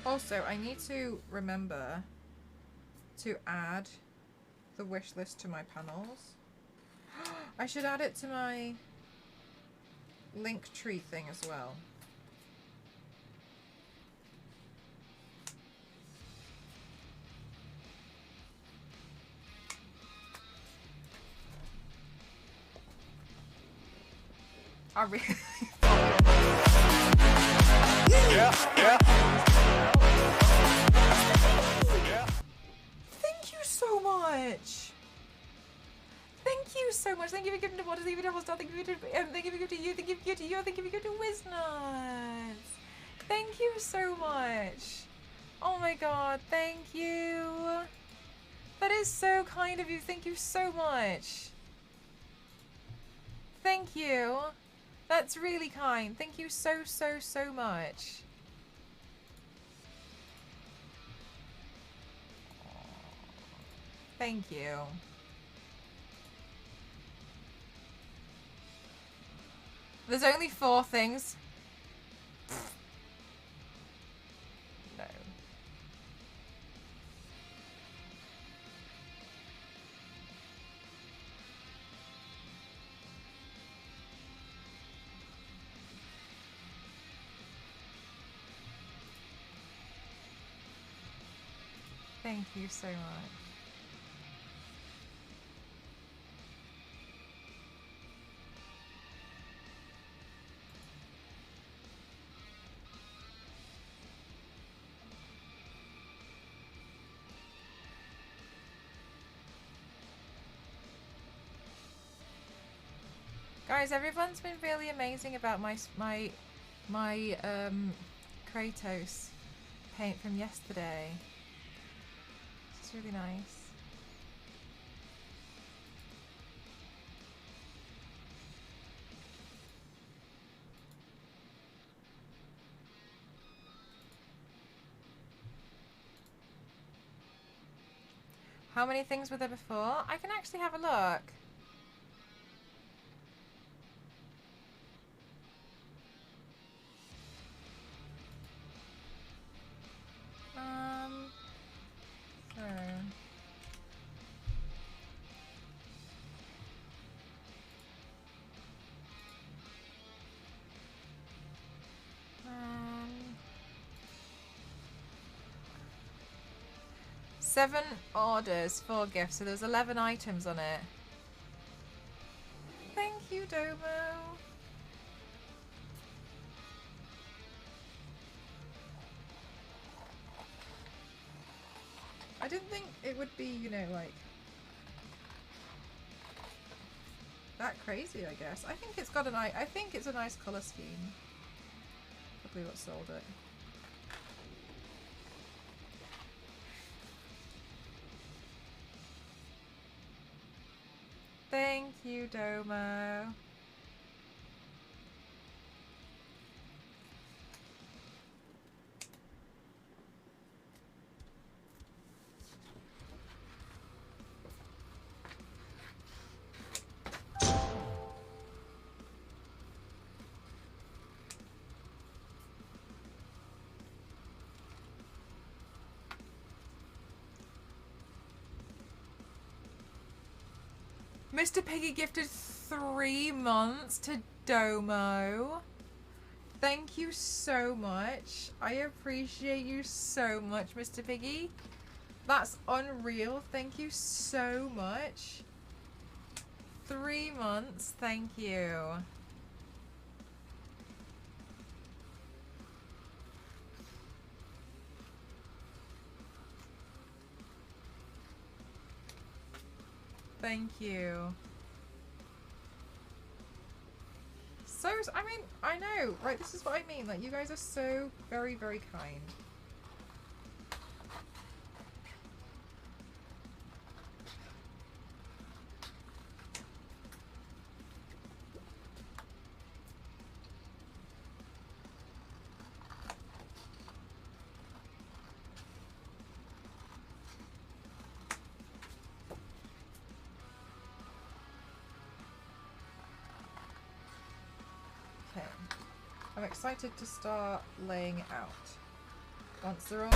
Also, I need to remember to add the wish list to my panels. I should add it to my link tree thing as well. I really Yeah. Thank you so much. Thank you so much. Thank you for giving to Waters, even double star. Thank you for thank you for giving to you. Thank you for giving to you. Thank you for giving to Wisnuts. Thank you so much. Oh my god, thank you. That is so kind of you. Thank you so much. Thank you. That's really kind. Thank you so much. Thank you. There's only 4 things. No. Thank you so much. Guys, everyone's been really amazing about my Kratos paint from yesterday. It's really nice. How many things were there before? I can actually have a look. Seven orders, 4 gifts, so there's 11 items on it. Thank you, Domo. I didn't think it would be, you know, like that crazy, I guess. I think it's got a nice, I think it's a nice colour scheme. Probably what sold it. Thank you, Domo. Mr. Piggy gifted 3 months to Domo. Thank you so much. I appreciate you so much, Mr. Piggy. That's unreal. Thank you so much. 3 months. Thank you. Thank you. So, I mean, I know, right? This is what I mean. Like, you guys are so very, very kind. Okay. I'm excited to start laying out. Once they're all...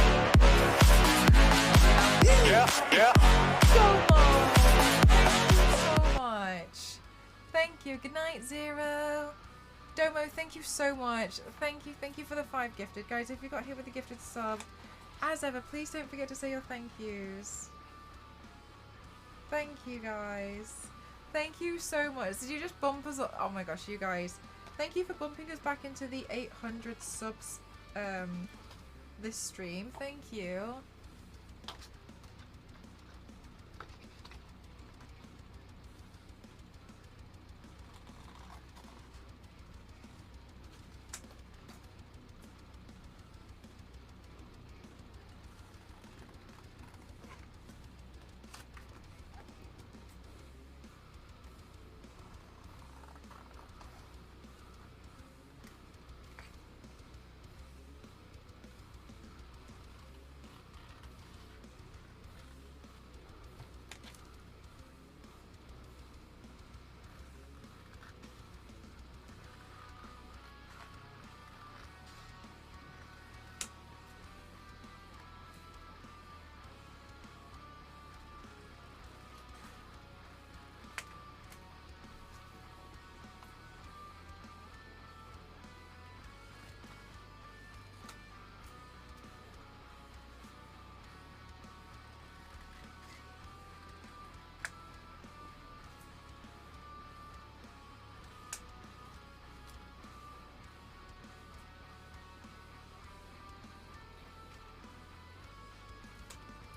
Yeah, yeah. Thank you so much. Thank you. Good night, Zero. Domo, thank you so much. Thank you for the 5 gifted. Guys, if you got here with a gifted sub, as ever, please don't forget to say your thank yous. Thank you, guys. Thank you so much. Did you just bump us up? Oh my gosh, you guys. Thank you for bumping us back into the 800 subs this stream. Thank you.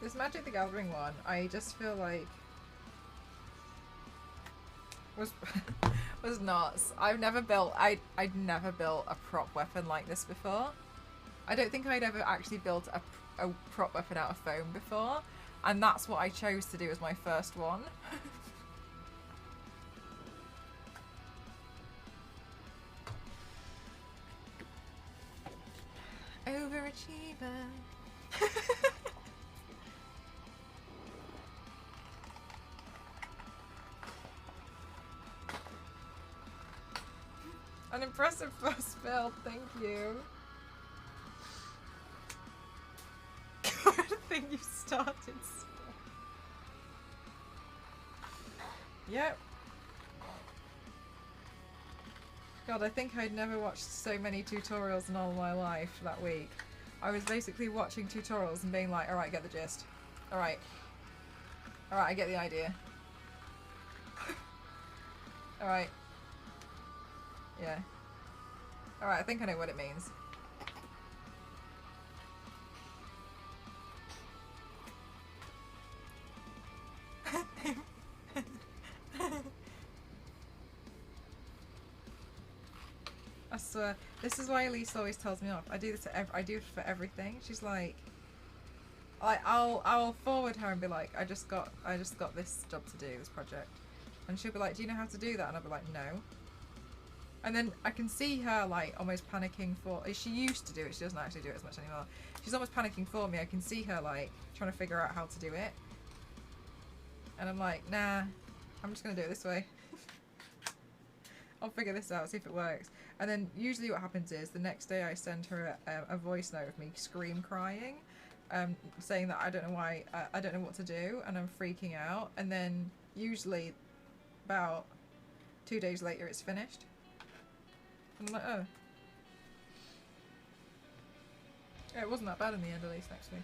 This Magic the Gathering one, I just feel like was was nuts. I'd never built a prop weapon like this before. I don't think I'd ever actually built a prop weapon out of foam before, and that's what I chose to do as my first one. Overachiever. An impressive first build, thank you. Good thing you started small. Yep. God, I think I'd never watched so many tutorials in all my life that week. I was basically watching tutorials and being like, alright, get the gist. Alright. Alright, I get the idea. Alright. Yeah. Alright, I think I know what it means. I swear, this is why Elise always tells me off. I do this I do it for everything. She's like, I'll forward her and be like, I just got this job to do, this project, and she'll be like, do you know how to do that? And I'll be like, no. And then I can see her like almost panicking for. She used to do it. She doesn't actually do it as much anymore. She's almost panicking for me. I can see her like trying to figure out how to do it, and I'm like, nah, I'm just gonna do it this way. I'll figure this out, see if it works. And then usually what happens is the next day I send her a voice note of me scream crying, saying that I don't know why, I don't know what to do, and I'm freaking out. And then usually about 2 days later, it's finished. And I'm like, oh. Yeah, it wasn't that bad in the end, at least, actually.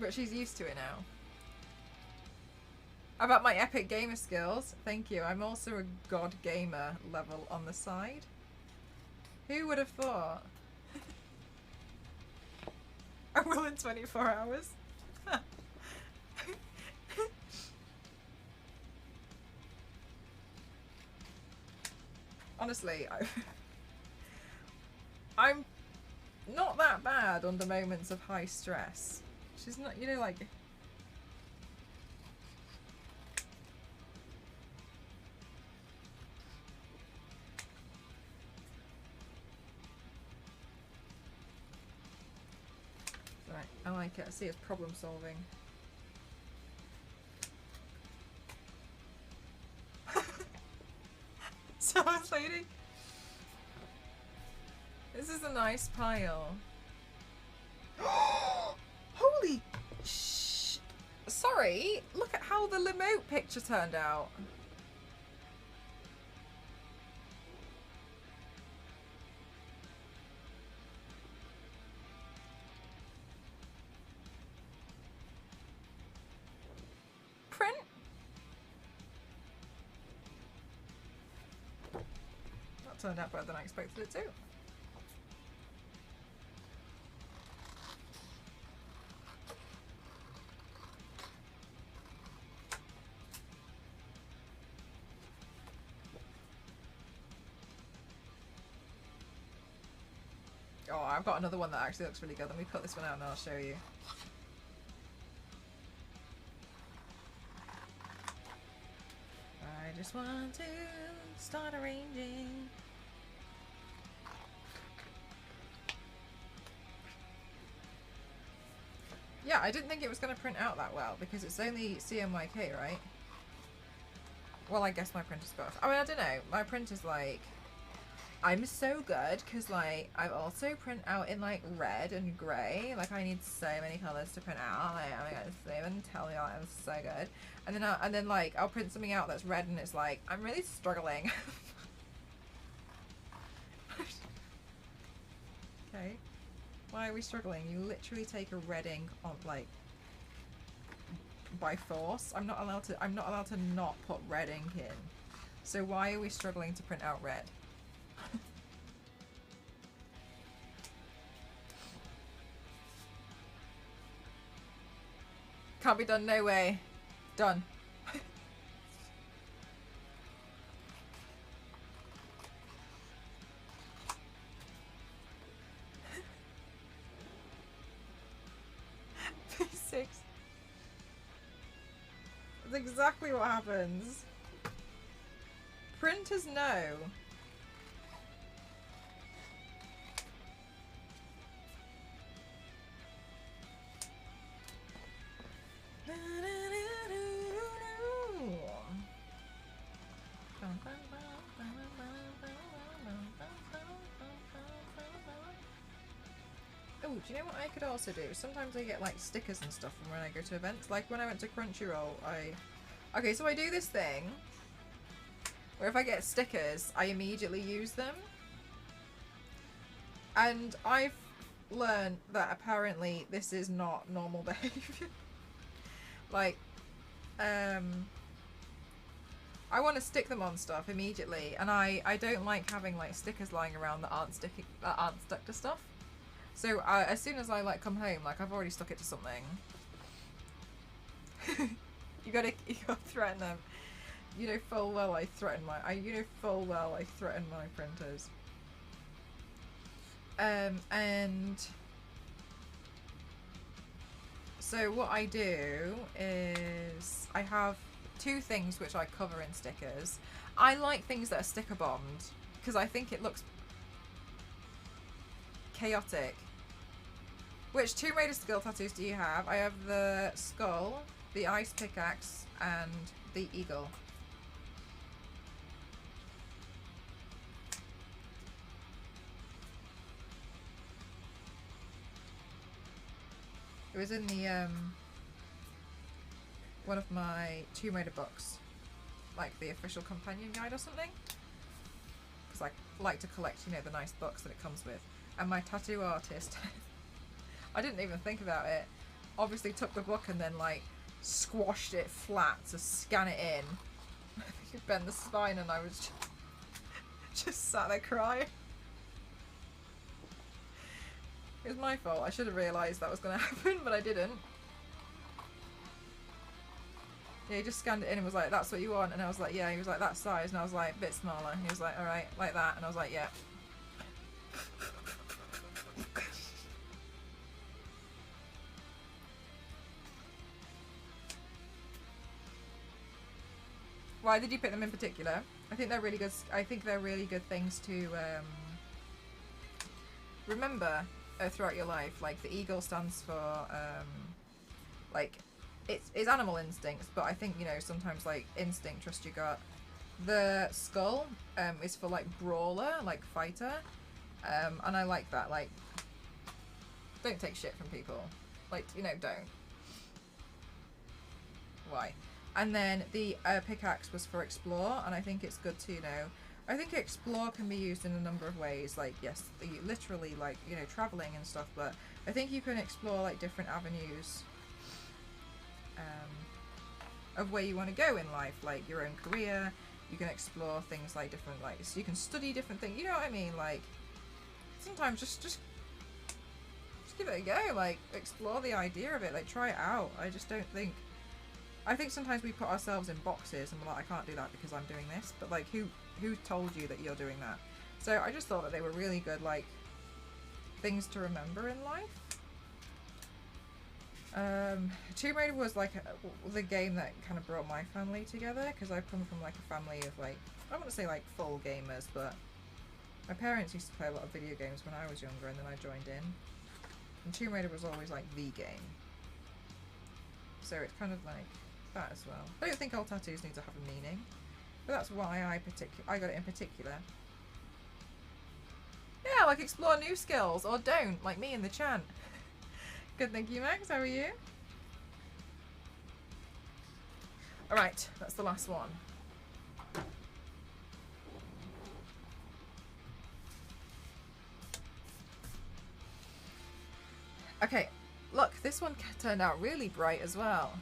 But she's used to it now. About my epic gamer skills, thank you. I'm also a god gamer level on the side. Who would have thought? I will in 24 hours. Honestly, I'm not that bad under moments of high stress. She's not, you know, like... Right, I like it. I see it's problem solving. Someone's lady. This is a nice pile. Holy sh! Sorry, look at how the limo picture turned out. Print. That turned out better than I expected it to. Oh, I've got another one that actually looks really good. Let me put this one out and I'll show you. I just want to start arranging. Yeah, I didn't think it was going to print out that well because it's only CMYK, right? Well, I guess my printer's got... I mean, I don't know. My printer's like... I'm so good because like I also print out in like red and grey. Like I need so many colours to print out. Like I'm gonna even tell you I'm so good. And then like I'll print something out that's red and it's like I'm really struggling. Okay, why are we struggling? You literally take a red ink on like by force. I'm not allowed to not put red ink in. So why are we struggling to print out red? Can't be done, no way. Done. P6. That's exactly what happens. Printers know. Oh, do you know what I could also do? Sometimes I get like stickers and stuff from when I go to events. Like when I went to Crunchyroll, okay, so I do this thing where if I get stickers, I immediately use them. And I've learned that apparently this is not normal behavior. Like, I want to stick them on stuff immediately, and I don't like having like stickers lying around that aren't stuck to stuff. So as soon as I like come home, like I've already stuck it to something. you gotta threaten them. You know full well I threaten my printers. And so what I do is I have two things which I cover in stickers. I like things that are sticker bombed because I think it looks chaotic. Which Tomb Raider skill tattoos do you have? I have the skull, the ice pickaxe, and the eagle. It was in the one of my Tomb Raider books, like the official companion guide or something. Because I like to collect, you know, the nice books that it comes with. And my tattoo artist, I didn't even think about it. Obviously took the book and then like squashed it flat to scan it in. I think it bent the spine and I was just sat there crying. It was my fault. I should have realised that was going to happen, but I didn't. Yeah, he just scanned it in and was like, that's what you want? And I was like, yeah. He was like, that size. And I was like, a bit smaller. And he was like, alright, like that. And I was like, yeah. Why did you pick them in particular? I think they're really good. I think they're really good things to remember throughout your life. Like the eagle stands for like it's animal instincts, but I think, you know, sometimes like instinct, trust your gut. The skull is for like brawler, like fighter, and I like that. Like, don't take shit from people. Like, you know, don't. Why? And then the pickaxe was for explore, and I think it's good to, you know, I think explore can be used in a number of ways. Like, yes, literally, like, you know, traveling and stuff, but I think you can explore like different avenues of where you want to go in life, like your own career. You can explore things like different, like, so you can study different things. You know what I mean? Like, sometimes just give it a go. Like, explore the idea of it. Like, try it out. I just don't think. I think sometimes we put ourselves in boxes and we're like, I can't do that because I'm doing this. But like, who told you that you're doing that? So I just thought that they were really good, like, things to remember in life. Tomb Raider was like the game that kind of brought my family together, because I've come from like a family of like, I wouldn't say like full gamers, but my parents used to play a lot of video games when I was younger, and then I joined in. And Tomb Raider was always like the game. So it's kind of like that as well. I don't think all tattoos need to have a meaning, but that's why I got it in particular. Yeah, like explore new skills, or don't, like me in the chant. Good, thank you, Max. How are you? Alright, that's the last one. Okay, look, this one turned out really bright as well.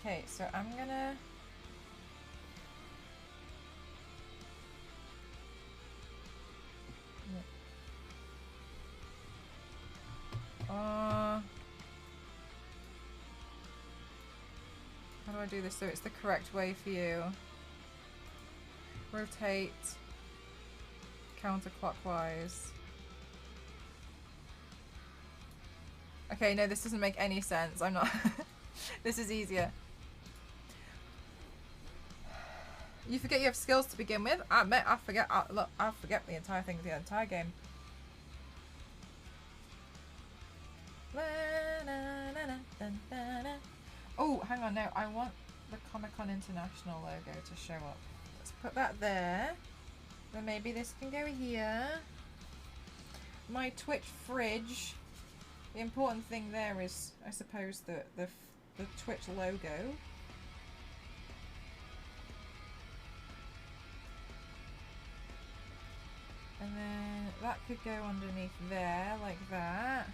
Okay, so I'm gonna how do I do this so it's the correct way for you? Rotate counterclockwise. Okay, no, this doesn't make any sense. I'm not. This is easier. You forget you have skills to begin with. I forget. Look, I forget the entire thing, the entire game. Oh, hang on. No, I want the Comic-Con International logo to show up. Let's put that there. Then maybe this can go here. My Twitch fridge. The important thing there is, I suppose, the Twitch logo. And then that could go underneath there, like that.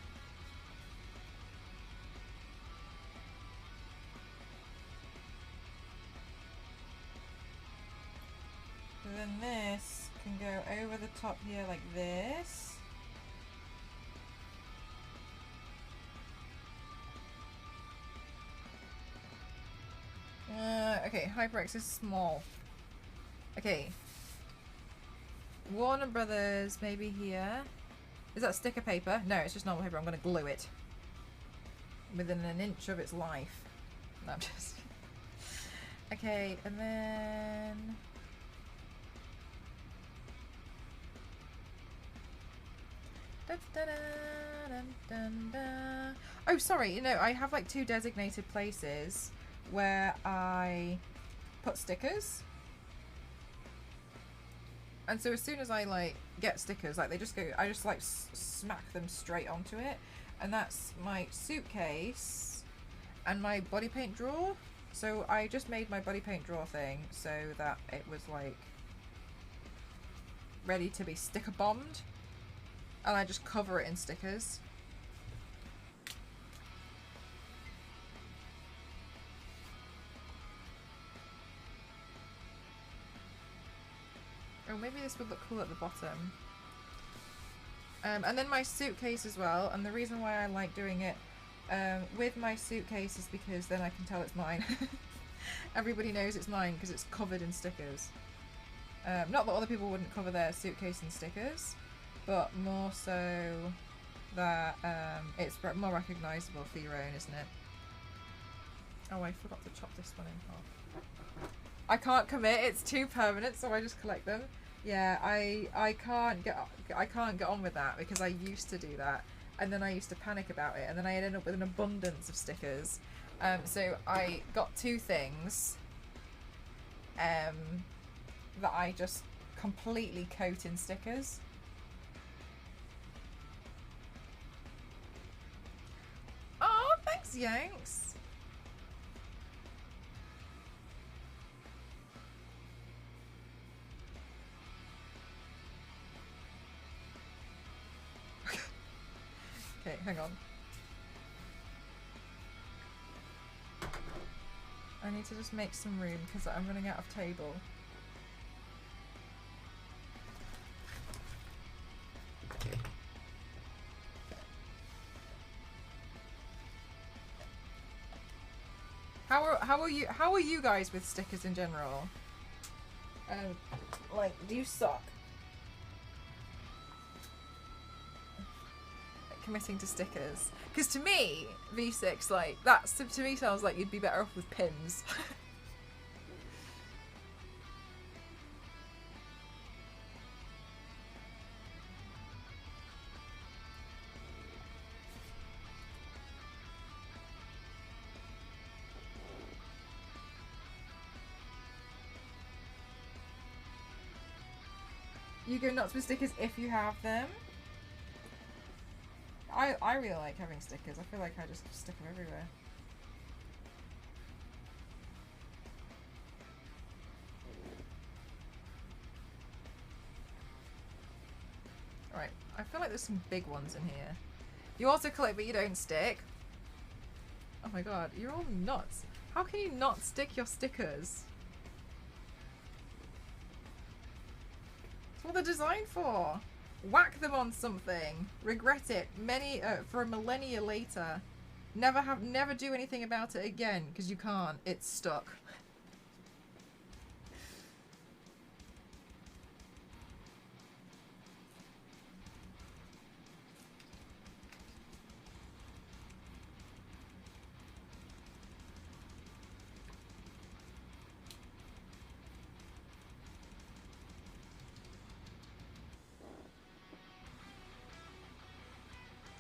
And then this can go over the top here like this. Okay, HyperX is small. Okay. Warner Brothers, maybe here. Is that sticker paper? No, it's just normal paper. I'm going to glue it. Within an inch of its life. No, I'm just... Okay, and then... Dun, dun, dun, dun, dun. Oh, sorry. You know, I have like 2 designated places where I put stickers. And so as soon as I like get stickers, like they just go, I just like smack them straight onto it. And that's my suitcase and my body paint drawer. So I just made my body paint drawer thing so that it was like ready to be sticker bombed. And I just cover it in stickers. Oh, maybe this would look cool at the bottom. And then my suitcase as well. And the reason why I like doing it with my suitcase is because then I can tell it's mine. Everybody knows it's mine because it's covered in stickers. Not that other people wouldn't cover their suitcase in stickers, but more so that it's more recognisable for your own, isn't it? Oh, I forgot to chop this one in half. I can't commit. It's too permanent, so I just collect them. Yeah, I can't get on with that because I used to do that, and then I used to panic about it, and then I ended up with an abundance of stickers. So I got 2 things that I just completely coat in stickers. Oh, thanks, Yanks. Okay, hang on. I need to just make some room because I'm running out of table. How are you guys with stickers in general? Like, do you suck? Committing to stickers, because to me V6 like that's to me sounds like you'd be better off with pins. You go nuts with stickers if you have them. I really like having stickers. I feel like I just stick them everywhere. Right, I feel like there's some big ones in here. You also collect but you don't stick. Oh my god, you're all nuts. How can you not stick your stickers? That's what they're designed for. Whack them on something. Regret it for a millennia later. Never do anything about it again because you can't. It's stuck.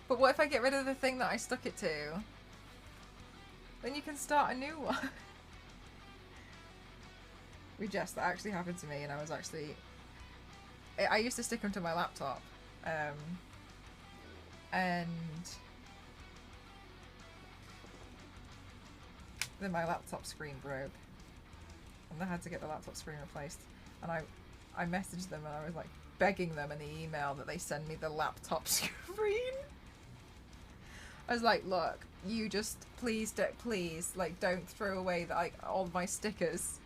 But what if I get rid of the thing that I stuck it to? Then you can start a new one. Jess, that actually happened to me, and I was actually... I used to stick them to my laptop. And then my laptop screen broke. And I had to get the laptop screen replaced. And I messaged them and I was like begging them in the email that they send me the laptop screen. I was like, look, you just please, like, don't throw away all my stickers.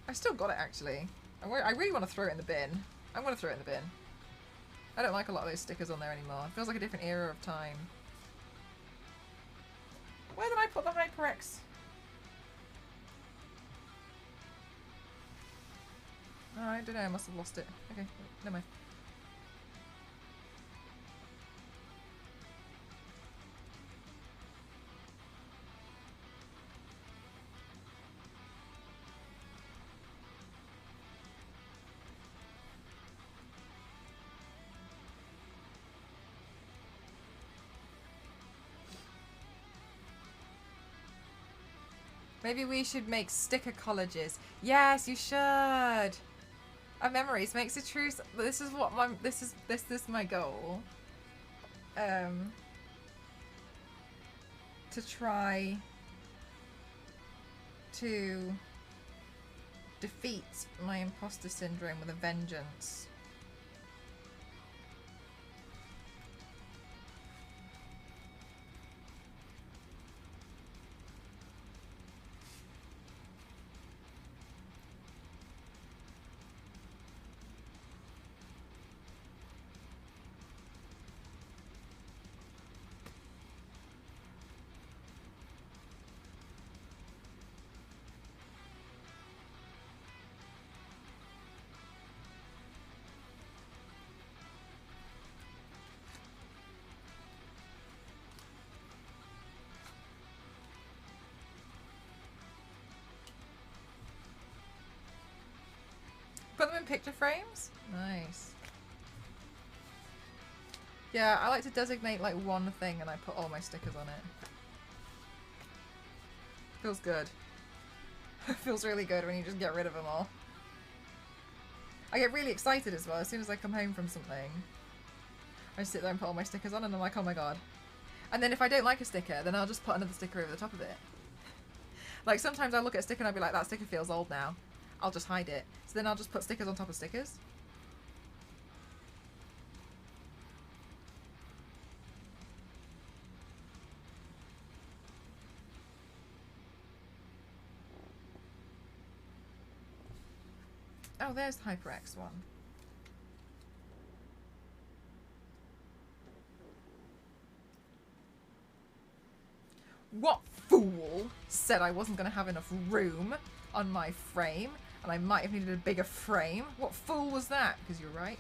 I still got it, actually. I really want to throw it in the bin. I'm going to throw it in the bin. I don't like a lot of those stickers on there anymore. It feels like a different era of time. Where did I put the HyperX? Oh, I don't know, I must have lost it. Okay, never mind. Maybe we should make sticker colleges. Yes, you should. A memories makes a true. This is what my this is my goal. To try to defeat my imposter syndrome with a vengeance. Put them in picture frames? Nice. Yeah, I like to designate like one thing and I put all my stickers on it. Feels good. Feels really good when you just get rid of them all. I get really excited as well as soon as I come home from something. I sit there and put all my stickers on and I'm like, oh my god. And then if I don't like a sticker, then I'll just put another sticker over the top of it. Like sometimes I'll look at a sticker and I'll be like, that sticker feels old now. I'll just hide it. So then I'll just put stickers on top of stickers. Oh, there's HyperX one. What fool said I wasn't going to have enough room on my frame and I might have needed a bigger frame? What fool was that? Because you're right.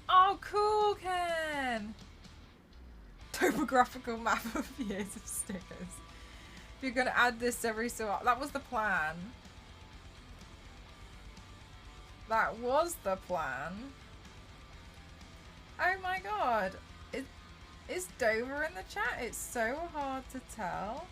Oh, cool, Ken! Topographical map of years of stickers. If you're gonna add this every so often. That was the plan. That was the plan. Oh my god. Is Dover in the chat? It's so hard to tell.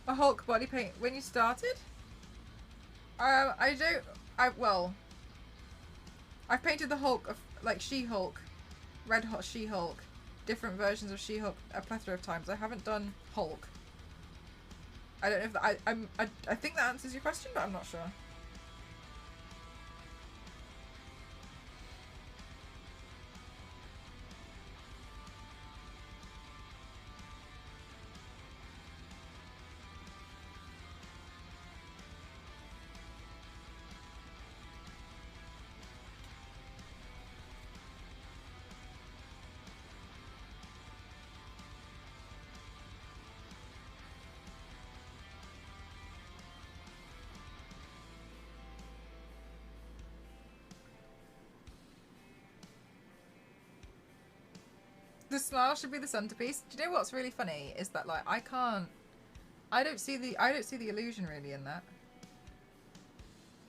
A Hulk body paint when you started? Well, I've painted the Hulk of like She-Hulk, Red Hot She-Hulk, different versions of She-Hulk a plethora of times. I haven't done Hulk. I don't know if that, I think that answers your question, but I'm not sure. The smile should be the centerpiece. Do you know what's really funny is that like I don't see the illusion really in that.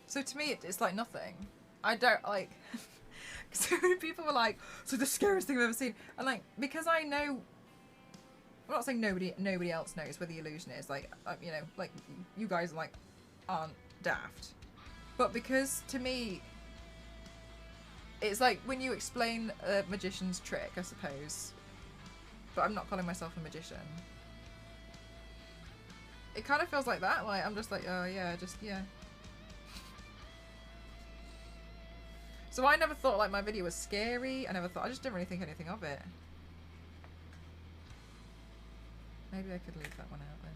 So to me it's like nothing. I don't like so many people were like, so the scariest thing I've ever seen, and like because I know, I'm not saying nobody else knows where the illusion is, like you know, like you guys like aren't daft, but because to me it's like when you explain a magician's trick, I suppose, but I'm not calling myself a magician. It kind of feels like that, like I'm just like, oh yeah, just yeah. So I never thought like my video was scary. I just didn't really think anything of it. Maybe I could leave that one out then.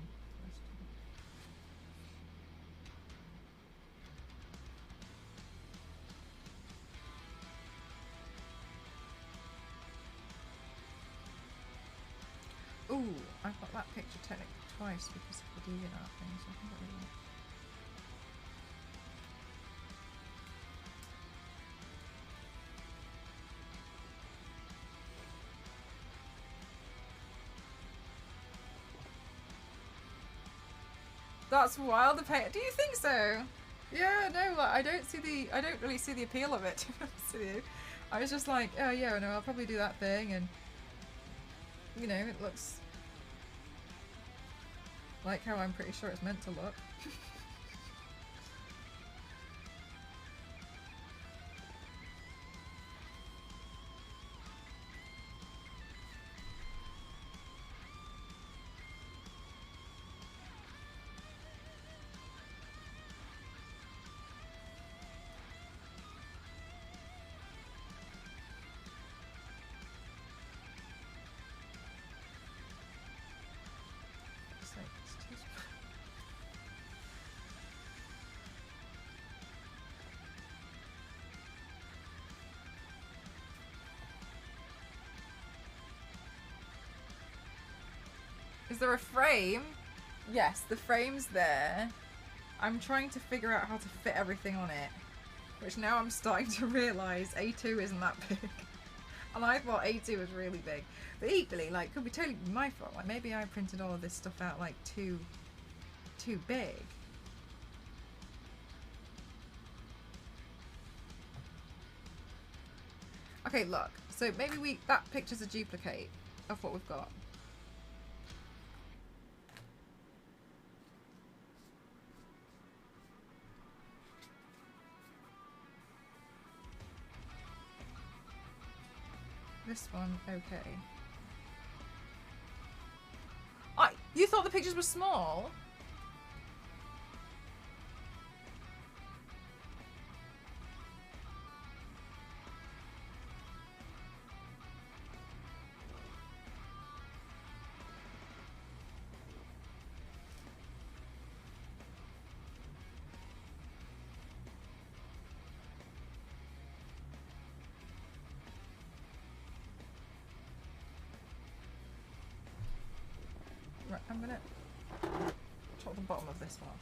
Ooh, I've got that picture technically twice because of the DeviantArt thing, so I think I really want. That's wild. The paint. Do you think so? Yeah, no. Like, I don't really see the appeal of it. To be honest with you, I was just like, oh yeah, no, I'll probably do that thing, and you know, it looks like how I'm pretty sure it's meant to look. Is there a frame? Yes, the frame's there. I'm trying to figure out how to fit everything on it, which now I'm starting to realise A2 isn't that big. And I thought A2 was really big. But equally, like, could be totally my fault. Like, maybe I printed all of this stuff out, like, too big. Okay, look. So maybe that picture's a duplicate of what we've got. This one, okay. You thought the pictures were small? Right, I'm gonna chop the bottom of this one off.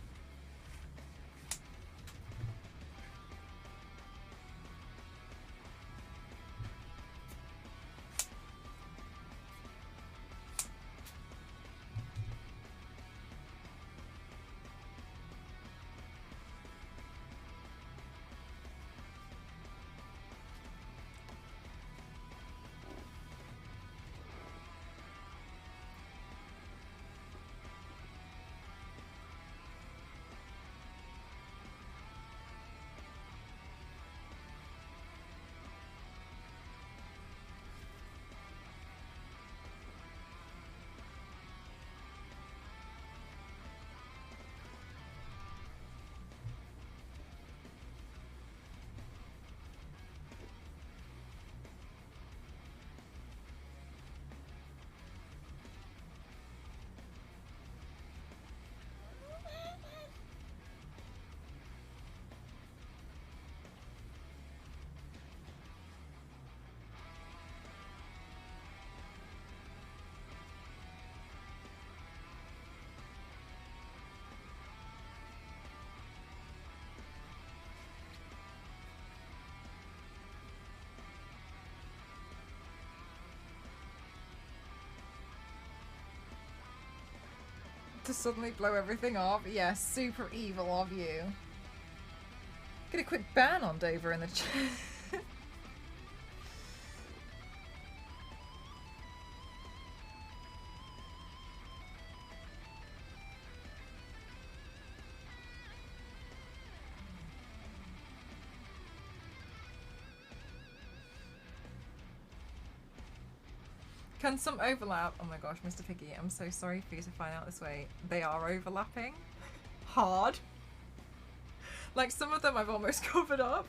To suddenly blow everything off. Yes, super evil of you. Get a quick ban on Dover in the chat. Can some overlap? Oh my gosh, Mr. Piggy, I'm so sorry for you to find out this way. They are overlapping. Hard. Like some of them I've almost covered up.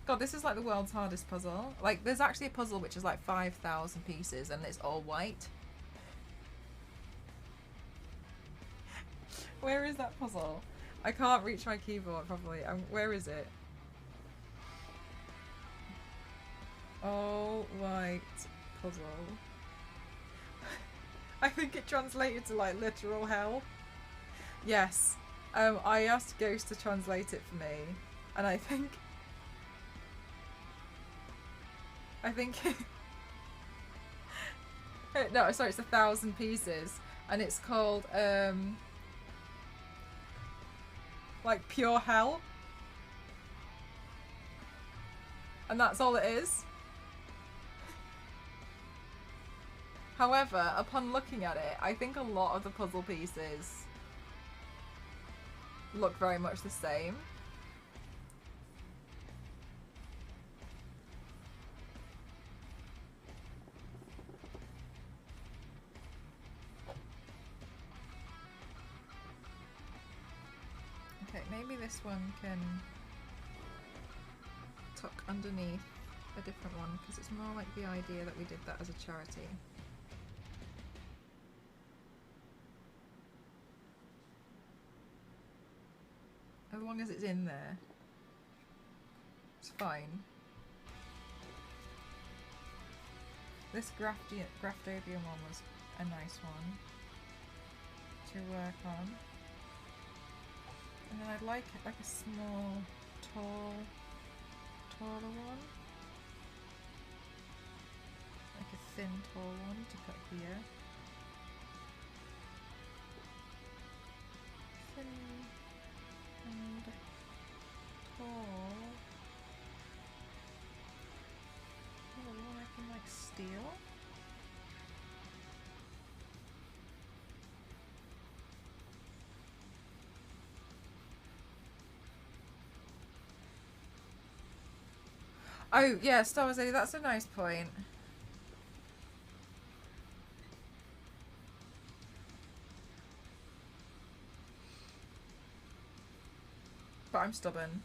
God, this is like the world's hardest puzzle. Like there's actually a puzzle which is like 5,000 pieces and it's all white. Where is that puzzle? I can't reach my keyboard properly. Where is it? Oh, white puzzle. I think it translated to like literal hell. Yes. I asked Ghost to translate it for me, and I think no, sorry, it's 1,000 pieces, and it's called like pure hell, and that's all it is. However, upon looking at it, I think a lot of the puzzle pieces look very much the same. Okay, maybe this one can tuck underneath a different one, because it's more like the idea that we did that as a charity. As long as it's in there, it's fine. This Graftobian one was a nice one to work on. And then I'd like a small, taller one. Like a thin, tall one to put here. Thin and tall. Oh, one I can like steal. Oh yeah, Star Wars Lady, that's a nice point. But I'm stubborn.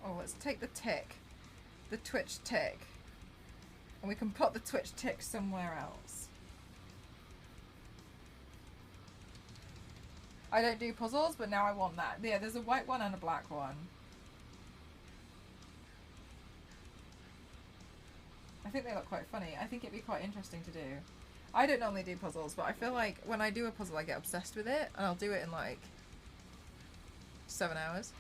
Oh, let's take the tick. The Twitch tick. And we can put the Twitch tick somewhere else. I don't do puzzles, but now I want that. Yeah, there's a white one and a black one. I think they look quite funny. I think it'd be quite interesting to do. I don't normally do puzzles, but I feel like when I do a puzzle I get obsessed with it, and I'll do it in like 7 hours.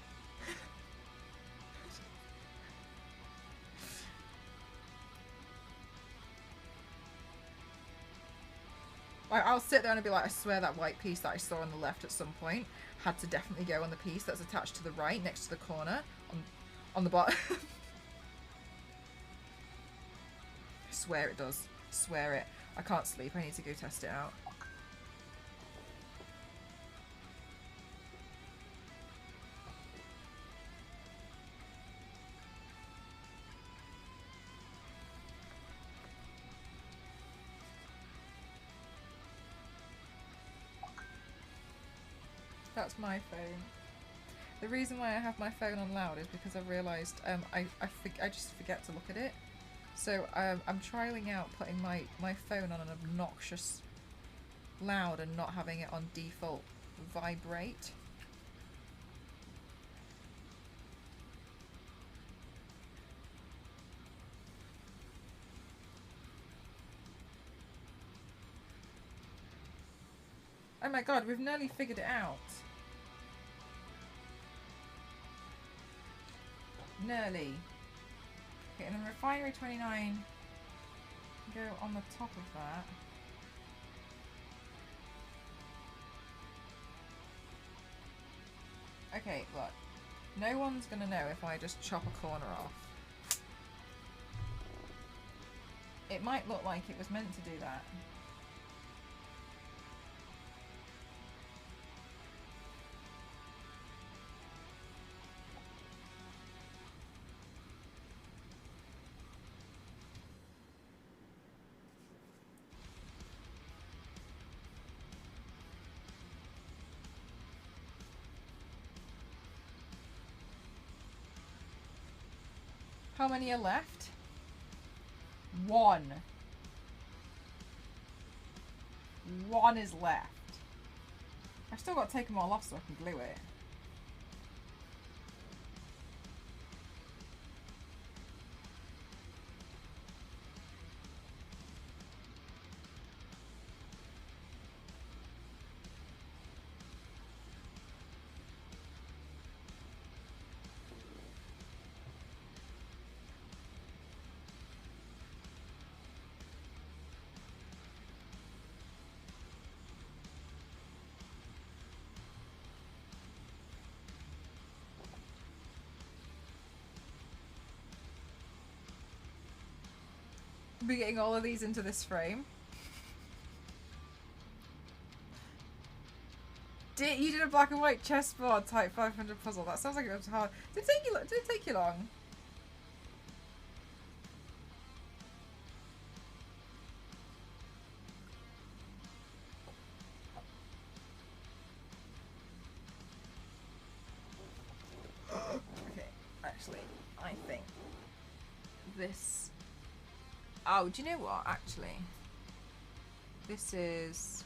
I'll sit there and I'll be like, I swear that white piece that I saw on the left at some point had to definitely go on the piece that's attached to the right next to the corner on the bottom. I swear it does. Swear it. I can't sleep. I need to go test it out. That's my phone. The reason why I have my phone on loud is because I've realised I just forget to look at it. So I'm trialling out putting my phone on an obnoxious loud and not having it on default vibrate. Oh my god, we've nearly figured it out. Nearly. Okay, and then refinery 29 go on the top of that. Okay, look. No one's gonna know if I just chop a corner off. It might look like it was meant to do that. How many are left? 1. 1 is left. I've still got to take them all off so I can glue it. Be getting all of these into this frame. You did a black and white chessboard type 500 puzzle. That sounds like it was hard. Did it take you long? Okay, actually, I think this. Oh, do you know what? Actually, this is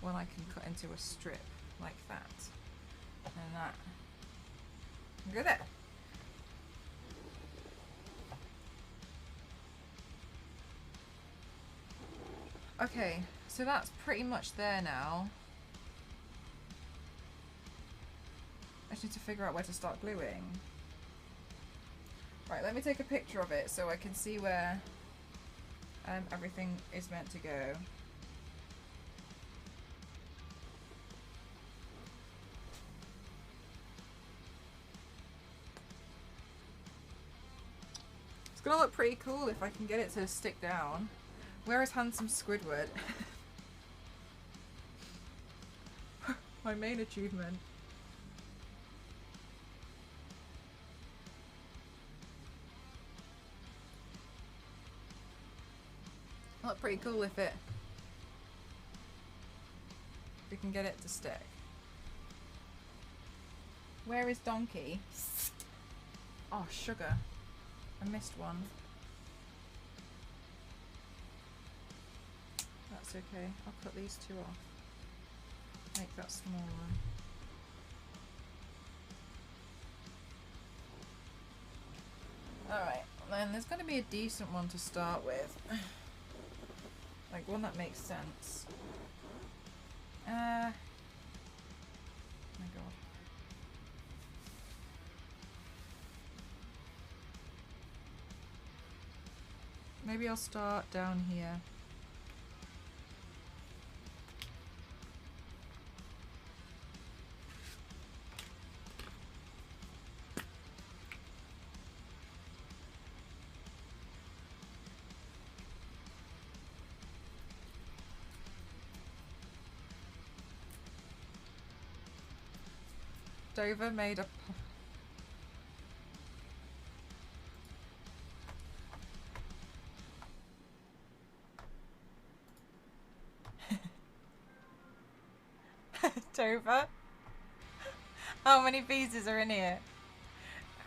one I can cut into a strip like that, and that. Look at that. Okay, so that's pretty much there now. I just need to figure out where to start gluing. Right, let me take a picture of it so I can see where everything is meant to go. It's gonna look pretty cool if I can get it to stick down. Where is handsome Squidward? My main achievement. Look pretty cool if we can get it to stick. Where is Donkey? Oh, sugar. I missed one. That's okay. I'll cut these two off. Make that smaller. Alright, then there's going to be a decent one to start with. Like one that makes sense. My god. Maybe I'll start down here. Dover made a Tova. How many pieces are in here?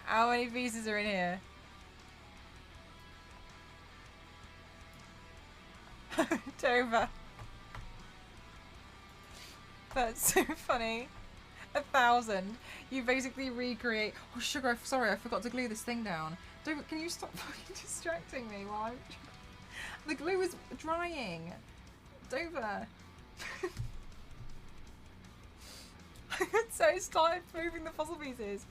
How many pieces are in here? Tova. That's so funny. 1,000. You basically recreate. Oh, sugar, sorry, I forgot to glue this thing down. Don't. Can you stop fucking distracting me while I'm. The glue is drying. Dover. I got so started moving the puzzle pieces.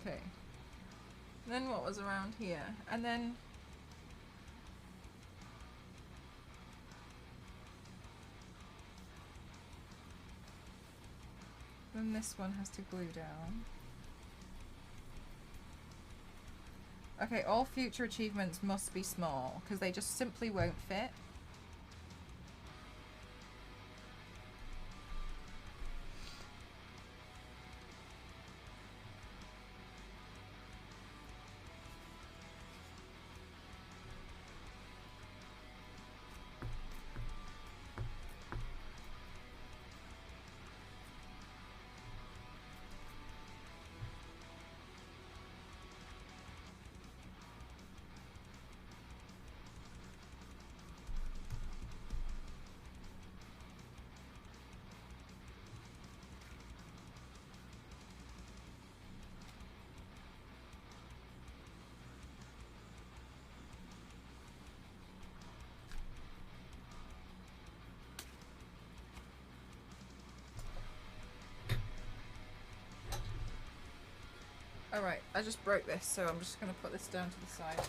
Okay. And then what was around here? And then... Then this one has to glue down. Okay, all future achievements must be small, because they just simply won't fit. Alright, I just broke this, so I'm just going to put this down to the side.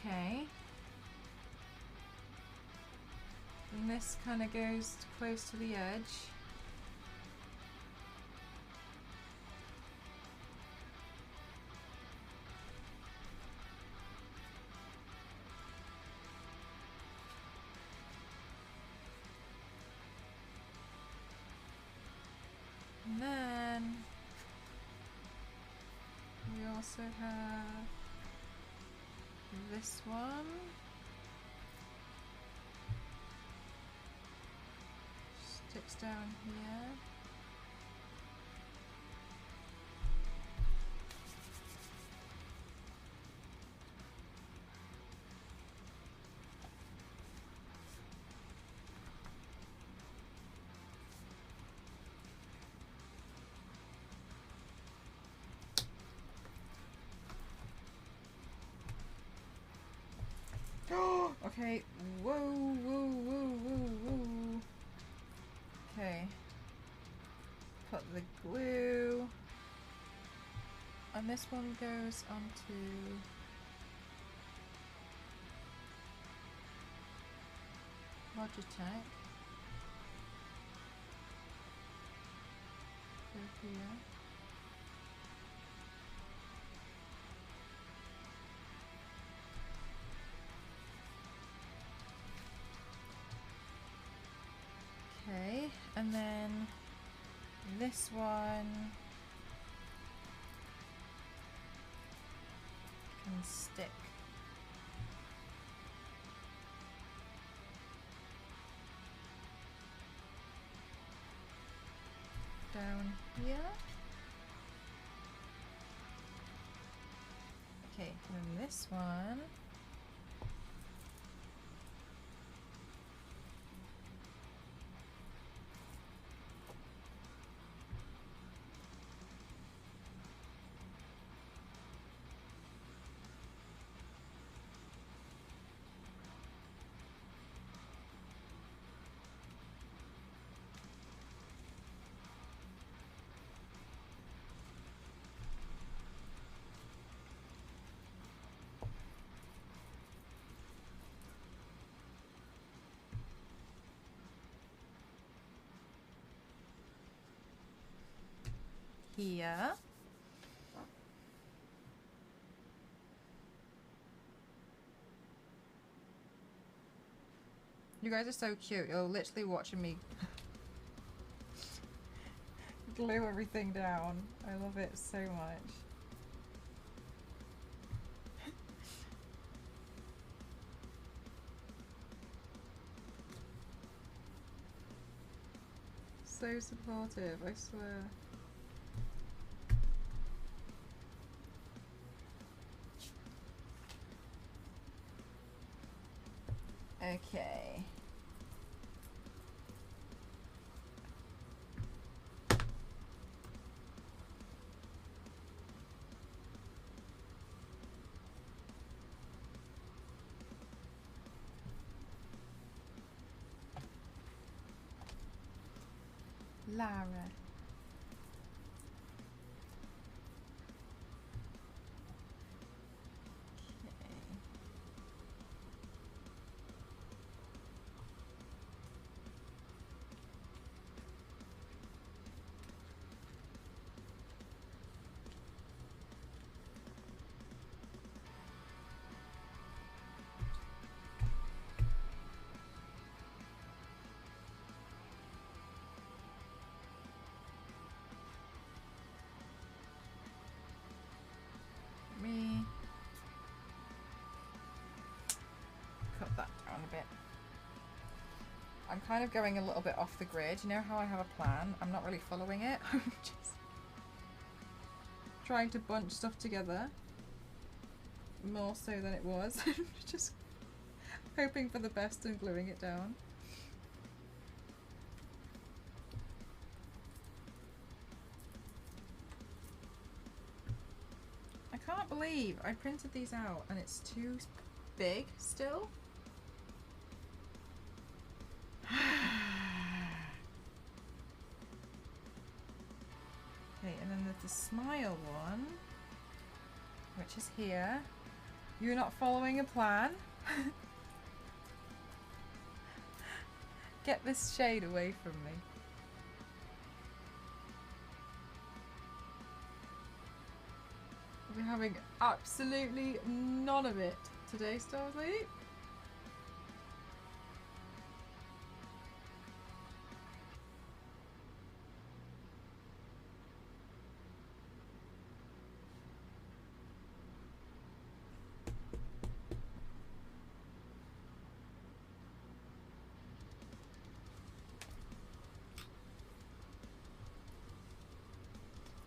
Okay. And this kind of goes close to the edge. And then we also have this one. Sticks down here. Okay. Whoa, whoa, whoa, whoa, whoa. Okay. Put the glue. And this one goes onto Logitech. Go here. Okay, and then this one can stick down here. Okay, and then this one here. You guys are so cute. You're literally watching me glue everything down. I love it so much. So supportive, I swear. Okay. Lara. Me cut that down a bit. I'm kind of going a little bit off the grid. You know how I have a plan? I'm not really following it. I'm just trying to bunch stuff together more so than it was. Just hoping for the best and gluing it down. I can't believe I printed these out and it's too big still. Okay, and then there's the smile one, which is here. You're not following a plan. Get this shade away from me. We're having absolutely none of it today, Starfleet.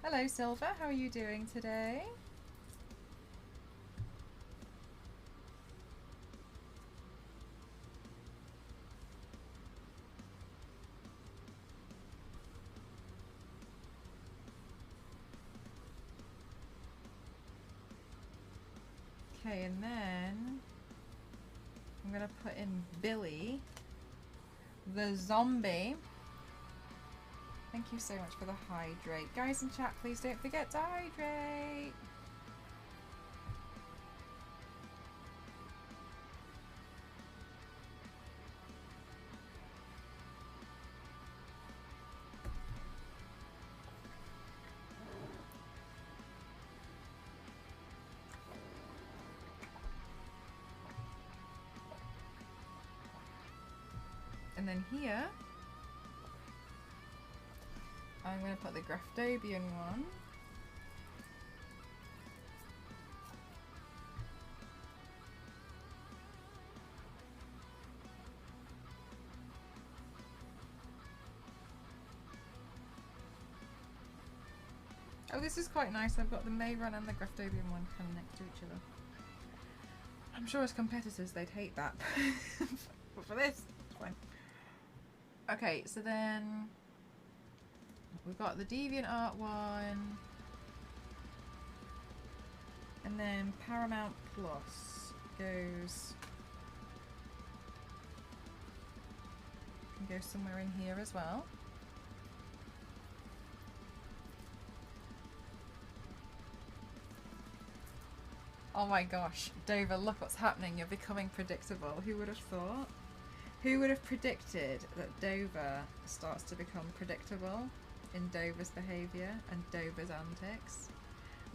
Hello Silver, how are you doing today? Okay, and then I'm gonna put in Billy, the zombie. Thank you so much for the hydrate. Guys in chat, please don't forget to hydrate. And then here, I'm going to put the Graftobian one. Oh, this is quite nice. I've got the Mayron and the Graftobian one kind of next to each other. I'm sure as competitors they'd hate that. But for this, it's fine. Okay, so then we've got the DeviantArt one. And then Paramount Plus goes... can go somewhere in here as well. Oh my gosh, Dover, look what's happening. You're becoming predictable. Who would have thought? Who would have predicted that Dover starts to become predictable? in Dover's behaviour and Dover's antics.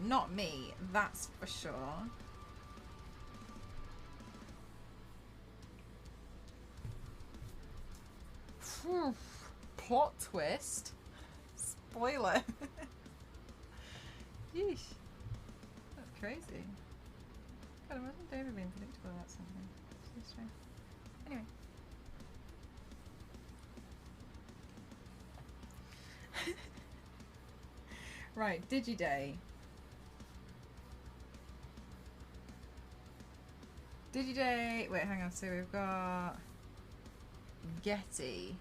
Not me, that's for sure. Phew. Plot twist? Spoiler. Yeesh. That's crazy. God, imagine Dover being predictable about something. So strange. Anyway. Right, Digiday. Digiday. Wait, hang on. So we've got Getty.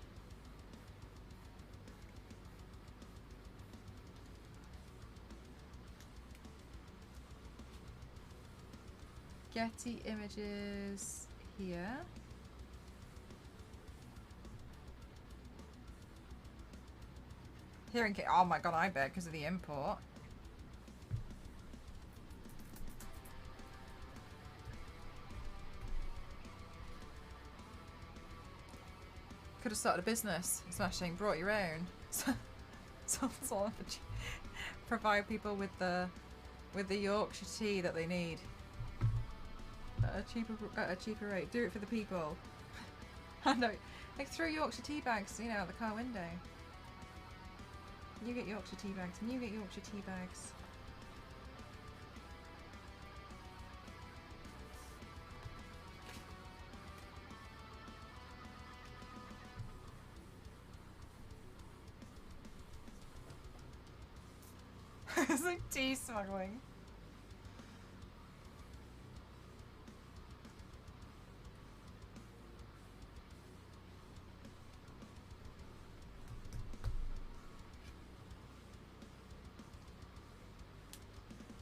Getty images here. Here in case. Oh my god, I bet because of the import. Could have started a business. Smashing, brought your own. So provide people with the Yorkshire tea that they need at a cheaper rate. Do it for the people. I know. Like throw Yorkshire tea bags, you know, out the car window. You get Yorkshire tea bags, and you get Yorkshire tea bags. It's like tea smuggling.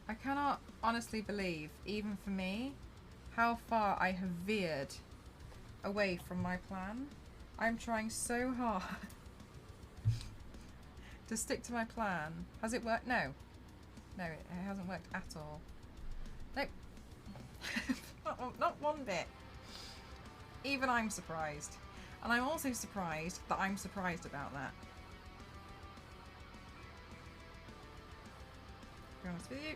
I cannot honestly believe, even for me, how far I have veered away from my plan. I'm trying so hard to stick to my plan. Has it worked? No. No, it hasn't worked at all. Nope. Not one bit. Even I'm surprised. And I'm also surprised that I'm surprised about that. To be honest with you.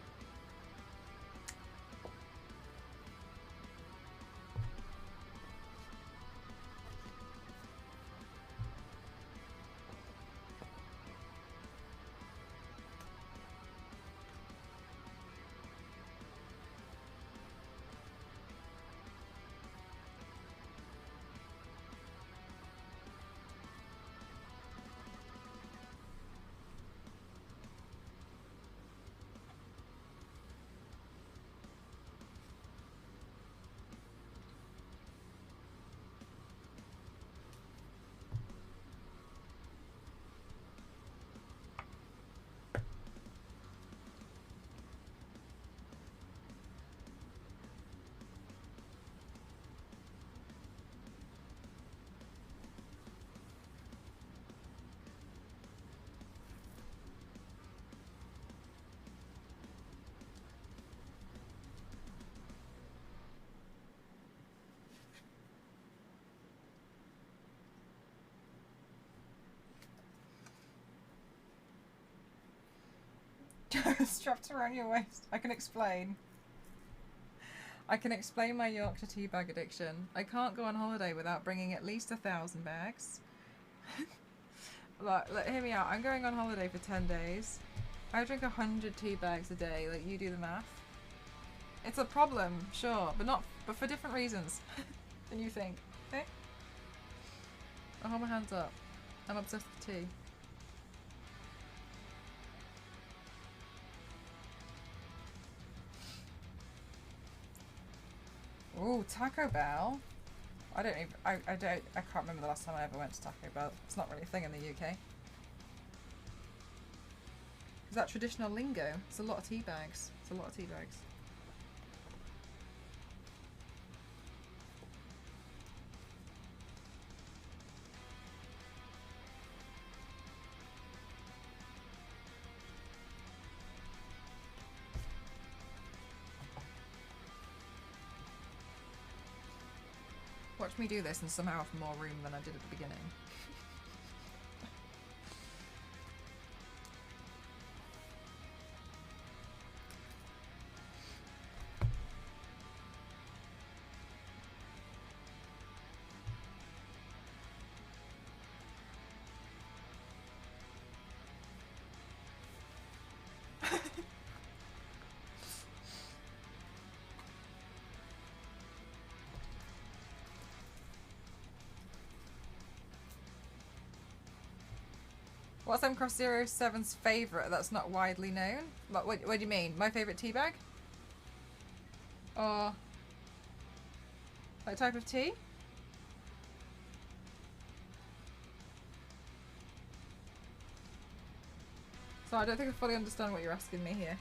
Strapped around your waist. I can explain. I can explain my Yorkshire tea bag addiction. I can't go on holiday without bringing at least 1,000 bags. Look, hear me out. I'm going on holiday for 10 days. I drink 100 tea bags a day. Like, you do the math. It's a problem, sure, but for different reasons than you think. Okay? I'll hold my hands up. I'm obsessed with tea. Ooh, Taco Bell. I can't remember the last time I ever went to Taco Bell. It's not really a thing in the UK. Is that traditional lingo? It's a lot of tea bags. It's a lot of tea bags. Watch me do this and somehow have more room than I did at the beginning. What's M Cross 07's favourite that's not widely known? What do you mean? My favourite teabag? Or like type of tea? So I don't think I fully understand what you're asking me here.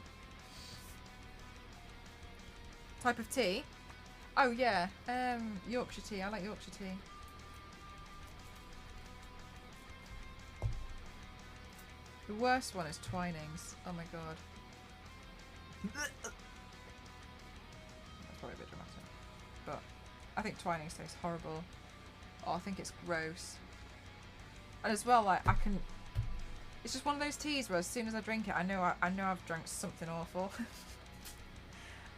Type of tea? Oh yeah, Yorkshire tea. I like Yorkshire tea. The worst one is Twinings. Oh my god. That's probably a bit dramatic. But I think Twinings tastes horrible. Oh, I think it's gross. And as well, like, it's just one of those teas where as soon as I drink it, I know I've drank something awful.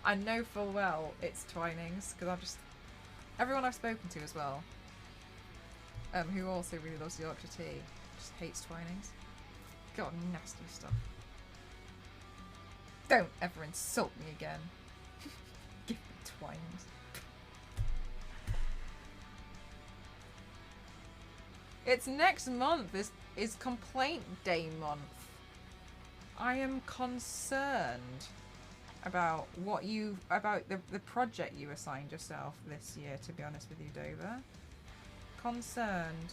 I know full well it's Twinings, because everyone I've spoken to as well, who also really loves Yorkshire tea, just hates Twinings. God, nasty stuff. Don't ever insult me again. Give me Twinings. It's next month. Is complaint day month. I am concerned about the project you assigned yourself this year, to be honest with you, Dover. Concerned.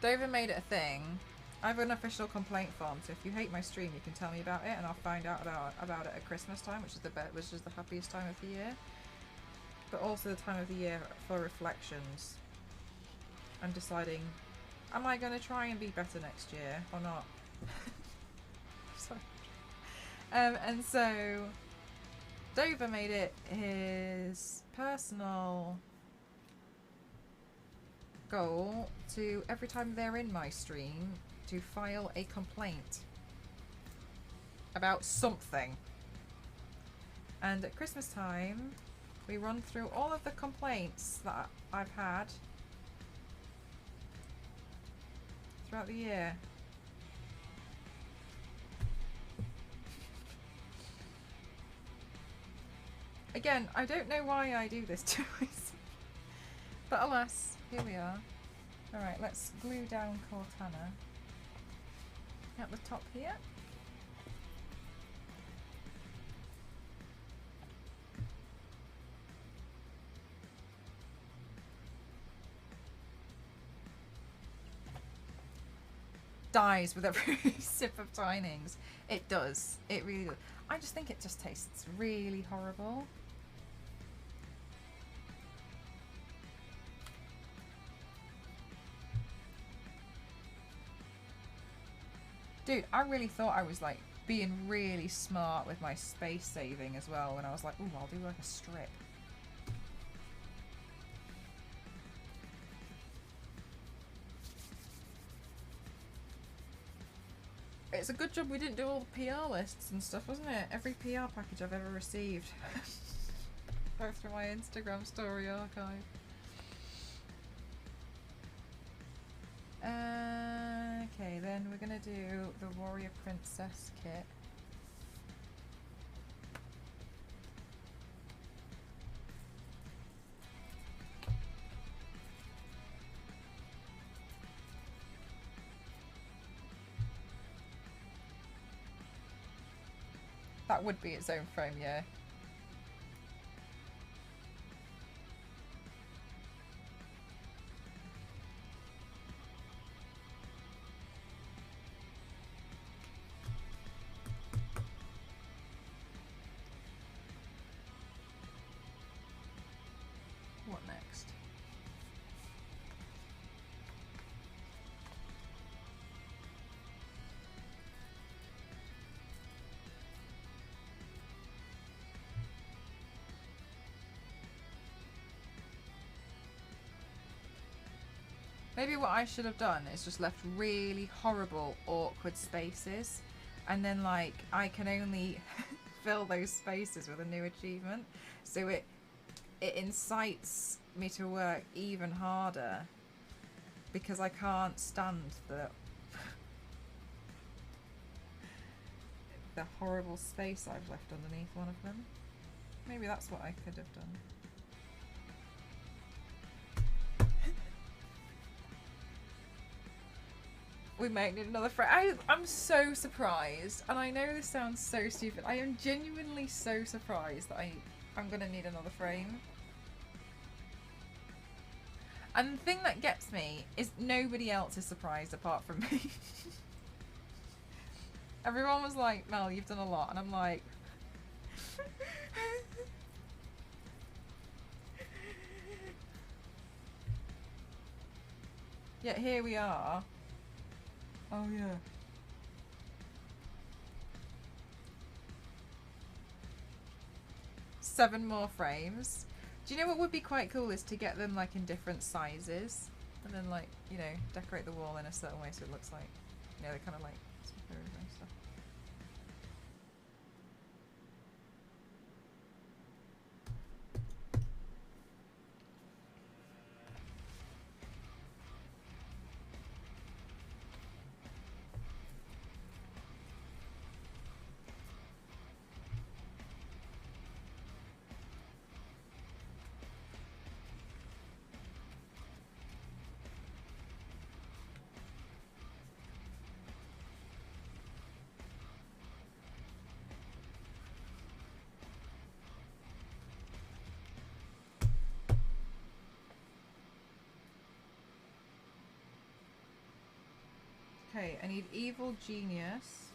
Dover made it a thing. I have an official complaint form, so if you hate my stream, you can tell me about it, and I'll find out about it at Christmas time, which is the happiest time of the year, but also the time of the year for reflections and deciding, am I going to try and be better next year or not? Sorry. And so Dover made it his personal goal to, every time they're in my stream, to file a complaint about something. And at Christmas time, we run through all of the complaints that I've had throughout the year. Again, I don't know why I do this to myself, but alas, here we are. Alright, let's glue down Cortana at the top here. Dies with every sip of Twinings. It does. It really does. I just think it just tastes really horrible. Dude, I really thought I was like being really smart with my space saving as well when I was like, ooh, I'll do like a strip. It's a good job we didn't do all the PR lists and stuff, wasn't it? Every PR package I've ever received. Go through my Instagram story archive. Okay, then we're gonna do the Warrior Princess kit. That would be its own frame, yeah. What next? Maybe what I should have done is just left really horrible, awkward spaces, and then like I can only fill those spaces with a new achievement, so it incites me to work even harder because I can't stand the horrible space I've left underneath one of them. Maybe that's what I could have done. We might need another frame. I'm so surprised, and I know this sounds so stupid. I am genuinely so surprised that I'm gonna need another frame. And the thing that gets me is nobody else is surprised apart from me. Everyone was like, Mel, you've done a lot, and I'm like... Yet here we are. Oh yeah. Seven more frames. Do you know what would be quite cool is to get them like in different sizes and then like, you know, decorate the wall in a certain way so it looks like, you know, they're kind of like superheroes and stuff. Okay, I need Evil Genius.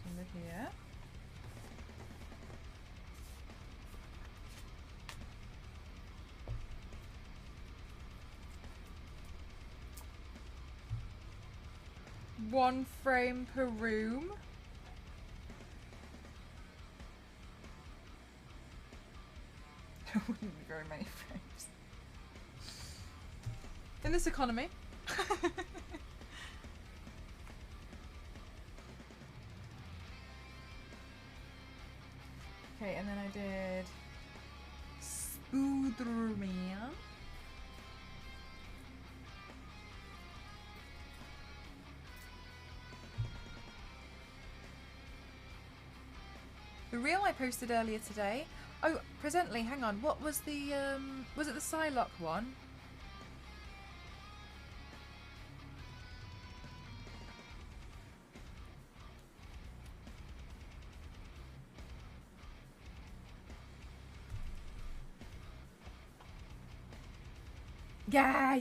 Under here. One frame per room. There wouldn't be very many frames. In this economy. Okay, and then I did Spider-Man. The reel I posted earlier today. Oh, presently, hang on. What was the was it the Psylocke one?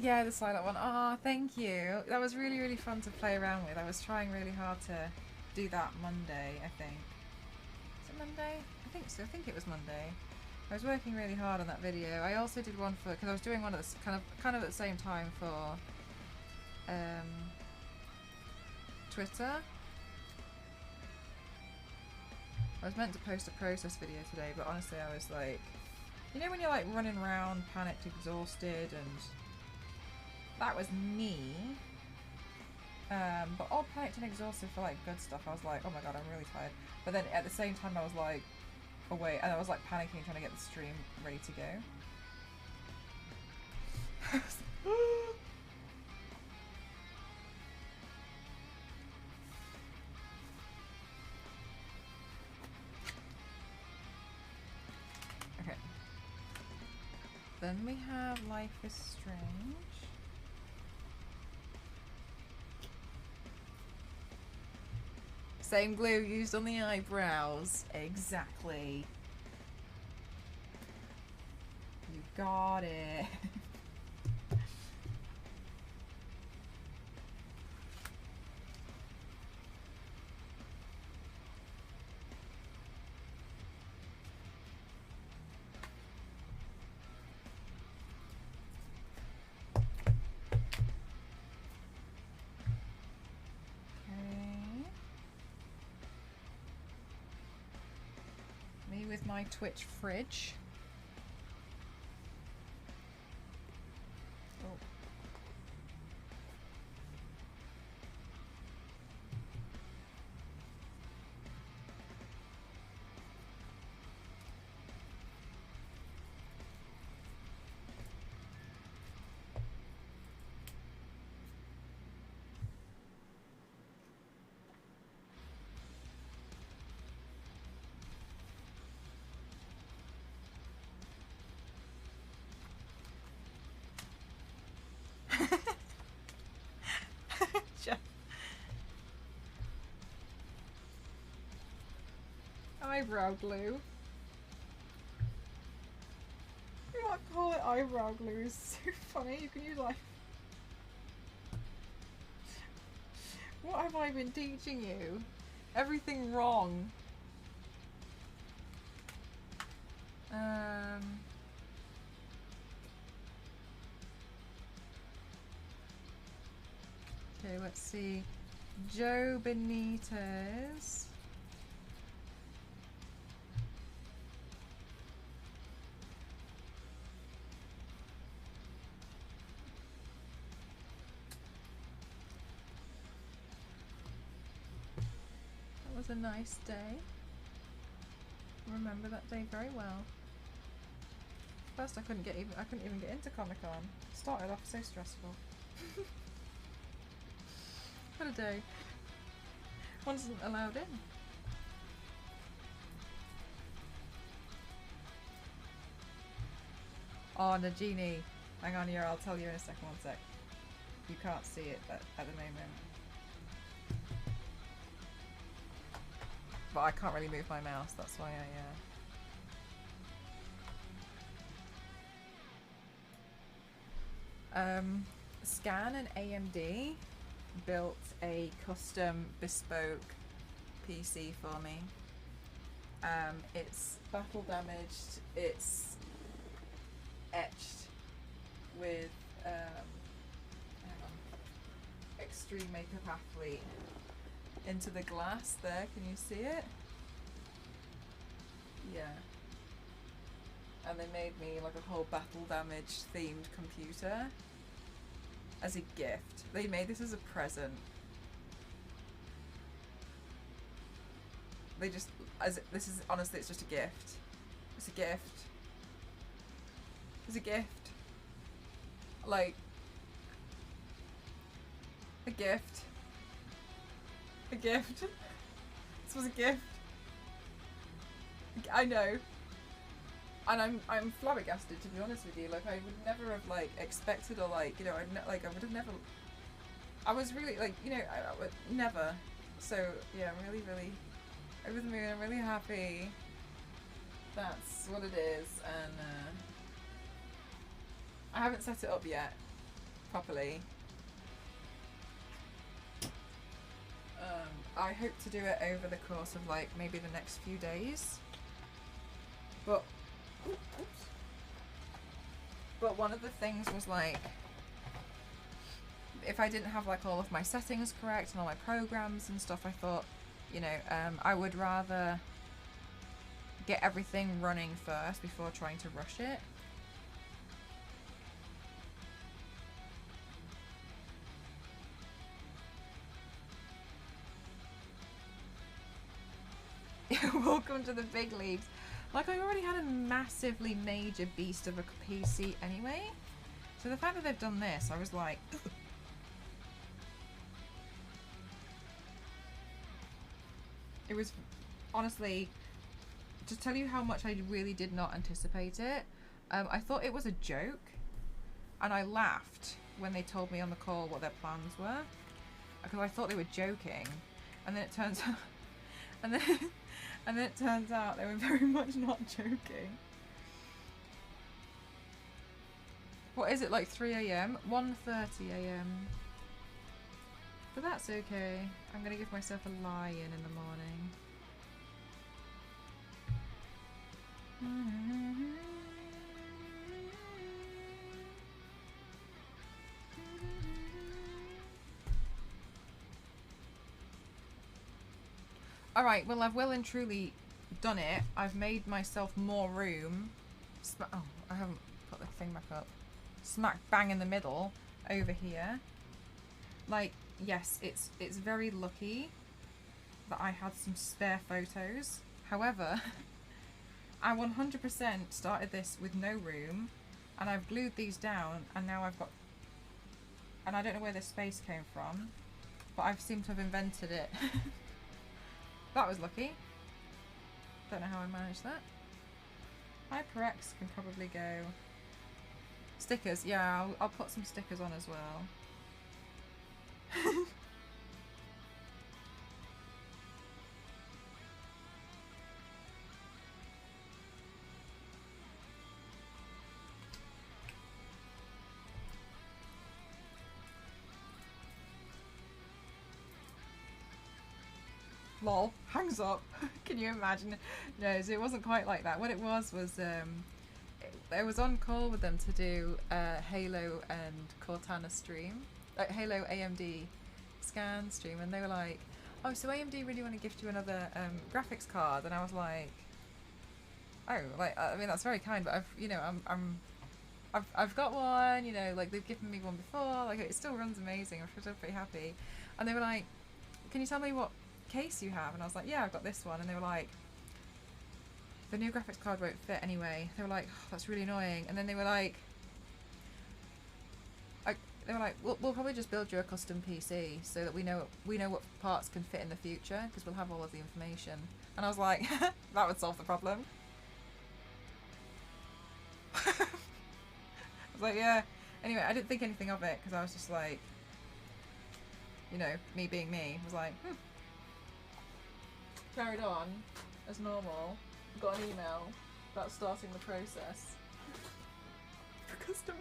Yeah, the Psylocke one. Oh, thank you. That was really, really fun to play around with. I was trying really hard to do that Monday, I think. Is it Monday? I think so. I think it was Monday. I was working really hard on that video. I also did one for, because I was doing one at the kind of at the same time for Twitter. I was meant to post a process video today, but honestly I was like, you know when you're like running around, panicked, exhausted, and that was me. But all panicked and exhausted for like good stuff. I was like, oh my god, I'm really tired. But then at the same time I was like, oh wait, and I was like panicking trying to get the stream ready to go. Okay. Then we have Life is Strange. Same glue used on the eyebrows. Exactly. You got it. With my Twitch fridge. Oh. Eyebrow glue. You might call it eyebrow glue. It's so funny. You can use like. What have I been teaching you? Everything wrong. Okay, let's see. Joe Benitez. That was a nice day. Remember that day very well. First I couldn't even get into Comic-Con. Started off so stressful. What a day. Wasn't allowed in. Oh, Nagini. Hang on here, I'll tell you in a second, one sec. You can't see it at the moment. But I can't really move my mouse, that's why Scan and AMD built a custom bespoke PC for me. It's battle damaged, it's etched with hang on, Extreme Makeup Athlete into the glass there, can you see it? Yeah. And they made me like a whole battle damaged themed computer as a gift. They made this as a present. They just, this is, honestly, it's just a gift. It's a gift. It's a gift. Like, a gift. A gift. This was a gift. I know. And I'm flabbergasted, to be honest with you. Like, I would never have like expected, or like, you know, I would have never. I was really like, you know, I would never. So yeah, I'm really over the moon. I'm really happy. That's what it is, and I haven't set it up yet properly. I hope to do it over the course of like maybe the next few days. But one of the things was like, if I didn't have like all of my settings correct and all my programs and stuff, I thought, you know, I would rather get everything running first before trying to rush it. Welcome to the big leagues. Like, I already had a massively major beast of a PC anyway. So the fact that they've done this, I was like... It was, honestly, to tell you how much I really did not anticipate it, I thought it was a joke. And I laughed when they told me on the call what their plans were. Because I thought they were joking. And then it turns out... And then it turns out they were very much not joking. What is it, like 3 AM? 1:30 AM. But that's okay. I'm gonna give myself a lie-in in the morning. Alright, well, I've well and truly done it. I've made myself more room. Oh, I haven't put the thing back up. Smack bang in the middle over here. Like, yes, it's very lucky that I had some spare photos. However, I 100% started this with no room, and I've glued these down, and now I've got... And I don't know where this space came from, but I've seemed to have invented it. That was lucky. Don't know how I managed that. HyperX can probably go. Stickers, yeah, I'll put some stickers on as well. lol, hangs up. Can you imagine? No, so it wasn't quite like that. What it was I was on call with them to do Halo and Cortana stream, like Halo AMD scan stream, and they were like, "Oh, so AMD really want to gift you another graphics card?" And I was like, "Oh, like I mean that's very kind, but I've got one, you know, like they've given me one before, like it still runs amazing. I'm still pretty happy." And they were like, "Can you tell me what case you have?" And I was like, "Yeah, I've got this one." And they were like, "The new graphics card won't fit anyway." They were like, "Oh, that's really annoying." And then they were like, we'll probably just build you a custom PC so that we know what parts can fit in the future because we'll have all of the information." And I was like, that would solve the problem. I was like, yeah. Anyway, I didn't think anything of it because I was just like, you know, me being me, was like, Carried on as normal. Got an email about starting the process for custom.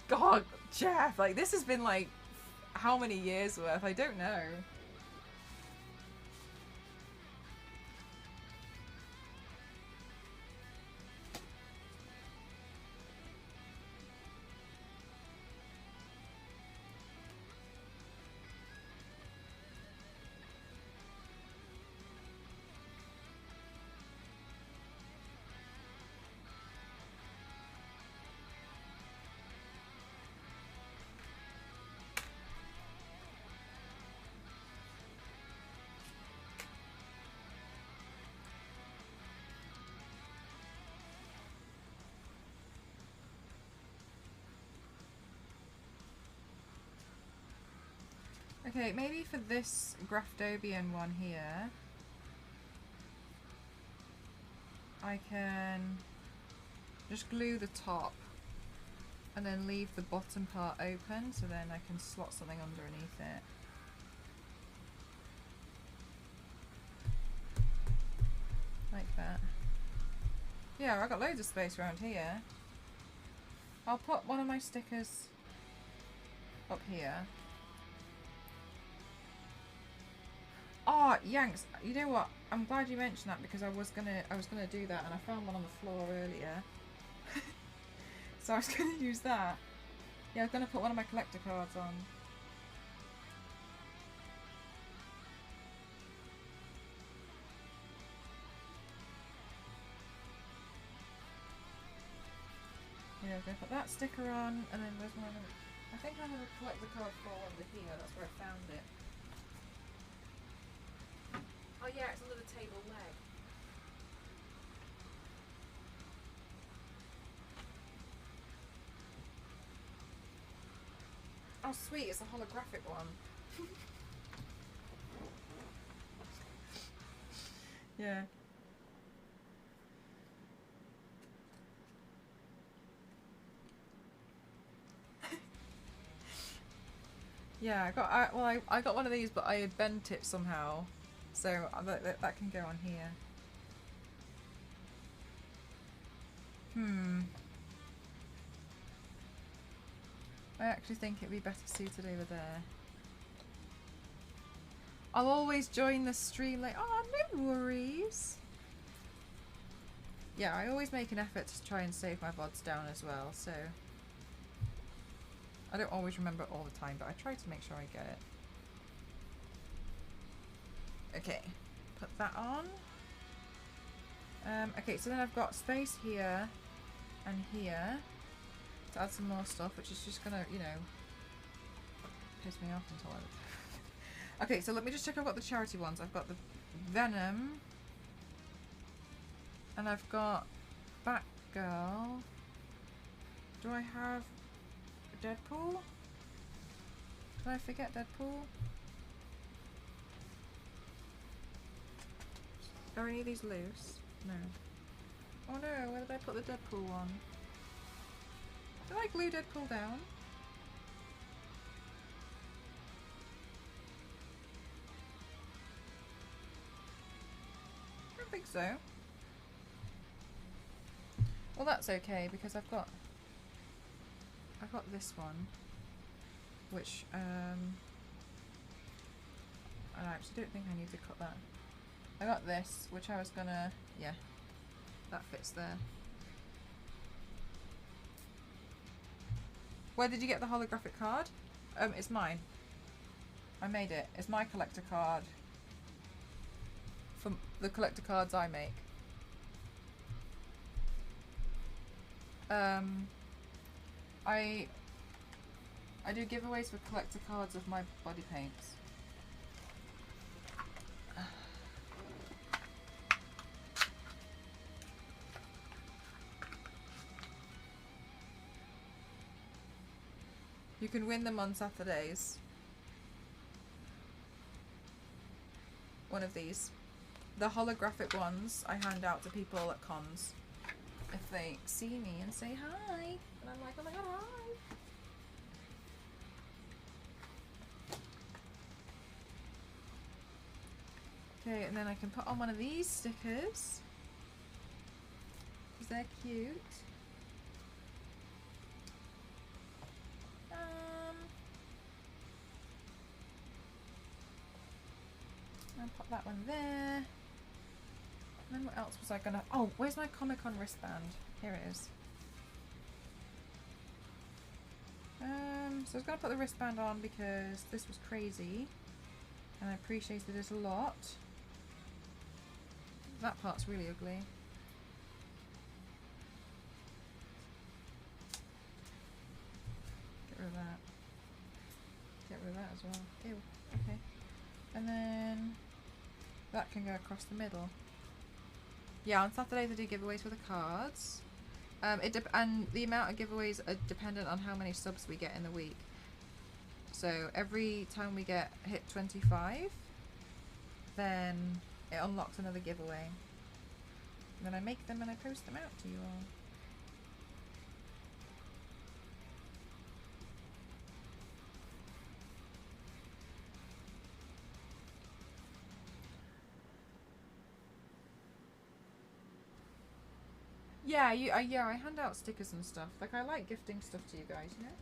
God, Jeff, like this has been like how many years worth? I don't know. Okay, maybe for this Graftobian one here, I can just glue the top and then leave the bottom part open so then I can slot something underneath it. Like that. Yeah, I've got loads of space around here. I'll put one of my stickers up here. Oh, Yanks, you know what? I'm glad you mentioned that because I was gonna do that and I found one on the floor earlier. So I was gonna use that. Yeah, I was gonna put one of my collector cards on. Yeah, I was gonna put that sticker on and then where's my other... I think I have a collector card for under here, that's where I found it. Oh yeah, it's under the table leg. Oh sweet, it's a holographic one. Yeah. Yeah, I got one of these, but I had bent it somehow, so that can go on here. I actually think it'd be better suited over there. I'll always join the stream like, oh, no worries. Yeah, I always make an effort to try and save my VODs down as well, so... I don't always remember it all the time, but I try to make sure I get it. Okay, put that on. Okay, so then I've got space here and here to add some more stuff, which is just gonna, you know, piss me off until I... Okay, so let me just check I've got the charity ones. I've got the Venom. And I've got Batgirl. Do I have Deadpool? Did I forget Deadpool? Are any of these loose? No. Oh no, where did I put the Deadpool one? Did I glue Deadpool down? I don't think so. Well, that's okay because I've got this one, which I actually don't think I need to cut that. I got this, which I was gonna, yeah, that fits there. Where did you get the holographic card? It's mine. I made it. It's my collector card. From the collector cards I make. I do giveaways for collector cards of my body paints. You can win them on Saturdays. One of these. The holographic ones I hand out to people at cons. If they see me and say hi. And I'm like, oh my god, hi. Okay, and then I can put on one of these stickers. Because they're cute. I'll pop that one there. And then what else was I gonna... Oh, where's my Comic-Con wristband? Here it is. So I was gonna put the wristband on because this was crazy. And I appreciated it a lot. That part's really ugly. Get rid of that. Get rid of that as well. Ew. Okay. And then that can go across the middle. Yeah, on Saturdays I do giveaways for the cards. And the amount of giveaways are dependent on how many subs we get in the week. So every time we hit 25, then it unlocks another giveaway. And then I make them and I post them out to you all. Yeah, I hand out stickers and stuff. Like, I like gifting stuff to you guys, you know?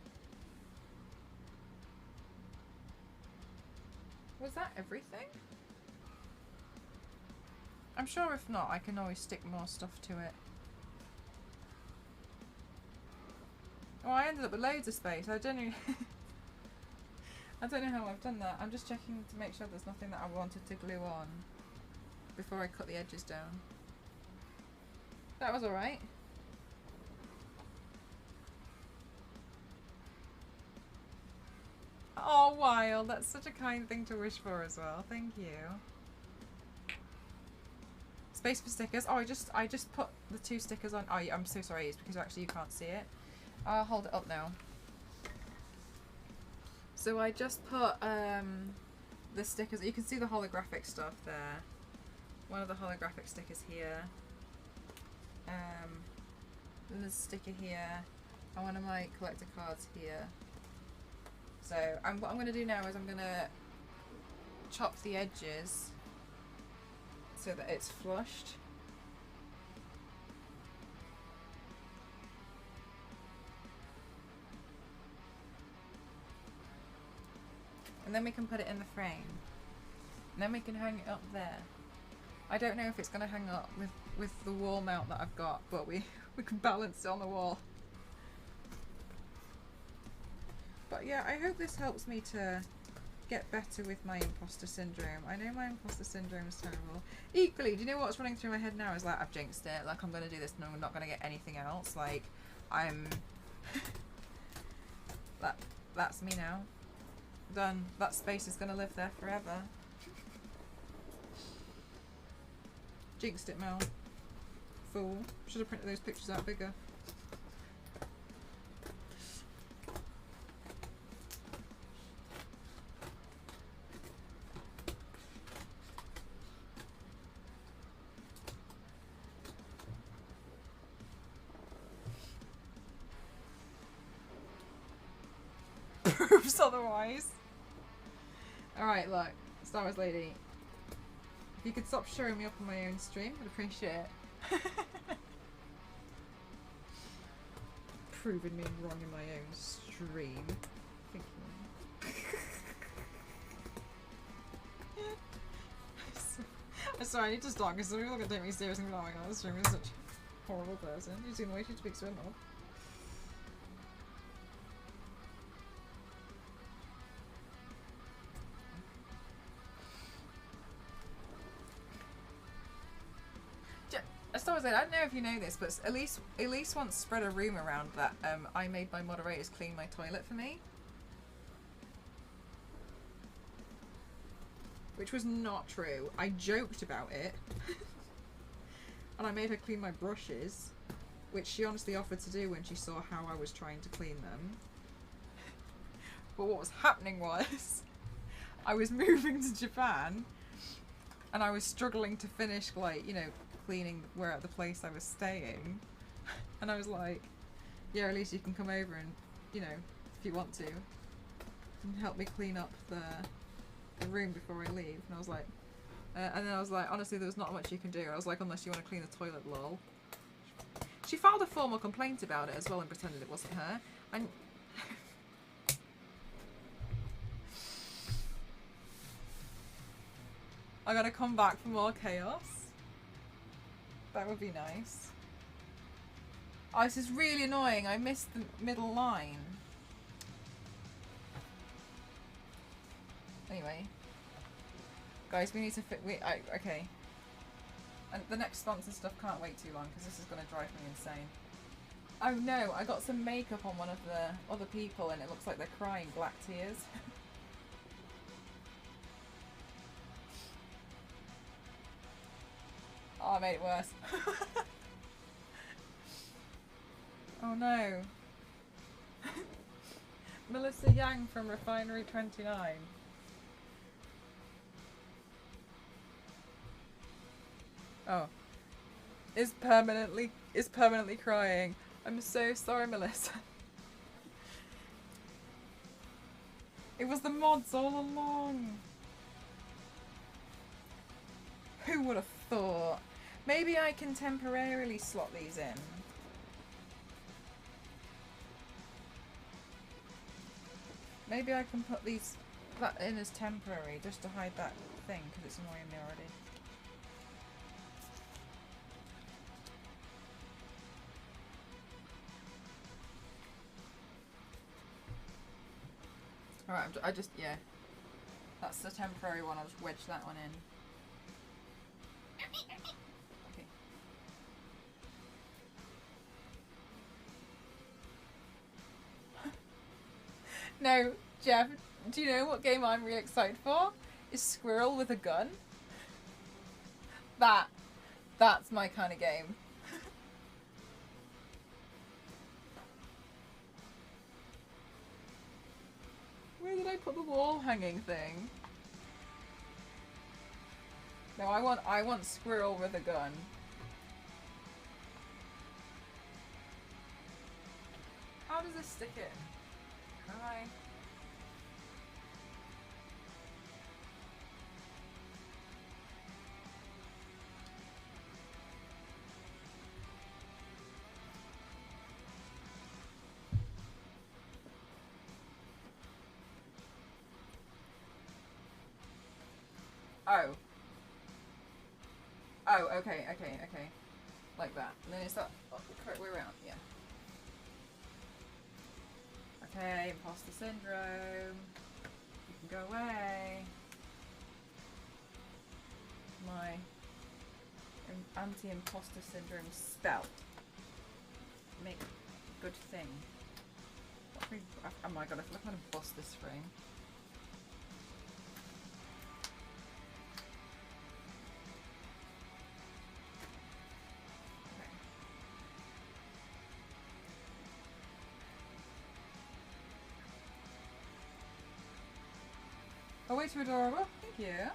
Was that everything? I'm sure if not, I can always stick more stuff to it. Oh, I ended up with loads of space. I don't know. I don't know how I've done that. I'm just checking to make sure there's nothing that I wanted to glue on before I cut the edges down. That was alright. Oh, Wild. That's such a kind thing to wish for as well. Thank you. Space for stickers. Oh, I just put the 2 stickers on. Oh, I'm so sorry. It's because actually you can't see it. I'll hold it up now. So I just put the stickers. You can see the holographic stuff there. One of the holographic stickers here. Then there's a sticker here. And one of my collector cards here. So what I'm going to do now is I'm going to chop the edges so that it's flushed. And then we can put it in the frame. And then we can hang it up there. I don't know if it's going to hang up with the wall mount that I've got, but we can balance it on the wall. But yeah, I hope this helps me to get better with my imposter syndrome. I know my imposter syndrome is terrible. Equally, do you know what's running through my head now is like, I've jinxed it. Like, I'm going to do this and I'm not going to get anything else. Like, I'm... That's me now. Done. That space is going to live there forever. Jinxed it, Mel. Fool. Should have printed those pictures out bigger. Proves otherwise. Alright, look. Star Wars Lady. If you could stop showing me up on my own stream, I'd appreciate it. Proving me wrong in my own stream. Thank you. Sorry, I need to stop because some people are going to take me seriously and be like, oh my god, this streamer is such a horrible person. You've seen the way she speaks to her mom. I don't know if you know this, but Elise once spread a rumour around that I made my moderators clean my toilet for me. Which was not true. I joked about it. And I made her clean my brushes, which she honestly offered to do when she saw how I was trying to clean them. But what was happening was, I was moving to Japan, and I was struggling to finish, like, you know, cleaning where at the place I was staying. And I was like, yeah, at least you can come over and, you know, if you want to, and help me clean up the room before I leave. And I was like, and then I was like, honestly, there was not much you can do. I was like, unless you want to clean the toilet, lol. She filed a formal complaint about it as well and pretended it wasn't her. And I gotta come back for more chaos. That would be nice. Oh, this is really annoying. I missed the middle line. Anyway. Guys, we need to fit. Okay. And the next sponsor stuff can't wait too long because this is going to drive me insane. Oh no, I got some makeup on one of the other people and it looks like they're crying black tears. Oh, I made it worse. Oh no. Melissa Yang from Refinery 29. Oh. Is permanently crying. I'm so sorry, Melissa. It was the mods all along. Who would have thought? Maybe I can temporarily slot these in. Maybe I can put that in as temporary just to hide that thing because it's annoying me already. Alright, yeah. That's the temporary one, I'll just wedge that one in. Okay. No, Jeff, do you know what game I'm really excited for? Is Squirrel with a Gun. That's my kind of game. Where did I put the wall hanging thing? No, I want Squirrel with a Gun. How does this stick in? Hi. Oh. Oh, okay. Like that. And then it's that the correct way around, yeah. Okay, imposter syndrome. You can go away. My anti-imposter syndrome spell. Make a good thing. Oh my god, I feel like I'm gonna bust this frame. Oh, way too adorable. Thank you.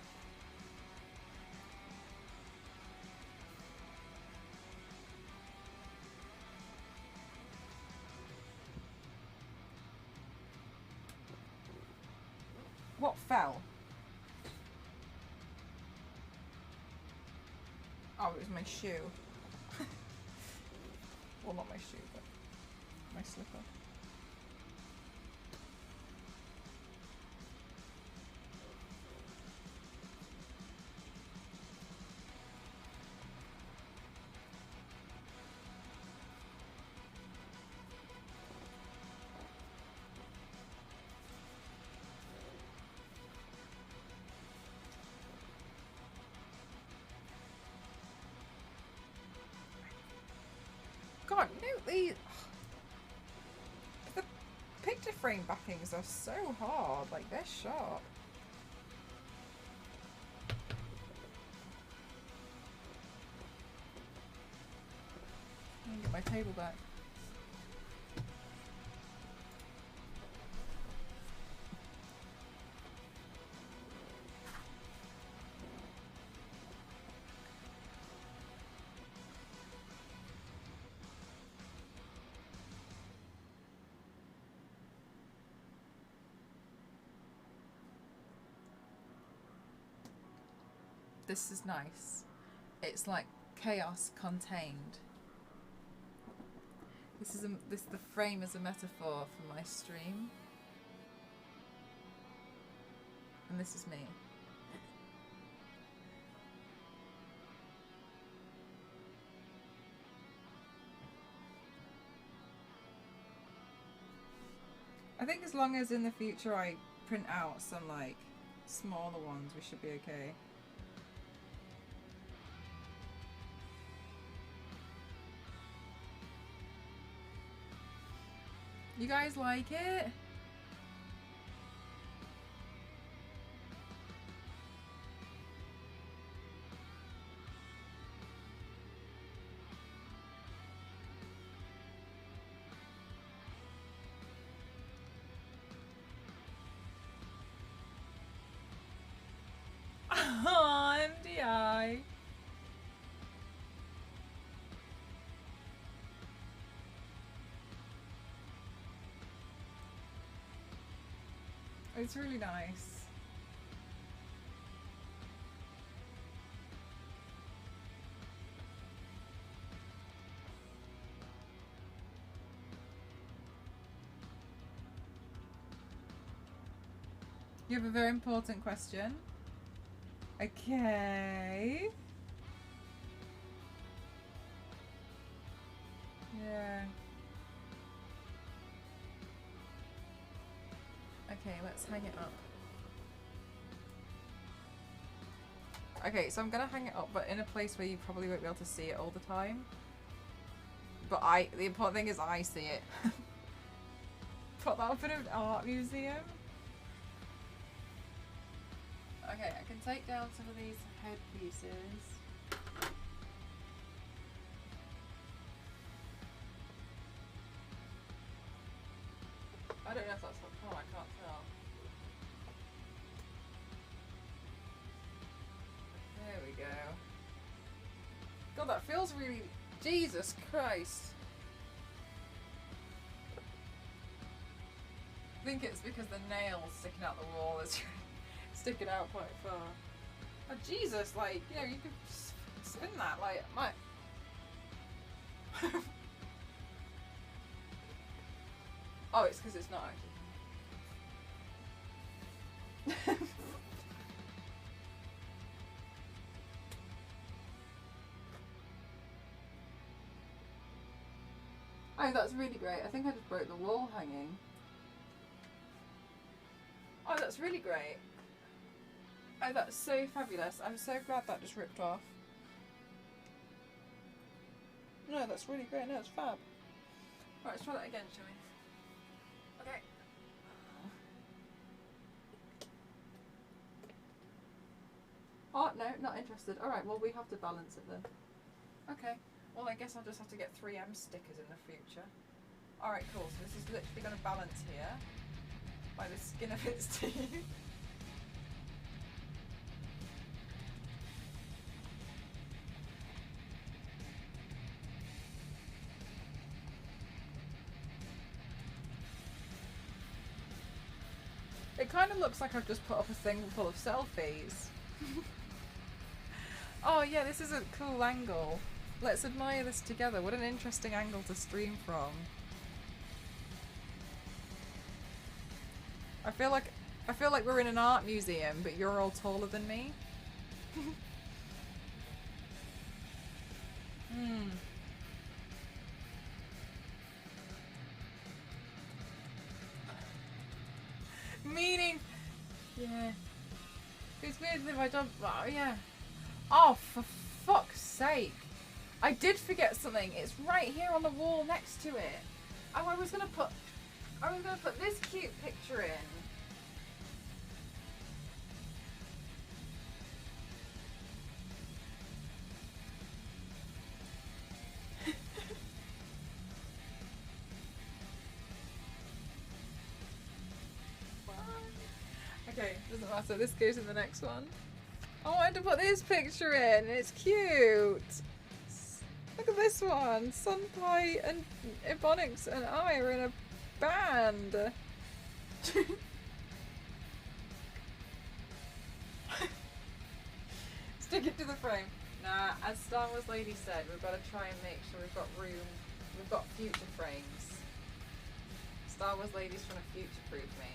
What fell? Oh, it was my shoe. Well, not my shoe, but my slipper. these... The picture frame backings are so hard. Like, they're sharp. I'm gonna get my table back. This is nice. It's like chaos contained. The frame is a metaphor for my stream. And this is me. I think as long as in the future I print out some like smaller ones, we should be okay. You guys like it? Oh, MDI. It's really nice. You have a very important question. Okay. Yeah. Okay, let's hang it up. Okay, so I'm gonna hang it up, but in a place where you probably won't be able to see it all the time. But the important thing is I see it. Put that up in an art museum. Okay, I can take down some of these headpieces. I don't know if that's what I can't tell. There we go. God, that feels really... Jesus Christ. I think it's because the nails sticking out the wall is sticking out quite far. Oh Jesus, like, you know, you could spin that, like, my... Oh, it's because it's not actually. Oh, that's really great. I think I just broke the wall hanging. Oh, that's really great. Oh, that's so fabulous. I'm so glad that just ripped off. No, that's really great. No, it's fab. Right, let's try that again, shall we? Okay. Oh, no, not interested. Alright, well, we have to balance it then. Okay. Well, I guess I'll just have to get 3M stickers in the future. Alright, cool. So this is literally going to balance here by the skin of its teeth. It kind of looks like I've just put up a thing full of selfies. Oh yeah, this is a cool angle. Let's admire this together. What an interesting angle to stream from. I feel like we're in an art museum, but you're all taller than me. Hmm. Meaning, yeah. It's weird that I don't. Oh yeah. Oh, for fuck's sake! I did forget something. It's right here on the wall next to it. Oh, I was gonna put this cute picture in. Okay, doesn't matter. This goes in the next one. I wanted to put this picture in. It's cute. Look at this one. Sunpie and Ebonics and I are in a band. Stick it to the frame. Nah, as Star Wars Lady said, we've got to try and make sure we've got room. We've got future frames. Star Wars Lady's trying to future-proof me.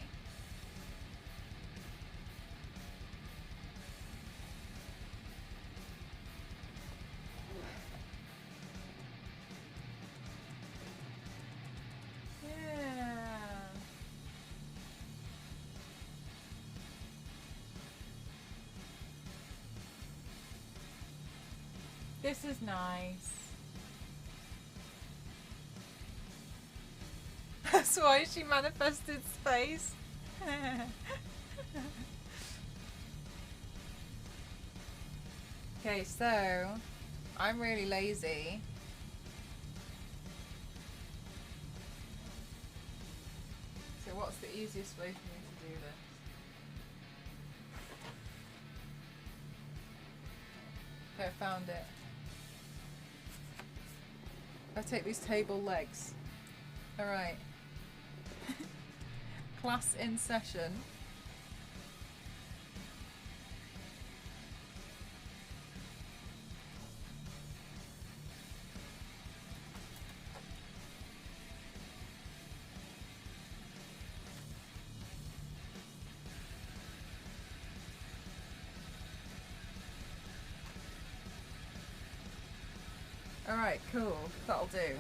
This is nice. That's why she manifested space. Okay, so I'm really lazy. So what's the easiest way for me to do this? Okay, I found it. I take these table legs. Alright. Class in session. Alright, cool. That'll do.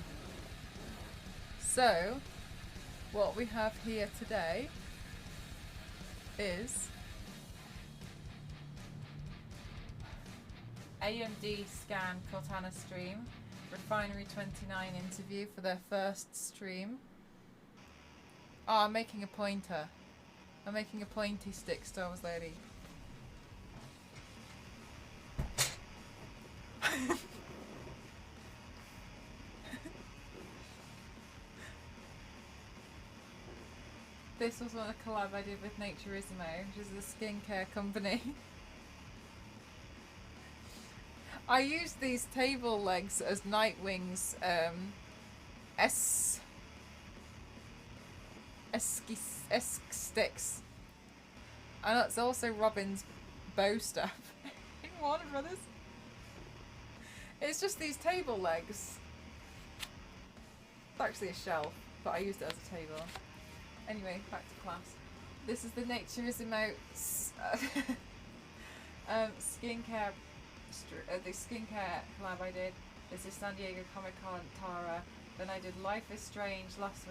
So, what we have here today is AMD Scan Cortana stream, Refinery 29 interview for their first stream. Oh, I'm making a pointer. I'm making a pointy stick, Star Wars Lady. This was one of the collab I did with Naturismo, which is a skincare company. I used these table legs as Nightwing's sticks. And that's also Robin's bow staff in Warner Brothers. It's just these table legs. It's actually a shelf, but I used it as a table. Anyway, back to class. This is the Naturismo skincare, the skincare collab I did. This is San Diego Comic Con Tara. Then I did Life is Strange last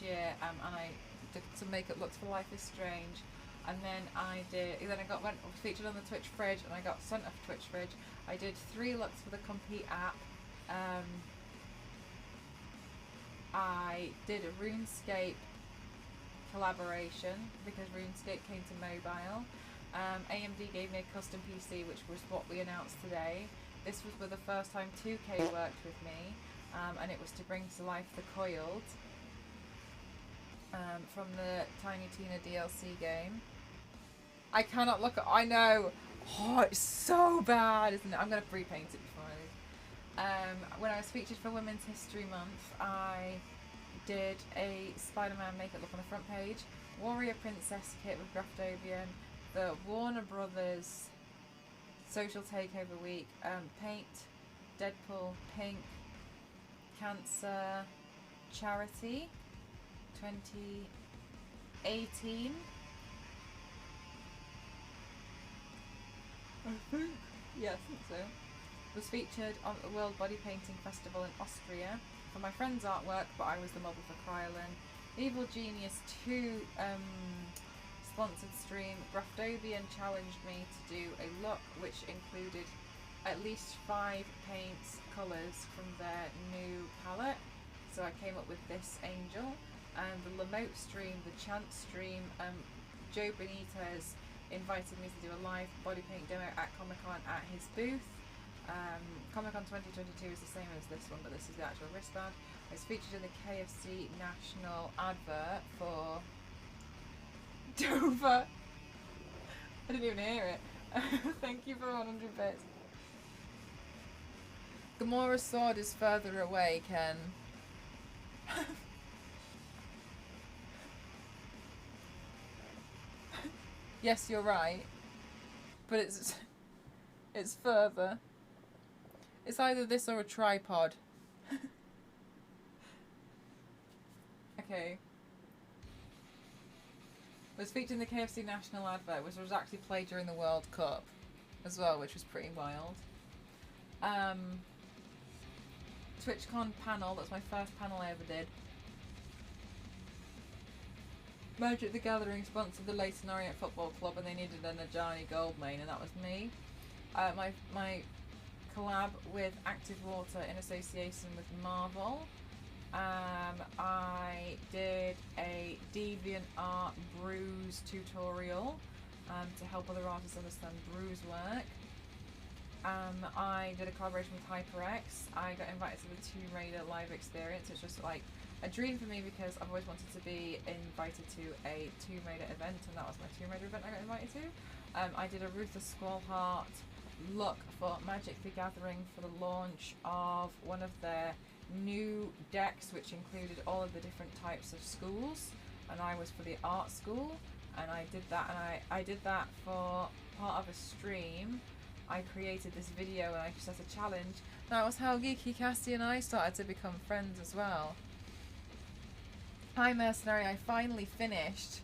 year, and I did some makeup looks for Life is Strange. And then I went featured on the Twitch fridge, and I got sent off Twitch fridge. I did 3 looks for the Compete app. I did a RuneScape collaboration because RuneScape came to mobile. AMD gave me a custom PC, which was what we announced today. This was for the first time 2K worked with me, and it was to bring to life the Coiled from the Tiny Tina DLC game. I cannot look at. I know. Oh, it's so bad, isn't it? I'm gonna repaint it before I leave. When I was featured for Women's History Month, I did a Spider-Man makeup look on the front page, Warrior Princess kit with Graftobian, the Warner Brothers Social Takeover Week, paint, Deadpool, Pink, Cancer, Charity, 2018. Yeah, I think so. Was featured on the World Body Painting Festival in Austria for my friend's artwork, but I was the model for Krylon. Evil Genius 2 sponsored stream. Graftobian challenged me to do a look which included at least 5 paint colours from their new palette. So I came up with this angel. And the Lamote stream, the Chant stream, Joe Benitez invited me to do a live body paint demo at Comic-Con at his booth. Comic-Con 2022 is the same as this one, but this is the actual wristband. It's featured in the KFC national advert for Dover. I didn't even hear it. Thank you for 100 bits. Gamora's sword is further away, Ken. Yes, you're right. But it's further. It's either this or a tripod. Okay. It was featured in the KFC national advert, which was actually played during the World Cup as well, which was pretty wild. TwitchCon panel, that's my first panel I ever did. Magic the Gathering sponsored the Leyton Orient Football Club and they needed an Ajani Goldmane, and that was me. My collab with Active Water in association with Marvel. I did a DeviantArt bruise tutorial to help other artists understand bruise work. I did a collaboration with HyperX. I got invited to the Tomb Raider live experience. It's just like a dream for me because I've always wanted to be invited to a Tomb Raider event, and that was my Tomb Raider event I got invited to. I did a Ruthless Squallheart look for Magic the Gathering for the launch of one of their new decks, which included all of the different types of schools, and I was for the art school, and I did that, and I did that for part of a stream. I created this video and I just set a challenge. That was how Geeky Cassie and I started to become friends as well. Hi Mercenary, I finally finished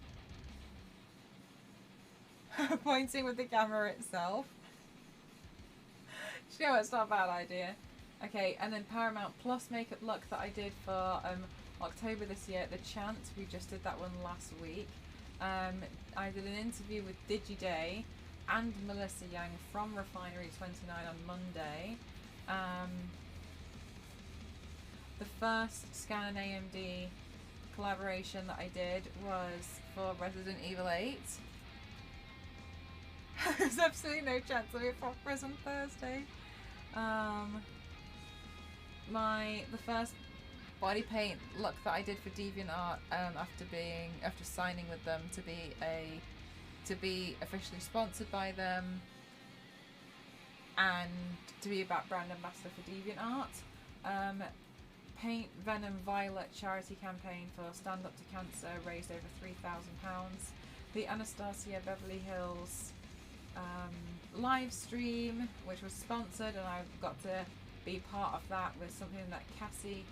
pointing with the camera itself. You know, it's not a bad idea. Okay, and then Paramount Plus makeup look that I did for October this year, the Chant, we just did that one last week. I did an interview with DigiDay and Melissa Yang from Refinery 29 on Monday. The first Scan and AMD collaboration that I did was for Resident Evil 8. There's absolutely no chance of it for Prison Thursday. The first body paint look that I did for DeviantArt after signing with them to be officially sponsored by them and to be about brand ambassador for DeviantArt. Paint Venom Violet charity campaign for Stand Up to Cancer raised over £3,000. The Anastasia Beverly Hills live stream, which was sponsored, and I got to be part of that with something that Cassie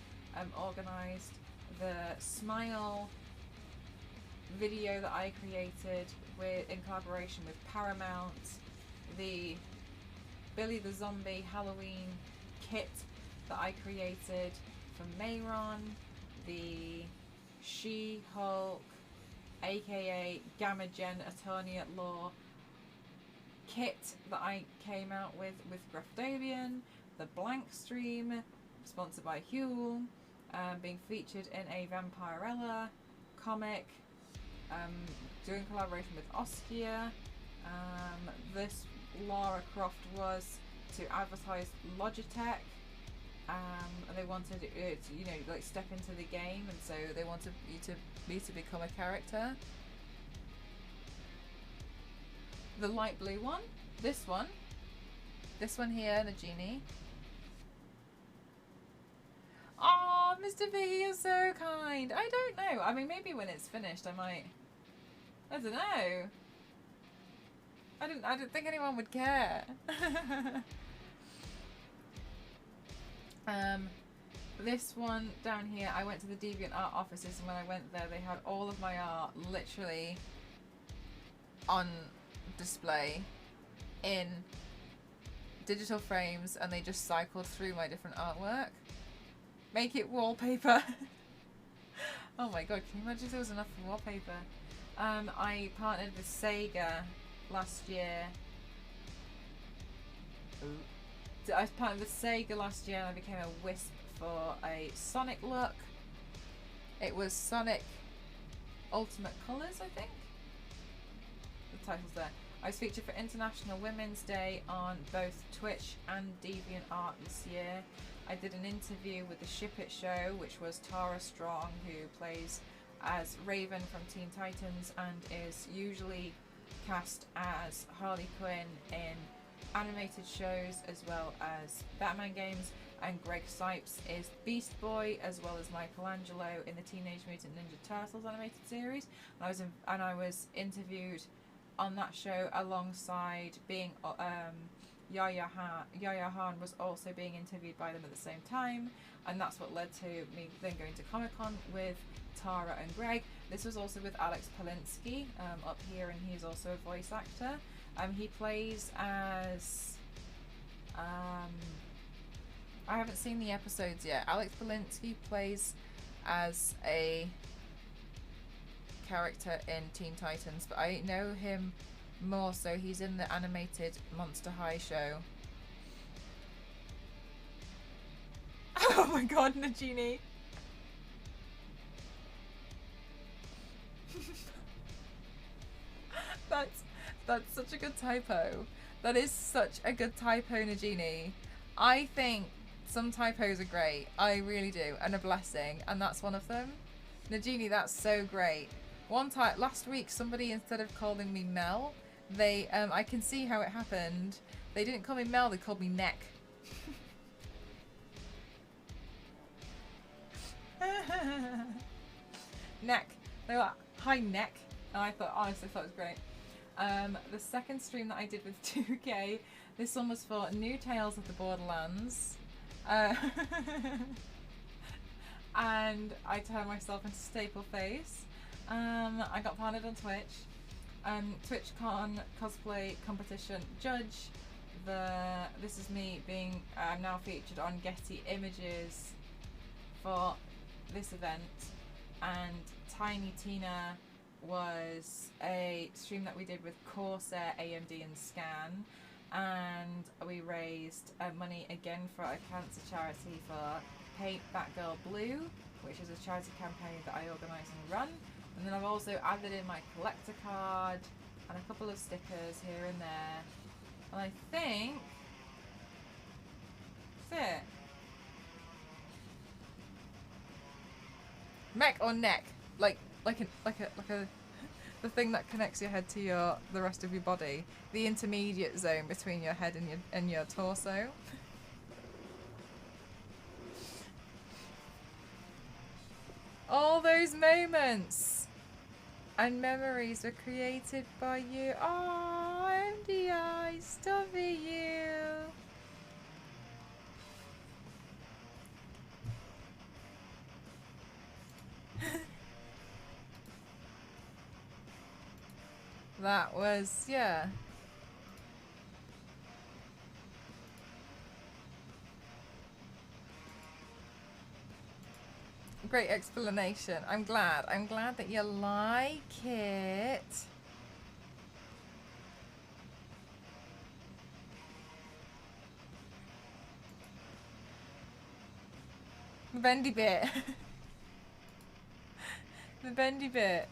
organised. The Smile video that I created in collaboration with Paramount. The Billy the Zombie Halloween kit that I created for Mayron. The She-Hulk, aka Gamma Gen Attorney at Law kit that I came out with Grafdovian. The Blank stream, sponsored by Huel, being featured in a Vampirella comic, doing collaboration with Oskia. This Lara Croft was to advertise Logitech, and they wanted it to, you know, like step into the game, and so they wanted me to become a character. The light blue one, this one here, Nagini. Oh, Mr. V, you're so kind. I don't know. I mean, maybe when it's finished, I might. I don't know. I don't think anyone would care. This one down here, I went to the DeviantArt offices, and when I went there, they had all of my art literally on display in digital frames, and they just cycled through my different artwork. Make it wallpaper. Oh my god, can you imagine if there was enough for wallpaper? I partnered with Sega last year. Ooh. I was part of the Sega last year and I became a Wisp for a Sonic look. It was Sonic Ultimate Colors, I think. The title's there. I was featured for International Women's Day on both Twitch and DeviantArt this year. I did an interview with the Ship It show, which was Tara Strong, who plays as Raven from Teen Titans and is usually cast as Harley Quinn in animated shows as well as Batman games, and Greg Sipes is Beast Boy as well as Michelangelo in the Teenage Mutant Ninja Turtles animated series. And I was interviewed on that show alongside being Yaya Han was also being interviewed by them at the same time, and that's what led to me then going to Comic-Con with Tara and Greg. This was also with Alex Polinsky up here, and he's also a voice actor. He plays as I haven't seen the episodes yet. Alex Polinsky plays as a character in Teen Titans, but I know him more so he's in the animated Monster High show. Oh my god, Nagini. That's such a good typo. That is such a good typo, Nagini. I think some typos are great. I really do, and a blessing, and that's one of them. Nagini, that's so great. One time last week, somebody, instead of calling me Mel, they I can see how it happened. They didn't call me Mel, they called me Neck. Neck. They were like, hi Neck. And I thought, honestly, thought it was great. The second stream that I did with 2K, this one was for New Tales of the Borderlands. And I turned myself into Staple Face. I got partnered on Twitch. TwitchCon cosplay competition judge. This is me being now featured on Getty Images for this event, and Tiny Tina was a stream that we did with Corsair, AMD and Scan, and we raised money again for a cancer charity for Paint Batgirl Blue, which is a charity campaign that I organise and run. And then I've also added in my collector card and a couple of stickers here and there. And I think that's it. Mech or neck? Like a the thing that connects your head to the rest of your body. The intermediate zone between your head and your torso. All those moments and memories were created by you. Oh, MDI, stop it, you. That was, yeah. Great explanation. I'm glad. I'm glad that you like it. The bendy bit. The bendy bit.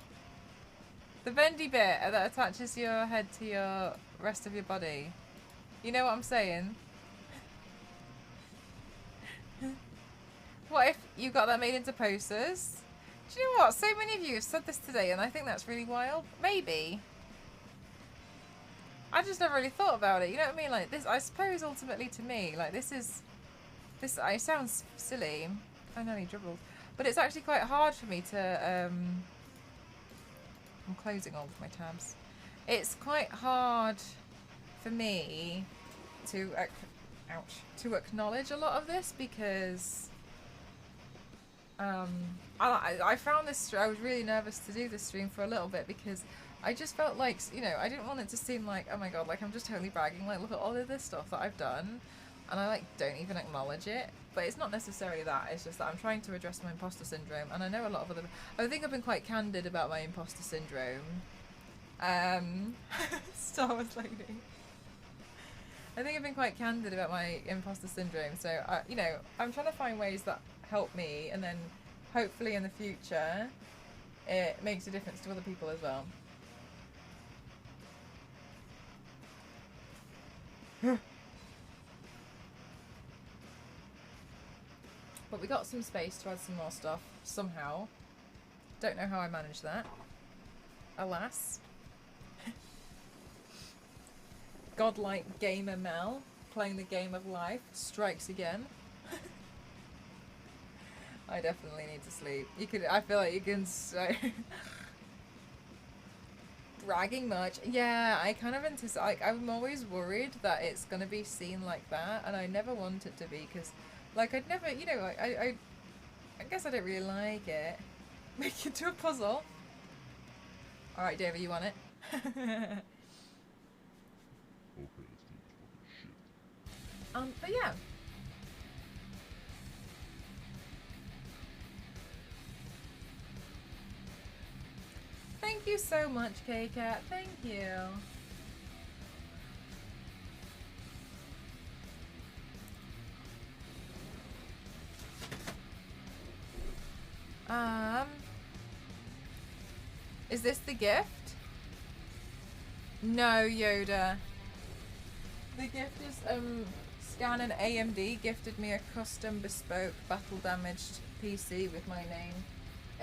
The bendy bit that attaches your head to your rest of your body. You know what I'm saying? What if you got that made into posters? Do you know what? So many of you have said this today, and I think that's really wild. Maybe. I just never really thought about it. You know what I mean? Like this, I suppose ultimately to me, like this. It sounds silly. I know he dribbled, but it's actually quite hard for me to. I'm closing all of my tabs. It's quite hard for me to, to acknowledge a lot of this because. I found this. I was really nervous to do this stream for a little bit because I just felt like, you know, I didn't want it to seem like, oh my god, like I'm just totally bragging. Like, look at all of this stuff that I've done, and I like don't even acknowledge it. But it's not necessarily that. It's just that I'm trying to address my imposter syndrome, and I know a lot of other. I think I've been quite candid about my imposter syndrome. Star Wars lady. I think I've been quite candid about my imposter syndrome. So, you know, I'm trying to find ways that help me, and then hopefully in the future, it makes a difference to other people as well. But we got some space to add some more stuff somehow. Don't know how I managed that. Alas. Godlike gamer Mel, playing the game of life, strikes again. I definitely need to sleep. You could. I feel like you can. Bragging much. Yeah, I kind of anticipate. Like, I'm always worried that it's gonna be seen like that, and I never want it to be, because, like, I'd never. You know, like, I guess I don't really like it. Make it to a puzzle. All right, David, you want it? But yeah. Thank you so much, K-Cat. Thank you. Is this the gift? No, Yoda. The gift is, Scan and AMD gifted me a custom bespoke battle damaged PC with my name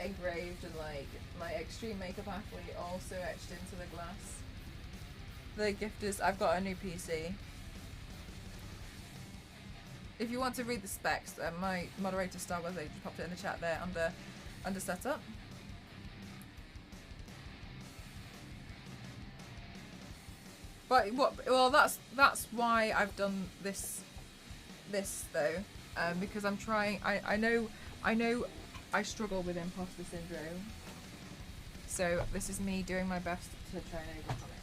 engraved and, like, my extreme makeup athlete also etched into the glass. The gift is, I've got a new PC. If you want to read the specs, my moderator Star Wars Age popped it in the chat there under setup. But well, that's why I've done this though, because I'm trying. I know I struggle with imposter syndrome, so this is me doing my best to try and overcome it.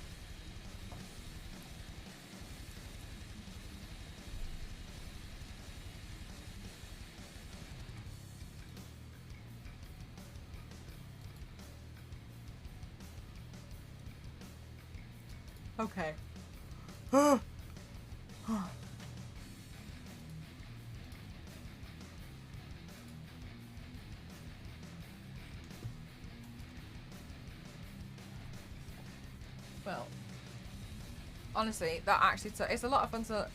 Okay. Well, honestly, that actually it's a lot of fun to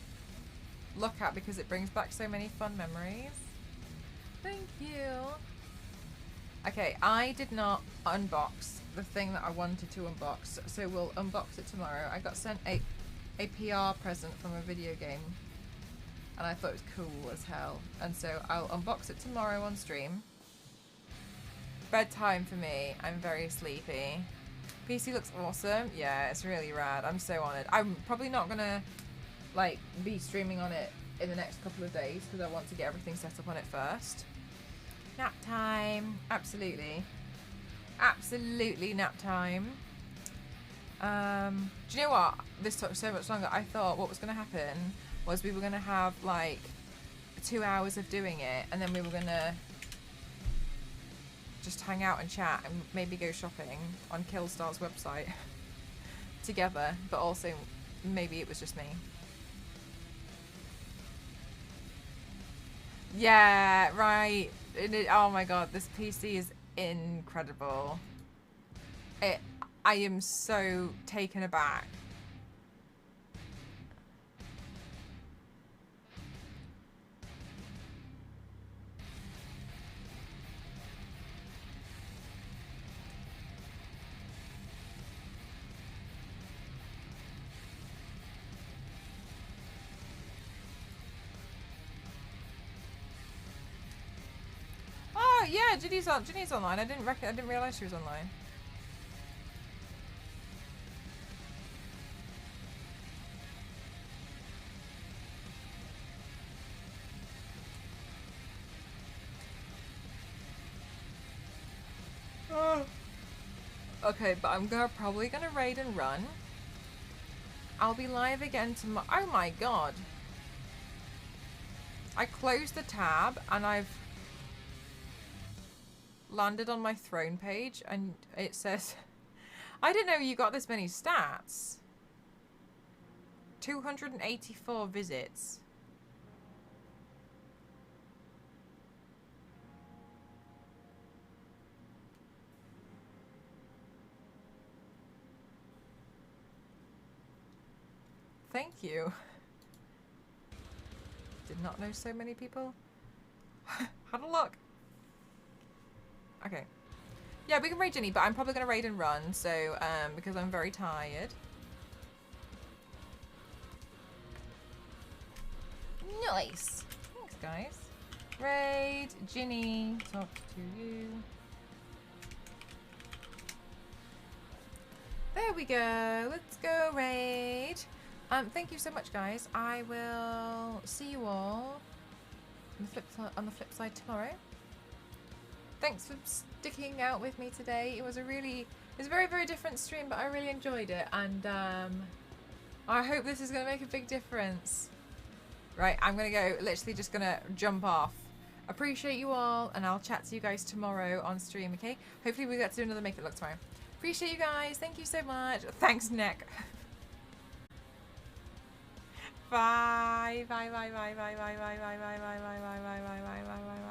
look at because it brings back so many fun memories. Thank you. Okay, I did not unbox the thing that I wanted to unbox, so we'll unbox it tomorrow. I got sent a PR present from a video game, and I thought it was cool as hell, and so I'll unbox it tomorrow on stream. Bedtime for me. I'm very sleepy. PC looks awesome. Yeah, it's really rad. I'm so honoured. I'm probably not gonna, like, be streaming on it in the next couple of days because I want to get everything set up on it first. Nap time. Absolutely. Absolutely nap time. Do you know what? This took so much longer. I thought what was going to happen was we were going to have, like, 2 hours of doing it, and then we were going to just hang out and chat and maybe go shopping on Killstar's website together, but also maybe it was just me. Yeah, right. Oh my god, this PC is incredible. I am so taken aback. Oh yeah, Ginny's online. I didn't realize she was online. Okay, but I'm probably gonna raid and run. I'll be live again tomorrow. Oh my god. I closed the tab and I've landed on my throne page and it says, I didn't know you got this many stats. 284 visits. Thank you. Did not know so many people had a look. Okay. Yeah, we can raid Ginny, but I'm probably going to raid and run, so, because I'm very tired. Nice. Thanks, guys. Raid, Ginny, talk to you. There we go. Let's go raid. Thank you so much, guys. I will see you all on the flip side tomorrow. Thanks for sticking out with me today. It was a very, very different stream, but I really enjoyed it, and I hope this is going to make a big difference. Right, I'm going to go, literally just going to jump off. Appreciate you all, and I'll chat to you guys tomorrow on stream, okay? Hopefully we get to do another Make It Look tomorrow. Appreciate you guys. Thank you so much. Thanks, Nick. Bye. Bye, bye, bye, bye, bye, bye, bye, bye, bye, bye, bye, bye, bye, bye, bye, bye, bye.